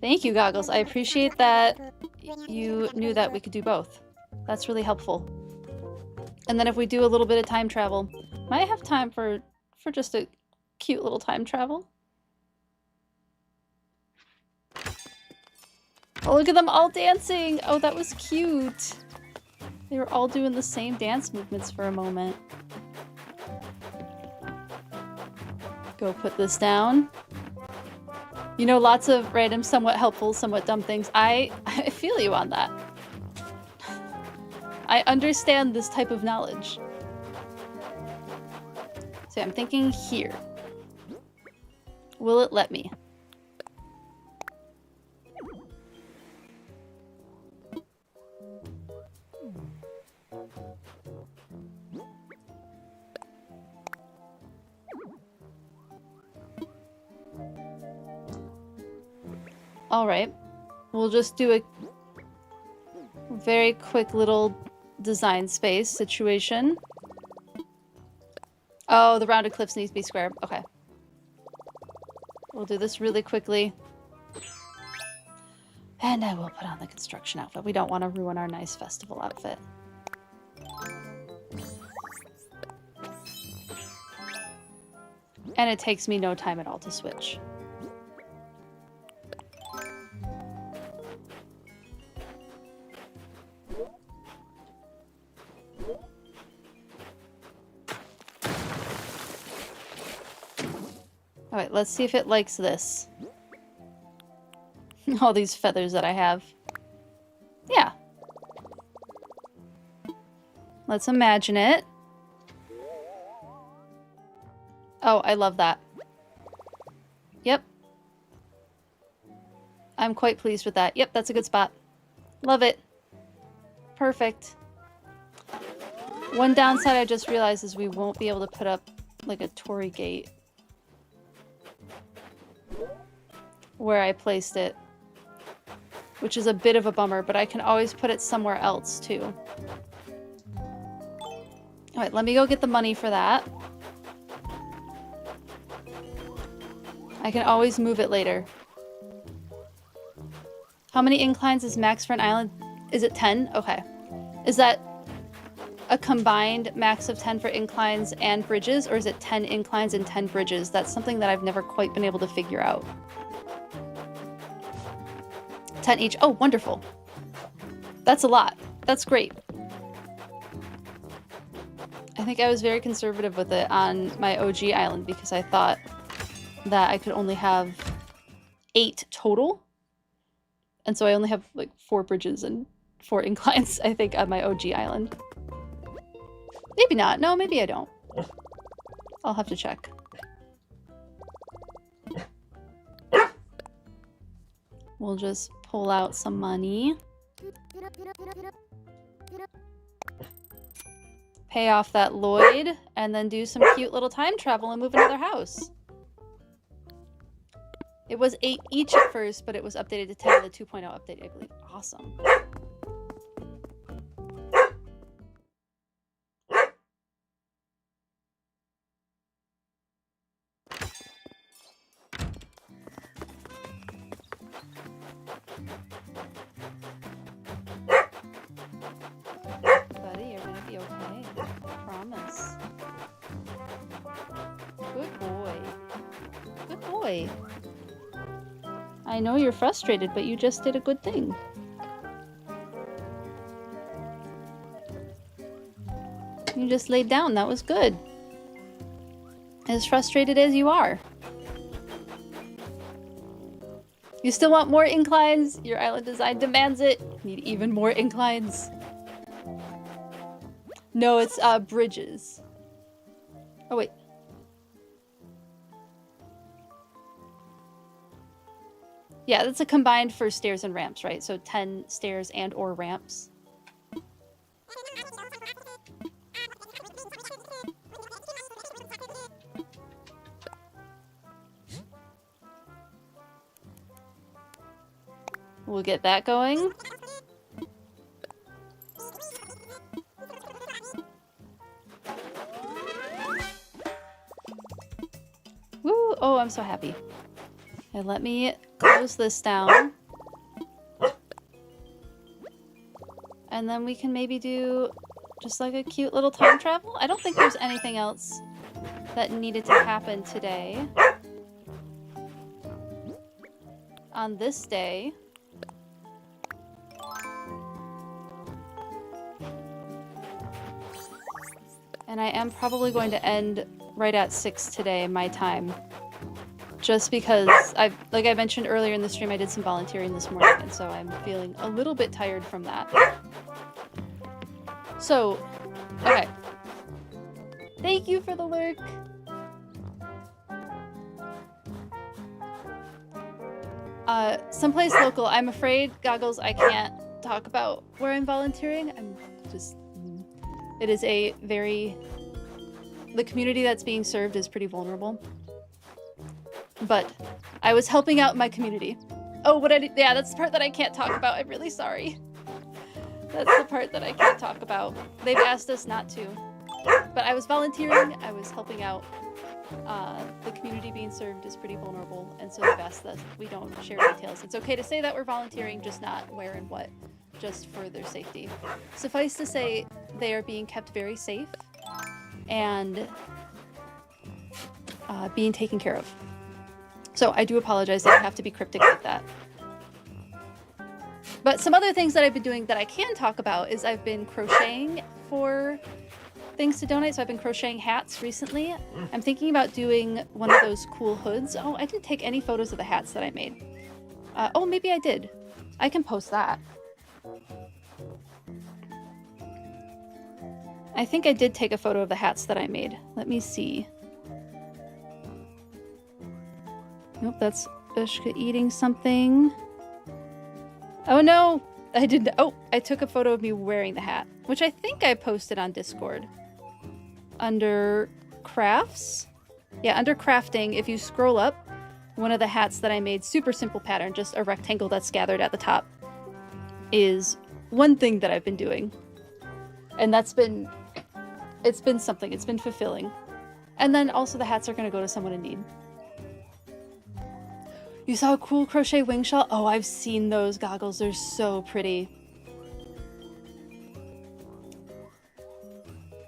S1: Thank you, Goggles. I appreciate that you knew that we could do both. That's really helpful. And then if we do a little bit of time travel, might have time for just a cute little time travel. Oh, look at them all dancing! Oh, that was cute. They were all doing the same dance movements for a moment. Go put this down. You know, lots of random, somewhat helpful, somewhat dumb things. I feel you on that. I understand this type of knowledge. So I'm thinking here. Will it let me? All right, we'll just do a very quick little design space situation. Oh, the rounded cliffs needs to be square. Okay. We'll do this really quickly. And I will put on the construction outfit. We don't want to ruin our nice festival outfit. And it takes me no time at all to switch. Alright, let's see if it likes this. All these feathers that I have. Yeah. Let's imagine it. Oh, I love that. Yep. I'm quite pleased with that. Yep, that's a good spot. Love it. Perfect. One downside I just realized is we won't be able to put up like a Torii gate where I placed it, which is a bit of a bummer, but I can always put it somewhere else too. Alright, let me go get the money for that. I can always move it later. How many inclines is max for an island? Is it 10? Okay. Is that a combined max of 10 for inclines and bridges, or is it 10 inclines and 10 bridges? That's something that I've never quite been able to figure out. 10 each. Oh, wonderful. That's a lot. That's great. I think I was very conservative with it on my OG island because I thought that I could only have 8 total. And so I only have like 4 bridges and 4 inclines, I think, on my OG island. Maybe not. No, maybe I don't. I'll have to check. We'll just pull out some money. Pay off that Lloyd, and then do some cute little time travel and move another house. It was 8 each at first, but it was updated to 10 with the 2.0 update, I believe. Awesome. Buddy, you're gonna be okay. Promise. Good boy. Good boy. I know you're frustrated, but you just did a good thing. You just laid down. That was good. As frustrated as you are. You still want more inclines? Your island design demands it. Need even more inclines. No, it's bridges. Oh, wait. Yeah, that's a combined for stairs and ramps, right? So 10 stairs and or ramps. We'll get that going. Woo! Oh, I'm so happy. Okay, let me close this down. And then we can maybe do just like a cute little time travel. I don't think there's anything else that needed to happen today. On this day. And I am probably going to end right at 6 today, my time. Just because, like I mentioned earlier in the stream, I did some volunteering this morning, and so I'm feeling a little bit tired from that. So, okay. Thank you for the lurk! Someplace local. I'm afraid, Goggles, I can't talk about where I'm volunteering. I'm just... It is a very... The community that's being served is pretty vulnerable. But I was helping out my community. Oh, what I did... Yeah, that's the part that I can't talk about. I'm really sorry. That's the part that I can't talk about. They've asked us not to. But I was volunteering. I was helping out. The community being served is pretty vulnerable, and so they've asked that we don't share details. It's okay to say that we're volunteering, just not where and what, just for their safety. Suffice to say, they are being kept very safe and being taken care of. So I do apologize that I have to be cryptic like that. But some other things that I've been doing that I can talk about is I've been crocheting for things to donate. So I've been crocheting hats recently. I'm thinking about doing one of those cool hoods. Oh, I didn't take any photos of the hats that I made. Oh, maybe I did. I can post that. I think I did take a photo of the hats that I made. Let me see. Nope, that's Ushka eating something. Oh no! I didn't. Oh, I took a photo of me wearing the hat, which I think I posted on Discord. Under crafts? Yeah, under crafting, if you scroll up, one of the hats that I made, super simple pattern, just a rectangle that's gathered at the top, is one thing that I've been doing. And that's been... It's been something. It's been fulfilling. And then also the hats are going to go to someone in need. You saw a cool crochet wing shawl? Oh, I've seen those, Goggles. They're so pretty.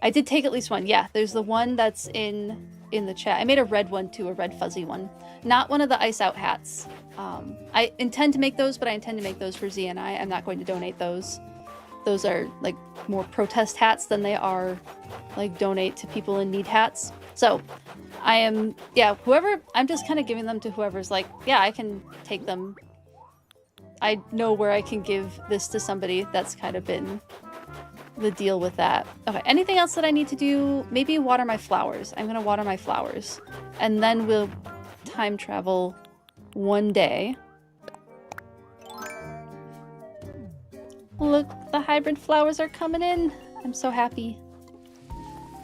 S1: I did take at least one. Yeah, there's the one that's in the chat. I made a red one too, a red fuzzy one. Not one of the ice out hats. I intend to make those, but I intend to make those for Z and I. I'm not going to donate those. Those are like more protest hats than they are like donate to people in need hats. So I am, yeah, whoever, I'm just kind of giving them to whoever's like, yeah, I can take them. I know where I can give this to somebody. That's kind of been the deal with that. Okay, anything else that I need to do? Maybe water my flowers. I'm gonna water my flowers. And then we'll time travel one day. Look, the hybrid flowers are coming in. I'm so happy.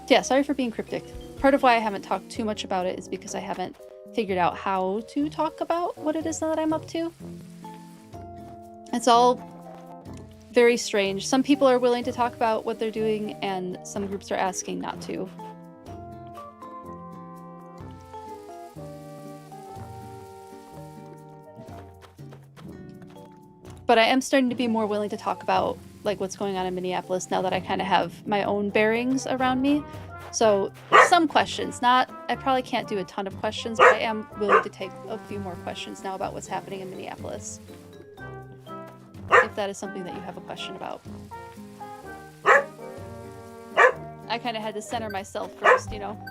S1: Yeah, sorry for being cryptic. Part of why I haven't talked too much about it is because I haven't figured out how to talk about what it is that I'm up to. It's all very strange. Some people are willing to talk about what they're doing, and some groups are asking not to. But I am starting to be more willing to talk about like what's going on in Minneapolis now that I kind of have my own bearings around me. So some questions, I probably can't do a ton of questions, but I am willing to take a few more questions now about what's happening in Minneapolis. If that is something that you have a question about. I kind of had to center myself first, you know.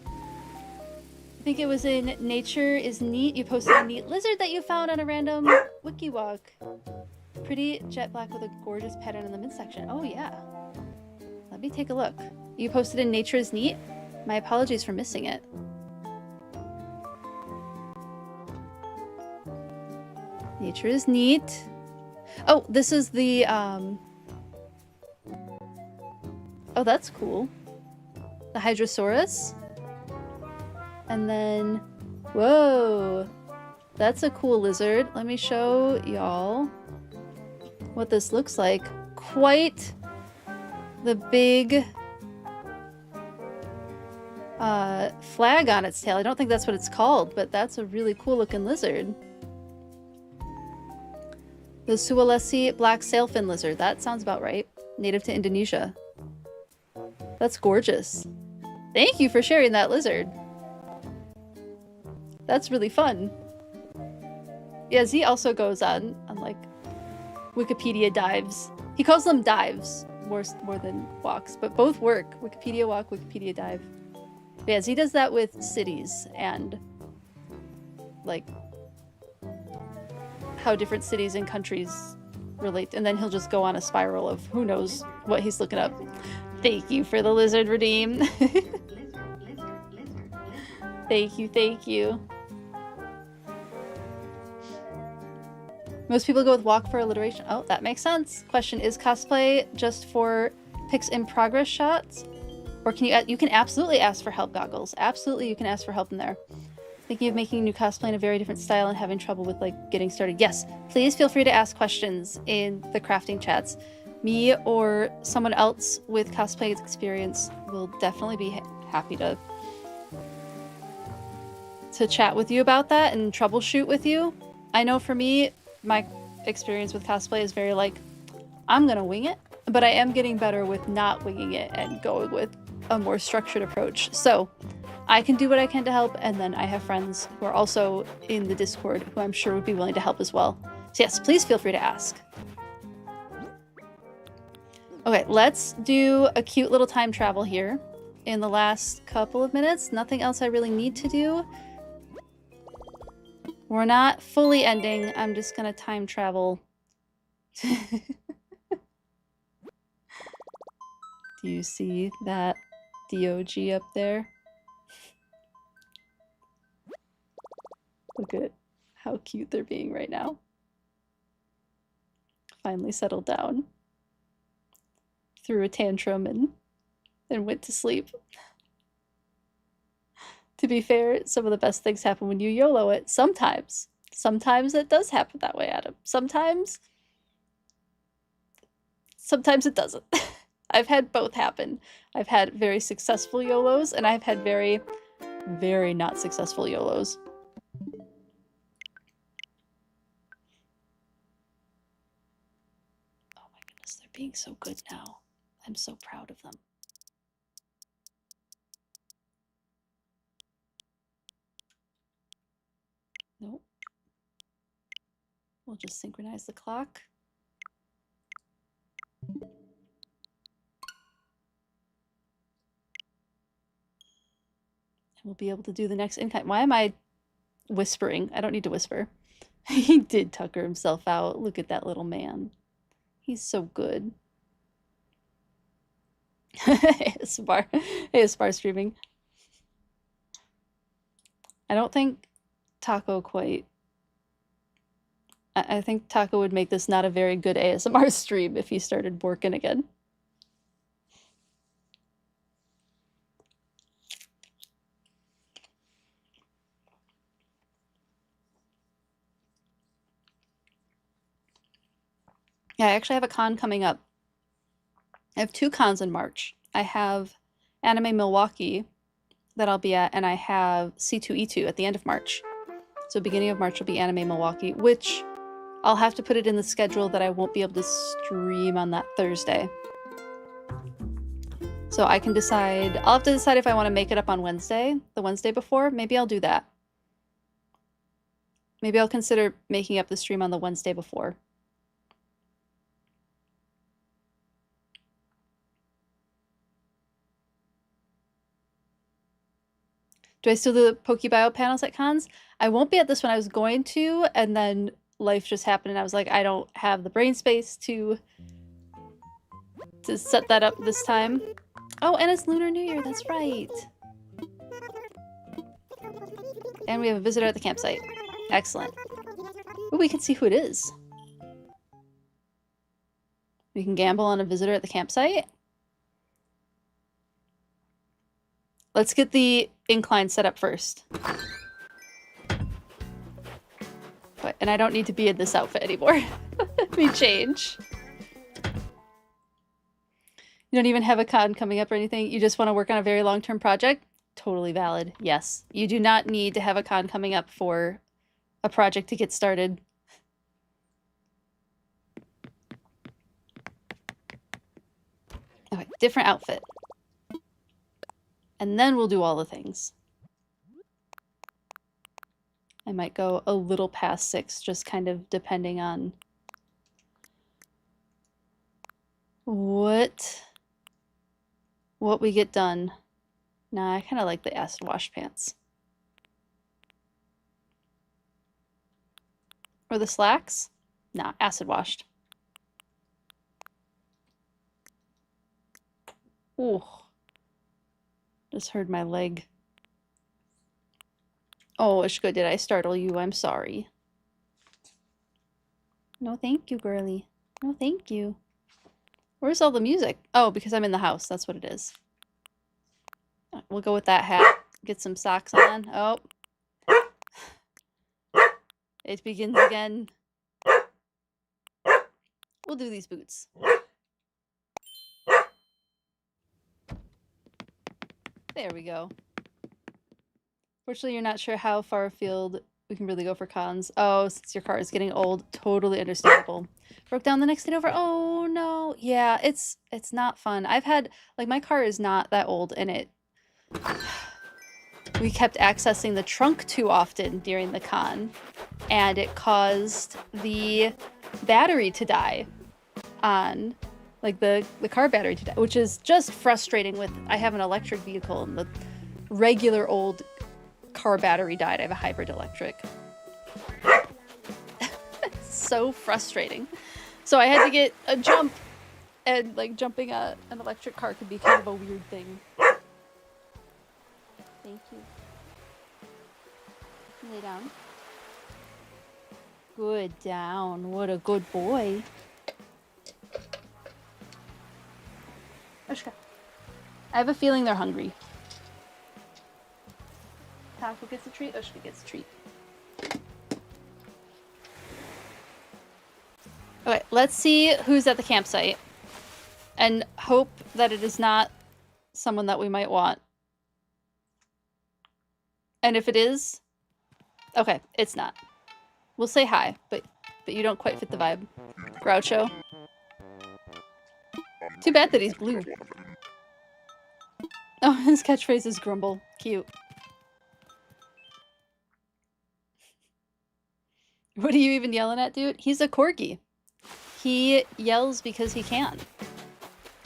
S1: I think it was in Nature is Neat. You posted a neat lizard that you found on a random wiki walk. Pretty jet black with a gorgeous pattern in the midsection. Oh yeah. Let me take a look. You posted in Nature is Neat? My apologies for missing it. Nature is Neat. Oh, this is the, oh, that's cool. The Hydrosaurus. And then, whoa. That's a cool lizard. Let me show y'all what this looks like. Quite the big flag on its tail. I don't think that's what it's called, but that's a really cool looking lizard. The Sulawesi black sailfin lizard. That sounds about right. Native to Indonesia. That's gorgeous. Thank you for sharing that lizard. That's really fun. Yeah, Z also goes on like Wikipedia dives. He calls them dives more than walks, but both work. Wikipedia walk, Wikipedia dive. But yeah, Z does that with cities and like how different cities and countries relate, and then he'll just go on a spiral of who knows what he's looking up. Thank you for the lizard redeem. Thank you, thank you. Most people go with walk for alliteration. Oh, that makes sense. Question, is cosplay just for pics in progress shots? Or can you can absolutely ask for help, Goggles. Absolutely, you can ask for help in there. Thinking of making new cosplay in a very different style and having trouble with like getting started. Yes, please feel free to ask questions in the crafting chats. Me or someone else with cosplay experience will definitely be happy to chat with you about that and troubleshoot with you. I know for me, my experience with cosplay is very like, I'm gonna wing it, but I am getting better with not winging it and going with a more structured approach. So I can do what I can to help, and then I have friends who are also in the Discord who I'm sure would be willing to help as well. So yes, please feel free to ask. Okay, let's do a cute little time travel here in the last couple of minutes. Nothing else I really need to do. We're not fully ending. I'm just gonna time travel. Do you see that DOG up there? Look at how cute they're being right now. Finally settled down. Threw a tantrum and went to sleep. To be fair, some of the best things happen when you YOLO it. Sometimes. Sometimes it does happen that way, Adam. Sometimes it doesn't. I've had both happen. I've had very successful YOLOs, and I've had very, very not successful YOLOs. Oh my goodness, they're being so good now. I'm so proud of them. Nope. We'll just synchronize the clock. And we'll be able to do the next in-kind. Why am I whispering? I don't need to whisper. He did tucker himself out. Look at that little man. He's so good. ASMR streaming. I don't think Taco quite... I think Taco would make this not a very good ASMR stream if he started working again. Yeah, I actually have a con coming up. I have 2 cons in March. I have Anime Milwaukee that I'll be at, and I have C2E2 at the end of March. So beginning of March will be Anime Milwaukee, which I'll have to put it in the schedule that I won't be able to stream on that Thursday. So I can decide, I'll have to decide if I want to make it up on Wednesday, the Wednesday before. Maybe I'll do that. Maybe I'll consider making up the stream on the Wednesday before. Do I still do the Pokebio panels at cons? I won't be at this one. I was going to, and then life just happened, and I was like, I don't have the brain space to set that up this time. Oh, and it's Lunar New Year. That's right. And we have a visitor at the campsite. Excellent. Ooh, we can see who it is. We can gamble on a visitor at the campsite. Let's get the incline set up first. But, and I don't need to be in this outfit anymore. Let me change. You don't even have a con coming up or anything? You just want to work on a very long-term project? Totally valid. Yes. You do not need to have a con coming up for a project to get started. Okay, different outfit. And then we'll do all the things. I might go a little past 6, just kind of depending on what we get done. Nah, I kind of like the acid wash pants. Or the slacks? Nah, acid washed. Ooh. Just hurt my leg. Oh, Ishka, did I startle you? I'm sorry. No, thank you, girly. No, thank you. Where's all the music? Oh, because I'm in the house. That's what it is. We'll go with that hat. Get some socks on. Oh. It begins again. We'll do these boots. There we go. Fortunately, you're not sure how far afield we can really go for cons. Oh, since your car is getting old, totally understandable. Broke down the next day over. Oh no. Yeah, it's not fun. I've had, like, my car is not that old, and we kept accessing the trunk too often during the con, and it caused the battery to die on, like, the car battery to die, which is just frustrating with, I have an electric vehicle, and the regular old car battery died. I have a hybrid electric. So frustrating. So I had to get a jump, and, like, jumping an electric car could be kind of a weird thing. Thank you. Lay down. Good down. What a good boy. Ushka. I have a feeling they're hungry. Taco gets a treat, Ushka gets a treat. Okay, let's see who's at the campsite. And hope that it is not someone that we might want. And if it is, okay, it's not. We'll say hi, but you don't quite fit the vibe. Groucho. Too bad that he's blue. Oh, his catchphrase is grumble. Cute. What are you even yelling at, dude? He's a corgi. He yells because he can.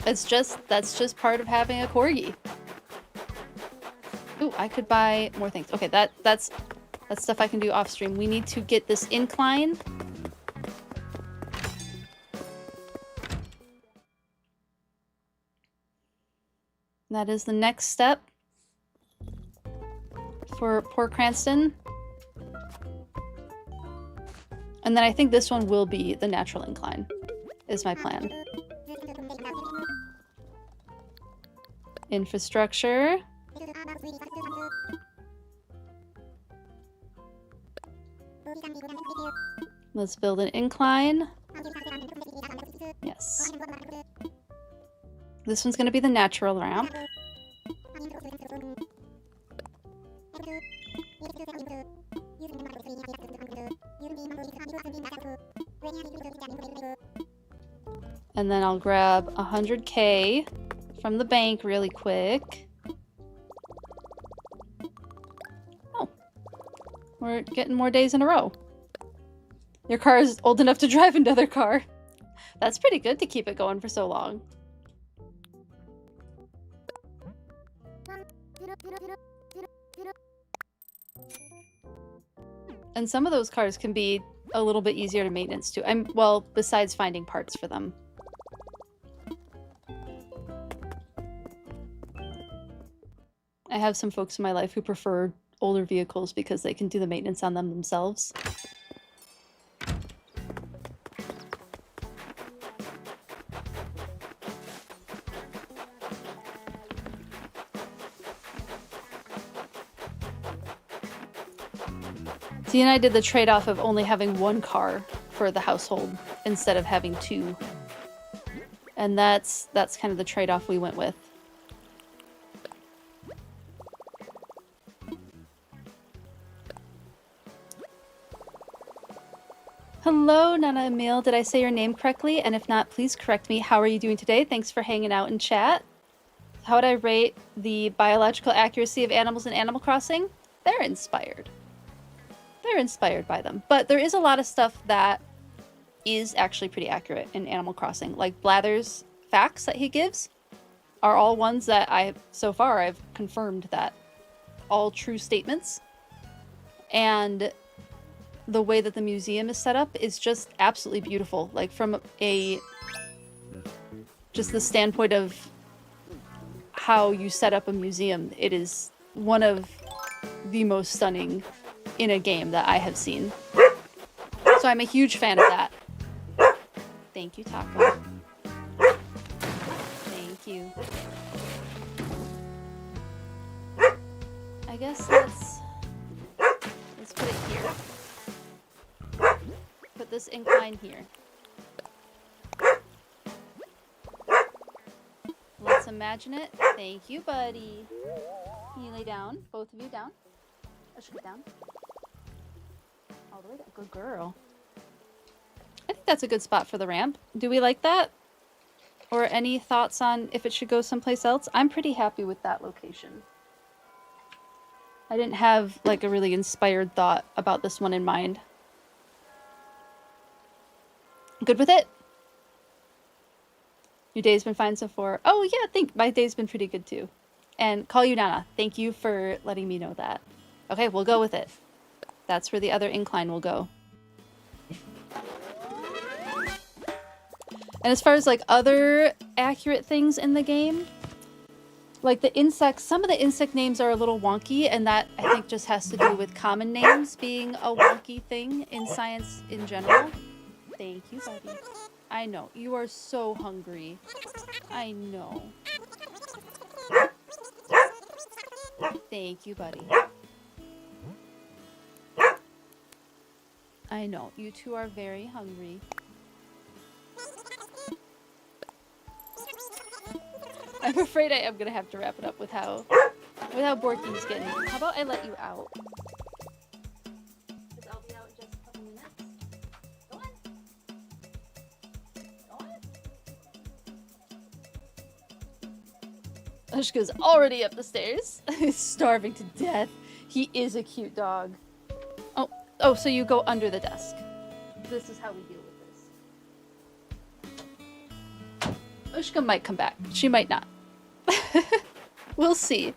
S1: That's just part of having a corgi. Ooh, I could buy more things. Okay, that's stuff I can do off stream. We need to get this incline. That is the next step for poor Cranston. And then I think this one will be the natural incline, is my plan. Infrastructure. Let's build an incline. Yes. This one's going to be the natural ramp. And then I'll grab 100K from the bank really quick. Oh. We're getting more days in a row. Your car is old enough to drive another car. That's pretty good to keep it going for so long. And some of those cars can be a little bit easier to maintenance too. Well, besides finding parts for them. I have some folks in my life who prefer older vehicles because they can do the maintenance on them themselves. T and I did the trade-off of only having one car for the household instead of having two. And that's kind of the trade-off we went with. Hello, Nana Emil. Did I say your name correctly? And if not, please correct me. How are you doing today? Thanks for hanging out in chat. How would I rate the biological accuracy of animals in Animal Crossing? They're inspired. They're inspired by them. But there is a lot of stuff that is actually pretty accurate in Animal Crossing. Like Blather's facts that he gives are all ones that so far I've confirmed that all true statements. And the way that the museum is set up is just absolutely beautiful. Like from just the standpoint of how you set up a museum, it is one of the most stunning in a game that I have seen. So I'm a huge fan of that. Thank you, Taco. Thank you. I guess let's put it here. Put this incline here. Let's imagine it. Thank you, buddy. Can you lay down? Both of you down? I should get down. All the way down. Good girl. I think that's a good spot for the ramp. Do we like that? Or any thoughts on if it should go someplace else? I'm pretty happy with that location. I didn't have like a really inspired thought about this one in mind. Good with it? Your day's been fine so far. Oh yeah, I think my day's been pretty good too. And call you Nana. Thank you for letting me know that. Okay, we'll go with it. That's where the other incline will go. And as far as like other accurate things in the game, like the insects, some of the insect names are a little wonky, and that I think just has to do with common names being a wonky thing in science in general. Thank you, buddy. I know, you are so hungry. I know. Thank you, buddy. I know, you two are very hungry. I'm afraid I am gonna have to wrap it up with how Borky's getting. How about I let you out? Because I'll be out in just a couple minutes. Go on. Go on. Ushka's already up the stairs. He's starving to death. He is a cute dog. Oh, so you go under the desk. This is how we deal with this. Ushka might come back. She might not. We'll see.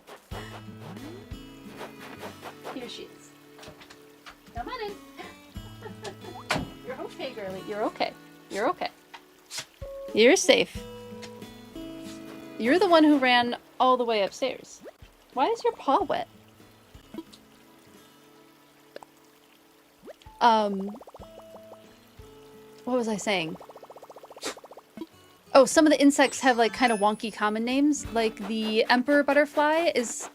S1: Here she is. Come on in. You're okay, girlie. You're okay. You're okay. You're safe. You're the one who ran all the way upstairs. Why is your paw wet? What was I saying? Oh, some of the insects have like kind of wonky common names. Like the emperor butterfly is,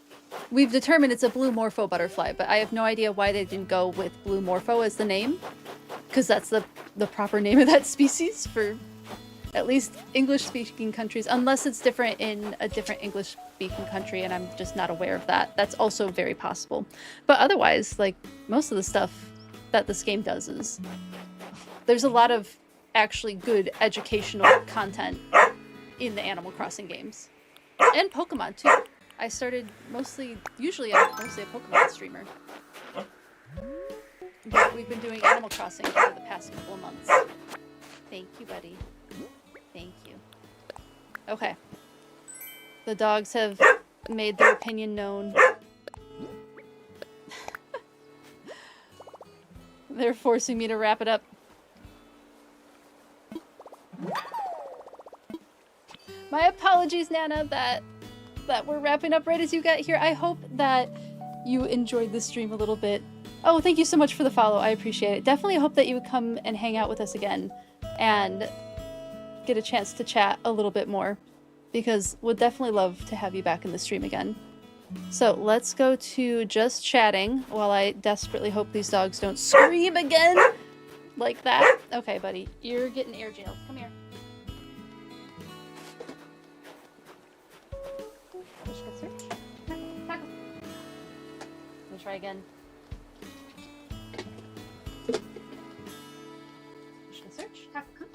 S1: we've determined it's a blue morpho butterfly, but I have no idea why they didn't go with blue morpho as the name. Because that's the proper name of that species for at least English-speaking countries, unless it's different in a different English-speaking country and I'm just not aware of that. That's also very possible. But otherwise, like, most of the stuff that this game does is... There's a lot of actually good educational content in the Animal Crossing games. And Pokemon, too. I started usually I'm mostly a Pokemon streamer. But we've been doing Animal Crossing for the past couple of months. Thank you, buddy. Thank you. Okay. The dogs have made their opinion known. They're forcing me to wrap it up. My apologies, Nana, that we're wrapping up right as you got here. I hope that you enjoyed the stream a little bit. Oh, thank you so much for the follow. I appreciate it. Definitely hope that you would come and hang out with us again and get a chance to chat a little bit more, because we'd definitely love to have you back in the stream again. So let's go to just chatting while I desperately hope these dogs don't scream again like that. Okay, buddy, you're getting air jailed. Come here. Let me try again. Search. Tackle, come.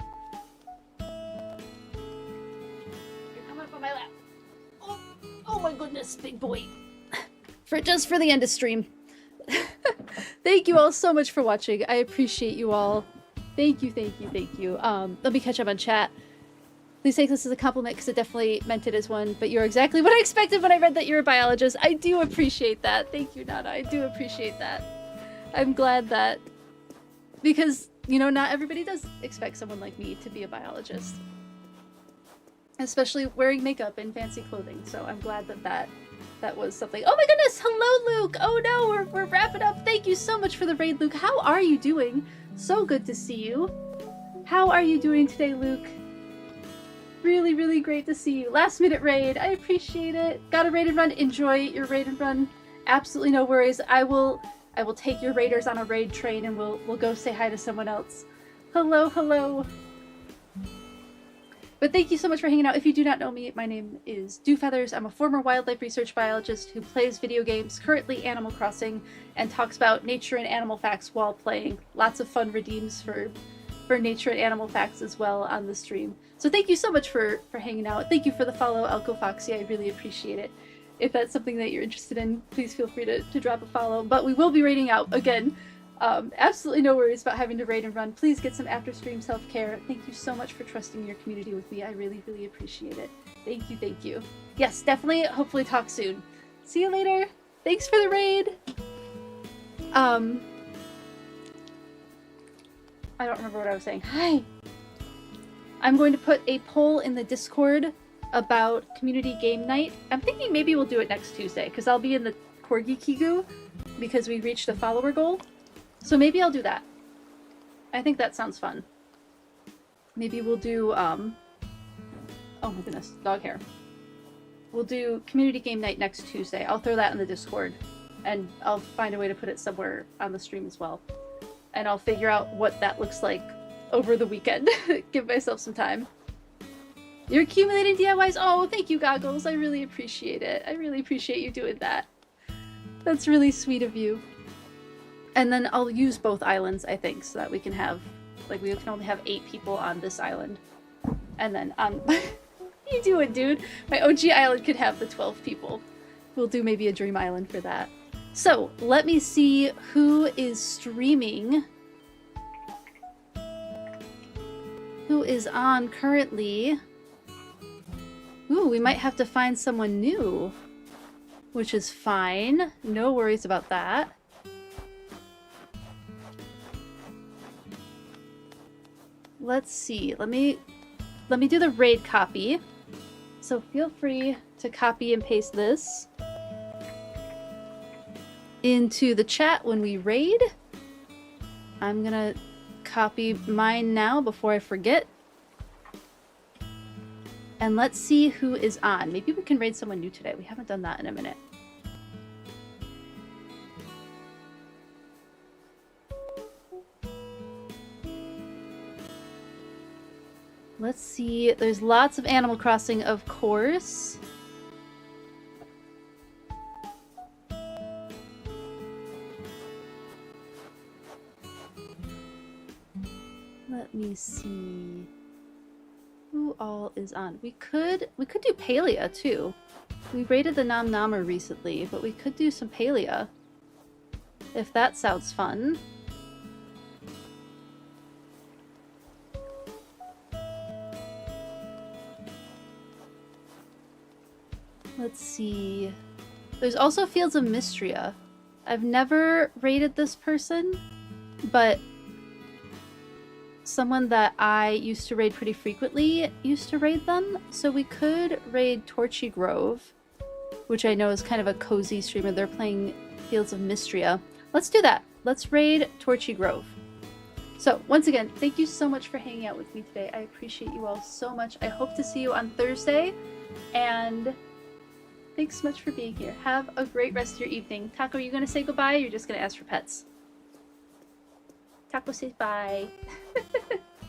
S1: You're coming up on my lap. Oh my goodness, big boy. Just for the end of stream. Thank you all so much for watching. I appreciate you all. Thank you, thank you, thank you. Let me catch up on chat. Please take this as a compliment because it definitely meant it as one, but you're exactly what I expected when I read that you're a biologist. I do appreciate that. Thank you, Nana. I do appreciate that. I'm glad that, because, you know, not everybody does expect someone like me to be a biologist. Especially wearing makeup and fancy clothing, so I'm glad that that was something. Oh my goodness! Hello, Luke! Oh no, we're wrapping up. Thank you so much for the raid, Luke. How are you doing? So good to see you. How are you doing today, Luke? Really, really great to see you. Last minute raid. I appreciate it. Got a raid and run. Enjoy your raid and run. Absolutely no worries. I will take your raiders on a raid train and we'll go say hi to someone else. Hello, hello. But thank you so much for hanging out. If you do not know me, my name is Dewfeathers. I'm a former wildlife research biologist who plays video games, currently Animal Crossing, and talks about nature and animal facts while playing. Lots of fun redeems for nature and animal facts as well on the stream. So thank you so much for hanging out. Thank you for the follow, Elko Foxy. I really appreciate it. If that's something that you're interested in, please feel free to drop a follow. But we will be raiding out again. Absolutely no worries about having to raid and run. Please get some after stream self-care. Thank you so much for trusting your community with me. I really, really appreciate it. Thank you, thank you. Yes, definitely, hopefully talk soon. See you later. Thanks for the raid. I don't remember what I was saying. Hi. I'm going to put a poll in the Discord about community game night. I'm thinking maybe we'll do it next Tuesday because I'll be in the Corgi Kigu because we reached the follower goal. So maybe I'll do that. I think that sounds fun. Maybe we'll do, oh my goodness, dog hair. We'll do community game night next Tuesday. I'll throw that in the Discord. And I'll find a way to put it somewhere on the stream as well. And I'll figure out what that looks like over the weekend. Give myself some time. You're accumulating DIYs? Oh, thank you, Goggles. I really appreciate it. I really appreciate you doing that. That's really sweet of you. And then I'll use both islands, I think, so that we can have, like, we can only have 8 people on this island. And then on, you do it, dude. My OG island could have the 12 people. We'll do maybe a dream island for that. So, let me see who is streaming. Who is on currently. Ooh, we might have to find someone new. Which is fine. No worries about that. Let's see. Let me do the raid copy. So feel free to copy and paste this into the chat when we raid. I'm gonna copy mine now before I forget. And let's see who is on. Maybe we can raid someone new today. We haven't done that in a minute. Let's see. There's lots of Animal Crossing, of course. Let me see who all is on. We could do Palia too. We raided the Nom Nommer recently, but we could do some Palia if that sounds fun. Let's see. There's also Fields of Mystria. I've never raided this person, but someone that I used to raid pretty frequently used to raid them, so we could raid Torchy Grove, which I know is kind of a cozy streamer. They're playing Fields of Mystria. Let's do that. Let's raid Torchy Grove. So, once again, thank you so much for hanging out with me today. I appreciate you all so much. I hope to see you on Thursday, and Thanks so much for being here. Have a great rest of your evening. Taco, are you gonna say goodbye or you're just gonna ask for pets? Taco says bye.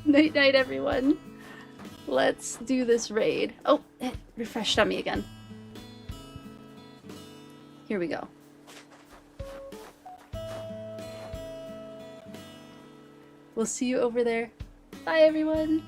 S1: Night night, everyone. Let's do this raid. Oh, it refreshed on me again. Here we go. We'll see you over there. Bye, everyone.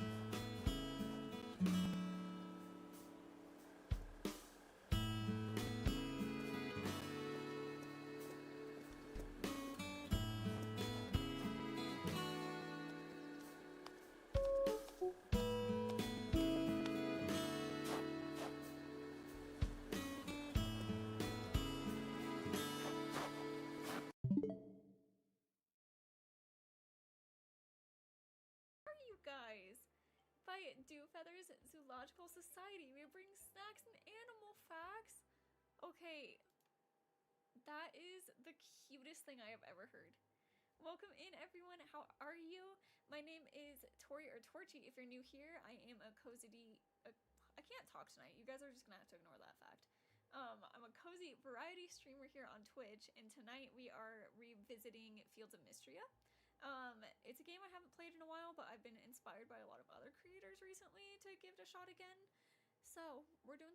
S4: Guys, by Dew Feathers Zoological Society, we bring snacks and animal facts. Okay, that is the cutest thing I have ever heard. Welcome in, everyone. How are you? My name is Tori or Torchy. If you're new here, I am a cozy. I can't talk tonight. You guys are just gonna have to ignore that fact. I'm a cozy variety streamer here on Twitch, and tonight we are revisiting Fields of Mystria. It's a game I haven't played in a while, but I've been inspired by a lot of other creators recently to give it a shot again. So we're doing